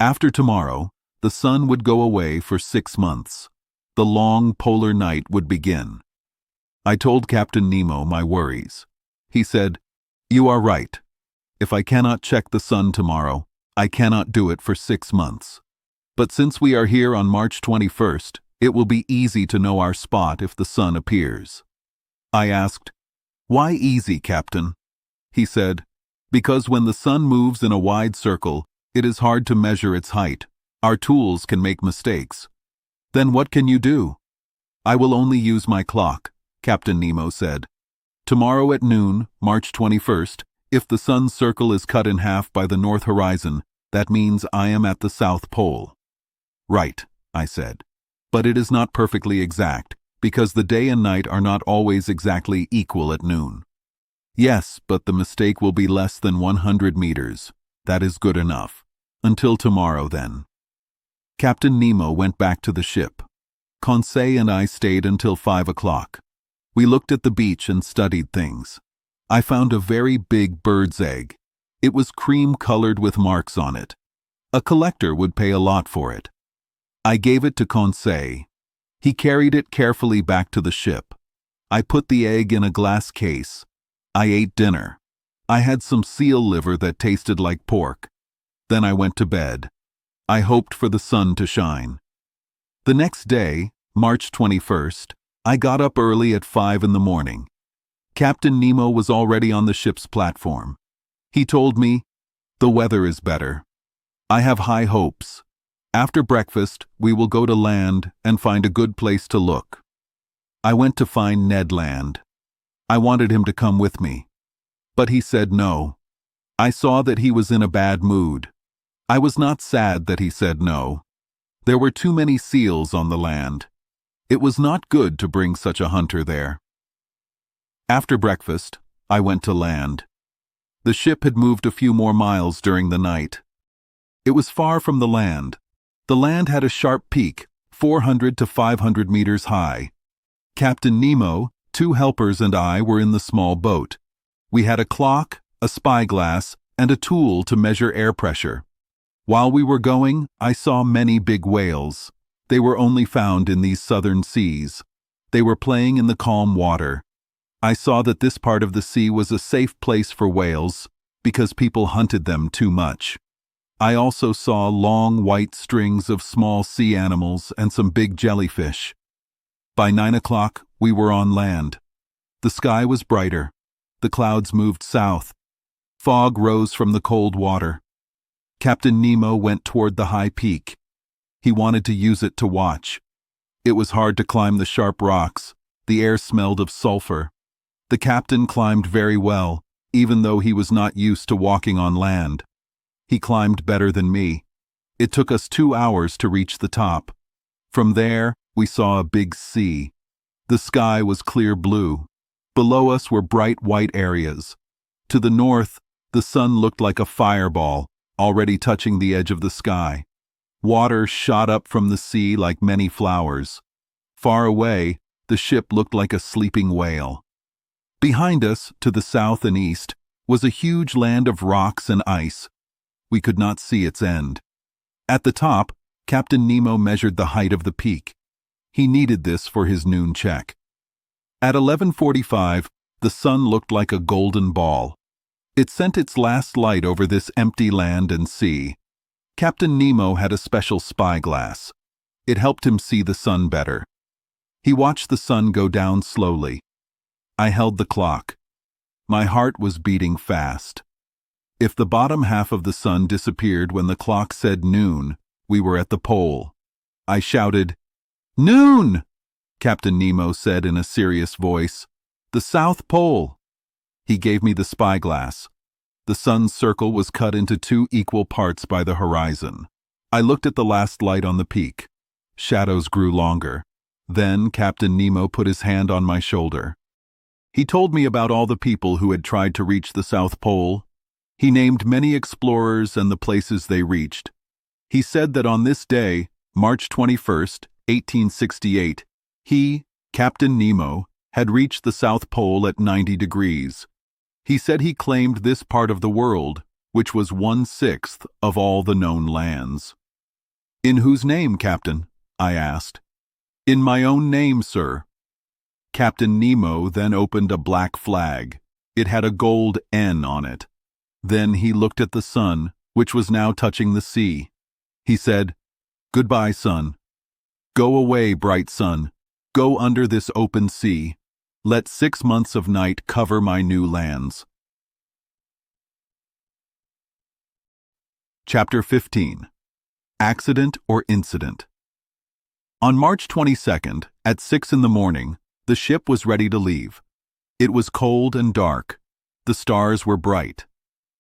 After tomorrow, the sun would go away for 6 months. The long polar night would begin. I told Captain Nemo my worries. He said, "You are right. If I cannot check the sun tomorrow, I cannot do it for 6 months. But since we are here on March 21st, it will be easy to know our spot if the sun appears." I asked, "Why easy, Captain?" He said, "Because when the sun moves in a wide circle, it is hard to measure its height. Our tools can make mistakes." "Then what can you do?" "I will only use my clock," Captain Nemo said. "Tomorrow at noon, March 21st, if the sun's circle is cut in half by the north horizon, that means I am at the South Pole." "Right," I said. "But it is not perfectly exact, because the day and night are not always exactly equal at noon." "Yes, but the mistake will be less than 100 meters. That is good enough. Until tomorrow, then." Captain Nemo went back to the ship. Conseil and I stayed until 5 o'clock. We looked at the beach and studied things. I found a very big bird's egg. It was cream-colored with marks on it. A collector would pay a lot for it. I gave it to Conseil. He carried it carefully back to the ship. I put the egg in a glass case. I ate dinner. I had some seal liver that tasted like pork. Then I went to bed. I hoped for the sun to shine. The next day, March 21st, I got up early at 5 in the morning. Captain Nemo was already on the ship's platform. He told me, "The weather is better. I have high hopes. After breakfast, we will go to land and find a good place to look." I went to find Ned Land. I wanted him to come with me. But he said no. I saw that he was in a bad mood. I was not sad that he said no. There were too many seals on the land. It was not good to bring such a hunter there. After breakfast, I went to land. The ship had moved a few more miles during the night. It was far from the land. The land had a sharp peak, 400 to 500 meters high. Captain Nemo, 2 helpers, and I were in the small boat. We had a clock, a spyglass, and a tool to measure air pressure. While we were going, I saw many big whales. They were only found in these southern seas. They were playing in the calm water. I saw that this part of the sea was a safe place for whales because people hunted them too much. I also saw long white strings of small sea animals and some big jellyfish. By 9 o'clock, we were on land. The sky was brighter. The clouds moved south. Fog rose from the cold water. Captain Nemo went toward the high peak. He wanted to use it to watch. It was hard to climb the sharp rocks. The air smelled of sulfur. The captain climbed very well, even though he was not used to walking on land. He climbed better than me. It took us 2 hours to reach the top. From there, we saw a big sea. The sky was clear blue. Below us were bright white areas. To the north, the sun looked like a fireball, already touching the edge of the sky. Water shot up from the sea like many flowers. Far away, the ship looked like a sleeping whale. Behind us, to the south and east, was a huge land of rocks and ice. We could not see its end. At the top, Captain Nemo measured the height of the peak. He needed this for his noon check. At 11:45, the sun looked like a golden ball. It sent its last light over this empty land and sea. Captain Nemo had a special spyglass. It helped him see the sun better. He watched the sun go down slowly. I held the clock. My heart was beating fast. If the bottom half of the sun disappeared when the clock said noon, we were at the pole. I shouted, "Noon!" Captain Nemo said in a serious voice, "The South Pole." He gave me the spyglass. The sun's circle was cut into 2 equal parts by the horizon. I looked at the last light on the peak. Shadows grew longer. Then Captain Nemo put his hand on my shoulder. He told me about all the people who had tried to reach the South Pole. He named many explorers and the places they reached. He said that on this day, March 21st, 1868, he, Captain Nemo, had reached the South Pole at 90 degrees. He said he claimed this part of the world, which was 1/6 of all the known lands. "In whose name, Captain?" I asked. "In my own name, sir." Captain Nemo then opened a black flag. It had a gold N on it. Then he looked at the sun, which was now touching the sea. He said, "Goodbye, sun. Go away, bright sun. Go under this open sea. Let 6 months of night cover my new lands." Chapter 15. Accident or Incident. On March 22nd, at 6 in the morning, the ship was ready to leave. It was cold and dark. The stars were bright.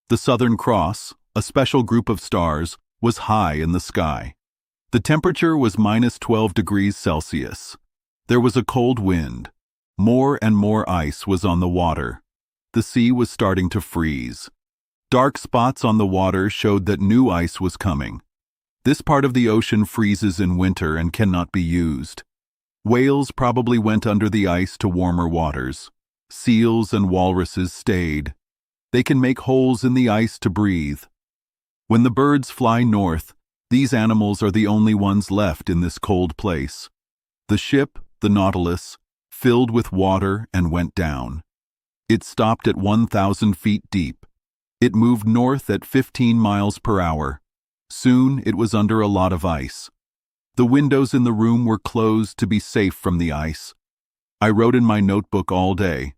The Southern Cross, a special group of stars, was high in the sky. The temperature was -12 degrees Celsius. There was a cold wind. More and more ice was on the water. The sea was starting to freeze. Dark spots on the water showed that new ice was coming. This part of the ocean freezes in winter and cannot be used. Whales probably went under the ice to warmer waters. Seals and walruses stayed. They can make holes in the ice to breathe. When the birds fly north, these animals are the only ones left in this cold place. The ship, the Nautilus, filled with water and went down. It stopped at 1,000 feet deep. It moved north at 15 miles per hour. Soon it was under a lot of ice. The windows in the room were closed to be safe from the ice. I wrote in my notebook all day.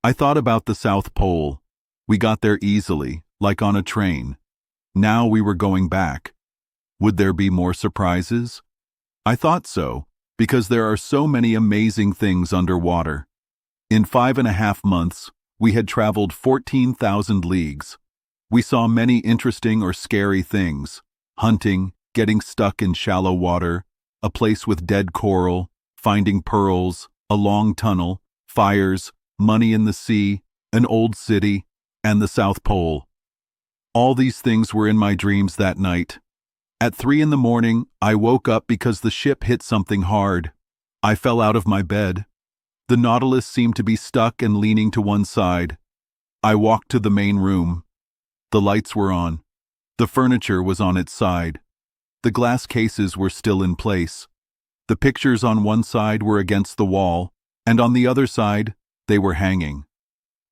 I thought about the South Pole. We got there easily, like on a train. Now we were going back. Would there be more surprises? I thought so, because there are so many amazing things underwater. In 5.5 months, we had traveled 14,000 leagues. We saw many interesting or scary things: hunting, getting stuck in shallow water, a place with dead coral, finding pearls, a long tunnel, fires, money in the sea, an old city, and the South Pole. All these things were in my dreams that night. At 3 in the morning, I woke up because the ship hit something hard. I fell out of my bed. The Nautilus seemed to be stuck and leaning to one side. I walked to the main room. The lights were on. The furniture was on its side. The glass cases were still in place. The pictures on one side were against the wall, and on the other side, they were hanging.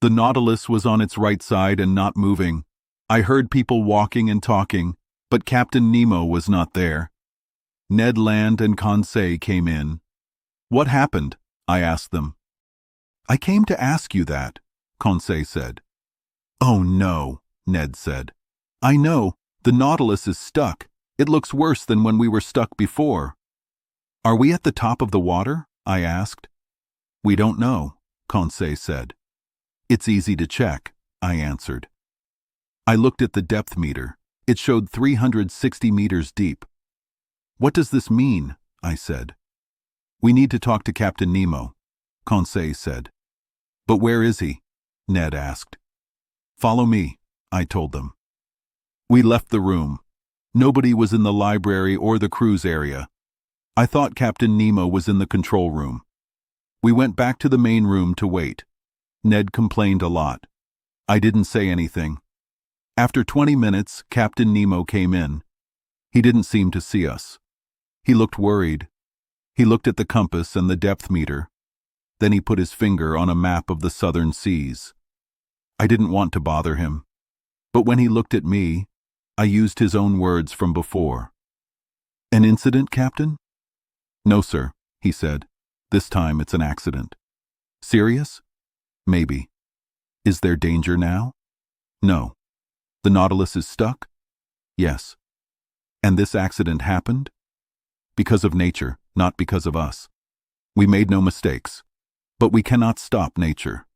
The Nautilus was on its right side and not moving. I heard people walking and talking, but Captain Nemo was not there. Ned Land and Conseil came in. "What happened?" I asked them. "I came to ask you that," Conseil said. "Oh no," Ned said. "I know, the Nautilus is stuck. It looks worse than when we were stuck before." "Are we at the top of the water?" I asked. "We don't know," Conseil said. "It's easy to check," I answered. I looked at the depth meter. It showed 360 meters deep. "What does this mean?" I said. "We need to talk to Captain Nemo," Conseil said. "But where is he?" Ned asked. "Follow me," I told them. We left the room. Nobody was in the library or the cruise area. I thought Captain Nemo was in the control room. We went back to the main room to wait. Ned complained a lot. I didn't say anything. After 20 minutes, Captain Nemo came in. He didn't seem to see us. He looked worried. He looked at the compass and the depth meter. Then he put his finger on a map of the southern seas. I didn't want to bother him. But when he looked at me, I used his own words from before. "An incident, Captain?" "No, sir," he said. "This time it's an accident." "Serious?" "Maybe." "Is there danger now?" "No." "The Nautilus is stuck?" "Yes." "And this accident happened?" "Because of nature, not because of us. We made no mistakes. But we cannot stop nature.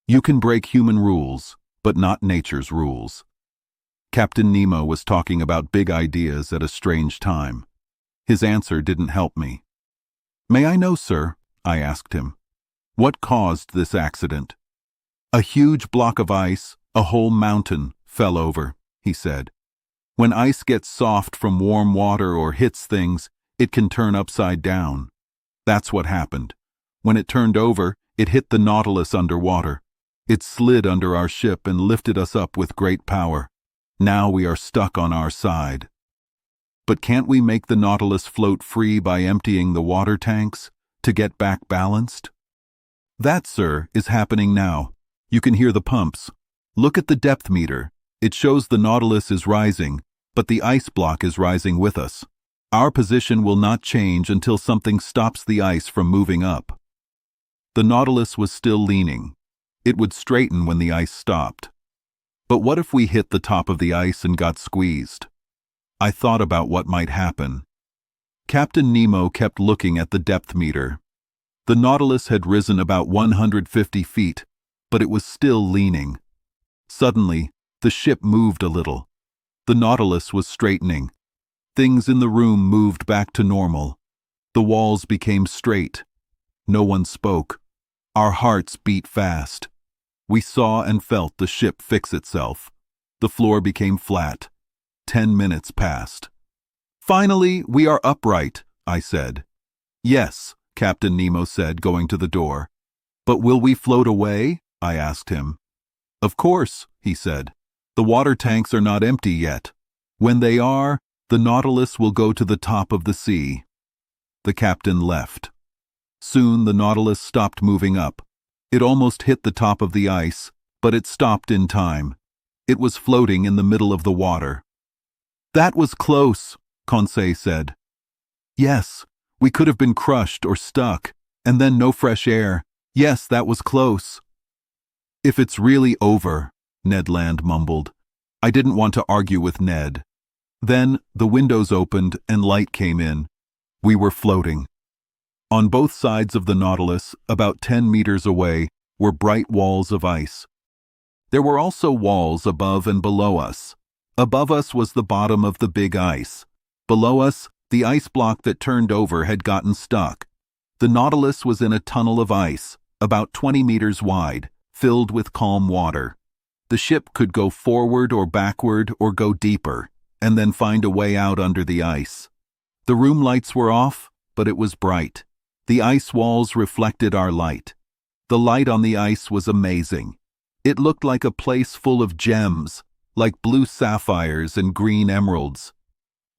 You can break human rules, but not nature's rules." Captain Nemo was talking about big ideas at a strange time. His answer didn't help me. "May I know, sir," I asked him, "what caused this accident?" "A huge block of ice, a whole mountain, fell over," he said. "When ice gets soft from warm water or hits things, it can turn upside down. That's what happened. When it turned over, it hit the Nautilus underwater. It slid under our ship and lifted us up with great power. Now we are stuck on our side." "But can't we make the Nautilus float free by emptying the water tanks to get back balanced?" "That, sir, is happening now. You can hear the pumps. Look at the depth meter. It shows the Nautilus is rising, but the ice block is rising with us. Our position will not change until something stops the ice from moving up." The Nautilus was still leaning. It would straighten when the ice stopped. But what if we hit the top of the ice and got squeezed? I thought about what might happen. Captain Nemo kept looking at the depth meter. The Nautilus had risen about 150 feet, but it was still leaning. Suddenly, the ship moved a little. The Nautilus was straightening. Things in the room moved back to normal. The walls became straight. No one spoke. Our hearts beat fast. We saw and felt the ship fix itself. The floor became flat. 10 minutes passed. "Finally, we are upright," I said. "Yes," Captain Nemo said, going to the door. "But will we float away?" I asked him. "Of course," he said. "The water tanks are not empty yet. When they are, the Nautilus will go to the top of the sea." The captain left. Soon the Nautilus stopped moving up. It almost hit the top of the ice, but it stopped in time. It was floating in the middle of the water. "That was close," Conseil said. "Yes, we could have been crushed or stuck, and then no fresh air. Yes, that was close." "If it's really over," Ned Land mumbled. I didn't want to argue with Ned. Then the windows opened and light came in. We were floating. On both sides of the Nautilus, about 10 meters away, were bright walls of ice. There were also walls above and below us. Above us was the bottom of the big ice. Below us, the ice block that turned over had gotten stuck. The Nautilus was in a tunnel of ice, about 20 meters wide, filled with calm water. The ship could go forward or backward or go deeper, and then find a way out under the ice. The room lights were off, but it was bright. The ice walls reflected our light. The light on the ice was amazing. It looked like a place full of gems, like blue sapphires and green emeralds.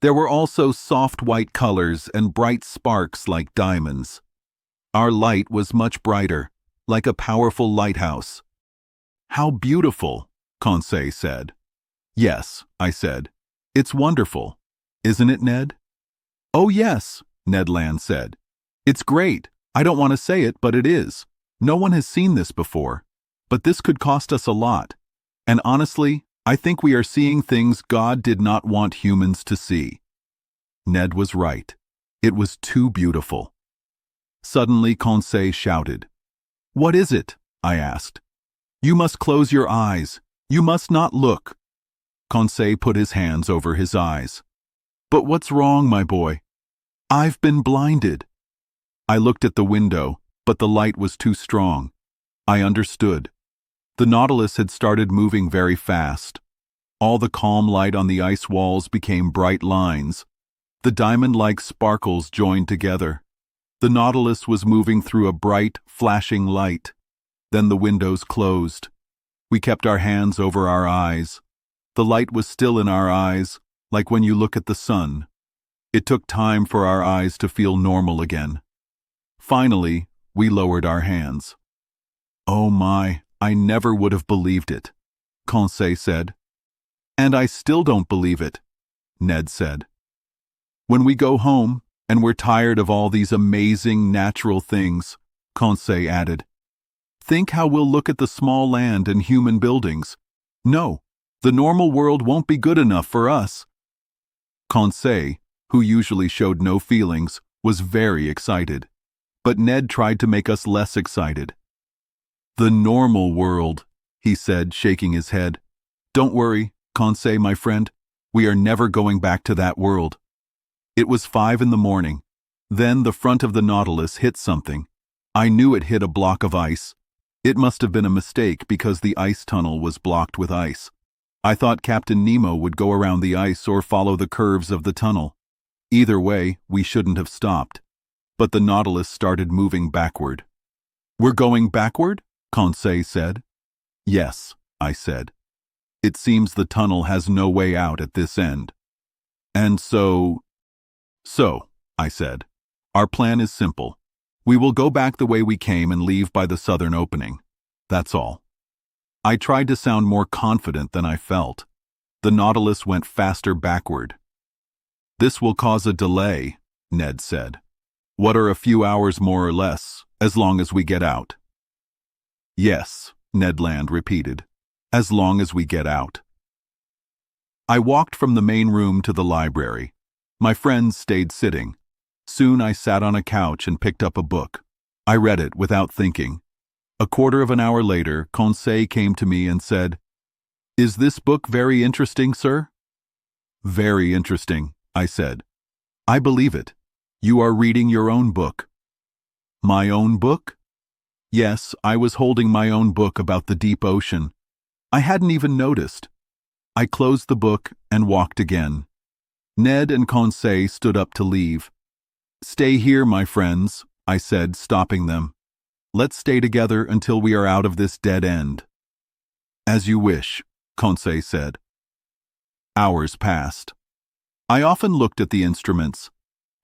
There were also soft white colors and bright sparks like diamonds. Our light was much brighter, like a powerful lighthouse. "How beautiful," Conseil said. "Yes," I said. "It's wonderful. Isn't it, Ned?" "Oh yes," Ned Land said. "It's great. I don't want to say it, but it is. No one has seen this before. But this could cost us a lot. And honestly, I think we are seeing things God did not want humans to see." Ned was right. It was too beautiful. Suddenly Conseil shouted. "What is it?" I asked. "You must close your eyes. You must not look." Conseil put his hands over his eyes. "But what's wrong, my boy?" "I've been blinded." I looked at the window, but the light was too strong. I understood. The Nautilus had started moving very fast. All the calm light on the ice walls became bright lines. The diamond-like sparkles joined together. The Nautilus was moving through a bright, flashing light. Then the windows closed. We kept our hands over our eyes. The light was still in our eyes, like when you look at the sun. It took time for our eyes to feel normal again. Finally, we lowered our hands. "Oh my, I never would have believed it," Conseil said. "And I still don't believe it," Ned said. "When we go home, and we're tired of all these amazing natural things," Conseil added, "think how we'll look at the small land and human buildings. No, the normal world won't be good enough for us." Conseil, who usually showed no feelings, was very excited. But Ned tried to make us less excited. "The normal world," he said, shaking his head. "Don't worry, Conseil, my friend, we are never going back to that world. It was 5 in the morning. Then the front of the Nautilus hit something. I knew it hit a block of ice. It must have been a mistake because the ice tunnel was blocked with ice. I thought Captain Nemo would go around the ice or follow the curves of the tunnel. Either way, we shouldn't have stopped. But the Nautilus started moving backward. We're going backward? Conseil said. Yes, I said. It seems the tunnel has no way out at this end. And so, I said, our plan is simple. We will go back the way we came and leave by the southern opening. That's all. I tried to sound more confident than I felt. The Nautilus went faster backward. This will cause a delay, Ned said. What are a few hours more or less, as long as we get out? Yes, Ned Land repeated, as long as we get out. I walked from the main room to the library. My friends stayed sitting. Soon I sat on a couch and picked up a book. I read it without thinking. A quarter of an hour later, Conseil came to me and said, "Is this book very interesting, sir?" "Very interesting," I said. "I believe it. You are reading your own book." My own book? Yes, I was holding my own book about the deep ocean. I hadn't even noticed. I closed the book and walked again. Ned and Conseil stood up to leave. "Stay here, my friends," I said, stopping them. "Let's stay together until we are out of this dead end." "As you wish," Conseil said. Hours passed. I often looked at the instruments.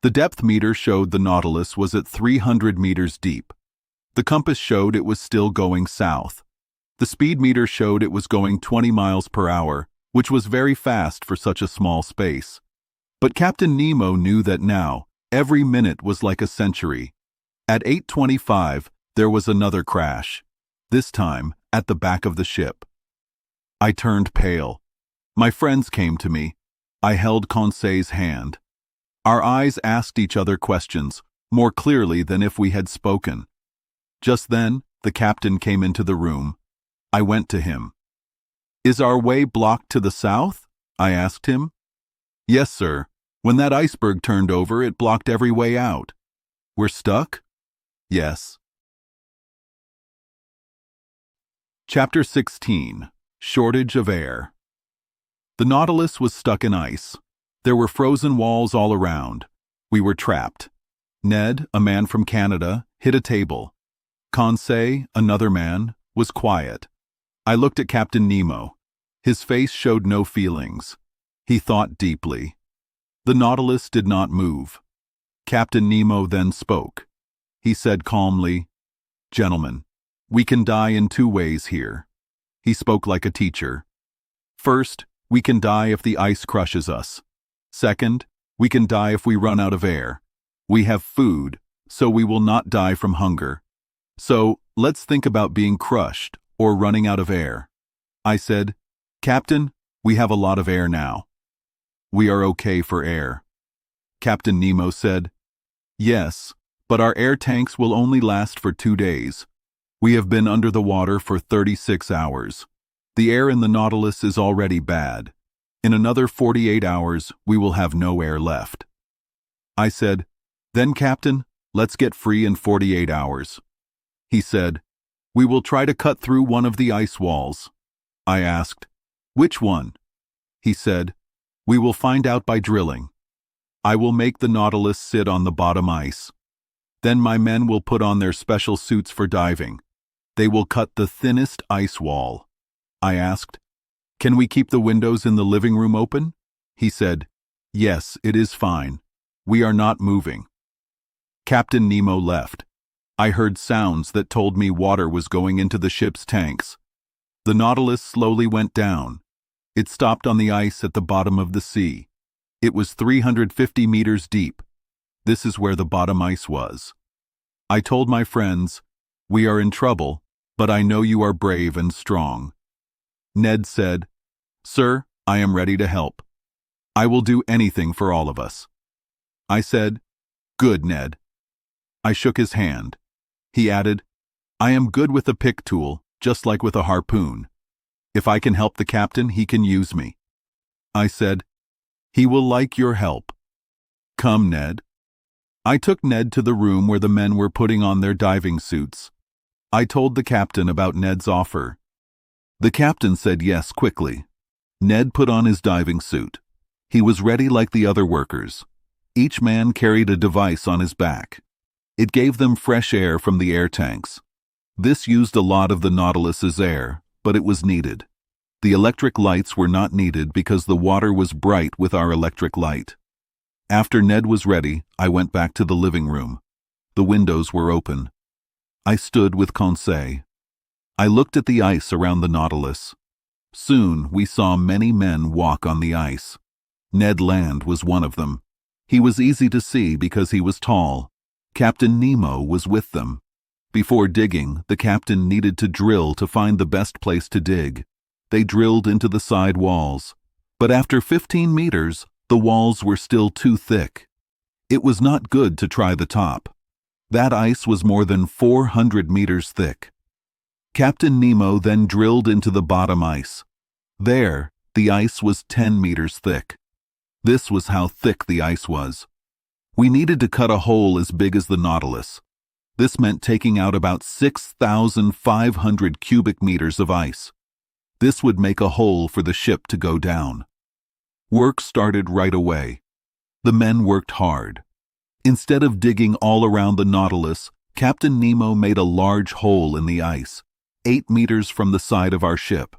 The depth meter showed the Nautilus was at 300 meters deep. The compass showed it was still going south. The speed meter showed it was going 20 miles per hour, which was very fast for such a small space. But Captain Nemo knew that now, every minute was like a century. At 8:25, there was another crash, this time at the back of the ship. I turned pale. My friends came to me. I held Conseil's hand. Our eyes asked each other questions, more clearly than if we had spoken. Just then, the captain came into the room. I went to him. "Is our way blocked to the south?" I asked him. "Yes, sir. When that iceberg turned over, it blocked every way out." "We're stuck?" "Yes." Chapter 16. Shortage of Air. The Nautilus was stuck in ice. There were frozen walls all around. We were trapped. Ned, a man from Canada, hit a table. Conseil, another man, was quiet. I looked at Captain Nemo. His face showed no feelings. He thought deeply. The Nautilus did not move. Captain Nemo then spoke. He said calmly, "Gentlemen, we can die in 2 ways here." He spoke like a teacher. "First, we can die if the ice crushes us. Second, we can die if we run out of air. We have food, so we will not die from hunger. So, let's think about being crushed or running out of air." I said, "Captain, we have a lot of air now. We are okay for air." Captain Nemo said, "Yes, but our air tanks will only last for 2 days. We have been under the water for 36 hours. The air in the Nautilus is already bad. In another 48 hours, we will have no air left." I said, "Then, Captain, let's get free in 48 hours. He said, "We will try to cut through one of the ice walls." I asked, "Which one?" He said, "We will find out by drilling. I will make the Nautilus sit on the bottom ice. Then my men will put on their special suits for diving. They will cut the thinnest ice wall." I asked, "Can we keep the windows in the living room open?" He said, "Yes, it is fine. We are not moving." Captain Nemo left. I heard sounds that told me water was going into the ship's tanks. The Nautilus slowly went down. It stopped on the ice at the bottom of the sea. It was 350 meters deep. This is where the bottom ice was. I told my friends, "We are in trouble, but I know you are brave and strong." Ned said, "Sir, I am ready to help. I will do anything for all of us." I said, "Good, Ned." I shook his hand. He added, "I am good with a pick tool, just like with a harpoon. If I can help the captain, he can use me." I said. "He will like your help. Come, Ned." I took Ned to the room where the men were putting on their diving suits. I told the captain about Ned's offer. The captain said yes quickly. Ned put on his diving suit. He was ready like the other workers. Each man carried a device on his back. It gave them fresh air from the air tanks. This used a lot of the Nautilus's air, but it was needed. The electric lights were not needed because the water was bright with our electric light. After Ned was ready, I went back to the living room. The windows were open. I stood with Conseil. I looked at the ice around the Nautilus. Soon we saw many men walk on the ice. Ned Land was one of them. He was easy to see because he was tall. Captain Nemo was with them. Before digging, the captain needed to drill to find the best place to dig. They drilled into the side walls. But after 15 meters, the walls were still too thick. It was not good to try the top. That ice was more than 400 meters thick. Captain Nemo then drilled into the bottom ice. There, the ice was 10 meters thick. This was how thick the ice was. We needed to cut a hole as big as the Nautilus. This meant taking out about 6,500 cubic meters of ice. This would make a hole for the ship to go down. Work started right away. The men worked hard. Instead of digging all around the Nautilus, Captain Nemo made a large hole in the ice, 8 meters from the side of our ship.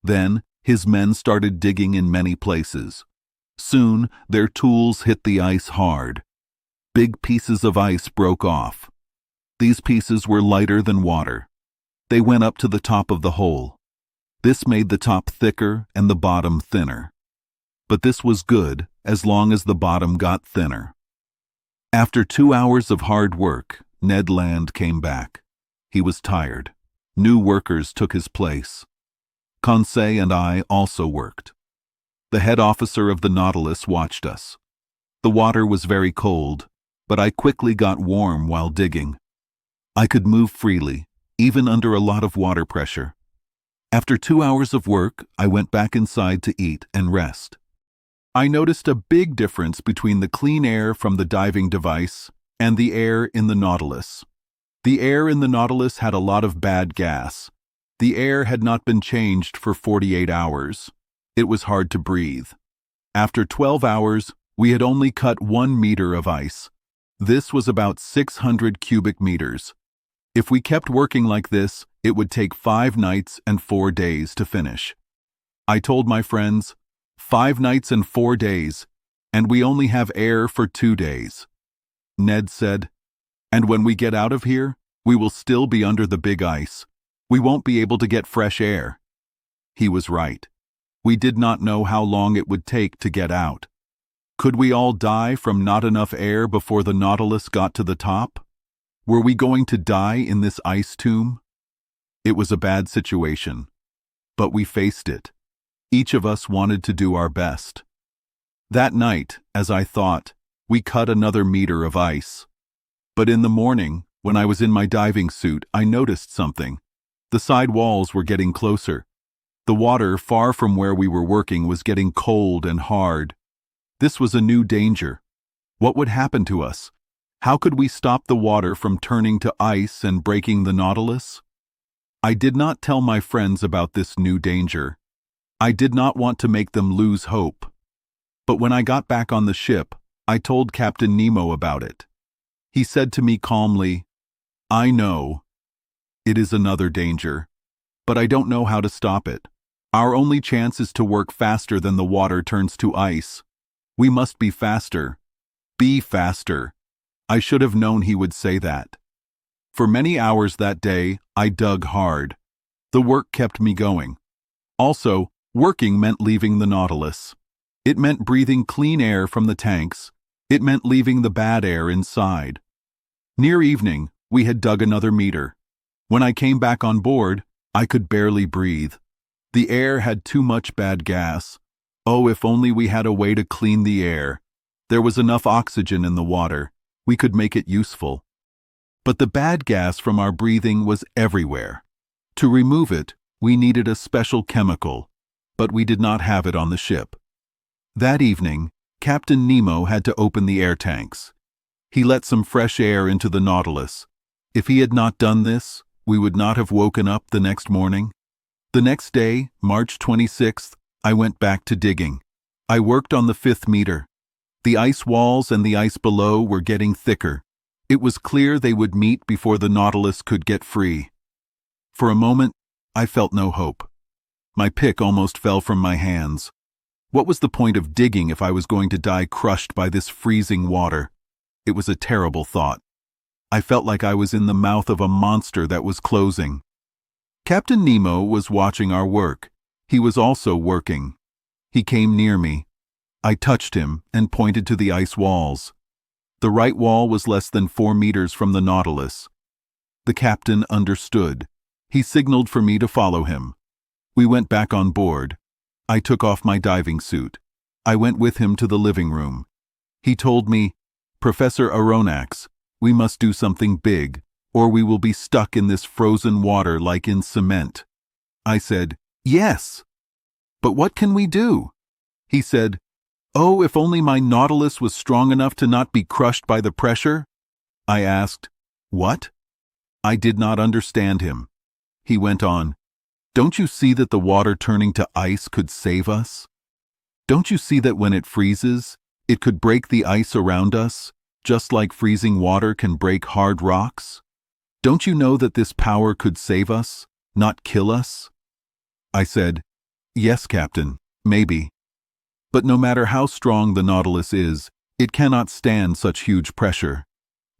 Then, his men started digging in many places. Soon, their tools hit the ice hard. Big pieces of ice broke off. These pieces were lighter than water. They went up to the top of the hole. This made the top thicker and the bottom thinner. But this was good as long as the bottom got thinner. After 2 hours of hard work, Ned Land came back. He was tired. New workers took his place. Conseil and I also worked. The head officer of the Nautilus watched us. The water was very cold, but I quickly got warm while digging. I could move freely, even under a lot of water pressure. After 2 hours of work, I went back inside to eat and rest. I noticed a big difference between the clean air from the diving device and the air in the Nautilus. The air in the Nautilus had a lot of bad gas. The air had not been changed for 48 hours. It was hard to breathe. After 12 hours, we had only cut 1 meter of ice. This was about 600 cubic meters. If we kept working like this, it would take 5 nights and 4 days to finish. I told my friends, 5 nights and 4 days, and we only have air for 2 days. Ned said, "And when we get out of here, we will still be under the big ice. We won't be able to get fresh air." He was right. We did not know how long it would take to get out. Could we all die from not enough air before the Nautilus got to the top? Were we going to die in this ice tomb? It was a bad situation, but we faced it. Each of us wanted to do our best. That night, as I thought, we cut another meter of ice. But in the morning, when I was in my diving suit, I noticed something. The side walls were getting closer. The water far from where we were working was getting cold and hard. This was a new danger. What would happen to us? How could we stop the water from turning to ice and breaking the Nautilus? I did not tell my friends about this new danger. I did not want to make them lose hope. But when I got back on the ship, I told Captain Nemo about it. He said to me calmly, "I know. It is another danger, but I don't know how to stop it. Our only chance is to work faster than the water turns to ice. We must be faster. Be faster." I should have known he would say that. For many hours that day, I dug hard. The work kept me going. Also, working meant leaving the Nautilus. It meant breathing clean air from the tanks. It meant leaving the bad air inside. Near evening, we had dug another meter. When I came back on board, I could barely breathe. The air had too much bad gas. Oh, if only we had a way to clean the air. There was enough oxygen in the water. We could make it useful. But the bad gas from our breathing was everywhere. To remove it, we needed a special chemical, but we did not have it on the ship. That evening, Captain Nemo had to open the air tanks. He let some fresh air into the Nautilus. If he had not done this, we would not have woken up the next morning. The next day, March 26th, I went back to digging. I worked on the 5th meter. The ice walls and the ice below were getting thicker. It was clear they would meet before the Nautilus could get free. For a moment, I felt no hope. My pick almost fell from my hands. What was the point of digging if I was going to die crushed by this freezing water? It was a terrible thought. I felt like I was in the mouth of a monster that was closing. Captain Nemo was watching our work. He was also working. He came near me. I touched him and pointed to the ice walls. The right wall was less than 4 meters from the Nautilus. The captain understood. He signaled for me to follow him. We went back on board. I took off my diving suit. I went with him to the living room. He told me, "Professor Aronnax, we must do something big, or we will be stuck in this frozen water like in cement." I said, "Yes." "But what can we do?" He said, "Oh, if only my Nautilus was strong enough to not be crushed by the pressure." I asked, "What?" I did not understand him. He went on, "Don't you see that the water turning to ice could save us? Don't you see that when it freezes, it could break the ice around us, just like freezing water can break hard rocks? Don't you know that this power could save us, not kill us?" I said, "Yes, Captain, maybe. But no matter how strong the Nautilus is, it cannot stand such huge pressure.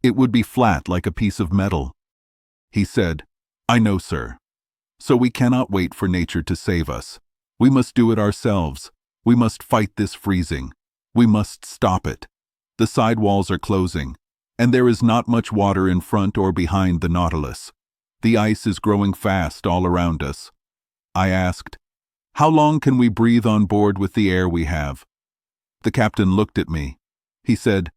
It would be flat like a piece of metal." He said, "I know, sir. So we cannot wait for nature to save us. We must do it ourselves. We must fight this freezing. We must stop it. The sidewalls are closing, and there is not much water in front or behind the Nautilus. The ice is growing fast all around us." I asked, "How long can we breathe on board with the air we have?" The captain looked at me. He said,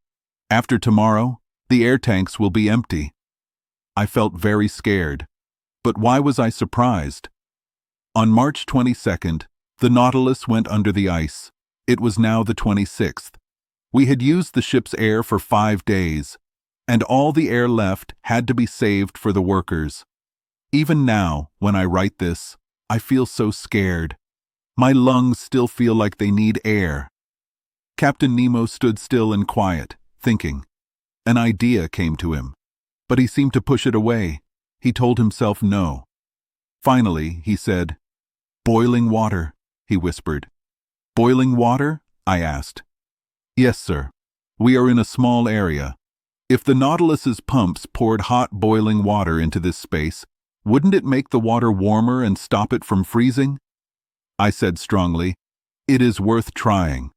"After tomorrow, the air tanks will be empty." I felt very scared. But why was I surprised? On March 22nd, the Nautilus went under the ice. It was now the 26th. We had used the ship's air for 5 days, and all the air left had to be saved for the workers. Even now, when I write this, I feel so scared. My lungs still feel like they need air. Captain Nemo stood still and quiet, thinking. An idea came to him, but he seemed to push it away. He told himself no. Finally, he said, "Boiling water," he whispered. "Boiling water?" I asked. "Yes, sir. We are in a small area. If the Nautilus's pumps poured hot boiling water into this space, wouldn't it make the water warmer and stop it from freezing?" I said strongly, "It is worth trying."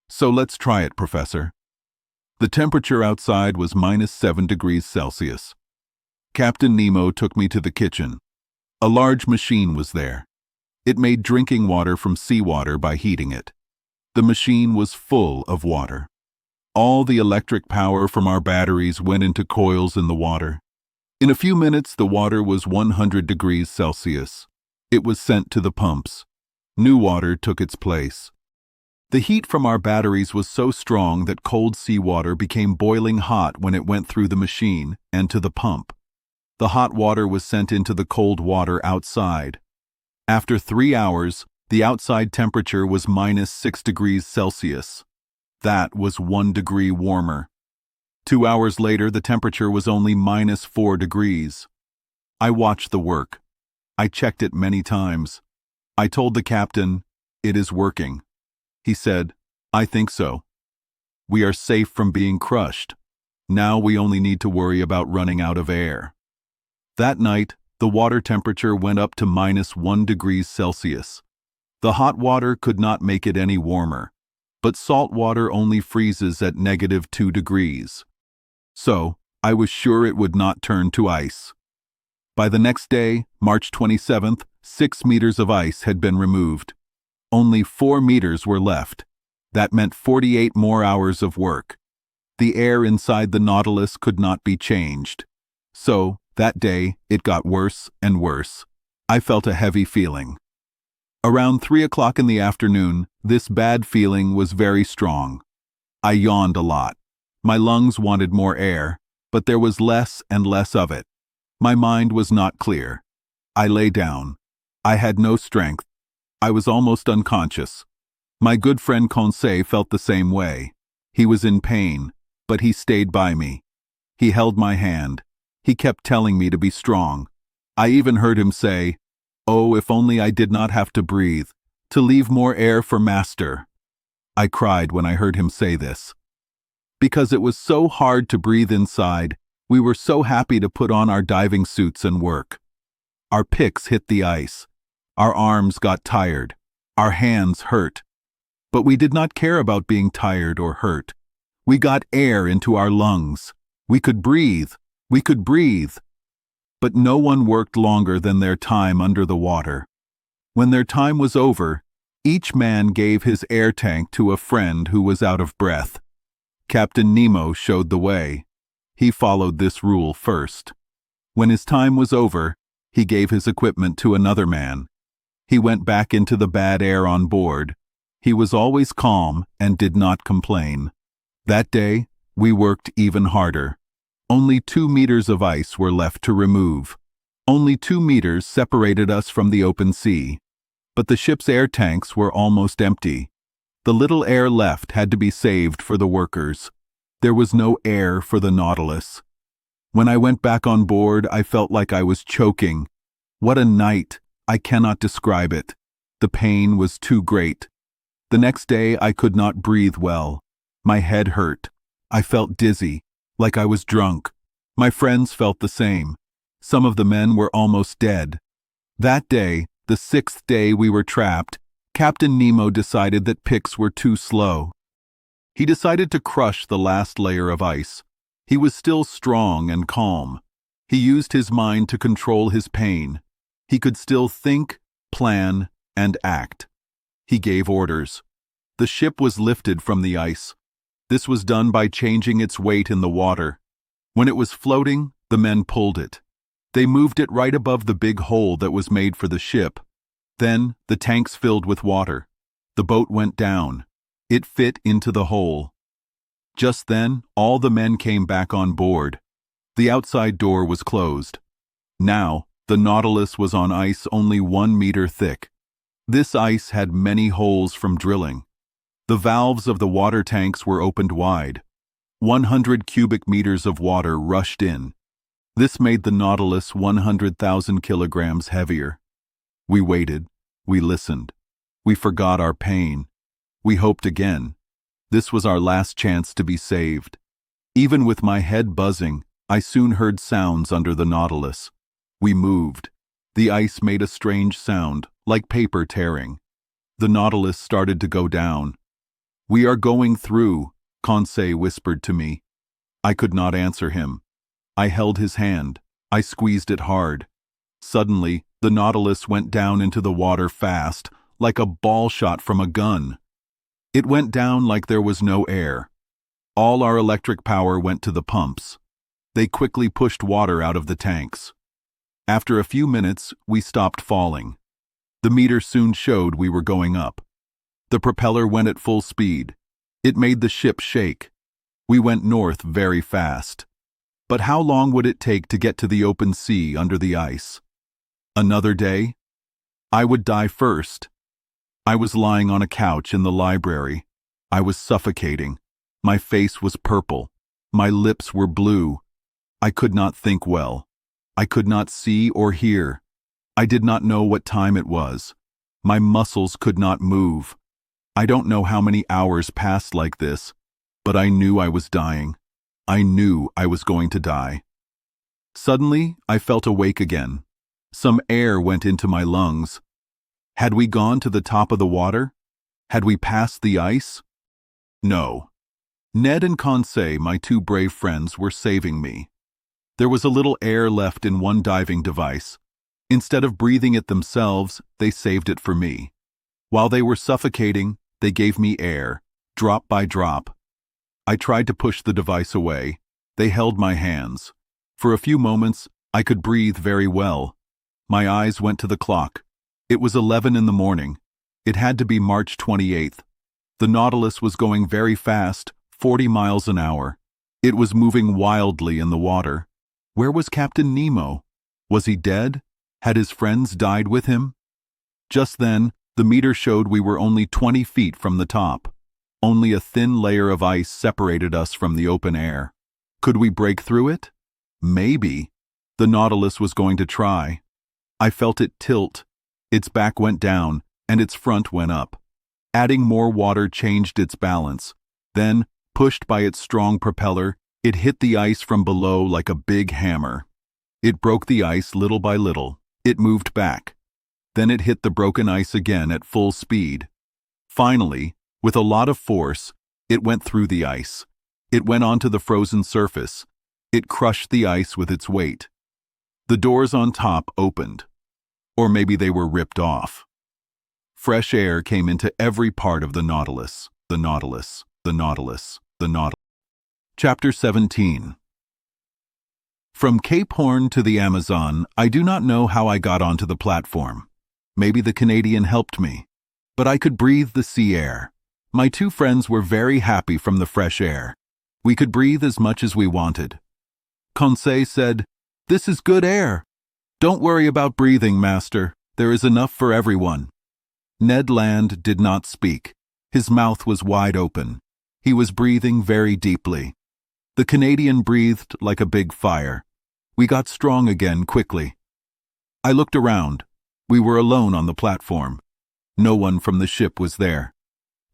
"So let's try it, Professor." The temperature outside was -7 degrees Celsius. Captain Nemo took me to the kitchen. A large machine was there. It made drinking water from seawater by heating it. The machine was full of water. All the electric power from our batteries went into coils in the water. In a few minutes, the water was 100 degrees Celsius. It was sent to the pumps. New water took its place. The heat from our batteries was so strong that cold seawater became boiling hot when it went through the machine and to the pump. The hot water was sent into the cold water outside. After 3 hours, the outside temperature was -6 degrees Celsius. That was 1 degree warmer. 2 hours later, the temperature was only -4 degrees. I watched the work. I checked it many times. I told the captain, "It is working." He said, "I think so. We are safe from being crushed. Now we only need to worry about running out of air." That night, the water temperature went up to -1 degrees Celsius. The hot water could not make it any warmer, but salt water only freezes at -2 degrees. So, I was sure it would not turn to ice. By the next day, March 27th, 6 meters of ice had been removed. Only 4 meters were left. That meant 48 more hours of work. The air inside the Nautilus could not be changed. So, that day, it got worse and worse. I felt a heavy feeling. Around 3 o'clock in the afternoon, This bad feeling was very strong. I yawned a lot. My lungs wanted more air, but there was less and less of it. My mind was not clear. I lay down. I had no strength. I was almost unconscious. My good friend Conseil felt the same way. He was in pain, but he stayed by me. He held my hand. He kept telling me to be strong. I even heard him say, "Oh, if only I did not have to breathe, to leave more air for Master." I cried when I heard him say this. Because it was so hard to breathe inside, we were so happy to put on our diving suits and work. Our picks hit the ice. Our arms got tired. Our hands hurt. But we did not care about being tired or hurt. We got air into our lungs. We could breathe. We could breathe. But no one worked longer than their time under the water. When their time was over, each man gave his air tank to a friend who was out of breath. Captain Nemo showed the way. He followed this rule first. When his time was over, he gave his equipment to another man. He went back into the bad air on board. He was always calm and did not complain. That day, we worked even harder. Only 2 meters of ice were left to remove. Only 2 meters separated us from the open sea. But the ship's air tanks were almost empty. The little air left had to be saved for the workers. There was no air for the Nautilus. When I went back on board, I felt like I was choking. What a night! I cannot describe it. The pain was too great. The next day, I could not breathe well. My head hurt. I felt dizzy, like I was drunk. My friends felt the same. Some of the men were almost dead. That day, the 6th day we were trapped, Captain Nemo decided that picks were too slow. He decided to crush the last layer of ice. He was still strong and calm. He used his mind to control his pain. He could still think, plan, and act. He gave orders. The ship was lifted from the ice. This was done by changing its weight in the water. When it was floating, the men pulled it. They moved it right above the big hole that was made for the ship. Then, the tanks filled with water. The boat went down. It fit into the hole. Just then, all the men came back on board. The outside door was closed. Now, the Nautilus was on ice only 1 meter thick. This ice had many holes from drilling. The valves of the water tanks were opened wide. 100 cubic meters of water rushed in. This made the Nautilus 100,000 kilograms heavier. We waited. We listened. We forgot our pain. We hoped again. This was our last chance to be saved. Even with my head buzzing, I soon heard sounds under the Nautilus. We moved. The ice made a strange sound, like paper tearing. The Nautilus started to go down. "We are going through," Conseil whispered to me. I could not answer him. I held his hand. I squeezed it hard. Suddenly, the Nautilus went down into the water fast, like a ball shot from a gun. It went down like there was no air. All our electric power went to the pumps. They quickly pushed water out of the tanks. After a few minutes, we stopped falling. The meter soon showed we were going up. The propeller went at full speed. It made the ship shake. We went north very fast. But how long would it take to get to the open sea under the ice? Another day? I would die first. I was lying on a couch in the library. I was suffocating. My face was purple. My lips were blue. I could not think well. I could not see or hear. I did not know what time it was. My muscles could not move. I don't know how many hours passed like this, but I knew I was dying. I knew I was going to die. Suddenly, I felt awake again. Some air went into my lungs. Had we gone to the top of the water? Had we passed the ice? No. Ned and Conseil, my 2 brave friends, were saving me. There was a little air left in one diving device. Instead of breathing it themselves, they saved it for me. While they were suffocating, they gave me air, drop by drop. I tried to push the device away. They held my hands. For a few moments, I could breathe very well. My eyes went to the clock. It was 11 in the morning. It had to be March 28th. The Nautilus was going very fast, 40 miles an hour. It was moving wildly in the water. Where was Captain Nemo? Was he dead? Had his friends died with him? Just then, the meter showed we were only 20 feet from the top. Only a thin layer of ice separated us from the open air. Could we break through it? Maybe. The Nautilus was going to try. I felt it tilt. Its back went down, and its front went up. Adding more water changed its balance. Then, pushed by its strong propeller, it hit the ice from below like a big hammer. It broke the ice little by little. It moved back. Then it hit the broken ice again at full speed. Finally, with a lot of force, it went through the ice. It went onto the frozen surface. It crushed the ice with its weight. The doors on top opened. Or maybe they were ripped off. Fresh air came into every part of the Nautilus. The Nautilus, the Nautilus, the Nautilus. Chapter 17. From Cape Horn to the Amazon, I do not know how I got onto the platform. Maybe the Canadian helped me. But I could breathe the sea air. My two friends were very happy from the fresh air. We could breathe as much as we wanted. Conseil said, "This is good air. Don't worry about breathing, master. There is enough for everyone." Ned Land did not speak. His mouth was wide open. He was breathing very deeply. The Canadian breathed like a big fire. We got strong again quickly. I looked around. We were alone on the platform. No one from the ship was there.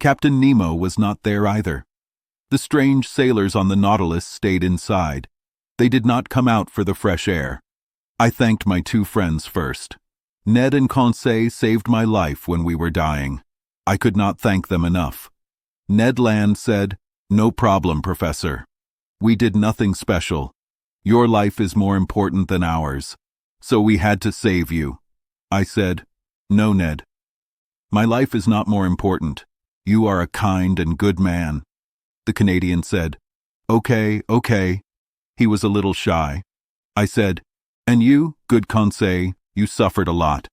Captain Nemo was not there either. The strange sailors on the Nautilus stayed inside. They did not come out for the fresh air. I thanked my two friends first. Ned and Conseil saved my life when we were dying. I could not thank them enough. Ned Land said, "No problem, Professor. We did nothing special. Your life is more important than ours, so we had to save you." I said, "No, Ned. My life is not more important. You are a kind and good man." The Canadian said, Okay. He was a little shy. I said, "And you, good Conseil, you suffered a lot."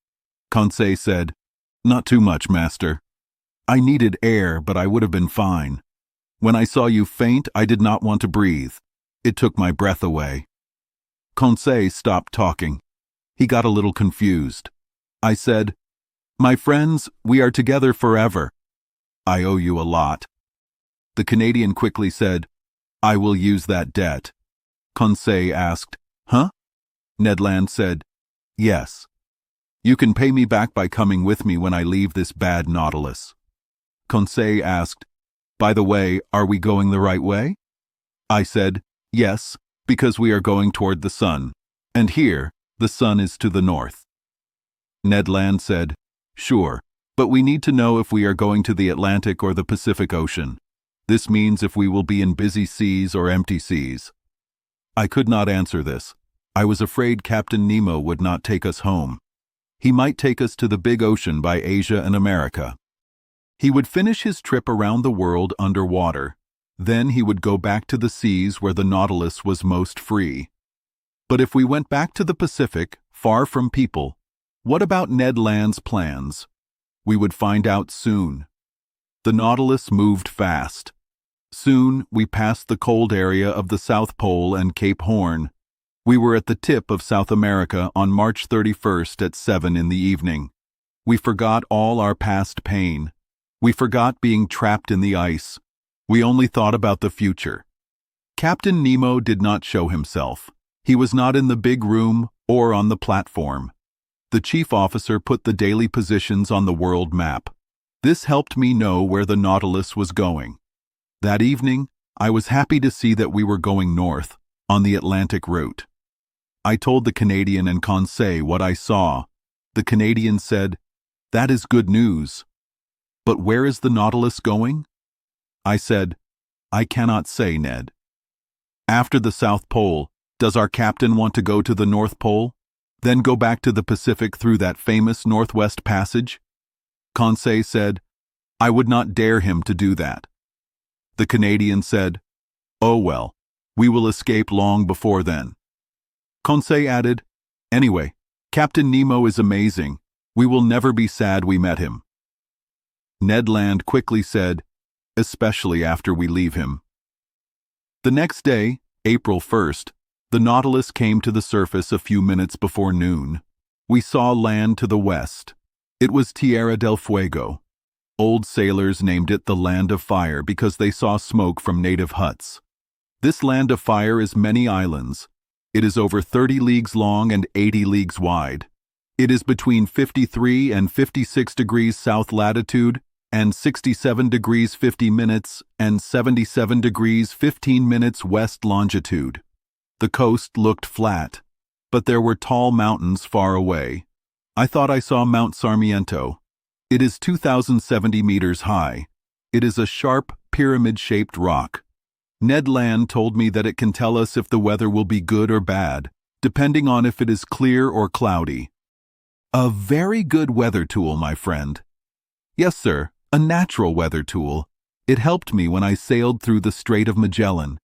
Conseil said, "Not too much, master. I needed air, but I would have been fine. When I saw you faint, I did not want to breathe. It took my breath away." Conseil stopped talking. He got a little confused. I said, "My friends, we are together forever. I owe you a lot." The Canadian quickly said, "I will use that debt." Conseil asked, "Huh?" Ned Land said, "Yes. You can pay me back by coming with me when I leave this bad Nautilus." Conseil asked, "By the way, are we going the right way?" I said, "Yes, because we are going toward the sun, and here, the sun is to the north." Ned Land said, "Sure, but we need to know if we are going to the Atlantic or the Pacific Ocean. This means if we will be in busy seas or empty seas." I could not answer this. I was afraid Captain Nemo would not take us home. He might take us to the big ocean by Asia and America. He would finish his trip around the world underwater. Then he would go back to the seas where the Nautilus was most free. But if we went back to the Pacific, far from people, what about Ned Land's plans? We would find out soon. The Nautilus moved fast. Soon we passed the cold area of the South Pole and Cape Horn. We were at the tip of South America on March 31st at 7 in the evening. We forgot all our past pain. We forgot being trapped in the ice. We only thought about the future. Captain Nemo did not show himself. He was not in the big room or on the platform. The chief officer put the daily positions on the world map. This helped me know where the Nautilus was going. That evening, I was happy to see that we were going north, on the Atlantic route. I told the Canadian and Conseil what I saw. The Canadian said, "That is good news. But where is the Nautilus going?" I said, "I cannot say, Ned." After the South Pole, does our captain want to go to the North Pole? Then go back to the Pacific through that famous Northwest Passage? Conseil said, "I would not dare him to do that." The Canadian said, "Oh well, we will escape long before then." Conseil added, "Anyway, Captain Nemo is amazing. We will never be sad we met him." Ned Land quickly said, "Especially after we leave him." The next day, April 1st, the Nautilus came to the surface a few minutes before noon. We saw land to the west. It was Tierra del Fuego. Old sailors named it the Land of Fire because they saw smoke from native huts. This Land of Fire is many islands. It is over 30 leagues long and 80 leagues wide. It is between 53 and 56 degrees south latitude and 67 degrees 50 minutes and 77 degrees 15 minutes west longitude. The coast looked flat, but there were tall mountains far away. I thought I saw Mount Sarmiento. It is 2,070 meters high. It is a sharp, pyramid-shaped rock. Ned Land told me that it can tell us if the weather will be good or bad, depending on if it is clear or cloudy. A very good weather tool, my friend. Yes, sir, a natural weather tool. It helped me when I sailed through the Strait of Magellan.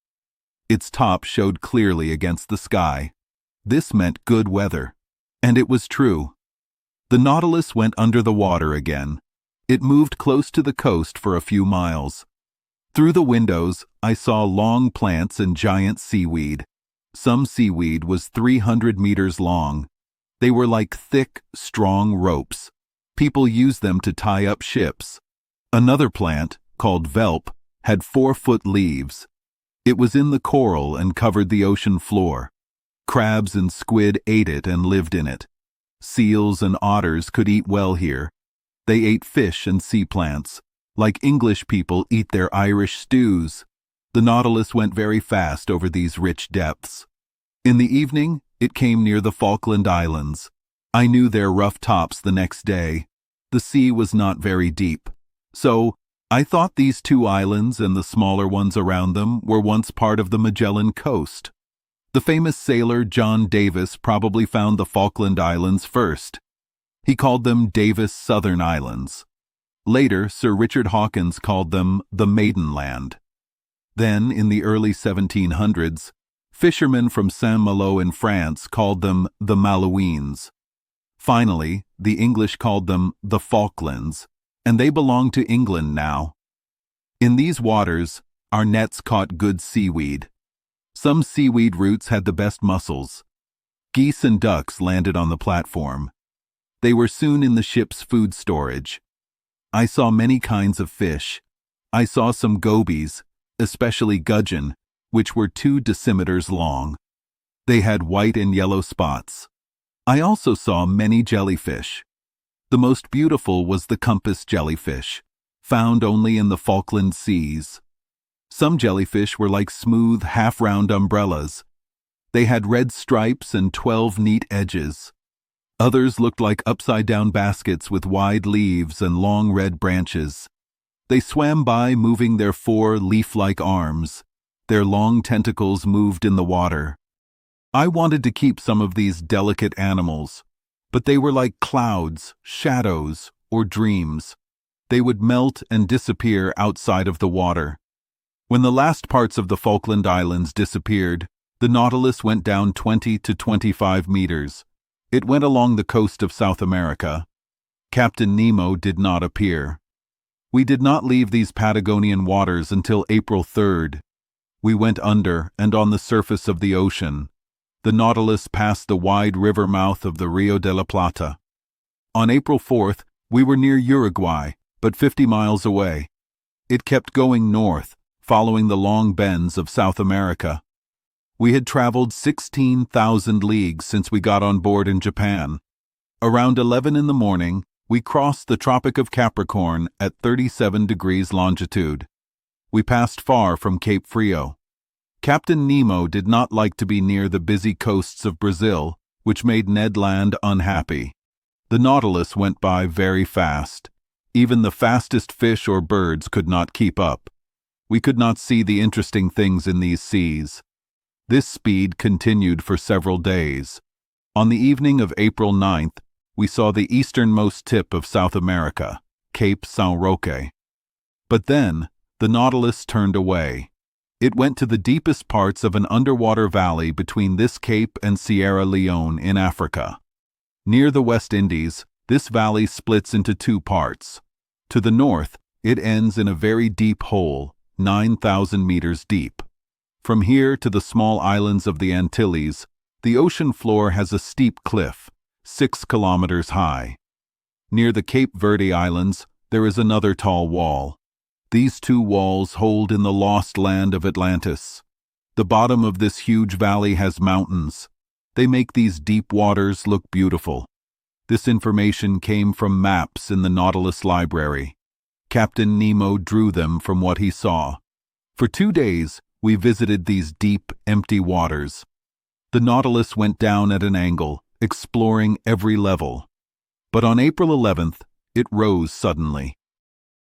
Its top showed clearly against the sky. This meant good weather. And it was true. The Nautilus went under the water again. It moved close to the coast for a few miles. Through the windows, I saw long plants and giant seaweed. Some seaweed was 300 meters long. They were like thick, strong ropes. People used them to tie up ships. Another plant, called Velp, had 4-foot leaves. It was in the coral and covered the ocean floor. Crabs and squid ate it and lived in it. Seals and otters could eat well here. They ate fish and sea plants, like English people eat their Irish stews. The Nautilus went very fast over these rich depths. In the evening, it came near the Falkland Islands. I knew their rough tops the next day. The sea was not very deep. So, I thought these two islands and the smaller ones around them were once part of the Magellan coast. The famous sailor John Davis probably found the Falkland Islands first. He called them Davis Southern Islands. Later, Sir Richard Hawkins called them the Maiden Land. Then, in the early 1700s, fishermen from Saint-Malo in France called them the Malouines. Finally, the English called them the Falklands, and they belong to England now. In these waters, our nets caught good seaweed. Some seaweed roots had the best mussels. Geese and ducks landed on the platform. They were soon in the ship's food storage. I saw many kinds of fish. I saw some gobies, especially gudgeon, which were 2 decimeters long. They had white and yellow spots. I also saw many jellyfish. The most beautiful was the compass jellyfish, found only in the Falkland Seas. Some jellyfish were like smooth, half-round umbrellas. They had red stripes and 12 neat edges. Others looked like upside-down baskets with wide leaves and long red branches. They swam by moving their 4 leaf-like arms. Their long tentacles moved in the water. I wanted to keep some of these delicate animals, but they were like clouds, shadows, or dreams. They would melt and disappear outside of the water. When the last parts of the Falkland Islands disappeared, the Nautilus went down 20 to 25 meters. It went along the coast of South America. Captain Nemo did not appear. We did not leave these Patagonian waters until April 3rd. We went under and on the surface of the ocean. The Nautilus passed the wide river mouth of the Rio de la Plata. On April 4th, we were near Uruguay, but 50 miles away. It kept going north, following the long bends of South America. We had traveled 16,000 leagues since we got on board in Japan. Around 11 in the morning, we crossed the Tropic of Capricorn at 37 degrees longitude. We passed far from Cape Frio. Captain Nemo did not like to be near the busy coasts of Brazil, which made Ned Land unhappy. The Nautilus went by very fast. Even the fastest fish or birds could not keep up. We could not see the interesting things in these seas. This speed continued for several days. On the evening of April 9th, we saw the easternmost tip of South America, Cape São Roque. But then, the Nautilus turned away. It went to the deepest parts of an underwater valley between this cape and Sierra Leone in Africa. Near the West Indies, this valley splits into 2 parts. To the north, it ends in a very deep hole, 9,000 meters deep. From here to the small islands of the Antilles, the ocean floor has a steep cliff, 6 kilometers high. Near the Cape Verde Islands, there is another tall wall. These two walls hold in the lost land of Atlantis. The bottom of this huge valley has mountains. They make these deep waters look beautiful. This information came from maps in the Nautilus library. Captain Nemo drew them from what he saw. For 2 days, we visited these deep, empty waters. The Nautilus went down at an angle, exploring every level. But on April 11th, it rose suddenly.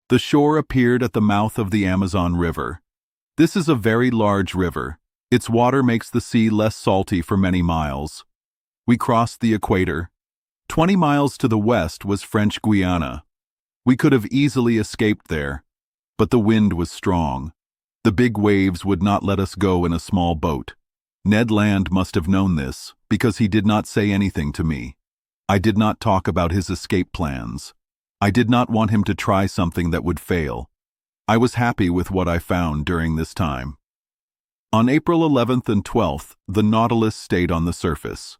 The shore appeared at the mouth of the Amazon River. This is a very large river. Its water makes the sea less salty for many miles. We crossed the equator. 20 miles to the west was French Guiana. We could have easily escaped there, but the wind was strong. The big waves would not let us go in a small boat. Ned Land must have known this, because he did not say anything to me. I did not talk about his escape plans. I did not want him to try something that would fail. I was happy with what I found during this time. On April 11th and 12th, the Nautilus stayed on the surface.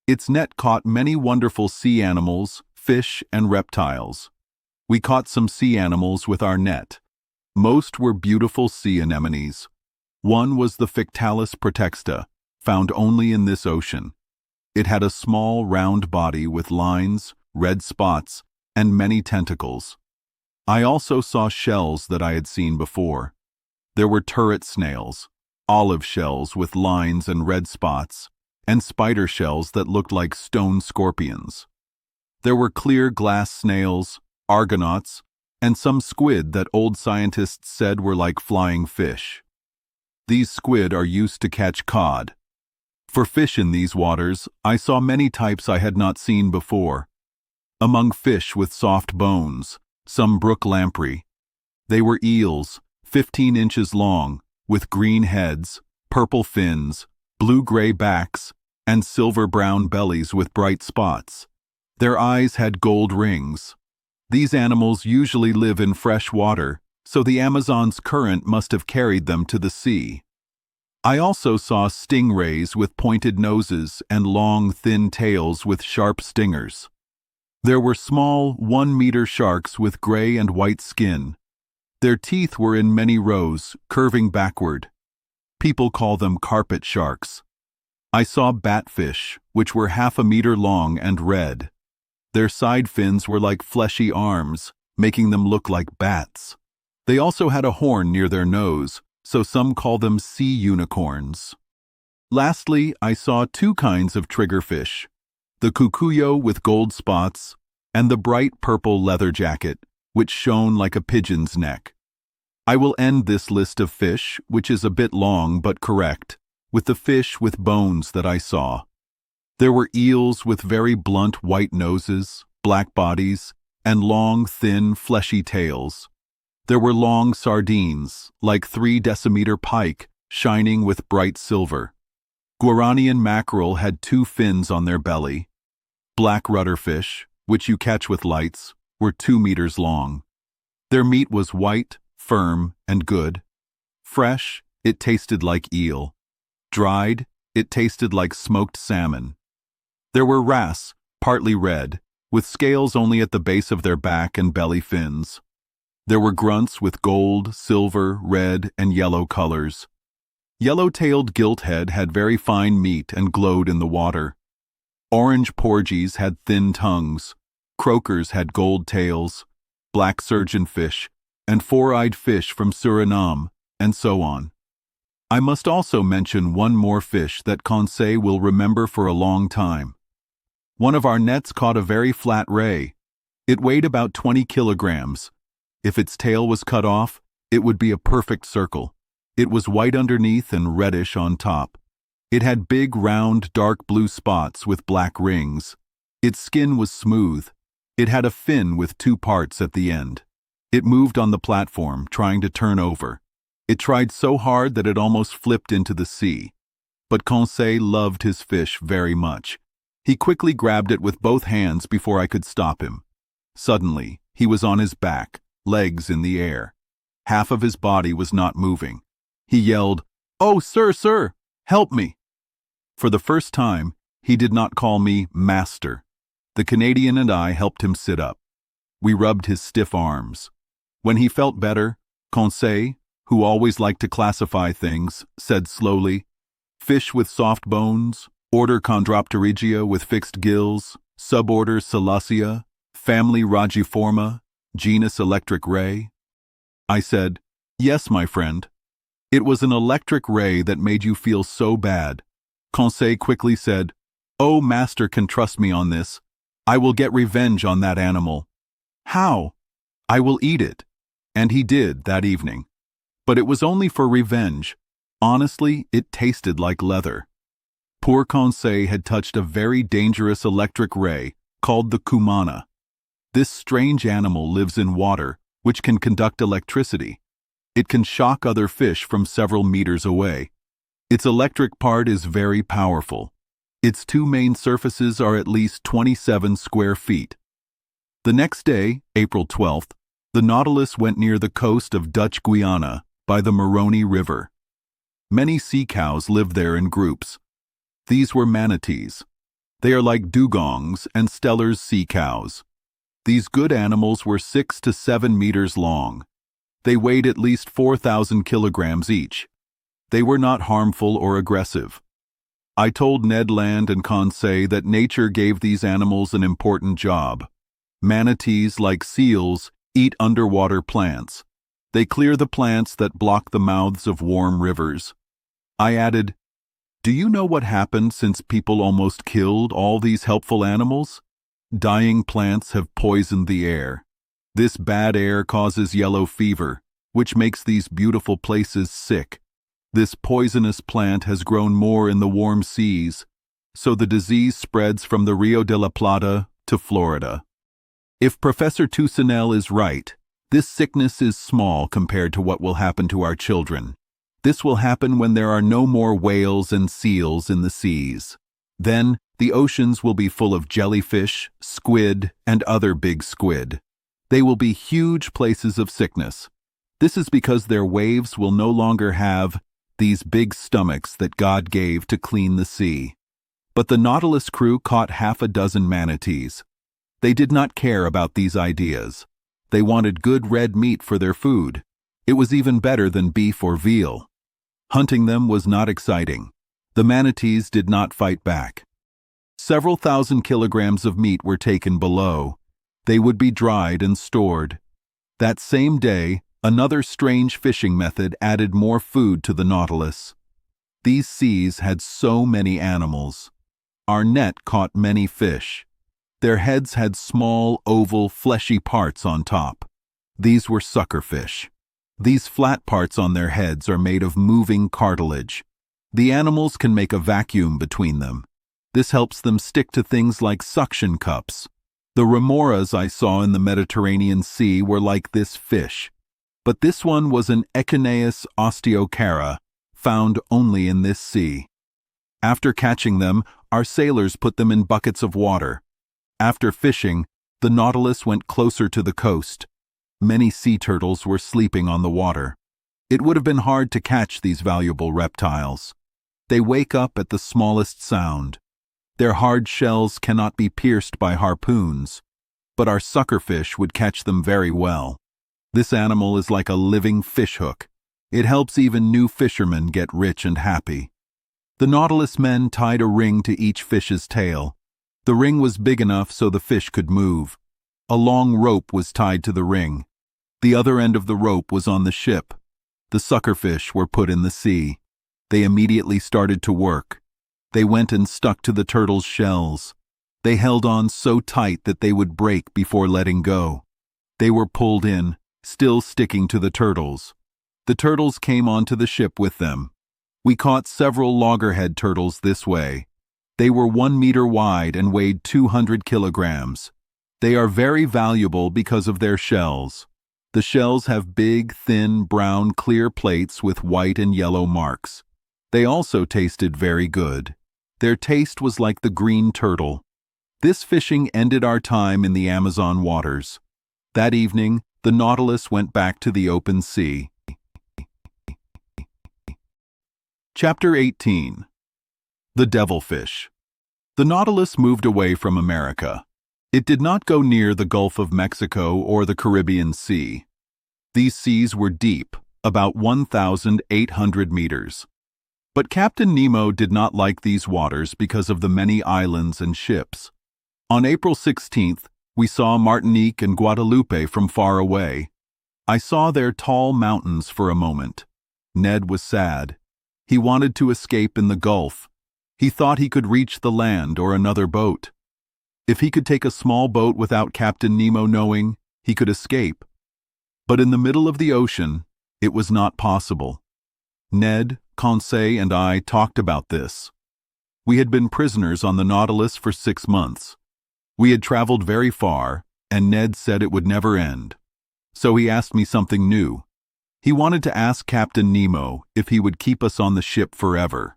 Its net caught many wonderful sea animals, fish, and reptiles. We caught some sea animals with our net. Most were beautiful sea anemones. One was the Fictalis protexta, found only in this ocean. It had a small, round body with lines, red spots, and many tentacles. I also saw shells that I had seen before. There were turret snails, olive shells with lines and red spots, and spider shells that looked like stone scorpions. There were clear glass snails, argonauts, and some squid that old scientists said were like flying fish. These squid are used to catch cod. For fish in these waters, I saw many types I had not seen before. Among fish with soft bones, some brook lamprey. They were eels, 15 inches long, with green heads, purple fins, blue-gray backs, and silver-brown bellies with bright spots. Their eyes had gold rings. These animals usually live in fresh water, so the Amazon's current must have carried them to the sea. I also saw stingrays with pointed noses and long, thin tails with sharp stingers. There were small, 1-meter sharks with gray and white skin. Their teeth were in many rows, curving backward. People call them carpet sharks. I saw batfish, which were 1/2 meter long and red. Their side fins were like fleshy arms, making them look like bats. They also had a horn near their nose, so some call them sea unicorns. Lastly, I saw 2 kinds of triggerfish, the cucuyo with gold spots and the bright purple leather jacket, which shone like a pigeon's neck. I will end this list of fish, which is a bit long but correct, with the fish with bones that I saw. There were eels with very blunt white noses, black bodies, and long, thin, fleshy tails. There were long sardines, like 3-decimeter pike, shining with bright silver. Guaranian mackerel had 2 fins on their belly. Black rudderfish, which you catch with lights, were 2 meters long. Their meat was white, firm, and good. Fresh, it tasted like eel. Dried, it tasted like smoked salmon. There were wrasse, partly red, with scales only at the base of their back and belly fins. There were grunts with gold, silver, red, and yellow colors. Yellow-tailed gilthead had very fine meat and glowed in the water. Orange porgies had thin tongues. Croakers had gold tails. Black surgeonfish, and 4-eyed fish from Suriname, and so on. I must also mention one more fish that Conseil will remember for a long time. One of our nets caught a very flat ray. It weighed about 20 kilograms. If its tail was cut off, it would be a perfect circle. It was white underneath and reddish on top. It had big, round, dark blue spots with black rings. Its skin was smooth. It had a fin with 2 parts at the end. It moved on the platform, trying to turn over. It tried so hard that it almost flipped into the sea. But Conseil loved his fish very much. He quickly grabbed it with both hands before I could stop him. Suddenly, he was on his back, legs in the air. Half of his body was not moving. He yelled, "Oh, sir, help me!" For the first time, he did not call me master. The Canadian and I helped him sit up. We rubbed his stiff arms. When he felt better, Conseil, who always liked to classify things, said slowly, "Fish with soft bones, order Chondropterygia with fixed gills, suborder Selachia, family Rajiforma, genus electric ray." I said, "Yes, my friend." It was an electric ray that made you feel so bad. Conseil quickly said, "Oh, master can trust me on this. I will get revenge on that animal." "How?" "I will eat it." And he did that evening. But it was only for revenge. Honestly, it tasted like leather. Poor Conseil had touched a very dangerous electric ray called the cumana. This strange animal lives in water, which can conduct electricity. It can shock other fish from several meters away. Its electric part is very powerful. Its two main surfaces are at least 27 square feet. The next day, April 12th, the Nautilus went near the coast of Dutch Guiana by the Moroni River. Many sea cows live there in groups. These were manatees. They are like dugongs and Steller's sea cows. These good animals were 6 to 7 meters long. They weighed at least 4,000 kilograms each. They were not harmful or aggressive. I told Ned Land and Conseil that nature gave these animals an important job. Manatees, like seals, eat underwater plants. They clear the plants that block the mouths of warm rivers. I added, "Do you know what happened since people almost killed all these helpful animals? Dying plants have poisoned the air. This bad air causes yellow fever, which makes these beautiful places sick. This poisonous plant has grown more in the warm seas, so the disease spreads from the Rio de la Plata to Florida. If Professor Toussaint is right, this sickness is small compared to what will happen to our children. This will happen when there are no more whales and seals in the seas. Then, the oceans will be full of jellyfish, squid, and other big squid. They will be huge places of sickness. This is because their waves will no longer have these big stomachs that God gave to clean the sea." But the Nautilus crew caught half a dozen manatees. They did not care about these ideas. They wanted good red meat for their food. It was even better than beef or veal. Hunting them was not exciting. The manatees did not fight back. Several thousand kilograms of meat were taken below. They would be dried and stored. That same day, another strange fishing method added more food to the Nautilus. These seas had so many animals. Our net caught many fish. Their heads had small, oval, fleshy parts on top. These were suckerfish. These flat parts on their heads are made of moving cartilage. The animals can make a vacuum between them. This helps them stick to things like suction cups. The remoras I saw in the Mediterranean Sea were like this fish. But this one was an Echeneus osteocara, found only in this sea. After catching them, our sailors put them in buckets of water. After fishing, the Nautilus went closer to the coast. Many sea turtles were sleeping on the water. It would have been hard to catch these valuable reptiles. They wake up at the smallest sound. Their hard shells cannot be pierced by harpoons, but our suckerfish would catch them very well. This animal is like a living fishhook. It helps even new fishermen get rich and happy. The Nautilus men tied a ring to each fish's tail. The ring was big enough so the fish could move. A long rope was tied to the ring. The other end of the rope was on the ship. The suckerfish were put in the sea. They immediately started to work. They went and stuck to the turtles' shells. They held on so tight that they would break before letting go. They were pulled in, still sticking to the turtles. The turtles came onto the ship with them. We caught several loggerhead turtles this way. They were 1 meter wide and weighed 200 kilograms. They are very valuable because of their shells. The shells have big, thin, brown, clear plates with white and yellow marks. They also tasted very good. Their taste was like the green turtle. This fishing ended our time in the Amazon waters. That evening, the Nautilus went back to the open sea. Chapter 18. The Devilfish. The Nautilus moved away from America. It did not go near the Gulf of Mexico or the Caribbean Sea. These seas were deep, about 1,800 meters. But Captain Nemo did not like these waters because of the many islands and ships. On April 16th, we saw Martinique and Guadeloupe from far away. I saw their tall mountains for a moment. Ned was sad. He wanted to escape in the Gulf. He thought he could reach the land or another boat. If he could take a small boat without Captain Nemo knowing, he could escape. But in the middle of the ocean, it was not possible. Ned, Conseil, and I talked about this. We had been prisoners on the Nautilus for 6 months. We had traveled very far, and Ned said it would never end. So he asked me something new. He wanted to ask Captain Nemo if he would keep us on the ship forever.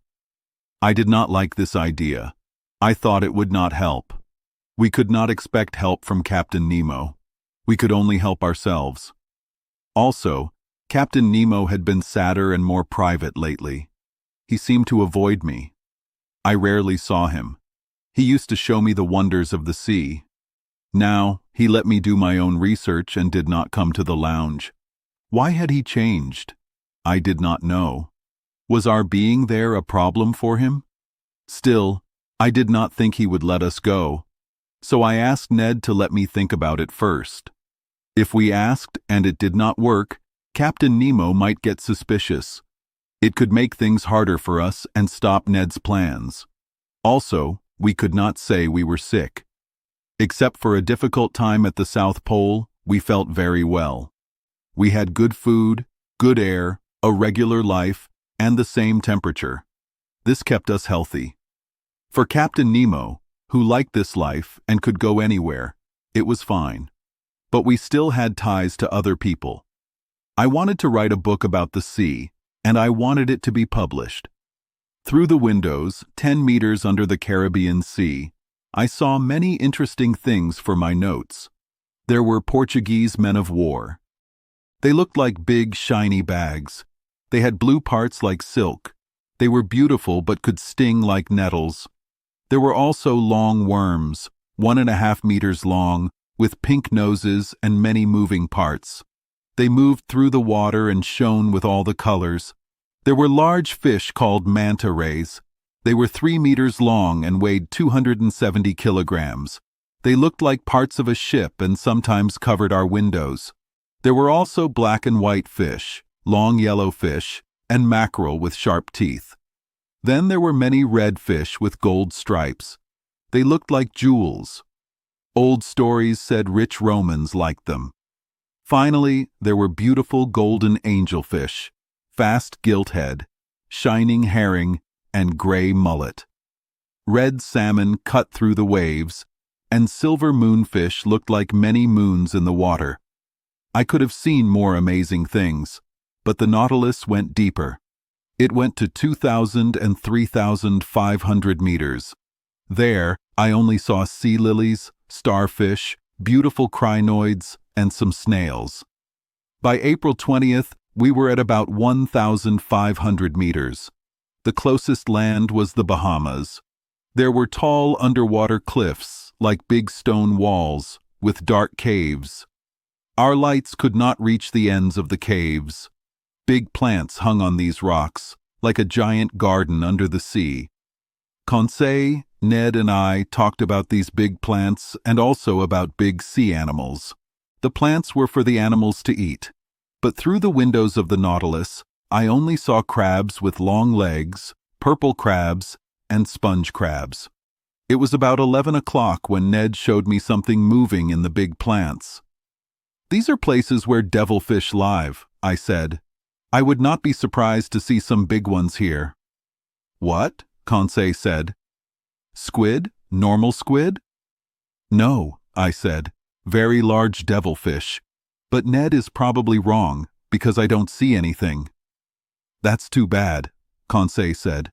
I did not like this idea. I thought it would not help. We could not expect help from Captain Nemo. We could only help ourselves. Also, Captain Nemo had been sadder and more private lately. He seemed to avoid me. I rarely saw him. He used to show me the wonders of the sea. Now, he let me do my own research and did not come to the lounge. Why had he changed? I did not know. Was our being there a problem for him? Still, I did not think he would let us go. So I asked Ned to let me think about it first. If we asked and it did not work, Captain Nemo might get suspicious. It could make things harder for us and stop Ned's plans. Also, we could not say we were sick. Except for a difficult time at the South Pole, we felt very well. We had good food, good air, a regular life, and the same temperature. This kept us healthy. For Captain Nemo, who liked this life and could go anywhere, it was fine. But we still had ties to other people. I wanted to write a book about the sea, and I wanted it to be published. Through the windows, 10 meters under the Caribbean Sea, I saw many interesting things for my notes. There were Portuguese men of war. They looked like big, shiny bags. They had blue parts like silk. They were beautiful but could sting like nettles. There were also long worms, 1.5 meters long, with pink noses and many moving parts. They moved through the water and shone with all the colors. There were large fish called manta rays. They were 3 meters long and weighed 270 kilograms. They looked like parts of a ship and sometimes covered our windows. There were also black and white fish, long yellow fish, and mackerel with sharp teeth. Then there were many red fish with gold stripes. They looked like jewels. Old stories said rich Romans liked them. Finally, there were beautiful golden angelfish, fast gilthead, shining herring, and gray mullet. Red salmon cut through the waves, and silver moonfish looked like many moons in the water. I could have seen more amazing things, but the Nautilus went deeper. It went to 2,000 and 3,500 meters. There, I only saw sea lilies, starfish, beautiful crinoids, and some snails. By April 20th, we were at about 1,500 meters. The closest land was the Bahamas. There were tall underwater cliffs, like big stone walls, with dark caves. Our lights could not reach the ends of the caves. Big plants hung on these rocks, like a giant garden under the sea. Conseil, Ned, and I talked about these big plants and also about big sea animals. The plants were for the animals to eat, but through the windows of the Nautilus, I only saw crabs with long legs, purple crabs, and sponge crabs. It was about 11 o'clock when Ned showed me something moving in the big plants. "These are places where devilfish live," I said. "I would not be surprised to see some big ones here." "What?" Conseil said. "Squid? Normal squid?" "No," I said. "Very large devilfish. But Ned is probably wrong, because I don't see anything." "That's too bad," Conseil said.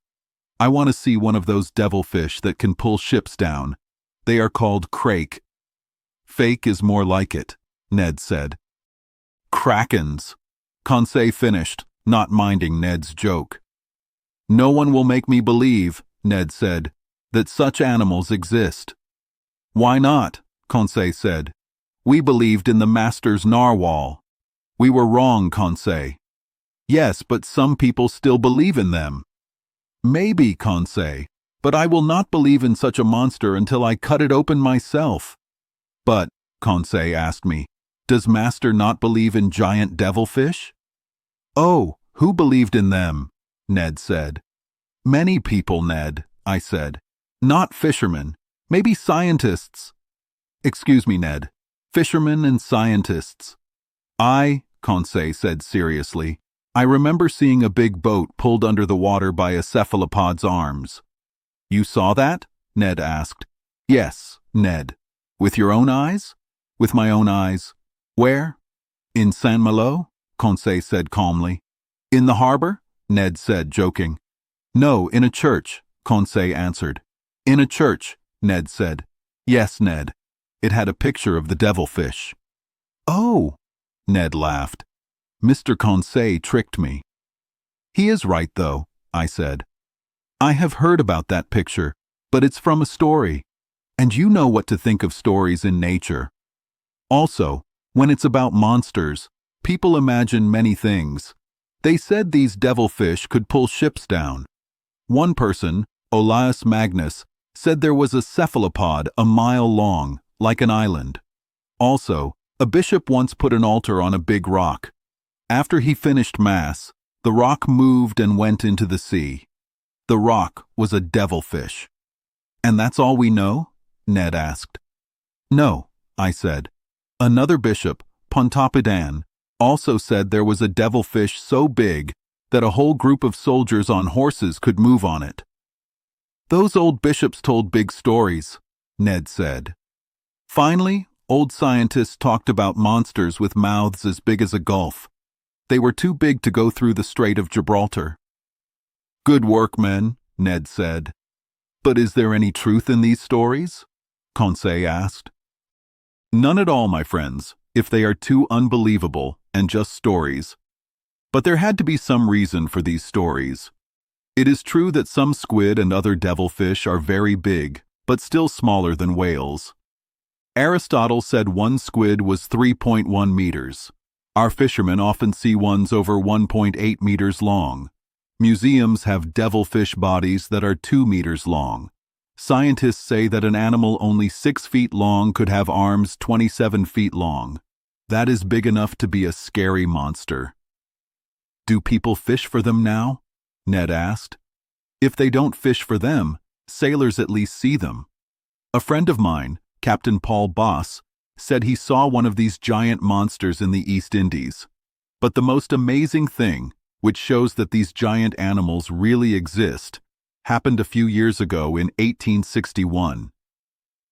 "I want to see one of those devilfish that can pull ships down. They are called crake. Fake is more like it, Ned said. Krakens, Conseil finished, not minding Ned's joke. No one will make me believe, Ned said, that such animals exist. Why not? Conseil said. We believed in the master's narwhal. We were wrong, Conseil. Yes, but some people still believe in them. Maybe, Conseil, but I will not believe in such a monster until I cut it open myself. But, Conseil asked me, does Master not believe in giant devilfish? Oh, who believed in them? Ned said. Many people, Ned, I said. Not fishermen, maybe scientists. Excuse me, Ned. Fishermen and scientists. Conseil said seriously, I remember seeing a big boat pulled under the water by a cephalopod's arms. You saw that? Ned asked. Yes, Ned. With your own eyes? With my own eyes. Where? In Saint-Malo? Conseil said calmly. In the harbor? Ned said, joking. No, in a church, Conseil answered. In a church, Ned said. Yes, Ned. It had a picture of the devilfish. Oh, Ned laughed. Mr. Conseil tricked me. He is right, though, I said. I have heard about that picture, but it's from a story, and you know what to think of stories in nature. Also, when it's about monsters, people imagine many things. They said these devilfish could pull ships down. One person, Olaus Magnus, said there was a cephalopod a mile long, like an island. Also, a bishop once put an altar on a big rock. After he finished Mass, the rock moved and went into the sea. The rock was a devilfish. And that's all we know? Ned asked. No, I said. Another bishop, Pontoppidan, also said there was a devilfish so big that a whole group of soldiers on horses could move on it. Those old bishops told big stories, Ned said. Finally, old scientists talked about monsters with mouths as big as a gulf. They were too big to go through the Strait of Gibraltar. Good work, men, Ned said. But is there any truth in these stories? Conseil asked. None at all, my friends, if they are too unbelievable and just stories. But there had to be some reason for these stories. It is true that some squid and other devilfish are very big, but still smaller than whales. Aristotle said one squid was 3.1 meters. Our fishermen often see ones over 1.8 meters long. Museums have devilfish bodies that are 2 meters long. Scientists say that an animal only 6 feet long could have arms 27 feet long. That is big enough to be a scary monster. Do people fish for them now? Ned asked. If they don't fish for them, sailors at least see them. A friend of mine, Captain Paul Boss, said he saw one of these giant monsters in the East Indies. But the most amazing thing, which shows that these giant animals really exist, happened a few years ago in 1861.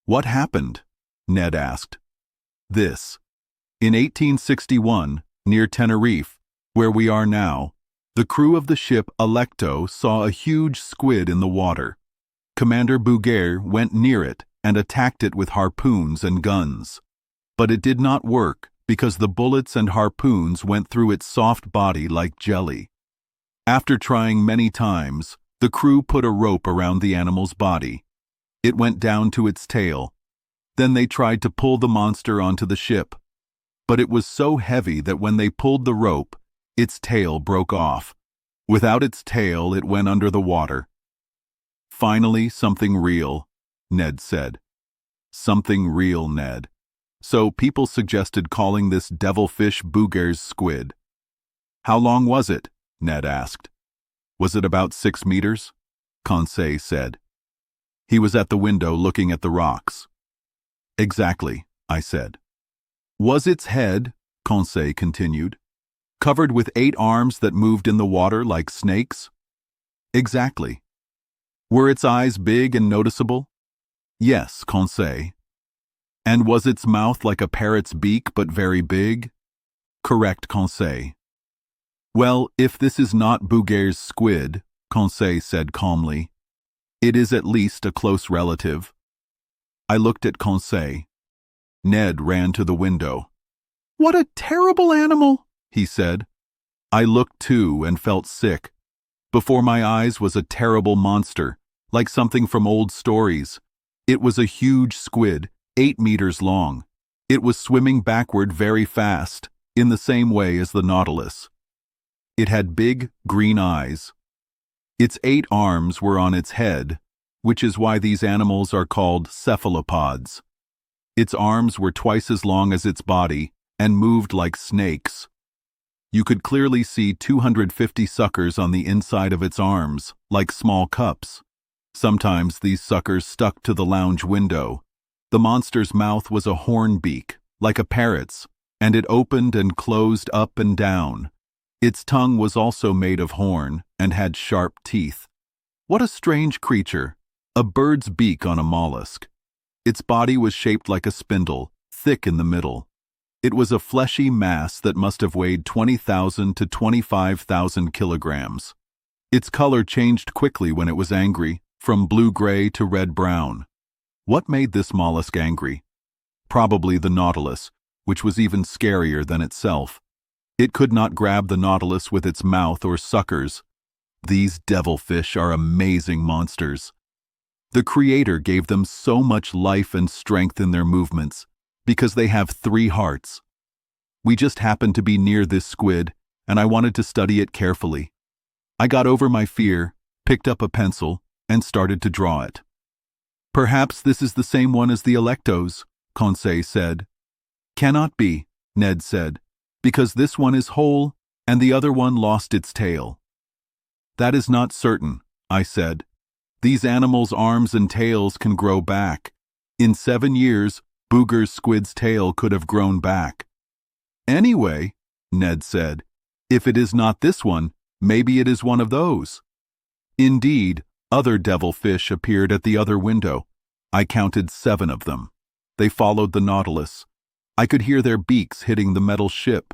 What happened? Ned asked. This. In 1861, near Tenerife, where we are now, the crew of the ship Alecto saw a huge squid in the water. Commander Bouguer went near it and attacked it with harpoons and guns. But it did not work because the bullets and harpoons went through its soft body like jelly. After trying many times, the crew put a rope around the animal's body. It went down to its tail. Then they tried to pull the monster onto the ship. But it was so heavy that when they pulled the rope, its tail broke off. Without its tail, it went under the water. Finally, something real, Ned said. Something real, Ned. So people suggested calling this devilfish Bouguer's squid. How long was it? Ned asked. Was it about 6 meters? Conseil said. He was at the window looking at the rocks. Exactly, I said. Was its head, Conseil continued, covered with 8 arms that moved in the water like snakes? Exactly. Were its eyes big and noticeable? Yes, Conseil. And was its mouth like a parrot's beak but very big? Correct, Conseil. Well, if this is not Bouguer's squid, Conseil said calmly, it is at least a close relative. I looked at Conseil. Ned ran to the window. "What a terrible animal," he said. I looked too and felt sick. Before my eyes was a terrible monster, like something from old stories. It was a huge squid, 8 meters long. It was swimming backward very fast, in the same way as the Nautilus. It had big, green eyes. Its 8 arms were on its head, which is why these animals are called cephalopods. Its arms were twice as long as its body and moved like snakes. You could clearly see 250 suckers on the inside of its arms, like small cups. Sometimes these suckers stuck to the lounge window. The monster's mouth was a horn beak, like a parrot's, and it opened and closed up and down. Its tongue was also made of horn and had sharp teeth. What a strange creature, a bird's beak on a mollusk. Its body was shaped like a spindle, thick in the middle. It was a fleshy mass that must have weighed 20,000 to 25,000 kilograms. Its color changed quickly when it was angry, from blue-gray to red-brown. What made this mollusk angry? Probably the Nautilus, which was even scarier than itself. It could not grab the Nautilus with its mouth or suckers. These devilfish are amazing monsters. The Creator gave them so much life and strength in their movements, because they have 3 hearts. We just happened to be near this squid, and I wanted to study it carefully. I got over my fear, picked up a pencil, and started to draw it. "Perhaps this is the same one as the Electos," Conseil said. "Cannot be," Ned said, "because this one is whole, and the other one lost its tail." "That is not certain," I said. "These animals' arms and tails can grow back. In 7 years, Booger's squid's tail could have grown back." "Anyway," Ned said, "if it is not this one, maybe it is one of those." Indeed, other devilfish appeared at the other window. I counted 7 of them. They followed the Nautilus. I could hear their beaks hitting the metal ship.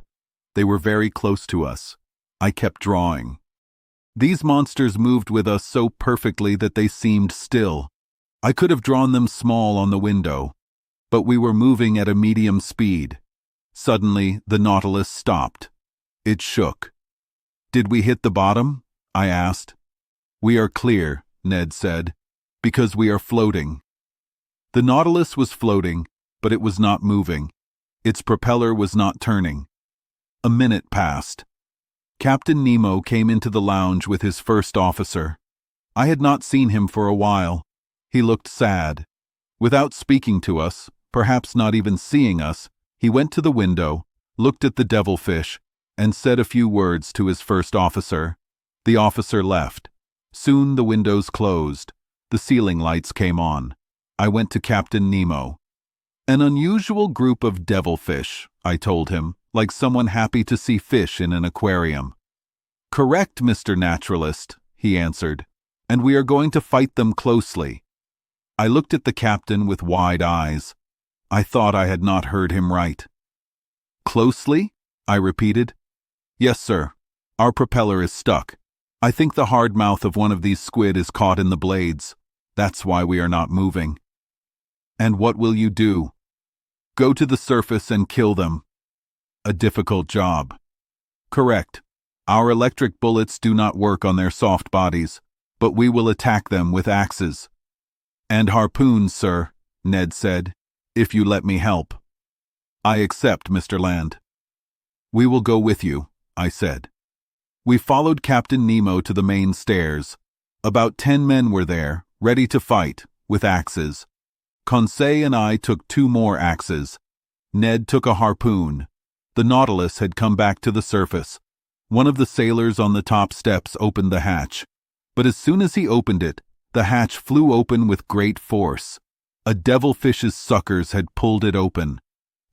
They were very close to us. I kept drawing. These monsters moved with us so perfectly that they seemed still. I could have drawn them small on the window, but we were moving at a medium speed. Suddenly, the Nautilus stopped. It shook. "Did we hit the bottom?" I asked. "We are clear," Ned said, "because we are floating." The Nautilus was floating, but it was not moving. Its propeller was not turning. A minute passed. Captain Nemo came into the lounge with his first officer. I had not seen him for a while. He looked sad. Without speaking to us, perhaps not even seeing us, he went to the window, looked at the devilfish, and said a few words to his first officer. The officer left. Soon the windows closed. The ceiling lights came on. I went to Captain Nemo. "An unusual group of devilfish," I told him, like someone happy to see fish in an aquarium. "Correct, Mr. Naturalist," he answered, "and we are going to fight them closely." I looked at the captain with wide eyes. I thought I had not heard him right. "Closely?" I repeated. "Yes, sir. Our propeller is stuck. I think the hard mouth of one of these squid is caught in the blades. That's why we are not moving." "And what will you do?" "Go to the surface and kill them." "A difficult job." "Correct. Our electric bullets do not work on their soft bodies, but we will attack them with axes." "And harpoons, sir," Ned said, "if you let me help." "I accept, Mr. Land." "We will go with you," I said. We followed Captain Nemo to the main stairs. About 10 men were there, ready to fight, with axes. Conseil and I took 2 more axes. Ned took a harpoon. The Nautilus had come back to the surface. One of the sailors on the top steps opened the hatch. But as soon as he opened it, the hatch flew open with great force. A devilfish's suckers had pulled it open.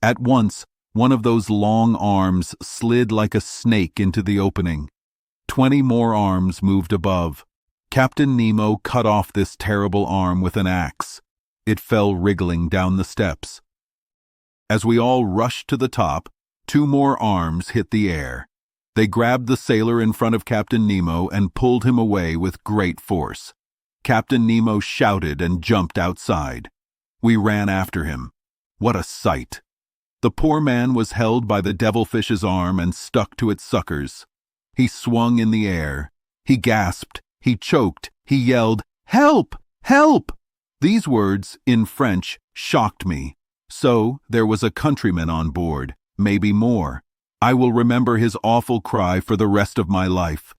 At once, one of those long arms slid like a snake into the opening. 20 more arms moved above. Captain Nemo cut off this terrible arm with an axe. It fell wriggling down the steps. As we all rushed to the top, 2 more arms hit the air. They grabbed the sailor in front of Captain Nemo and pulled him away with great force. Captain Nemo shouted and jumped outside. We ran after him. What a sight! The poor man was held by the devilfish's arm and stuck to its suckers. He swung in the air. He gasped. He choked. He yelled, "Help! Help!" These words, in French, shocked me. So, there was a countryman on board, maybe more. I will remember his awful cry for the rest of my life.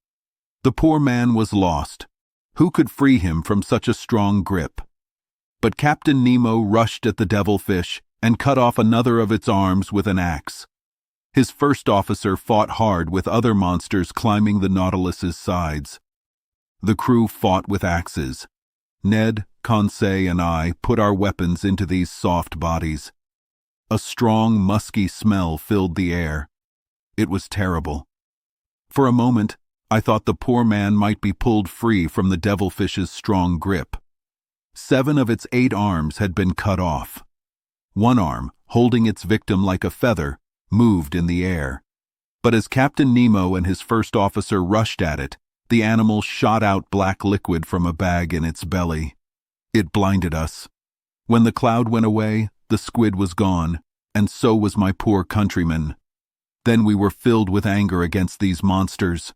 The poor man was lost. Who could free him from such a strong grip? But Captain Nemo rushed at the devilfish and cut off another of its arms with an axe. His first officer fought hard with other monsters climbing the Nautilus's sides. The crew fought with axes. Ned, Conseil, and I put our weapons into these soft bodies. A strong, musky smell filled the air. It was terrible. For a moment, I thought the poor man might be pulled free from the devilfish's strong grip. 7 of its 8 arms had been cut off. One arm, holding its victim like a feather, moved in the air. But as Captain Nemo and his first officer rushed at it, the animal shot out black liquid from a bag in its belly. It blinded us. When the cloud went away, the squid was gone, and so was my poor countryman. Then we were filled with anger against these monsters.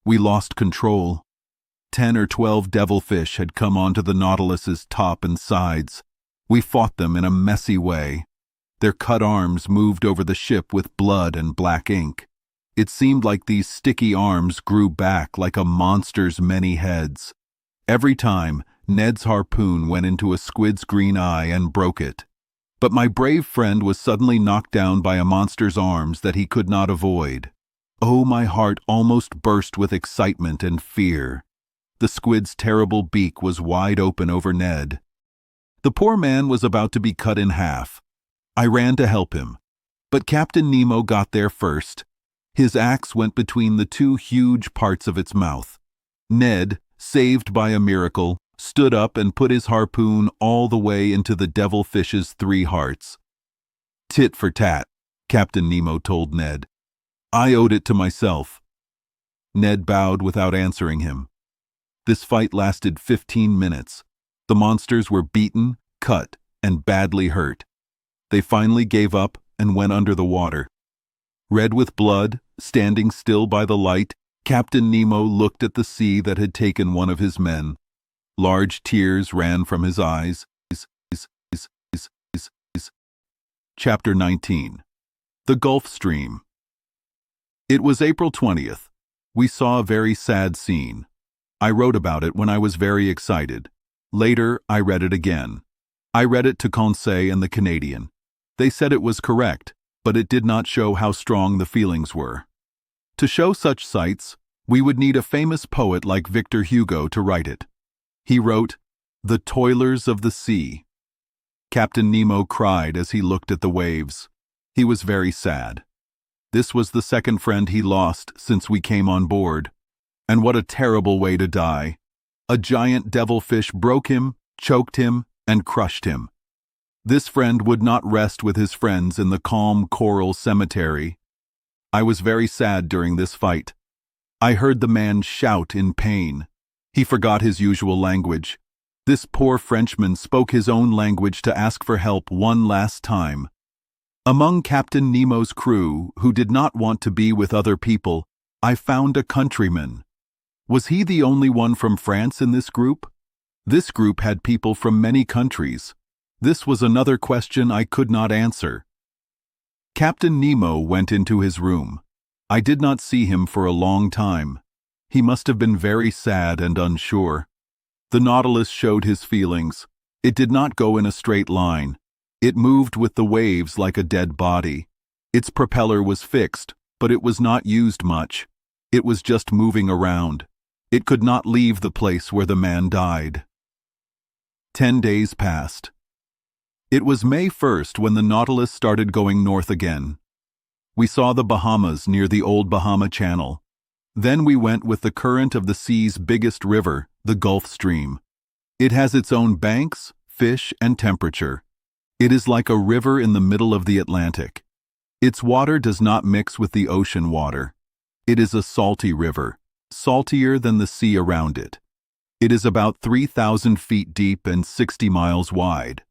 We lost control. 10 or 12 devilfish had come onto the Nautilus's top and sides. We fought them in a messy way. Their cut arms moved over the ship with blood and black ink. It seemed like these sticky arms grew back like a monster's many heads. Every time, Ned's harpoon went into a squid's green eye and broke it. But my brave friend was suddenly knocked down by a monster's arms that he could not avoid. Oh, my heart almost burst with excitement and fear. The squid's terrible beak was wide open over Ned. The poor man was about to be cut in half. I ran to help him, but Captain Nemo got there first. His axe went between the 2 huge parts of its mouth. Ned, saved by a miracle, stood up and put his harpoon all the way into the devilfish's 3 hearts. "Tit for tat," Captain Nemo told Ned. "I owed it to myself." Ned bowed without answering him. This fight lasted 15 minutes. The monsters were beaten, cut, and badly hurt. They finally gave up and went under the water. Red with blood, standing still by the light, Captain Nemo looked at the sea that had taken one of his men. Large tears ran from his eyes. Chapter 19. The Gulf Stream. It was April 20th. We saw a very sad scene. I wrote about it when I was very excited. Later, I read it again. I read it to Conseil and the Canadian. They said it was correct, but it did not show how strong the feelings were. To show such sights, we would need a famous poet like Victor Hugo to write it. He wrote, "The Toilers of the Sea." Captain Nemo cried as he looked at the waves. He was very sad. This was the second friend he lost since we came on board. And what a terrible way to die. A giant devilfish broke him, choked him, and crushed him. This friend would not rest with his friends in the calm coral cemetery. I was very sad during this fight. I heard the man shout in pain. He forgot his usual language. This poor Frenchman spoke his own language to ask for help one last time. Among Captain Nemo's crew, who did not want to be with other people, I found a countryman. Was he the only one from France in this group? This group had people from many countries. This was another question I could not answer. Captain Nemo went into his room. I did not see him for a long time. He must have been very sad and unsure. The Nautilus showed his feelings. It did not go in a straight line. It moved with the waves like a dead body. Its propeller was fixed, but it was not used much. It was just moving around. It could not leave the place where the man died. 10 days passed. It was May 1st when the Nautilus started going north again. We saw the Bahamas near the old Bahama Channel. Then we went with the current of the sea's biggest river, the Gulf Stream. It has its own banks, fish, and temperature. It is like a river in the middle of the Atlantic. Its water does not mix with the ocean water. It is a salty river, saltier than the sea around it. It is about 3,000 feet deep and 60 miles wide.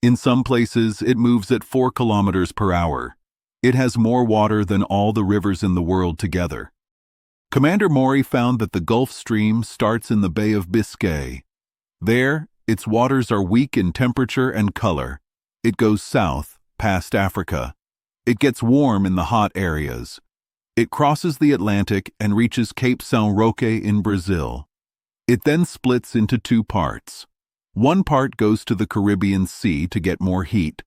In some places, it moves at 4 kilometers per hour. It has more water than all the rivers in the world together. Commander Maury found that the Gulf Stream starts in the Bay of Biscay. There, its waters are weak in temperature and color. It goes south, past Africa. It gets warm in the hot areas. It crosses the Atlantic and reaches Cape São Roque in Brazil. It then splits into 2 parts. One part goes to the Caribbean Sea to get more heat.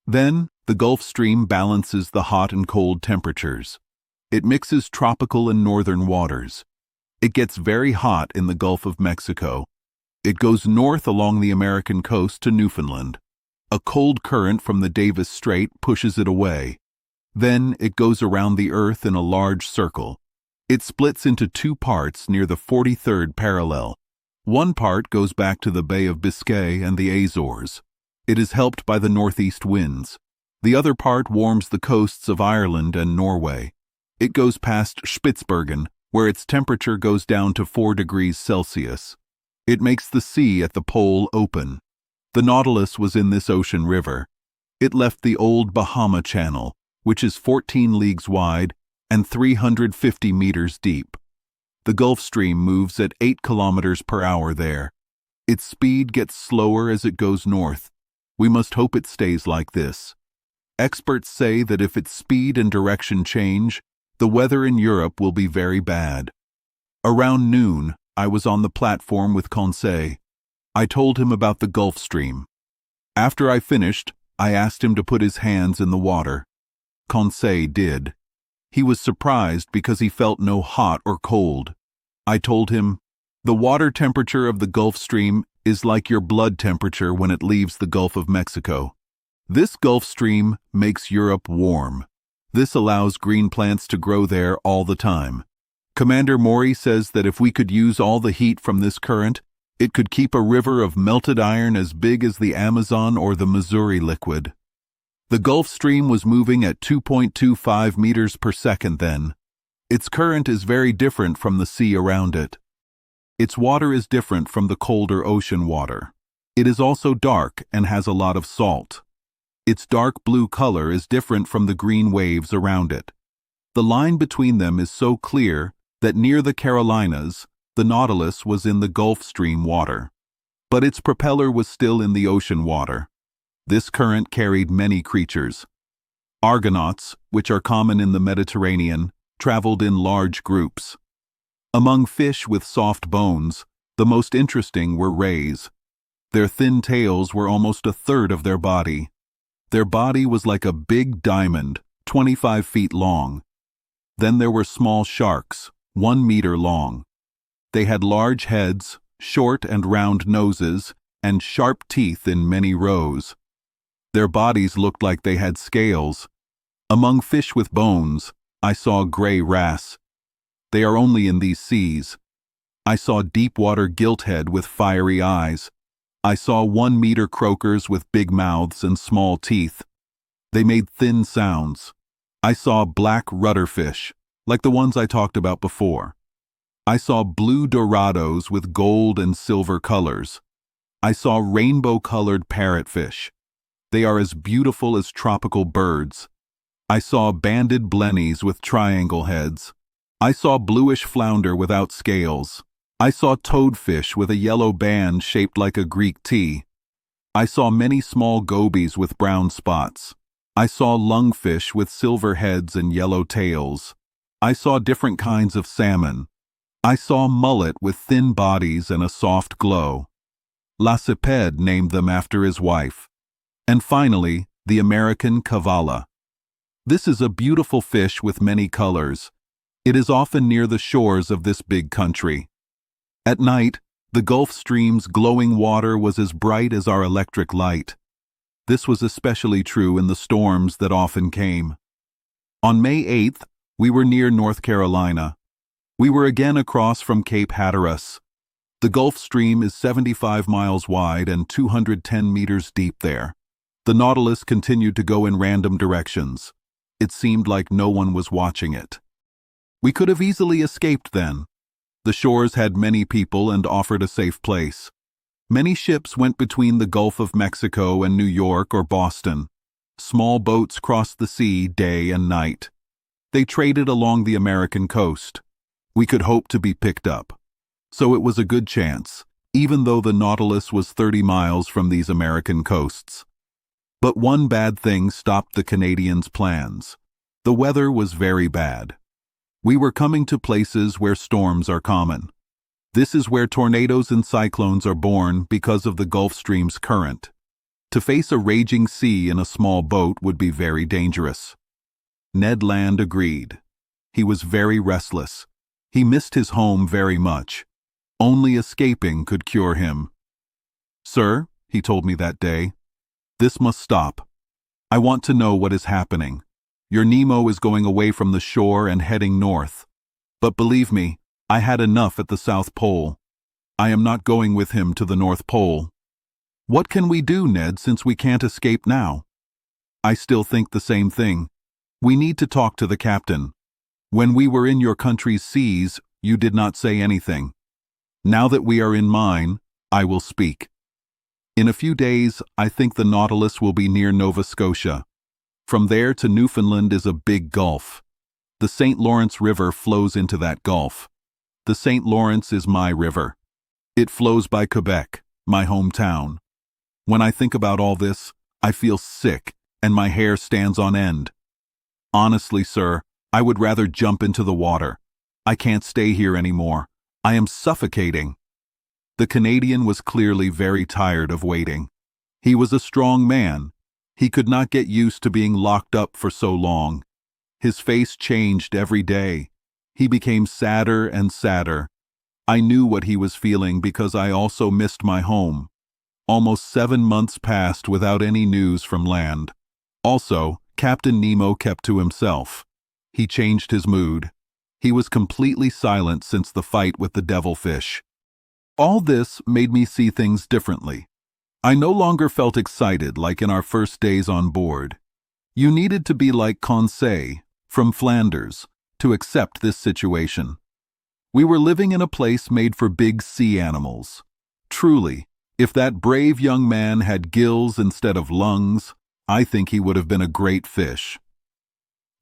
Then, the Gulf Stream balances the hot and cold temperatures. It mixes tropical and northern waters. It gets very hot in the Gulf of Mexico. It goes north along the American coast to Newfoundland. A cold current from the Davis Strait pushes it away. Then it goes around the Earth in a large circle. It splits into 2 parts near the 43rd parallel. One part goes back to the Bay of Biscay and the Azores. It is helped by the northeast winds. The other part warms the coasts of Ireland and Norway. It goes past Spitsbergen, where its temperature goes down to 4 degrees Celsius. It makes the sea at the pole open. The Nautilus was in this ocean river. It left the old Bahama Channel, which is 14 leagues wide and 350 meters deep. The Gulf Stream moves at 8 kilometers per hour there. Its speed gets slower as it goes north. We must hope it stays like this. Experts say that if its speed and direction change, the weather in Europe will be very bad. Around noon, I was on the platform with Conseil. I told him about the Gulf Stream. After I finished, I asked him to put his hands in the water. Conseil did. He was surprised because he felt no hot or cold. I told him, "The water temperature of the Gulf Stream is like your blood temperature when it leaves the Gulf of Mexico. This Gulf Stream makes Europe warm. This allows green plants to grow there all the time. Commander Maury says that if we could use all the heat from this current, it could keep a river of melted iron as big as the Amazon or the Missouri liquid." The Gulf Stream was moving at 2.25 meters per second then. Its current is very different from the sea around it. Its water is different from the colder ocean water. It is also dark and has a lot of salt. Its dark blue color is different from the green waves around it. The line between them is so clear that near the Carolinas, the Nautilus was in the Gulf Stream water. But its propeller was still in the ocean water. This current carried many creatures. Argonauts, which are common in the Mediterranean, traveled in large groups. Among fish with soft bones, the most interesting were rays. Their thin tails were almost a third of their body. Their body was like a big diamond, 25 feet long. Then there were small sharks, 1 meter long. They had large heads, short and round noses, and sharp teeth in many rows. Their bodies looked like they had scales. Among fish with bones, I saw gray wrasse. They are only in these seas. I saw deep-water gilthead with fiery eyes. I saw 1 meter croakers with big mouths and small teeth. They made thin sounds. I saw black rudderfish, like the ones I talked about before. I saw blue dorados with gold and silver colors. I saw rainbow-colored parrotfish. They are as beautiful as tropical birds. I saw banded blennies with triangle heads. I saw bluish flounder without scales. I saw toadfish with a yellow band shaped like a Greek T. I saw many small gobies with brown spots. I saw lungfish with silver heads and yellow tails. I saw different kinds of salmon. I saw mullet with thin bodies and a soft glow. Lacépède named them after his wife. And finally, the American cavala. This is a beautiful fish with many colors. It is often near the shores of this big country. At night, the Gulf Stream's glowing water was as bright as our electric light. This was especially true in the storms that often came. On May 8th, we were near North Carolina. We were again across from Cape Hatteras. The Gulf Stream is 75 miles wide and 210 meters deep there. The Nautilus continued to go in random directions. It seemed like no one was watching it. We could have easily escaped then. The shores had many people and offered a safe place. Many ships went between the Gulf of Mexico and New York or Boston. Small boats crossed the sea day and night. They traded along the American coast. We could hope to be picked up. So it was a good chance, even though the Nautilus was 30 miles from these American coasts. But one bad thing stopped the Canadians' plans. The weather was very bad. We were coming to places where storms are common. This is where tornadoes and cyclones are born because of the Gulf Stream's current. To face a raging sea in a small boat would be very dangerous. Ned Land agreed. He was very restless. He missed his home very much. Only escaping could cure him. "Sir," he told me that day, "this must stop. I want to know what is happening. Your Nemo is going away from the shore and heading north. But believe me, I had enough at the South Pole. I am not going with him to the North Pole." "What can we do, Ned, since we can't escape now?" "I still think the same thing. We need to talk to the captain. When we were in your country's seas, you did not say anything. Now that we are in mine, I will speak. In a few days, I think the Nautilus will be near Nova Scotia. From there to Newfoundland is a big gulf. The St. Lawrence River flows into that gulf. The St. Lawrence is my river. It flows by Quebec, my hometown. When I think about all this, I feel sick and my hair stands on end. Honestly, sir, I would rather jump into the water. I can't stay here anymore. I am suffocating." The Canadian was clearly very tired of waiting. He was a strong man. He could not get used to being locked up for so long. His face changed every day. He became sadder and sadder. I knew what he was feeling because I also missed my home. Almost 7 months passed without any news from land. Also, Captain Nemo kept to himself. He changed his mood. He was completely silent since the fight with the devilfish. All this made me see things differently. I no longer felt excited like in our first days on board. You needed to be like Conseil, from Flanders, to accept this situation. We were living in a place made for big sea animals. Truly, if that brave young man had gills instead of lungs, I think he would have been a great fish.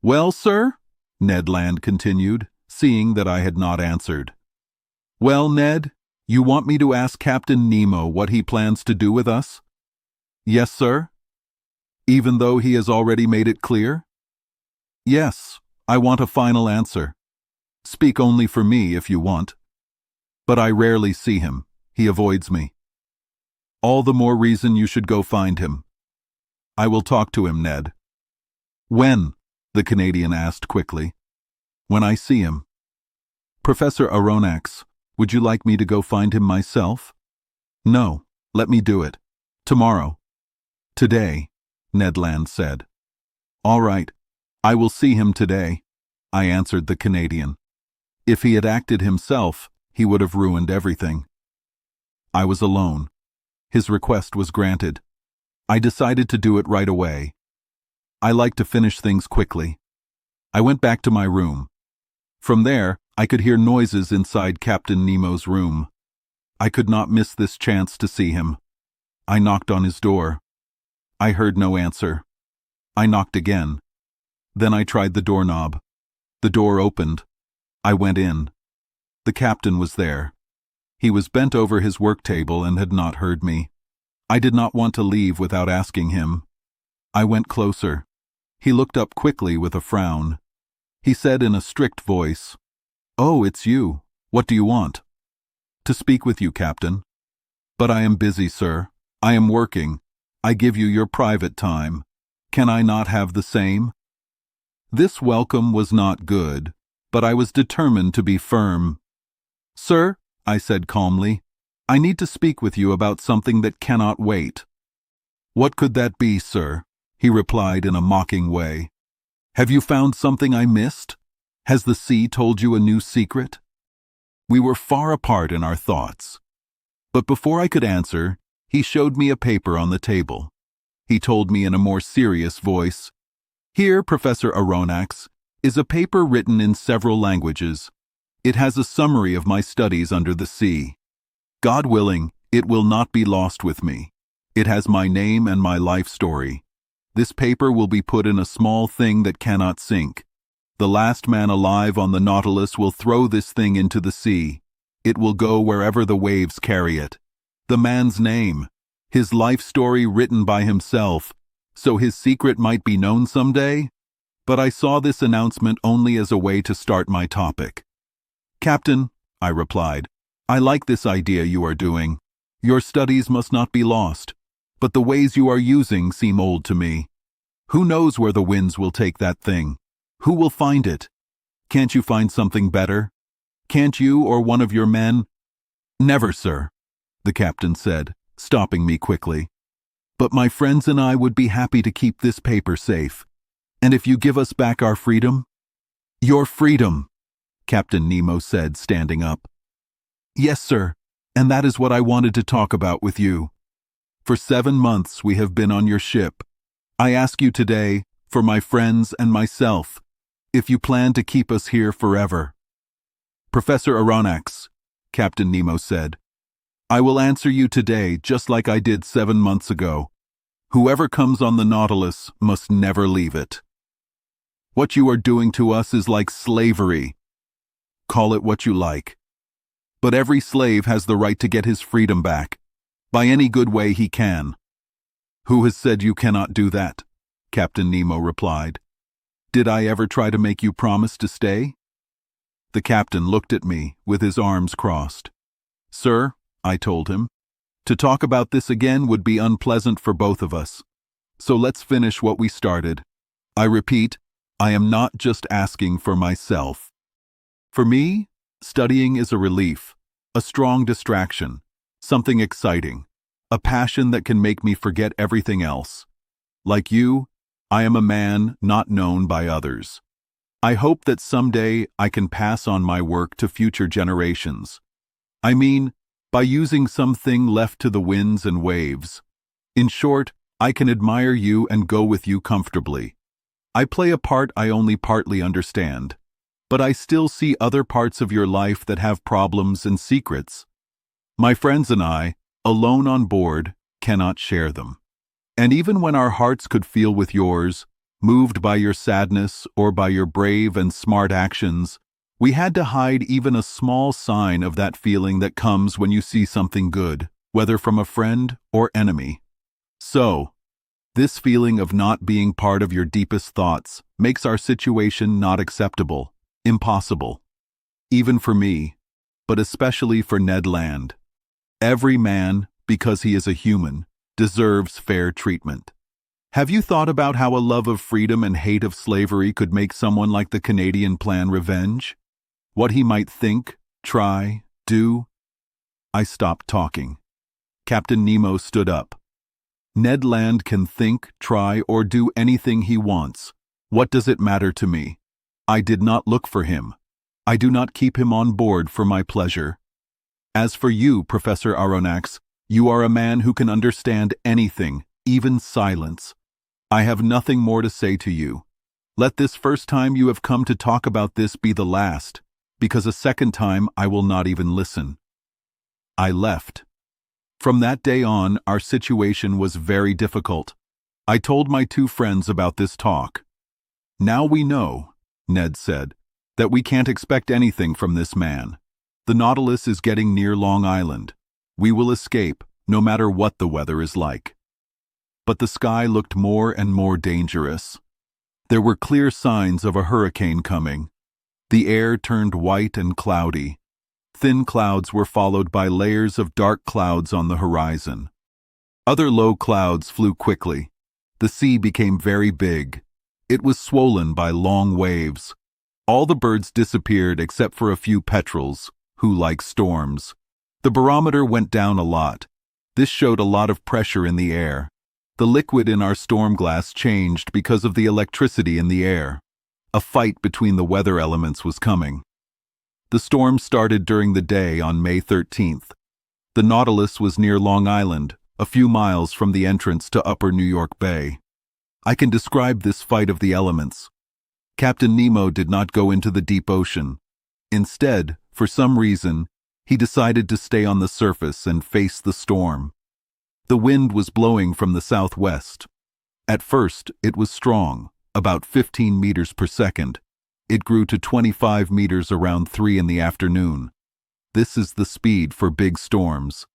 "Well, sir?" Ned Land continued, seeing that I had not answered. "Well, Ned, you want me to ask Captain Nemo what he plans to do with us?" "Yes, sir." "Even though he has already made it clear?" "Yes, I want a final answer. Speak only for me if you want." "But I rarely see him. He avoids me." "All the more reason you should go find him." "I will talk to him, Ned." "When?" the Canadian asked quickly. "When I see him." "Professor Aronnax, would you like me to go find him myself?" "No, let me do it. Tomorrow." "Today," Ned Land said. "All right, I will see him today," I answered the Canadian. If he had acted himself, he would have ruined everything. I was alone. His request was granted. I decided to do it right away. I like to finish things quickly. I went back to my room. From there, I could hear noises inside Captain Nemo's room. I could not miss this chance to see him. I knocked on his door. I heard no answer. I knocked again. Then I tried the doorknob. The door opened. I went in. The captain was there. He was bent over his work table and had not heard me. I did not want to leave without asking him. I went closer. He looked up quickly with a frown. He said in a strict voice, "Oh, it's you. What do you want?" "To speak with you, Captain." "But I am busy, sir. I am working. I give you your private time. Can I not have the same?" This welcome was not good, but I was determined to be firm. "Sir," I said calmly, "I need to speak with you about something that cannot wait." "What could that be, sir?" he replied in a mocking way. "Have you found something I missed? Has the sea told you a new secret?" We were far apart in our thoughts. But before I could answer, he showed me a paper on the table. He told me in a more serious voice, "Here, Professor Aronnax, is a paper written in several languages. It has a summary of my studies under the sea. God willing, It will not be lost with me. It has my name and my life story. This paper will be put in a small thing that cannot sink. The last man alive on the Nautilus will throw this thing into the sea. It will go wherever the waves carry it. The man's name, his life story written by himself, so his secret might be known someday? But I saw this announcement only as a way to start my topic. Captain, I replied, I like this idea you are doing. Your studies must not be lost, but the ways you are using seem old to me. Who knows where the winds will take that thing? Who will find it? Can't you find something better? Can't you or one of your men? Never, sir, the captain said, stopping me quickly. But my friends and I would be happy to keep this paper safe. And if you give us back our freedom? Your freedom, Captain Nemo said, standing up. Yes, sir, and that is what I wanted to talk about with you. For 7 months we have been on your ship. I ask you today, for my friends and myself, if you plan to keep us here forever. Professor Aronnax, Captain Nemo said, I will answer you today just like I did 7 months ago. Whoever comes on the Nautilus must never leave it. What you are doing to us is like slavery. Call it what you like. But every slave has the right to get his freedom back, by any good way he can. Who has said you cannot do that? Captain Nemo replied. Did I ever try to make you promise to stay? The captain looked at me with his arms crossed. Sir, I told him, to talk about this again would be unpleasant for both of us. So let's finish what we started. I repeat, I am not just asking for myself. For me, studying is a relief, a strong distraction, something exciting, a passion that can make me forget everything else. Like you, I am a man not known by others. I hope that someday I can pass on my work to future generations. I mean, by using something left to the winds and waves. In short, I can admire you and go with you comfortably. I play a part I only partly understand, but I still see other parts of your life that have problems and secrets. My friends and I, alone on board, cannot share them. And even when our hearts could feel with yours, moved by your sadness or by your brave and smart actions, we had to hide even a small sign of that feeling that comes when you see something good, whether from a friend or enemy. So, this feeling of not being part of your deepest thoughts makes our situation not acceptable, impossible. Even for me, but especially for Ned Land. Every man, because he is a human, deserves fair treatment. Have you thought about how a love of freedom and hate of slavery could make someone like the Canadian plan revenge? What he might think, try, do? I stopped talking. Captain Nemo stood up. Ned Land can think, try, or do anything he wants. What does it matter to me? I did not look for him. I do not keep him on board for my pleasure. As for you, Professor Aronnax, you are a man who can understand anything, even silence. I have nothing more to say to you. Let this first time you have come to talk about this be the last, because a second time I will not even listen. I left. From that day on, our situation was very difficult. I told my 2 friends about this talk. Now we know, Ned said, that we can't expect anything from this man. The Nautilus is getting near Long Island. We will escape, no matter what the weather is like. But the sky looked more and more dangerous. There were clear signs of a hurricane coming. The air turned white and cloudy. Thin clouds were followed by layers of dark clouds on the horizon. Other low clouds flew quickly. The sea became very big. It was swollen by long waves. All the birds disappeared except for a few petrels, who like storms. The barometer went down a lot. This showed a lot of pressure in the air. The liquid in our storm glass changed because of the electricity in the air. A fight between the weather elements was coming. The storm started during the day on May 13th. The Nautilus was near Long Island, a few miles from the entrance to Upper New York Bay. I can describe this fight of the elements. Captain Nemo did not go into the deep ocean. Instead, for some reason, He decided to stay on the surface and face the storm. The wind was blowing from the southwest. At first, it was strong, about 15 meters per second. It grew to 25 meters around 3 in the afternoon. This is the speed for big storms.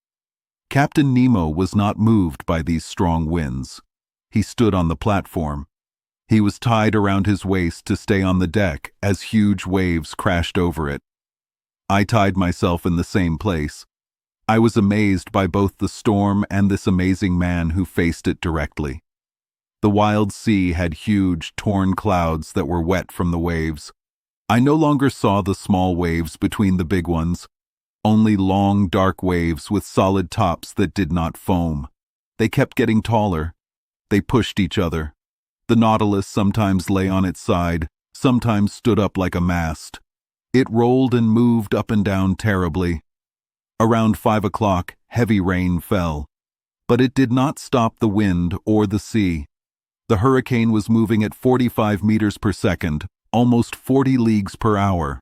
Captain Nemo was not moved by these strong winds. He stood on the platform. He was tied around his waist to stay on the deck as huge waves crashed over it. I tied myself in the same place. I was amazed by both the storm and this amazing man who faced it directly. The wild sea had huge, torn clouds that were wet from the waves. I no longer saw the small waves between the big ones, only long, dark waves with solid tops that did not foam. They kept getting taller. They pushed each other. The Nautilus sometimes lay on its side, sometimes stood up like a mast. It rolled and moved up and down terribly. Around 5 o'clock, heavy rain fell. But it did not stop the wind or the sea. The hurricane was moving at 45 meters per second, almost 40 leagues per hour.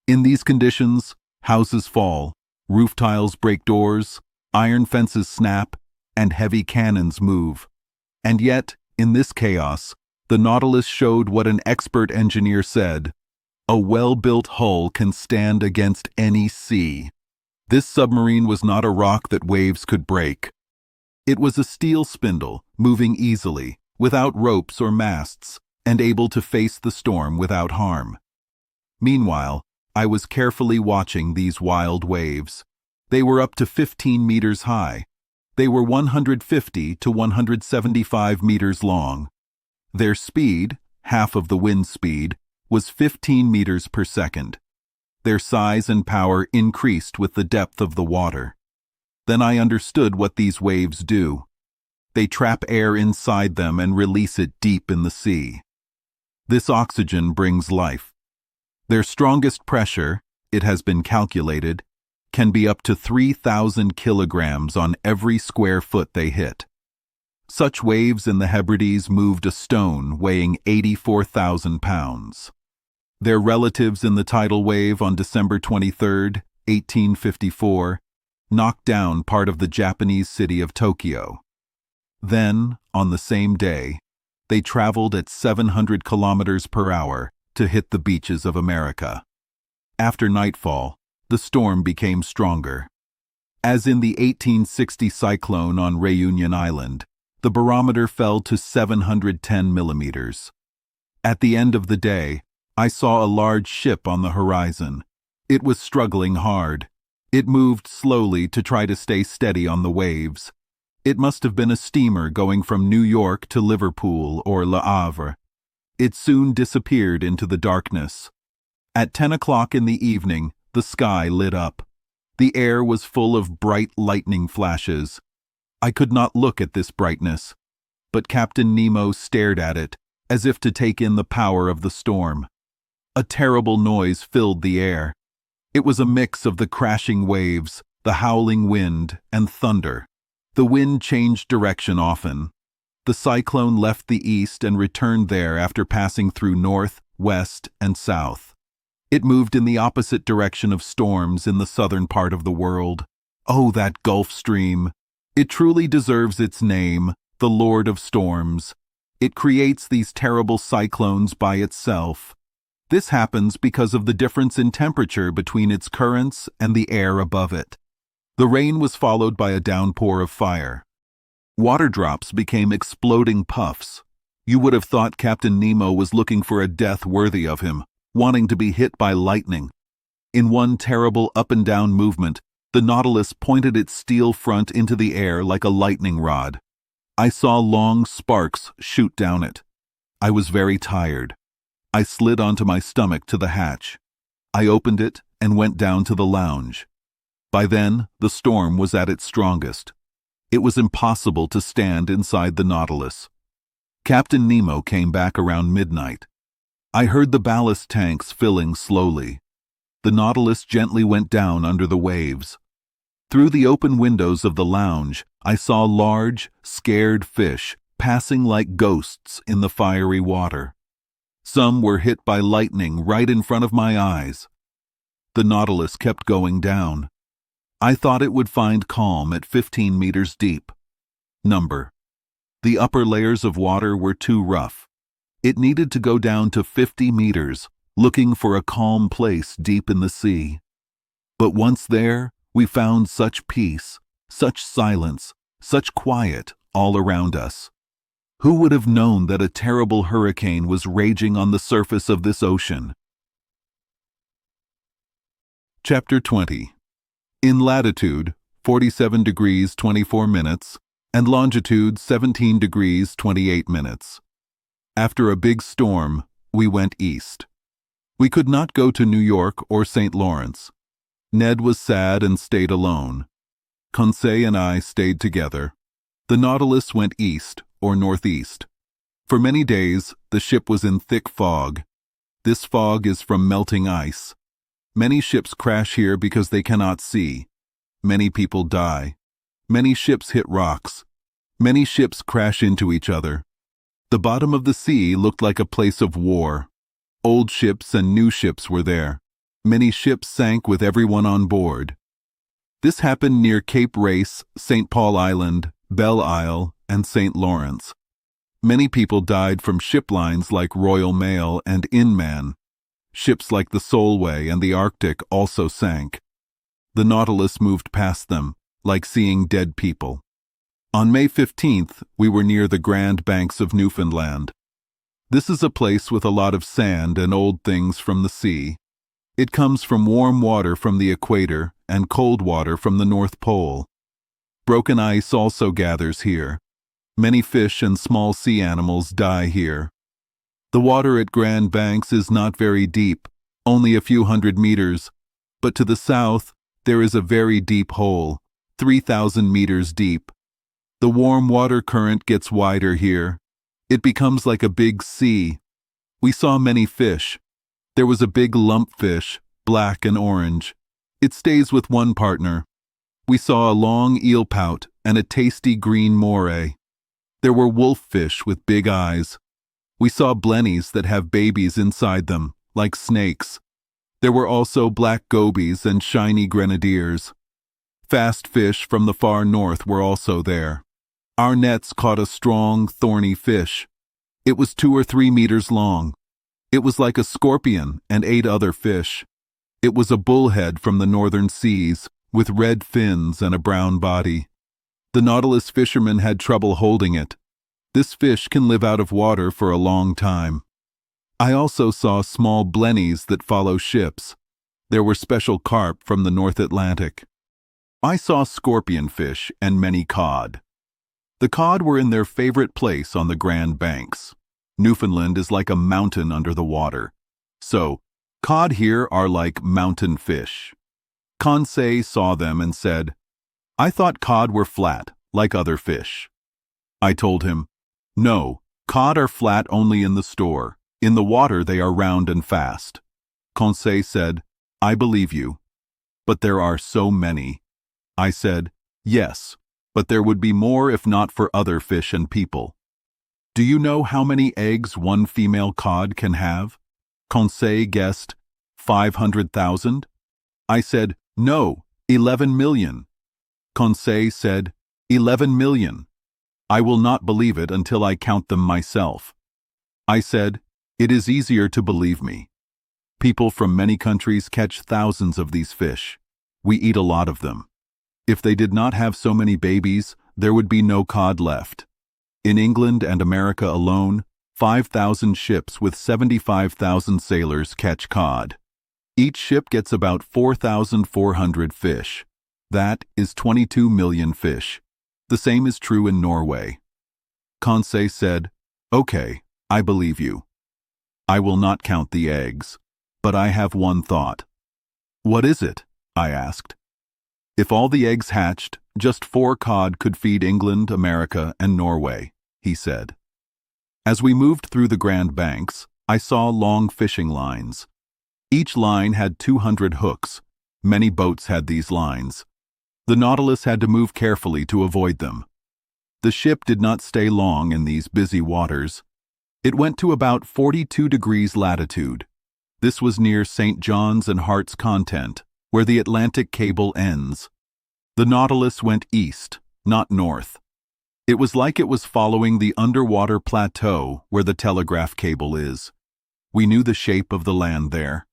In these conditions, houses fall, roof tiles break doors, iron fences snap, and heavy cannons move. And yet, in this chaos, the Nautilus showed what an expert engineer said: a well-built hull can stand against any sea. This submarine was not a rock that waves could break. It was a steel spindle, moving easily, without ropes or masts, and able to face the storm without harm. Meanwhile, I was carefully watching these wild waves. They were up to 15 meters high. They were 150 to 175 meters long. Their speed, half of the wind speed, was 15 meters per second. Their size and power increased with the depth of the water. Then I understood what these waves do. They trap air inside them and release it deep in the sea. This oxygen brings life. Their strongest pressure, it has been calculated, can be up to 3,000 kilograms on every square foot they hit. Such waves in the Hebrides moved a stone weighing 84,000 pounds. Their relatives in the tidal wave on December 23, 1854, knocked down part of the Japanese city of Tokyo. Then, on the same day, they traveled at 700 kilometers per hour to hit the beaches of America. After nightfall, the storm became stronger. As in the 1860 cyclone on Reunion Island, the barometer fell to 710 millimeters. At the end of the day, I saw a large ship on the horizon. It was struggling hard. It moved slowly to try to stay steady on the waves. It must have been a steamer going from New York to Liverpool or Le Havre. It soon disappeared into the darkness. At 10 o'clock in the evening, the sky lit up. The air was full of bright lightning flashes. I could not look at this brightness, but Captain Nemo stared at it, as if to take in the power of the storm. A terrible noise filled the air. It was a mix of the crashing waves, the howling wind, and thunder. The wind changed direction often. The cyclone left the east and returned there after passing through north, west, and south. It moved in the opposite direction of storms in the southern part of the world. Oh, that Gulf Stream! It truly deserves its name, the Lord of Storms. It creates these terrible cyclones by itself. This happens because of the difference in temperature between its currents and the air above it. The rain was followed by a downpour of fire. Water drops became exploding puffs. You would have thought Captain Nemo was looking for a death worthy of him, wanting to be hit by lightning. In one terrible up-and-down movement, the Nautilus pointed its steel front into the air like a lightning rod. I saw long sparks shoot down it. I was very tired. I slid onto my stomach to the hatch. I opened it and went down to the lounge. By then, the storm was at its strongest. It was impossible to stand inside the Nautilus. Captain Nemo came back around midnight. I heard the ballast tanks filling slowly. The Nautilus gently went down under the waves. Through the open windows of the lounge, I saw large, scared fish passing like ghosts in the fiery water. Some were hit by lightning right in front of my eyes. The Nautilus kept going down. I thought it would find calm at 15 meters deep. Number. The upper layers of water were too rough. It needed to go down to 50 meters, looking for a calm place deep in the sea. But once there, we found such peace, such silence, such quiet all around us. Who would have known that a terrible hurricane was raging on the surface of this ocean? Chapter 20. In latitude, 47 degrees 24 minutes, and longitude 17 degrees 28 minutes. After a big storm, we went east. We could not go to New York or St. Lawrence. Ned was sad and stayed alone. Conseil and I stayed together. The Nautilus went east or northeast. For many days, the ship was in thick fog. This fog is from melting ice. Many ships crash here because they cannot see. Many people die. Many ships hit rocks. Many ships crash into each other. The bottom of the sea looked like a place of war. Old ships and new ships were there. Many ships sank with everyone on board. This happened near Cape Race, St. Paul Island, Belle Isle, and St. Lawrence. Many people died from ship lines like Royal Mail and Inman. Ships like the Solway and the Arctic also sank. The Nautilus moved past them, like seeing dead people. On May 15th, we were near the Grand Banks of Newfoundland. This is a place with a lot of sand and old things from the sea. It comes from warm water from the equator and cold water from the North Pole. Broken ice also gathers here. Many fish and small sea animals die here. The water at Grand Banks is not very deep, only a few hundred meters, but to the south there is a very deep hole, 3,000 meters deep. The warm water current gets wider here. It becomes like a big sea. We saw many fish. There was a big lumpfish, black and orange. It stays with one partner. We saw a long eelpout and a tasty green moray. There were wolffish with big eyes. We saw blennies that have babies inside them, like snakes. There were also black gobies and shiny grenadiers. Fast fish from the far north were also there. Our nets caught a strong, thorny fish. It was 2 or 3 meters long. It was like a scorpion and ate other fish. It was a bullhead from the northern seas, with red fins and a brown body. The Nautilus fishermen had trouble holding it. This fish can live out of water for a long time. I also saw small blennies that follow ships. There were special carp from the North Atlantic. I saw scorpionfish and many cod. The cod were in their favorite place on the Grand Banks. Newfoundland is like a mountain under the water. So, cod here are like mountain fish. Conseil saw them and said, "I thought cod were flat, like other fish." I told him, "No, cod are flat only in the store. In the water they are round and fast." Conseil said, "I believe you. But there are so many." I said, "Yes, but there would be more if not for other fish and people." "Do you know how many eggs one female cod can have?" Conseil guessed 500,000. I said, "No, 11 million. Conseil said, 11 million. I will not believe it until I count them myself. I said, "It is easier to believe me. People from many countries catch thousands of these fish. We eat a lot of them. If they did not have so many babies, there would be no cod left. In England and America alone, 5,000 ships with 75,000 sailors catch cod. Each ship gets about 4,400 fish. That is 22 million fish. The same is true in Norway." Conseil said, "Okay, I believe you. I will not count the eggs, but I have one thought." "What is it?" I asked. "If all the eggs hatched, just 4 cod could feed England, America, and Norway," he said. As we moved through the Grand Banks, I saw long fishing lines. Each line had 200 hooks. Many boats had these lines. The Nautilus had to move carefully to avoid them. The ship did not stay long in these busy waters. It went to about 42 degrees latitude. This was near St. John's and Heart's Content, where the Atlantic cable ends. The Nautilus went east, not north. It was like it was following the underwater plateau where the telegraph cable is. We knew the shape of the land there.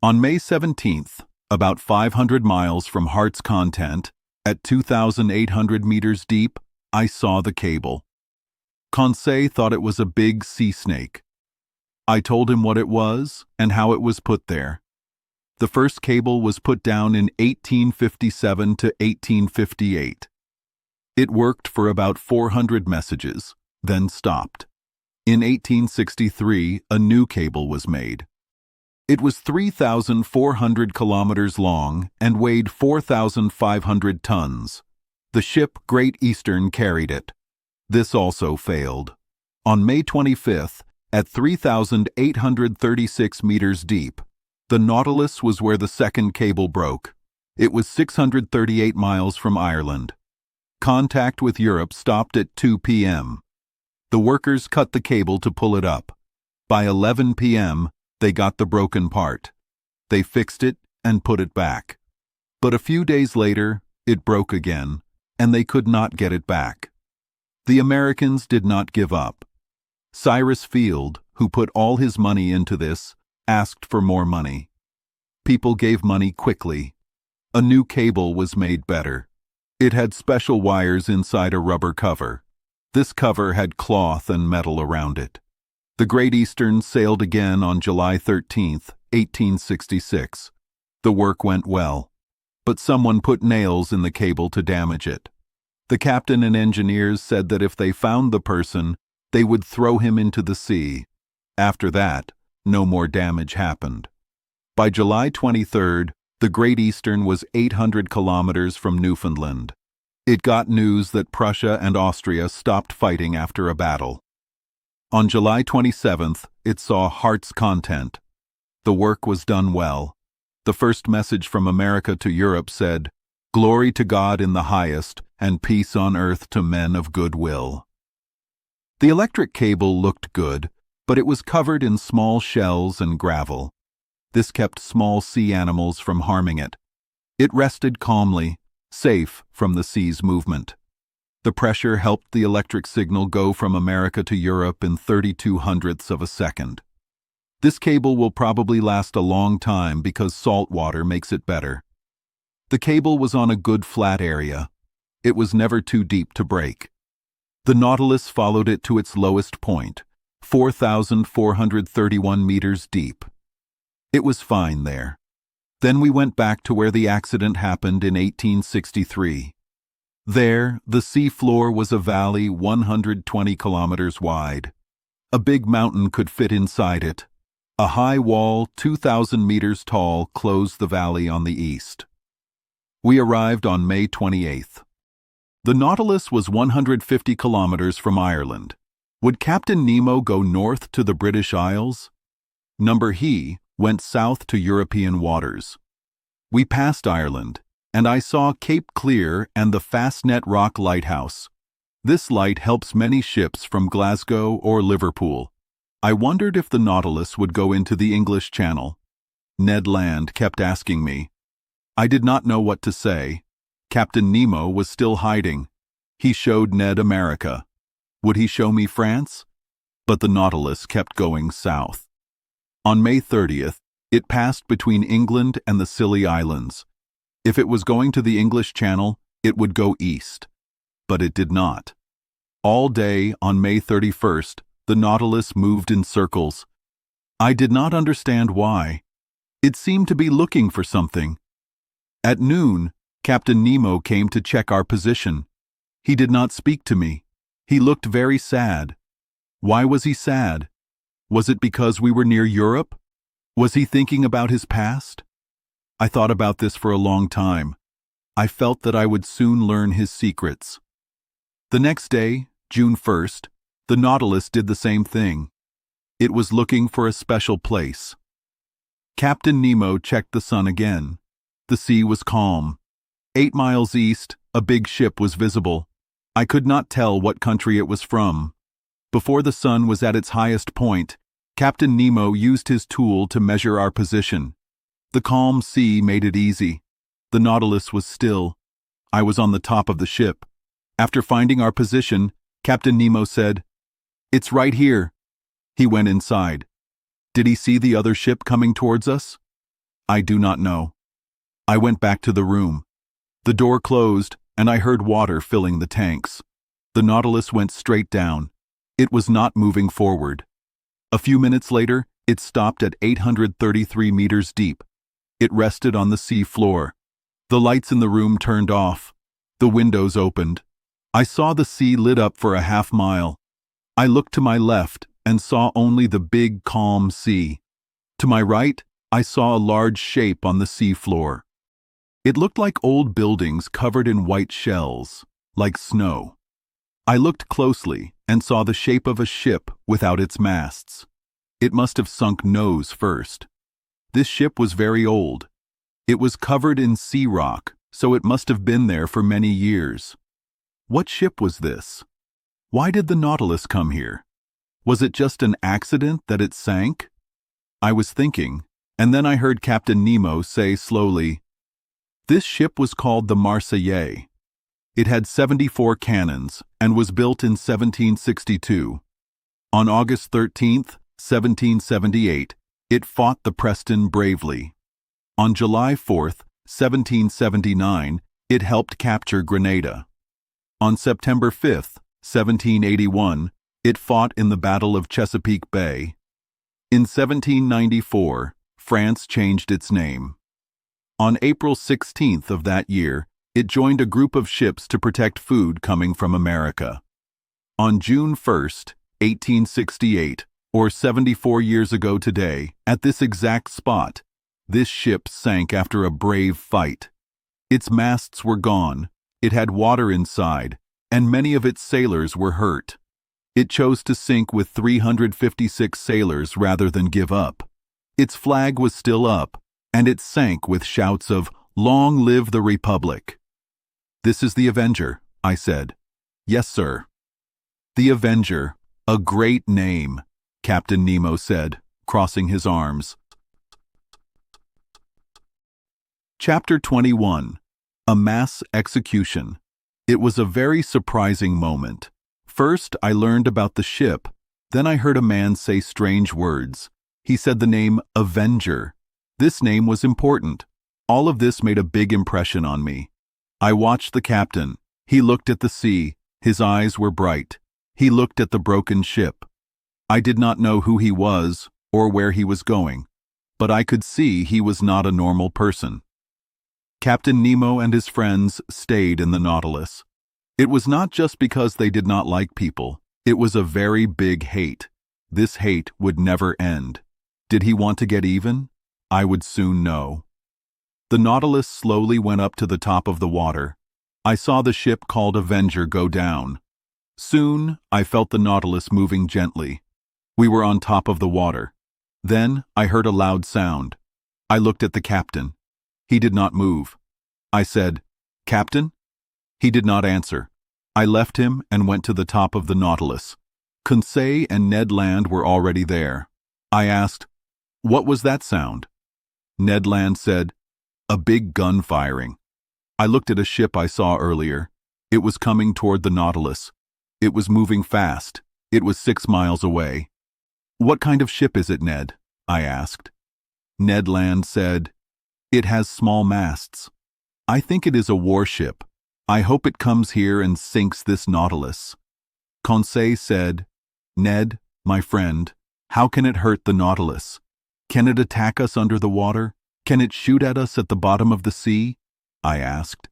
On May 17th, about 500 miles from Heart's Content, at 2,800 meters deep, I saw the cable. Conseil thought it was a big sea snake. I told him what it was and how it was put there. The first cable was put down in 1857 to 1858. It worked for about 400 messages, then stopped. In 1863, a new cable was made. It was 3,400 kilometers long and weighed 4,500 tons. The ship Great Eastern carried it. This also failed. On May 25th, at 3,836 meters deep, the Nautilus was where the second cable broke. It was 638 miles from Ireland. Contact with Europe stopped at 2 p.m. The workers cut the cable to pull it up. By 11 p.m., they got the broken part. They fixed it and put it back. But a few days later, it broke again, and they could not get it back. The Americans did not give up. Cyrus Field, who put all his money into this, asked for more money. People gave money quickly. A new cable was made better. It had special wires inside a rubber cover. This cover had cloth and metal around it. The Great Eastern sailed again on July 13, 1866. The work went well, but someone put nails in the cable to damage it. The captain and engineers said that if they found the person, they would throw him into the sea. After that, no more damage happened. By July 23rd, the Great Eastern was 800 kilometers from Newfoundland. It got news that Prussia and Austria stopped fighting after a battle. On July 27th, it saw Heart's Content. The work was done well. The first message from America to Europe said, "Glory to God in the highest, and peace on earth to men of good will." The electric cable looked good, but it was covered in small shells and gravel. This kept small sea animals from harming it. It rested calmly, safe from the sea's movement. The pressure helped the electric signal go from America to Europe in 32/100ths of a second. This cable will probably last a long time because salt water makes it better. The cable was on a good flat area. It was never too deep to break. The Nautilus followed it to its lowest point, 4,431 meters deep. It was fine there. Then we went back to where the accident happened in 1863. There, the sea floor was a valley 120 kilometers wide. A big mountain could fit inside it. A high wall 2,000 meters tall closed the valley on the east. We arrived on May 28th. The Nautilus was 150 kilometers from Ireland. Would Captain Nemo go north to the British Isles? He went south to European waters. We passed Ireland, and I saw Cape Clear and the Fastnet Rock Lighthouse. This light helps many ships from Glasgow or Liverpool. I wondered if the Nautilus would go into the English Channel. Ned Land kept asking me. I did not know what to say. Captain Nemo was still hiding. He showed Ned America. Would he show me France? But the Nautilus kept going south. On May 30th, it passed between England and the Scilly Islands. If it was going to the English Channel, it would go east. But it did not. All day on May 31st, the Nautilus moved in circles. I did not understand why. It seemed to be looking for something. At noon, Captain Nemo came to check our position. He did not speak to me. He looked very sad. Why was he sad? Was it because we were near Europe? Was he thinking about his past? I thought about this for a long time. I felt that I would soon learn his secrets. The next day, June 1st, the Nautilus did the same thing. It was looking for a special place. Captain Nemo checked the sun again. The sea was calm. 8 miles east, a big ship was visible. I could not tell what country it was from. Before the sun was at its highest point, Captain Nemo used his tool to measure our position. The calm sea made it easy. The Nautilus was still. I was on the top of the ship. After finding our position, Captain Nemo said, "It's right here." He went inside. Did he see the other ship coming towards us? I do not know. I went back to the room. The door closed, and I heard water filling the tanks. The Nautilus went straight down. It was not moving forward. A few minutes later, it stopped at 833 meters deep. It rested on the sea floor. The lights in the room turned off. The windows opened. I saw the sea lit up for a half-mile. I looked to my left and saw only the big, calm sea. To my right, I saw a large shape on the sea floor. It looked like old buildings covered in white shells, like snow. I looked closely and saw the shape of a ship without its masts. It must have sunk nose first. This ship was very old. It was covered in sea rock, so it must have been there for many years. What ship was this? Why did the Nautilus come here? Was it just an accident that it sank? I was thinking, and then I heard Captain Nemo say slowly, "This ship was called the Marseillais. It had 74 cannons and was built in 1762. On August 13th, 1778, it fought the Preston bravely. On July 4th, 1779, it helped capture Grenada. On September 5th, 1781, it fought in the Battle of Chesapeake Bay. In 1794, France changed its name. On April 16th of that year, it joined a group of ships to protect food coming from America. On June 1st, 1868, or 74 years ago today, at this exact spot, this ship sank after a brave fight. Its masts were gone, it had water inside, and many of its sailors were hurt. It chose to sink with 356 sailors rather than give up. Its flag was still up, and it sank with shouts of, "Long live the Republic!" "This is the Avenger," I said. "Yes, sir." "The Avenger, a great name," Captain Nemo said, crossing his arms. Chapter 21. A Mass Execution. It was a very surprising moment. First, I learned about the ship. Then I heard a man say strange words. He said the name Avenger. This name was important. All of this made a big impression on me. I watched the captain. He looked at the sea. His eyes were bright. He looked at the broken ship. I did not know who he was or where he was going, but I could see he was not a normal person. Captain Nemo and his friends stayed in the Nautilus. It was not just because they did not like people. It was a very big hate. This hate would never end. Did he want to get even? I would soon know. The Nautilus slowly went up to the top of the water. I saw the ship called Avenger go down. Soon, I felt the Nautilus moving gently. We were on top of the water. Then, I heard a loud sound. I looked at the captain. He did not move. I said, "Captain?" He did not answer. I left him and went to the top of the Nautilus. Conseil and Ned Land were already there. I asked, "What was that sound?" Ned Land said, "A big gun firing." I looked at a ship I saw earlier. It was coming toward the Nautilus. It was moving fast. It was 6 miles away. "What kind of ship is it, Ned?" I asked. Ned Land said, "It has small masts. I think it is a warship. I hope it comes here and sinks this Nautilus." Conseil said, "Ned, my friend, how can it hurt the Nautilus? Can it attack us under the water? Can it shoot at us at the bottom of the sea?" I asked.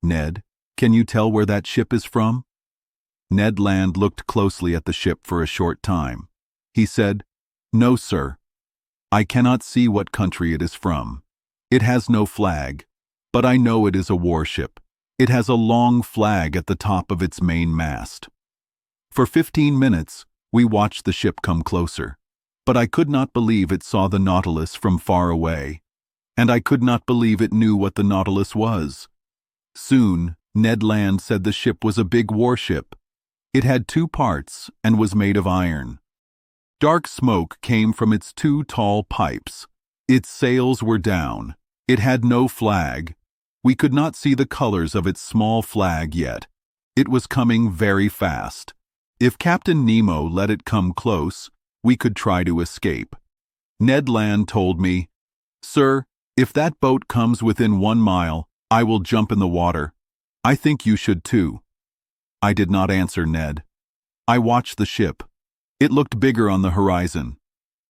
"Ned, can you tell where that ship is from?" Ned Land looked closely at the ship for a short time. He said, "No, sir. I cannot see what country it is from. It has no flag, but I know it is a warship. It has a long flag at the top of its main mast." For 15 minutes, we watched the ship come closer, but I could not believe it saw the Nautilus from far away, and I could not believe it knew what the Nautilus was. Soon, Ned Land said the ship was a big warship. It had 2 parts and was made of iron. Dark smoke came from its 2 tall pipes. Its sails were down. It had no flag. We could not see the colors of its small flag yet. It was coming very fast. If Captain Nemo let it come close, we could try to escape. Ned Land told me, "Sir, if that boat comes within 1 mile, I will jump in the water. I think you should too." I did not answer Ned. I watched the ship. It looked bigger on the horizon.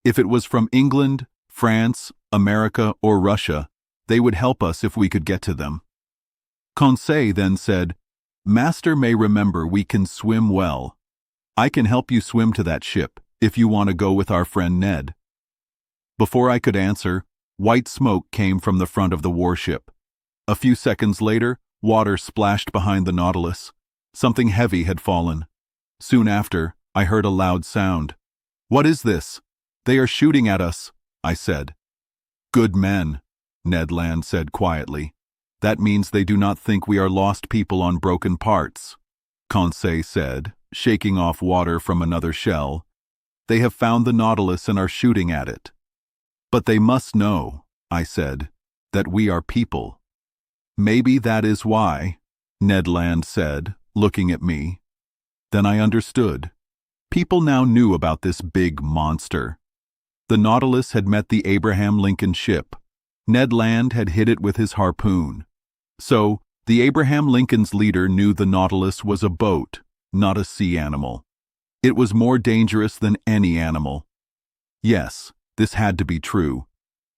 If it was from England, France, America, or Russia, they would help us if we could get to them. Conseil then said, "Master may remember we can swim well. I can help you swim to that ship if you want to go with our friend Ned." Before I could answer, white smoke came from the front of the warship. A few seconds later, water splashed behind the Nautilus. Something heavy had fallen. Soon after, I heard a loud sound. "What is this?" "They are shooting at us," I said. "Good men," Ned Land said quietly. "That means they do not think we are lost people on broken parts," Conseil said, shaking off water from another shell. "They have found the Nautilus and are shooting at it." "But they must know," I said, "that we are people." "Maybe that is why," Ned Land said, looking at me. Then I understood. People now knew about this big monster. The Nautilus had met the Abraham Lincoln ship. Ned Land had hit it with his harpoon. So, the Abraham Lincoln's leader knew the Nautilus was a boat, not a sea animal. It was more dangerous than any animal. Yes, this had to be true.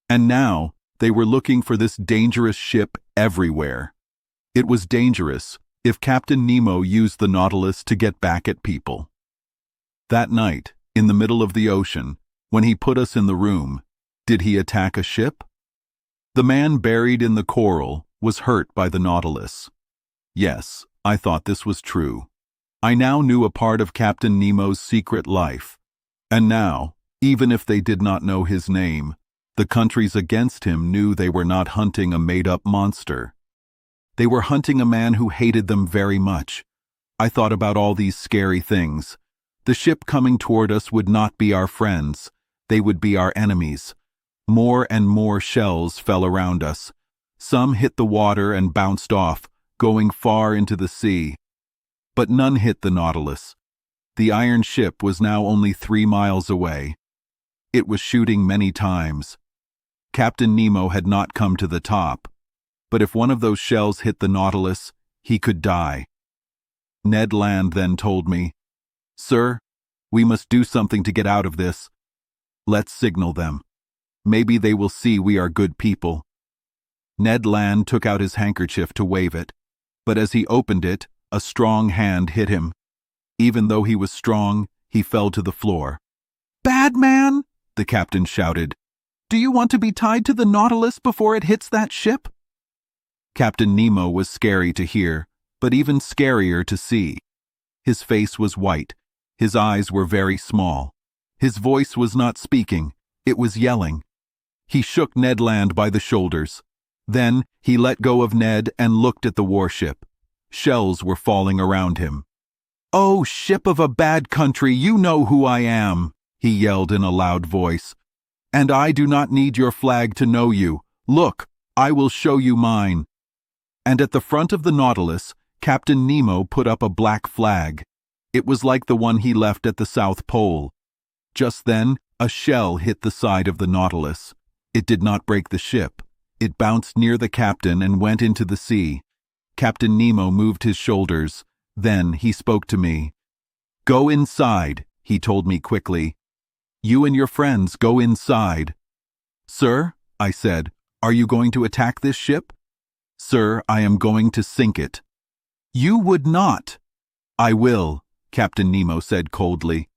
And now, they were looking for this dangerous ship everywhere. It was dangerous if Captain Nemo used the Nautilus to get back at people. That night, in the middle of the ocean, when he put us in the room, did he attack a ship? The man buried in the coral was hurt by the Nautilus. Yes, I thought this was true. I now knew a part of Captain Nemo's secret life. And now, even if they did not know his name, the countries against him knew they were not hunting a made-up monster. They were hunting a man who hated them very much. I thought about all these scary things. The ship coming toward us would not be our friends. They would be our enemies. More and more shells fell around us. Some hit the water and bounced off, going far into the sea. But none hit the Nautilus. The iron ship was now only 3 miles away. It was shooting many times. Captain Nemo had not come to the top. But if one of those shells hit the Nautilus, he could die. Ned Land then told me, "Sir, we must do something to get out of this. Let's signal them. Maybe they will see we are good people." Ned Land took out his handkerchief to wave it, but as he opened it, a strong hand hit him. Even though he was strong, he fell to the floor. "Bad man!" the captain shouted. "Do you want to be tied to the Nautilus before it hits that ship?" Captain Nemo was scary to hear, but even scarier to see. His face was white. His eyes were very small. His voice was not speaking, it was yelling. He shook Ned Land by the shoulders. Then he let go of Ned and looked at the warship. Shells were falling around him. "Oh, ship of a bad country, you know who I am," he yelled in a loud voice. "And I do not need your flag to know you. Look, I will show you mine." And at the front of the Nautilus, Captain Nemo put up a black flag. It was like the one he left at the South Pole. Just then, a shell hit the side of the Nautilus. It did not break the ship. It bounced near the captain and went into the sea. Captain Nemo moved his shoulders. Then he spoke to me. "Go inside," he told me quickly. "You and your friends go inside." "Sir," I said, "are you going to attack this ship?" "Sir, I am going to sink it." "You would not." "I will," Captain Nemo said coldly.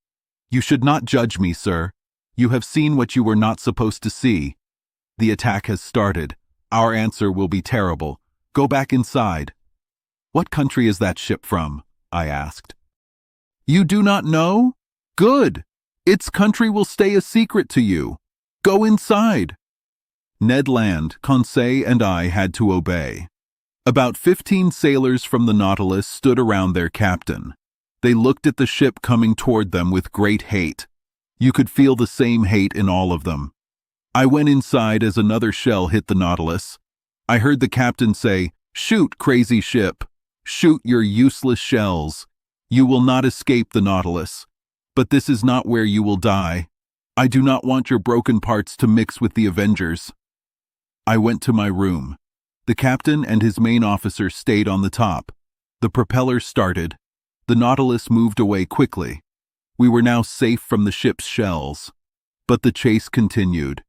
"You should not judge me, sir. You have seen what you were not supposed to see. The attack has started. Our answer will be terrible. Go back inside." "What country is that ship from?" I asked. "You do not know? Good. Its country will stay a secret to you. Go inside." Ned Land, Conseil, and I had to obey. About 15 sailors from the Nautilus stood around their captain. They looked at the ship coming toward them with great hate. You could feel the same hate in all of them. I went inside as another shell hit the Nautilus. I heard the captain say, "Shoot, crazy ship! Shoot your useless shells! You will not escape the Nautilus. But this is not where you will die. I do not want your broken parts to mix with the Avengers." I went to my room. The captain and his main officer stayed on the top. The propeller started. The Nautilus moved away quickly. We were now safe from the ship's shells. But the chase continued.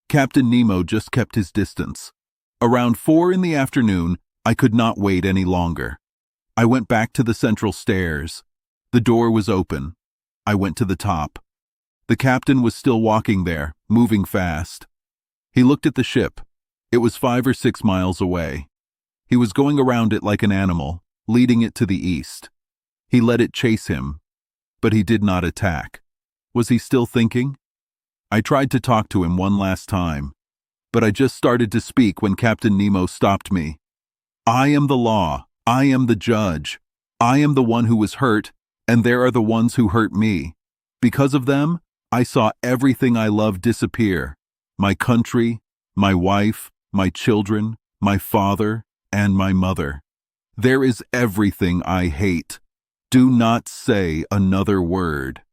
Captain Nemo just kept his distance. Around 4 in the afternoon, I could not wait any longer. I went back to the central stairs. The door was open. I went to the top. The captain was still walking there, moving fast. He looked at the ship. It was 5 or 6 miles away. He was going around it like an animal, leading it to the east. He let it chase him, but he did not attack. Was he still thinking? I tried to talk to him one last time, but I just started to speak when Captain Nemo stopped me. "I am the law. I am the judge. I am the one who was hurt, and there are the ones who hurt me. Because of them, I saw everything I loved disappear. My country, my wife, my children, my father, and my mother. There is everything I hate. Do not say another word."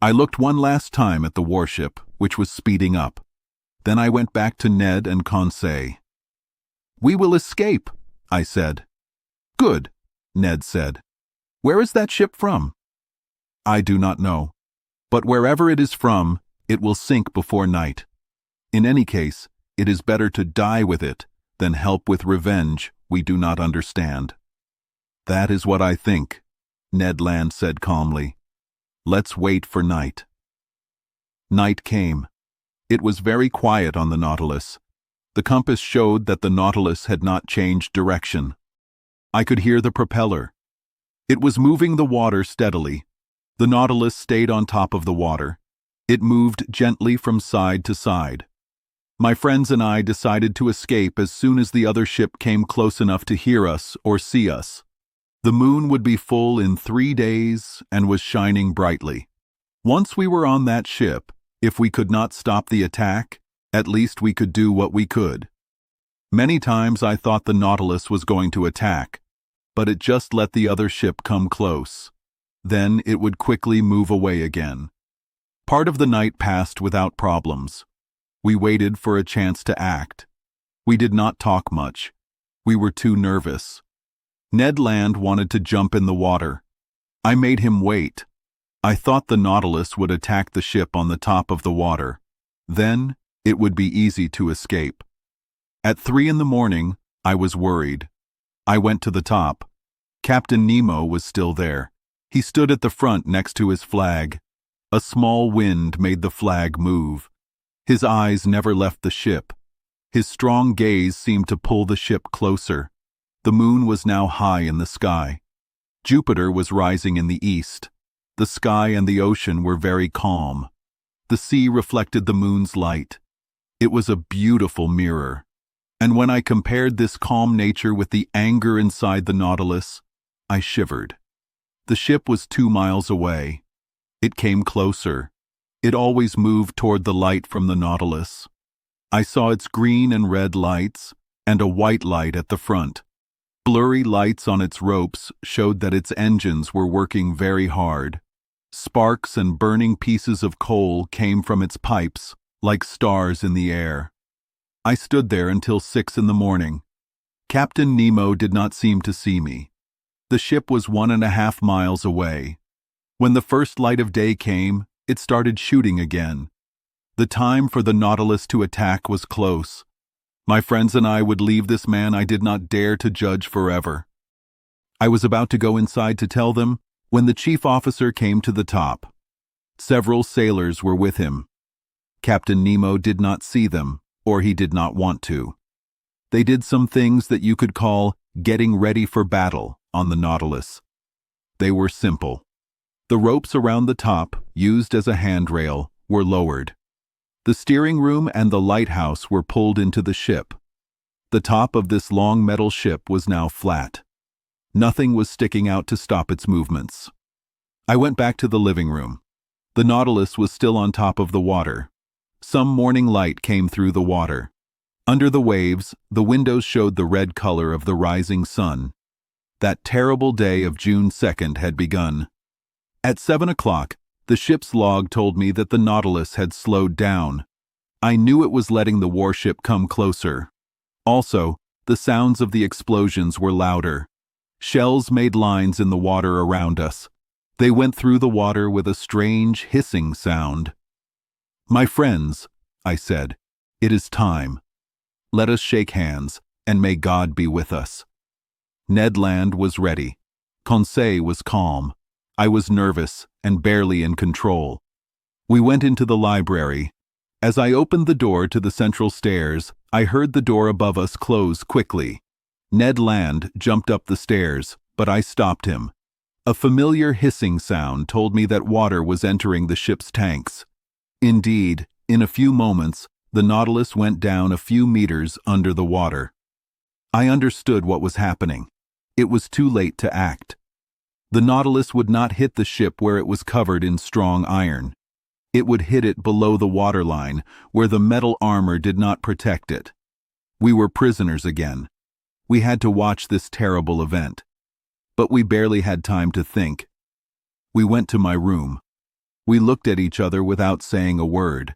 I looked one last time at the warship, which was speeding up. Then I went back to Ned and Conseil. "We will escape," I said. "Good," Ned said. "Where is that ship from?" "I do not know. But wherever it is from, it will sink before night. In any case, it is better to die with it than help with revenge we do not understand." "That is what I think," Ned Land said calmly. "Let's wait for night." Night came. It was very quiet on the Nautilus. The compass showed that the Nautilus had not changed direction. I could hear the propeller. It was moving the water steadily. The Nautilus stayed on top of the water. It moved gently from side to side. My friends and I decided to escape as soon as the other ship came close enough to hear us or see us. The moon would be full in 3 days and was shining brightly. Once we were on that ship, if we could not stop the attack, at least we could do what we could. Many times I thought the Nautilus was going to attack, but it just let the other ship come close. Then it would quickly move away again. Part of the night passed without problems. We waited for a chance to act. We did not talk much. We were too nervous. Ned Land wanted to jump in the water. I made him wait. I thought the Nautilus would attack the ship on the top of the water. Then it would be easy to escape. At 3 in the morning, I was worried. I went to the top. Captain Nemo was still there. He stood at the front next to his flag. A small wind made the flag move. His eyes never left the ship. His strong gaze seemed to pull the ship closer. The moon was now high in the sky. Jupiter was rising in the east. The sky and the ocean were very calm. The sea reflected the moon's light. It was a beautiful mirror. And when I compared this calm nature with the anger inside the Nautilus, I shivered. The ship was 2 miles away. It came closer. It always moved toward the light from the Nautilus. I saw its green and red lights, and a white light at the front. Blurry lights on its ropes showed that its engines were working very hard. Sparks and burning pieces of coal came from its pipes, like stars in the air. I stood there until 6 in the morning. Captain Nemo did not seem to see me. The ship was 1.5 miles away. When the first light of day came, it started shooting again. The time for the Nautilus to attack was close. My friends and I would leave this man I did not dare to judge forever. I was about to go inside to tell them when the chief officer came to the top. Several sailors were with him. Captain Nemo did not see them, or he did not want to. They did some things that you could call getting ready for battle on the Nautilus. They were simple. The ropes around the top, used as a handrail, were lowered. The steering room and the lighthouse were pulled into the ship. The top of this long metal ship was now flat. Nothing was sticking out to stop its movements. I went back to the living room. The Nautilus was still on top of the water. Some morning light came through the water. Under the waves, the windows showed the red color of the rising sun. That terrible day of June 2nd had begun. At 7 o'clock, the ship's log told me that the Nautilus had slowed down. I knew it was letting the warship come closer. Also, the sounds of the explosions were louder. Shells made lines in the water around us. They went through the water with a strange hissing sound. "My friends," I said, "it is time. Let us shake hands, and may God be with us." Ned Land was ready. Conseil was calm. I was nervous and barely in control. We went into the library. As I opened the door to the central stairs, I heard the door above us close quickly. Ned Land jumped up the stairs, but I stopped him. A familiar hissing sound told me that water was entering the ship's tanks. Indeed, in a few moments, the Nautilus went down a few meters under the water. I understood what was happening. It was too late to act. The Nautilus would not hit the ship where it was covered in strong iron. It would hit it below the waterline, where the metal armor did not protect it. We were prisoners again. We had to watch this terrible event. But we barely had time to think. We went to my room. We looked at each other without saying a word.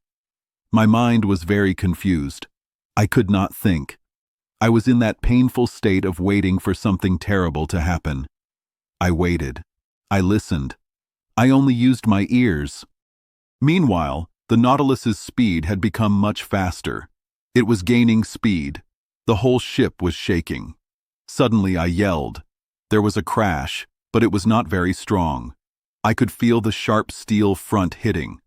My mind was very confused. I could not think. I was in that painful state of waiting for something terrible to happen. I waited. I listened. I only used my ears. Meanwhile, the Nautilus's speed had become much faster. It was gaining speed. The whole ship was shaking. Suddenly I yelled. There was a crash, but it was not very strong. I could feel the sharp steel front hitting.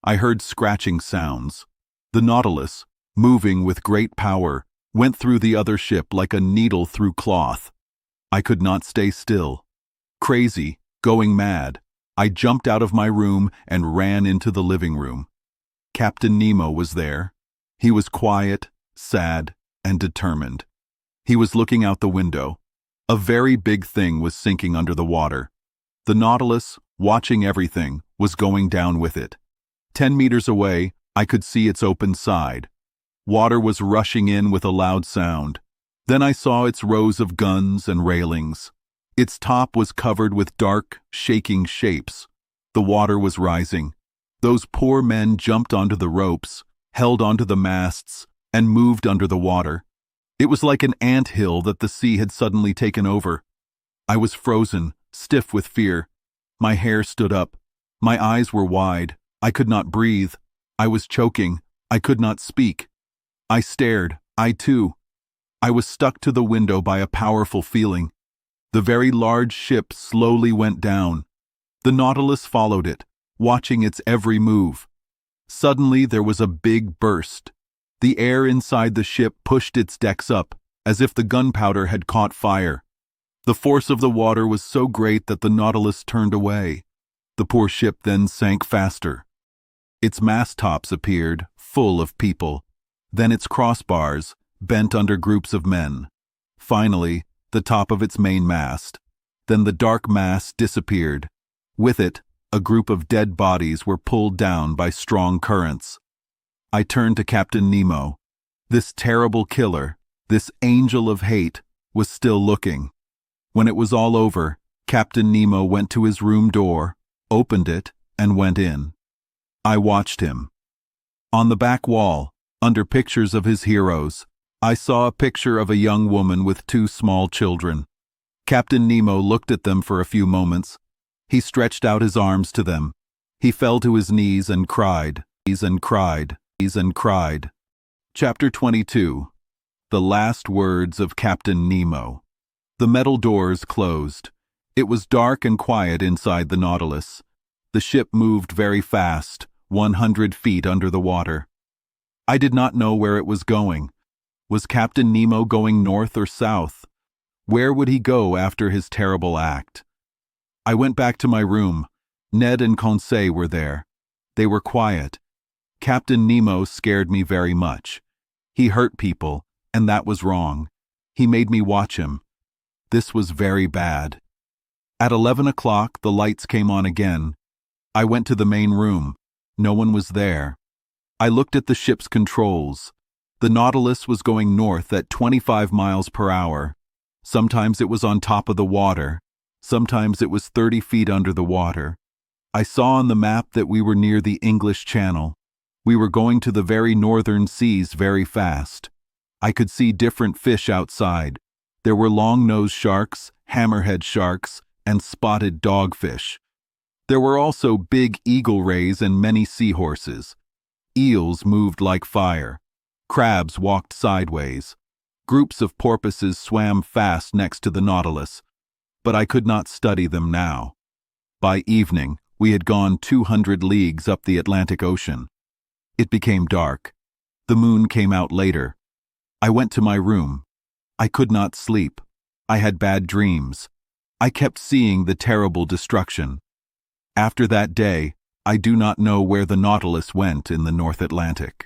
I heard scratching sounds. The Nautilus, moving with great power, went through the other ship like a needle through cloth. I could not stay still. Crazy, going mad, I jumped out of my room and ran into the living room. Captain Nemo was there. He was quiet, sad, and determined. He was looking out the window. A very big thing was sinking under the water. The Nautilus, watching everything, was going down with it. 10 meters away, I could see its open side. Water was rushing in with a loud sound. Then I saw its rows of guns and railings. Its top was covered with dark, shaking shapes. The water was rising. Those poor men jumped onto the ropes, held onto the masts, and moved under the water. It was like an ant-hill that the sea had suddenly taken over. I was frozen, stiff with fear. My hair stood up. My eyes were wide. I could not breathe. I was choking. I could not speak. I stared, I too. I was stuck to the window by a powerful feeling. The very large ship slowly went down. The Nautilus followed it, watching its every move. Suddenly there was a big burst. The air inside the ship pushed its decks up, as if the gunpowder had caught fire. The force of the water was so great that the Nautilus turned away. The poor ship then sank faster. Its mast tops appeared, full of people. Then its crossbars, bent under groups of men. Finally, the top of its main mast. Then the dark mass disappeared. With it, a group of dead bodies were pulled down by strong currents. I turned to Captain Nemo. This terrible killer, this angel of hate, was still looking. When it was all over, Captain Nemo went to his room door, opened it, and went in. I watched him. On the back wall, under pictures of his heroes, I saw a picture of a young woman with 2 small children. Captain Nemo looked at them for a few moments. He stretched out his arms to them. He fell to his knees and cried, and cried, and cried. Chapter 22. The Last Words of Captain Nemo. The metal doors closed. It was dark and quiet inside the Nautilus. The ship moved very fast, 100 feet under the water. I did not know where it was going. Was Captain Nemo going north or south? Where would he go after his terrible act? I went back to my room. Ned and Conseil were there. They were quiet. Captain Nemo scared me very much. He hurt people, and that was wrong. He made me watch him. This was very bad. At 11 o'clock, the lights came on again. I went to the main room. No one was there. I looked at the ship's controls. The Nautilus was going north at 25 miles per hour. Sometimes it was on top of the water. Sometimes it was 30 feet under the water. I saw on the map that we were near the English Channel. We were going to the very northern seas very fast. I could see different fish outside. There were long-nosed sharks, hammerhead sharks, and spotted dogfish. There were also big eagle rays and many seahorses. Eels moved like fire. Crabs walked sideways. Groups of porpoises swam fast next to the Nautilus, but I could not study them now. By evening, we had gone 200 leagues up the Atlantic Ocean. It became dark. The moon came out later. I went to my room. I could not sleep. I had bad dreams. I kept seeing the terrible destruction. After that day, I do not know where the Nautilus went in the North Atlantic.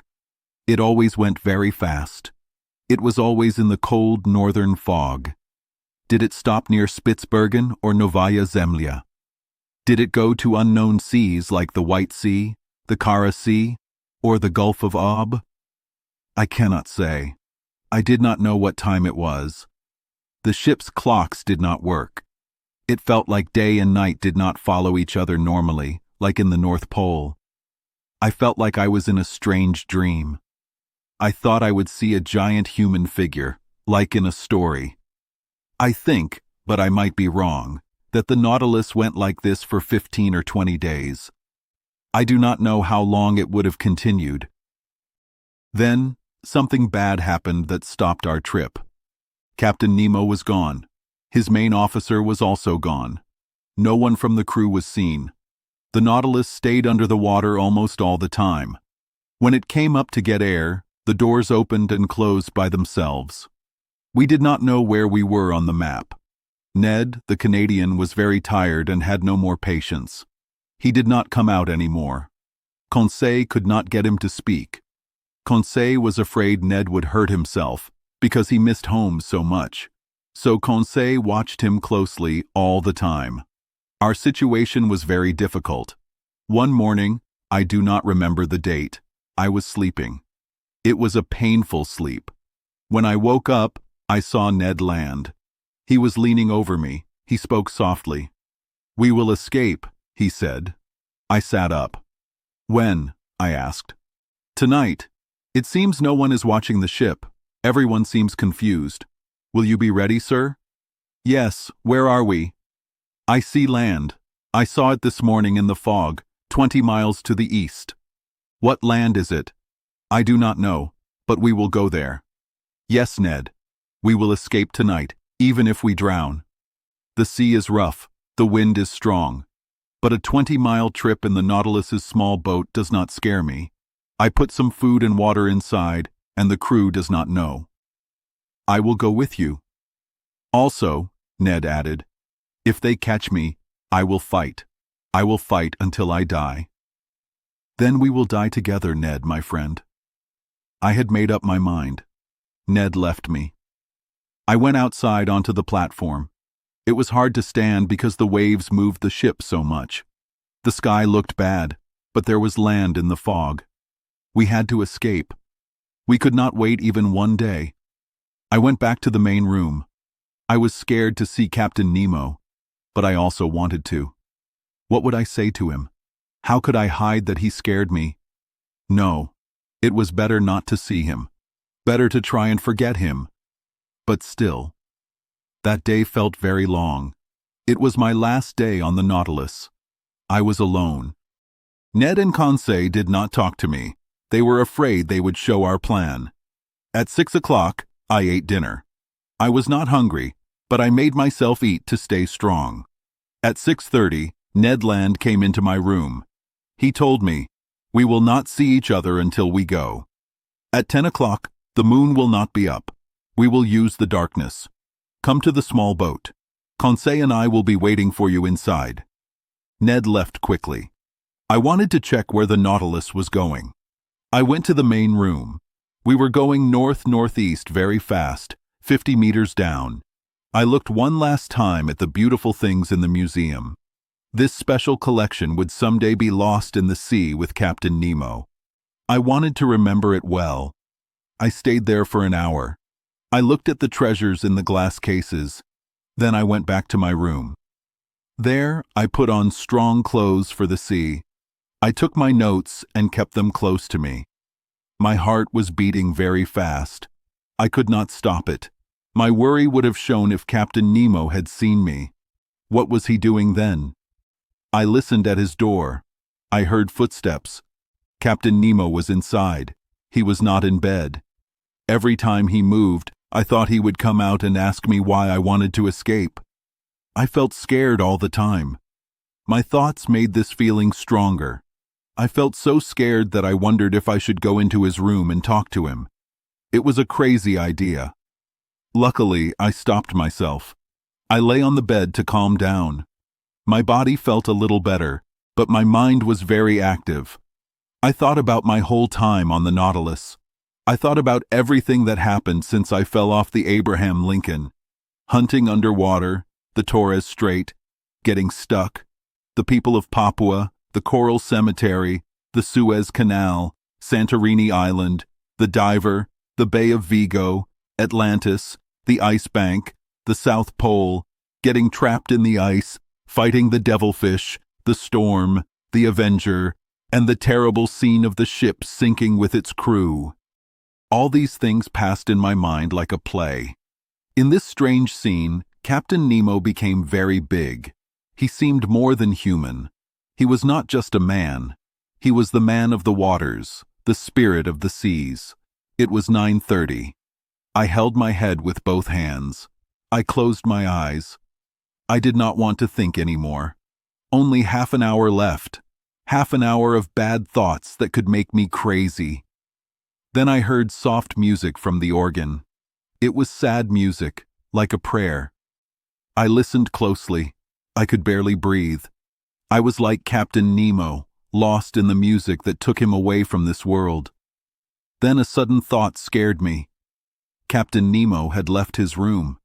It always went very fast. It was always in the cold northern fog. Did it stop near Spitzbergen or Novaya Zemlya? Did it go to unknown seas like the White Sea, the Kara Sea, or the Gulf of Ob? I cannot say. I did not know what time it was. The ship's clocks did not work. It felt like day and night did not follow each other normally, like in the North Pole. I felt like I was in a strange dream. I thought I would see a giant human figure, like in a story. I think, but I might be wrong, that the Nautilus went like this for 15 or 20 days. I do not know how long it would have continued. Then, something bad happened that stopped our trip. Captain Nemo was gone. His main officer was also gone. No one from the crew was seen. The Nautilus stayed under the water almost all the time. When it came up to get air, the doors opened and closed by themselves. We did not know where we were on the map. Ned, the Canadian, was very tired and had no more patience. He did not come out anymore. Conseil could not get him to speak. Conseil was afraid Ned would hurt himself because he missed home so much. So Conseil watched him closely all the time. Our situation was very difficult. One morning, I do not remember the date, I was sleeping. It was a painful sleep. When I woke up, I saw Ned Land. He was leaning over me. He spoke softly. "We will escape," he said. I sat up. "When?" I asked. "Tonight. It seems no one is watching the ship. Everyone seems confused. Will you be ready, sir?" "Yes, where are we?" "I see land. I saw it this morning in the fog, 20 miles to the east." "What land is it?" "I do not know, but we will go there." "Yes, Ned. We will escape tonight, even if we drown. The sea is rough, the wind is strong, but a 20-mile trip in the Nautilus's small boat does not scare me. I put some food and water inside, and the crew does not know. I will go with you. Also, Ned added, if they catch me, I will fight. I will fight until I die. Then we will die together, Ned, my friend. I had made up my mind. Ned left me. I went outside onto the platform. It was hard to stand because the waves moved the ship so much. The sky looked bad, but there was land in the fog. We had to escape. We could not wait even one day. I went back to the main room. I was scared to see Captain Nemo, but I also wanted to. What would I say to him? How could I hide that he scared me? No, it was better not to see him. Better to try and forget him. But still, that day felt very long. It was my last day on the Nautilus. I was alone. Ned and Conseil did not talk to me. They were afraid they would show our plan. At 6 o'clock, I ate dinner. I was not hungry, but I made myself eat to stay strong. At 6:30, Ned Land came into my room. He told me, we will not see each other until we go. At 10 o'clock, the moon will not be up. We will use the darkness. Come to the small boat. Conseil and I will be waiting for you inside. Ned left quickly. I wanted to check where the Nautilus was going. I went to the main room. We were going north-northeast very fast, 50 meters down. I looked one last time at the beautiful things in the museum. This special collection would someday be lost in the sea with Captain Nemo. I wanted to remember it well. I stayed there for an hour. I looked at the treasures in the glass cases. Then I went back to my room. There, I put on strong clothes for the sea. I took my notes and kept them close to me. My heart was beating very fast. I could not stop it. My worry would have shown if Captain Nemo had seen me. What was he doing then? I listened at his door. I heard footsteps. Captain Nemo was inside. He was not in bed. Every time he moved, I thought he would come out and ask me why I wanted to escape. I felt scared all the time. My thoughts made this feeling stronger. I felt so scared that I wondered if I should go into his room and talk to him. It was a crazy idea. Luckily, I stopped myself. I lay on the bed to calm down. My body felt a little better, but my mind was very active. I thought about my whole time on the Nautilus. I thought about everything that happened since I fell off the Abraham Lincoln. Hunting underwater, the Torres Strait, getting stuck, the people of Papua, the Coral Cemetery, the Suez Canal, Santorini Island, the diver, the Bay of Vigo, Atlantis, the Ice Bank, the South Pole, getting trapped in the ice, fighting the devilfish, the storm, the Avenger, and the terrible scene of the ship sinking with its crew. All these things passed in my mind like a play. In this strange scene, Captain Nemo became very big. He seemed more than human. He was not just a man. He was the man of the waters, the spirit of the seas. It was 9:30. I held my head with both hands. I closed my eyes. I did not want to think anymore. Only half an hour left. Half an hour of bad thoughts that could make me crazy. Then I heard soft music from the organ. It was sad music, like a prayer. I listened closely. I could barely breathe. I was like Captain Nemo, lost in the music that took him away from this world. Then a sudden thought scared me. Captain Nemo had left his room.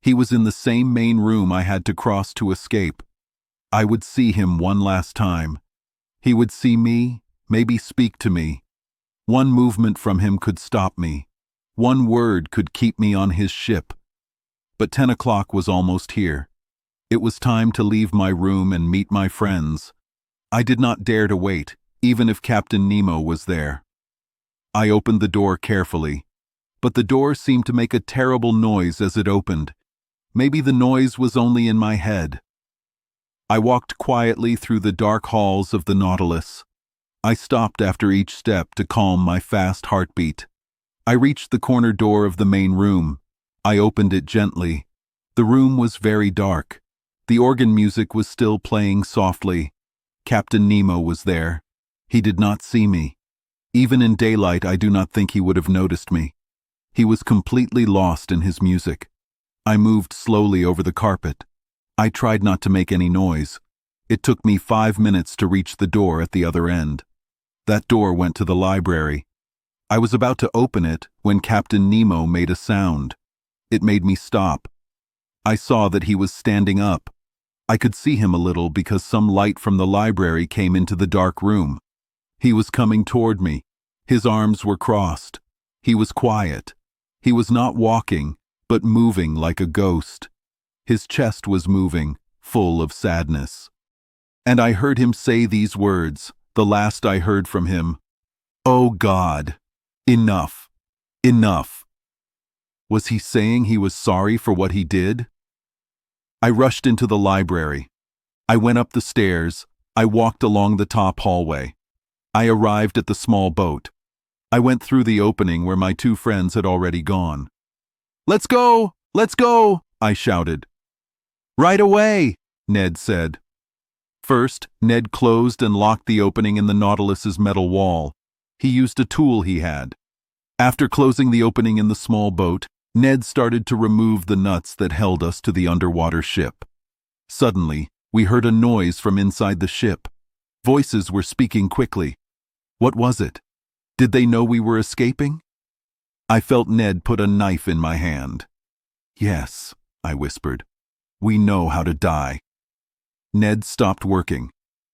He was in the same main room I had to cross to escape. I would see him one last time. He would see me, maybe speak to me. One movement from him could stop me. One word could keep me on his ship. But 10 o'clock was almost here. It was time to leave my room and meet my friends. I did not dare to wait, even if Captain Nemo was there. I opened the door carefully, but the door seemed to make a terrible noise as it opened. Maybe the noise was only in my head. I walked quietly through the dark halls of the Nautilus. I stopped after each step to calm my fast heartbeat. I reached the corner door of the main room. I opened it gently. The room was very dark. The organ music was still playing softly. Captain Nemo was there. He did not see me. Even in daylight, I do not think he would have noticed me. He was completely lost in his music. I moved slowly over the carpet. I tried not to make any noise. It took me 5 minutes to reach the door at the other end. That door went to the library. I was about to open it when Captain Nemo made a sound. It made me stop. I saw that he was standing up. I could see him a little because some light from the library came into the dark room. He was coming toward me. His arms were crossed. He was quiet. He was not walking, but moving like a ghost. His chest was moving, full of sadness. And I heard him say these words, the last I heard from him. "Oh God, enough, enough." Was he saying he was sorry for what he did? I rushed into the library. I went up the stairs. I walked along the top hallway. I arrived at the small boat. I went through the opening where my two friends had already gone. "Let's go! Let's go!" I shouted. "Right away," Ned said. First, Ned closed and locked the opening in the Nautilus's metal wall. He used a tool he had. After closing the opening in the small boat, Ned started to remove the nuts that held us to the underwater ship. Suddenly, we heard a noise from inside the ship. Voices were speaking quickly. What was it? Did they know we were escaping? I felt Ned put a knife in my hand. "Yes," I whispered. "We know how to die." Ned stopped working.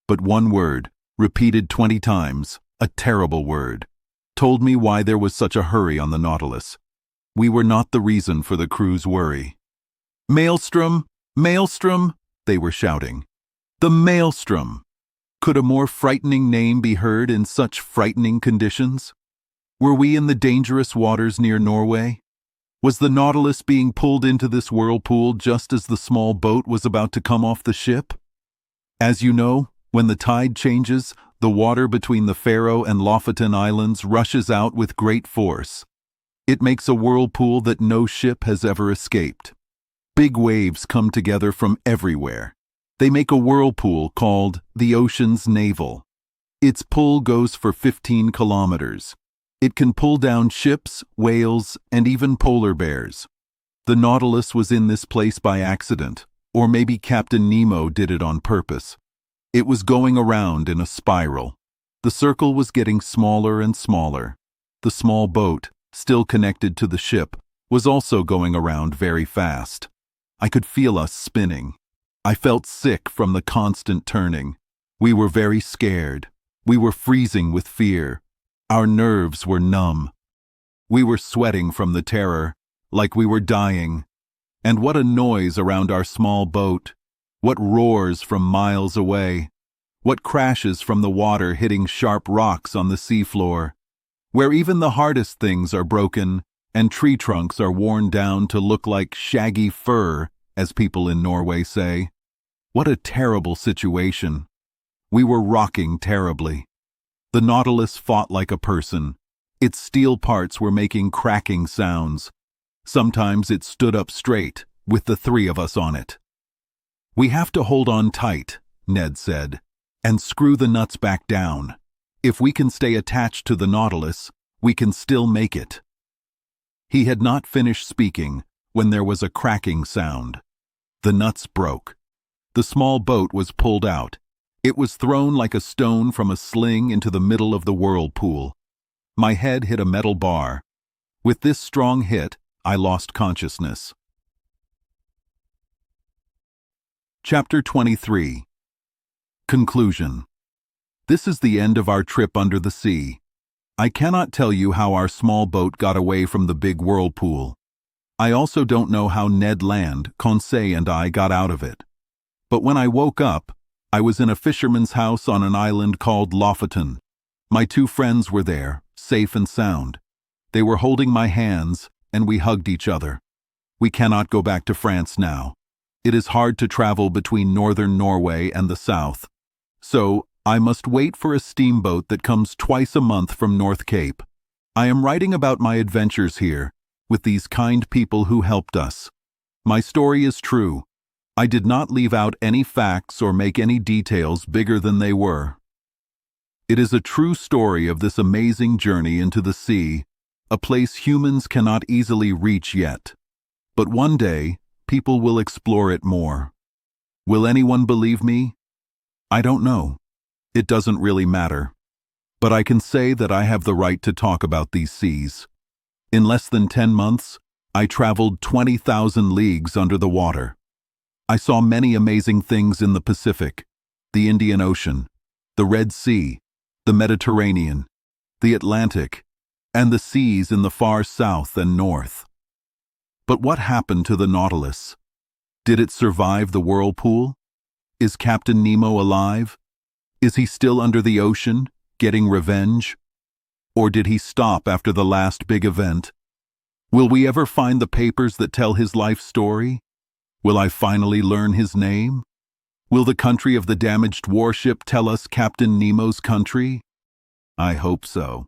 But one word, repeated 20 times, a terrible word, told me why there was such a hurry on the Nautilus. We were not the reason for the crew's worry. "Maelstrom! Maelstrom!" they were shouting. "The Maelstrom!" Could a more frightening name be heard in such frightening conditions? Were we in the dangerous waters near Norway? Was the Nautilus being pulled into this whirlpool just as the small boat was about to come off the ship? As you know, when the tide changes, the water between the Faroe and Lofoten Islands rushes out with great force. It makes a whirlpool that no ship has ever escaped. Big waves come together from everywhere. They make a whirlpool called the ocean's navel. Its pull goes for 15 kilometers. It can pull down ships, whales, and even polar bears. The Nautilus was in this place by accident, or maybe Captain Nemo did it on purpose. It was going around in a spiral. The circle was getting smaller and smaller. The small boat, still connected to the ship, was also going around very fast. I could feel us spinning. I felt sick from the constant turning. We were very scared. We were freezing with fear. Our nerves were numb. We were sweating from the terror, like we were dying. And what a noise around our small boat. What roars from miles away. What crashes from the water hitting sharp rocks on the seafloor, where even the hardest things are broken and tree trunks are worn down to look like shaggy fur, as people in Norway say. What a terrible situation. We were rocking terribly. The Nautilus fought like a person. Its steel parts were making cracking sounds. Sometimes it stood up straight, with the three of us on it. "We have to hold on tight," Ned said, "and screw the nuts back down. If we can stay attached to the Nautilus, we can still make it." He had not finished speaking when there was a cracking sound. The nuts broke. The small boat was pulled out. It was thrown like a stone from a sling into the middle of the whirlpool. My head hit a metal bar. With this strong hit, I lost consciousness. Chapter 23. Conclusion. This is the end of our trip under the sea. I cannot tell you how our small boat got away from the big whirlpool. I also don't know how Ned Land, Conseil, and I got out of it. But when I woke up, I was in a fisherman's house on an island called Lofoten. My two friends were there, safe and sound. They were holding my hands, and we hugged each other. We cannot go back to France now. It is hard to travel between northern Norway and the south. So, I must wait for a steamboat that comes twice a month from North Cape. I am writing about my adventures here, with these kind people who helped us. My story is true. I did not leave out any facts or make any details bigger than they were. It is a true story of this amazing journey into the sea, a place humans cannot easily reach yet. But one day, people will explore it more. Will anyone believe me? I don't know. It doesn't really matter. But I can say that I have the right to talk about these seas. In less than 10 months, I traveled 20,000 leagues under the water. I saw many amazing things in the Pacific, the Indian Ocean, the Red Sea, the Mediterranean, the Atlantic, and the seas in the far south and north. But what happened to the Nautilus? Did it survive the whirlpool? Is Captain Nemo alive? Is he still under the ocean, getting revenge? Or did he stop after the last big event? Will we ever find the papers that tell his life story? Will I finally learn his name? Will the country of the damaged warship tell us Captain Nemo's country? I hope so.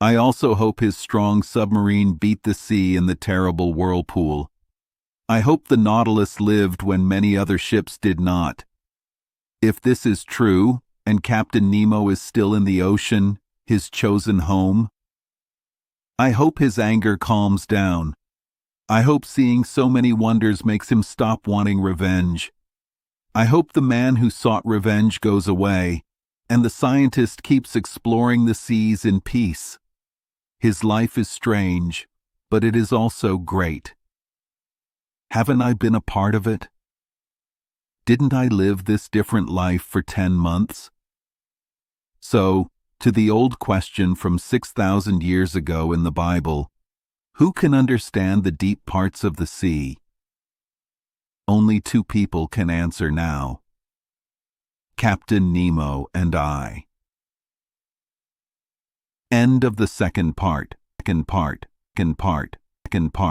I also hope his strong submarine beat the sea in the terrible whirlpool. I hope the Nautilus lived when many other ships did not. If this is true, and Captain Nemo is still in the ocean, his chosen home, I hope his anger calms down. I hope seeing so many wonders makes him stop wanting revenge. I hope the man who sought revenge goes away, and the scientist keeps exploring the seas in peace. His life is strange, but it is also great. Haven't I been a part of it? Didn't I live this different life for 10 months? So, To the old question from 6,000 years ago in the Bible, who can understand the deep parts of the sea? Only two people can answer now: Captain Nemo and I. End of the second part.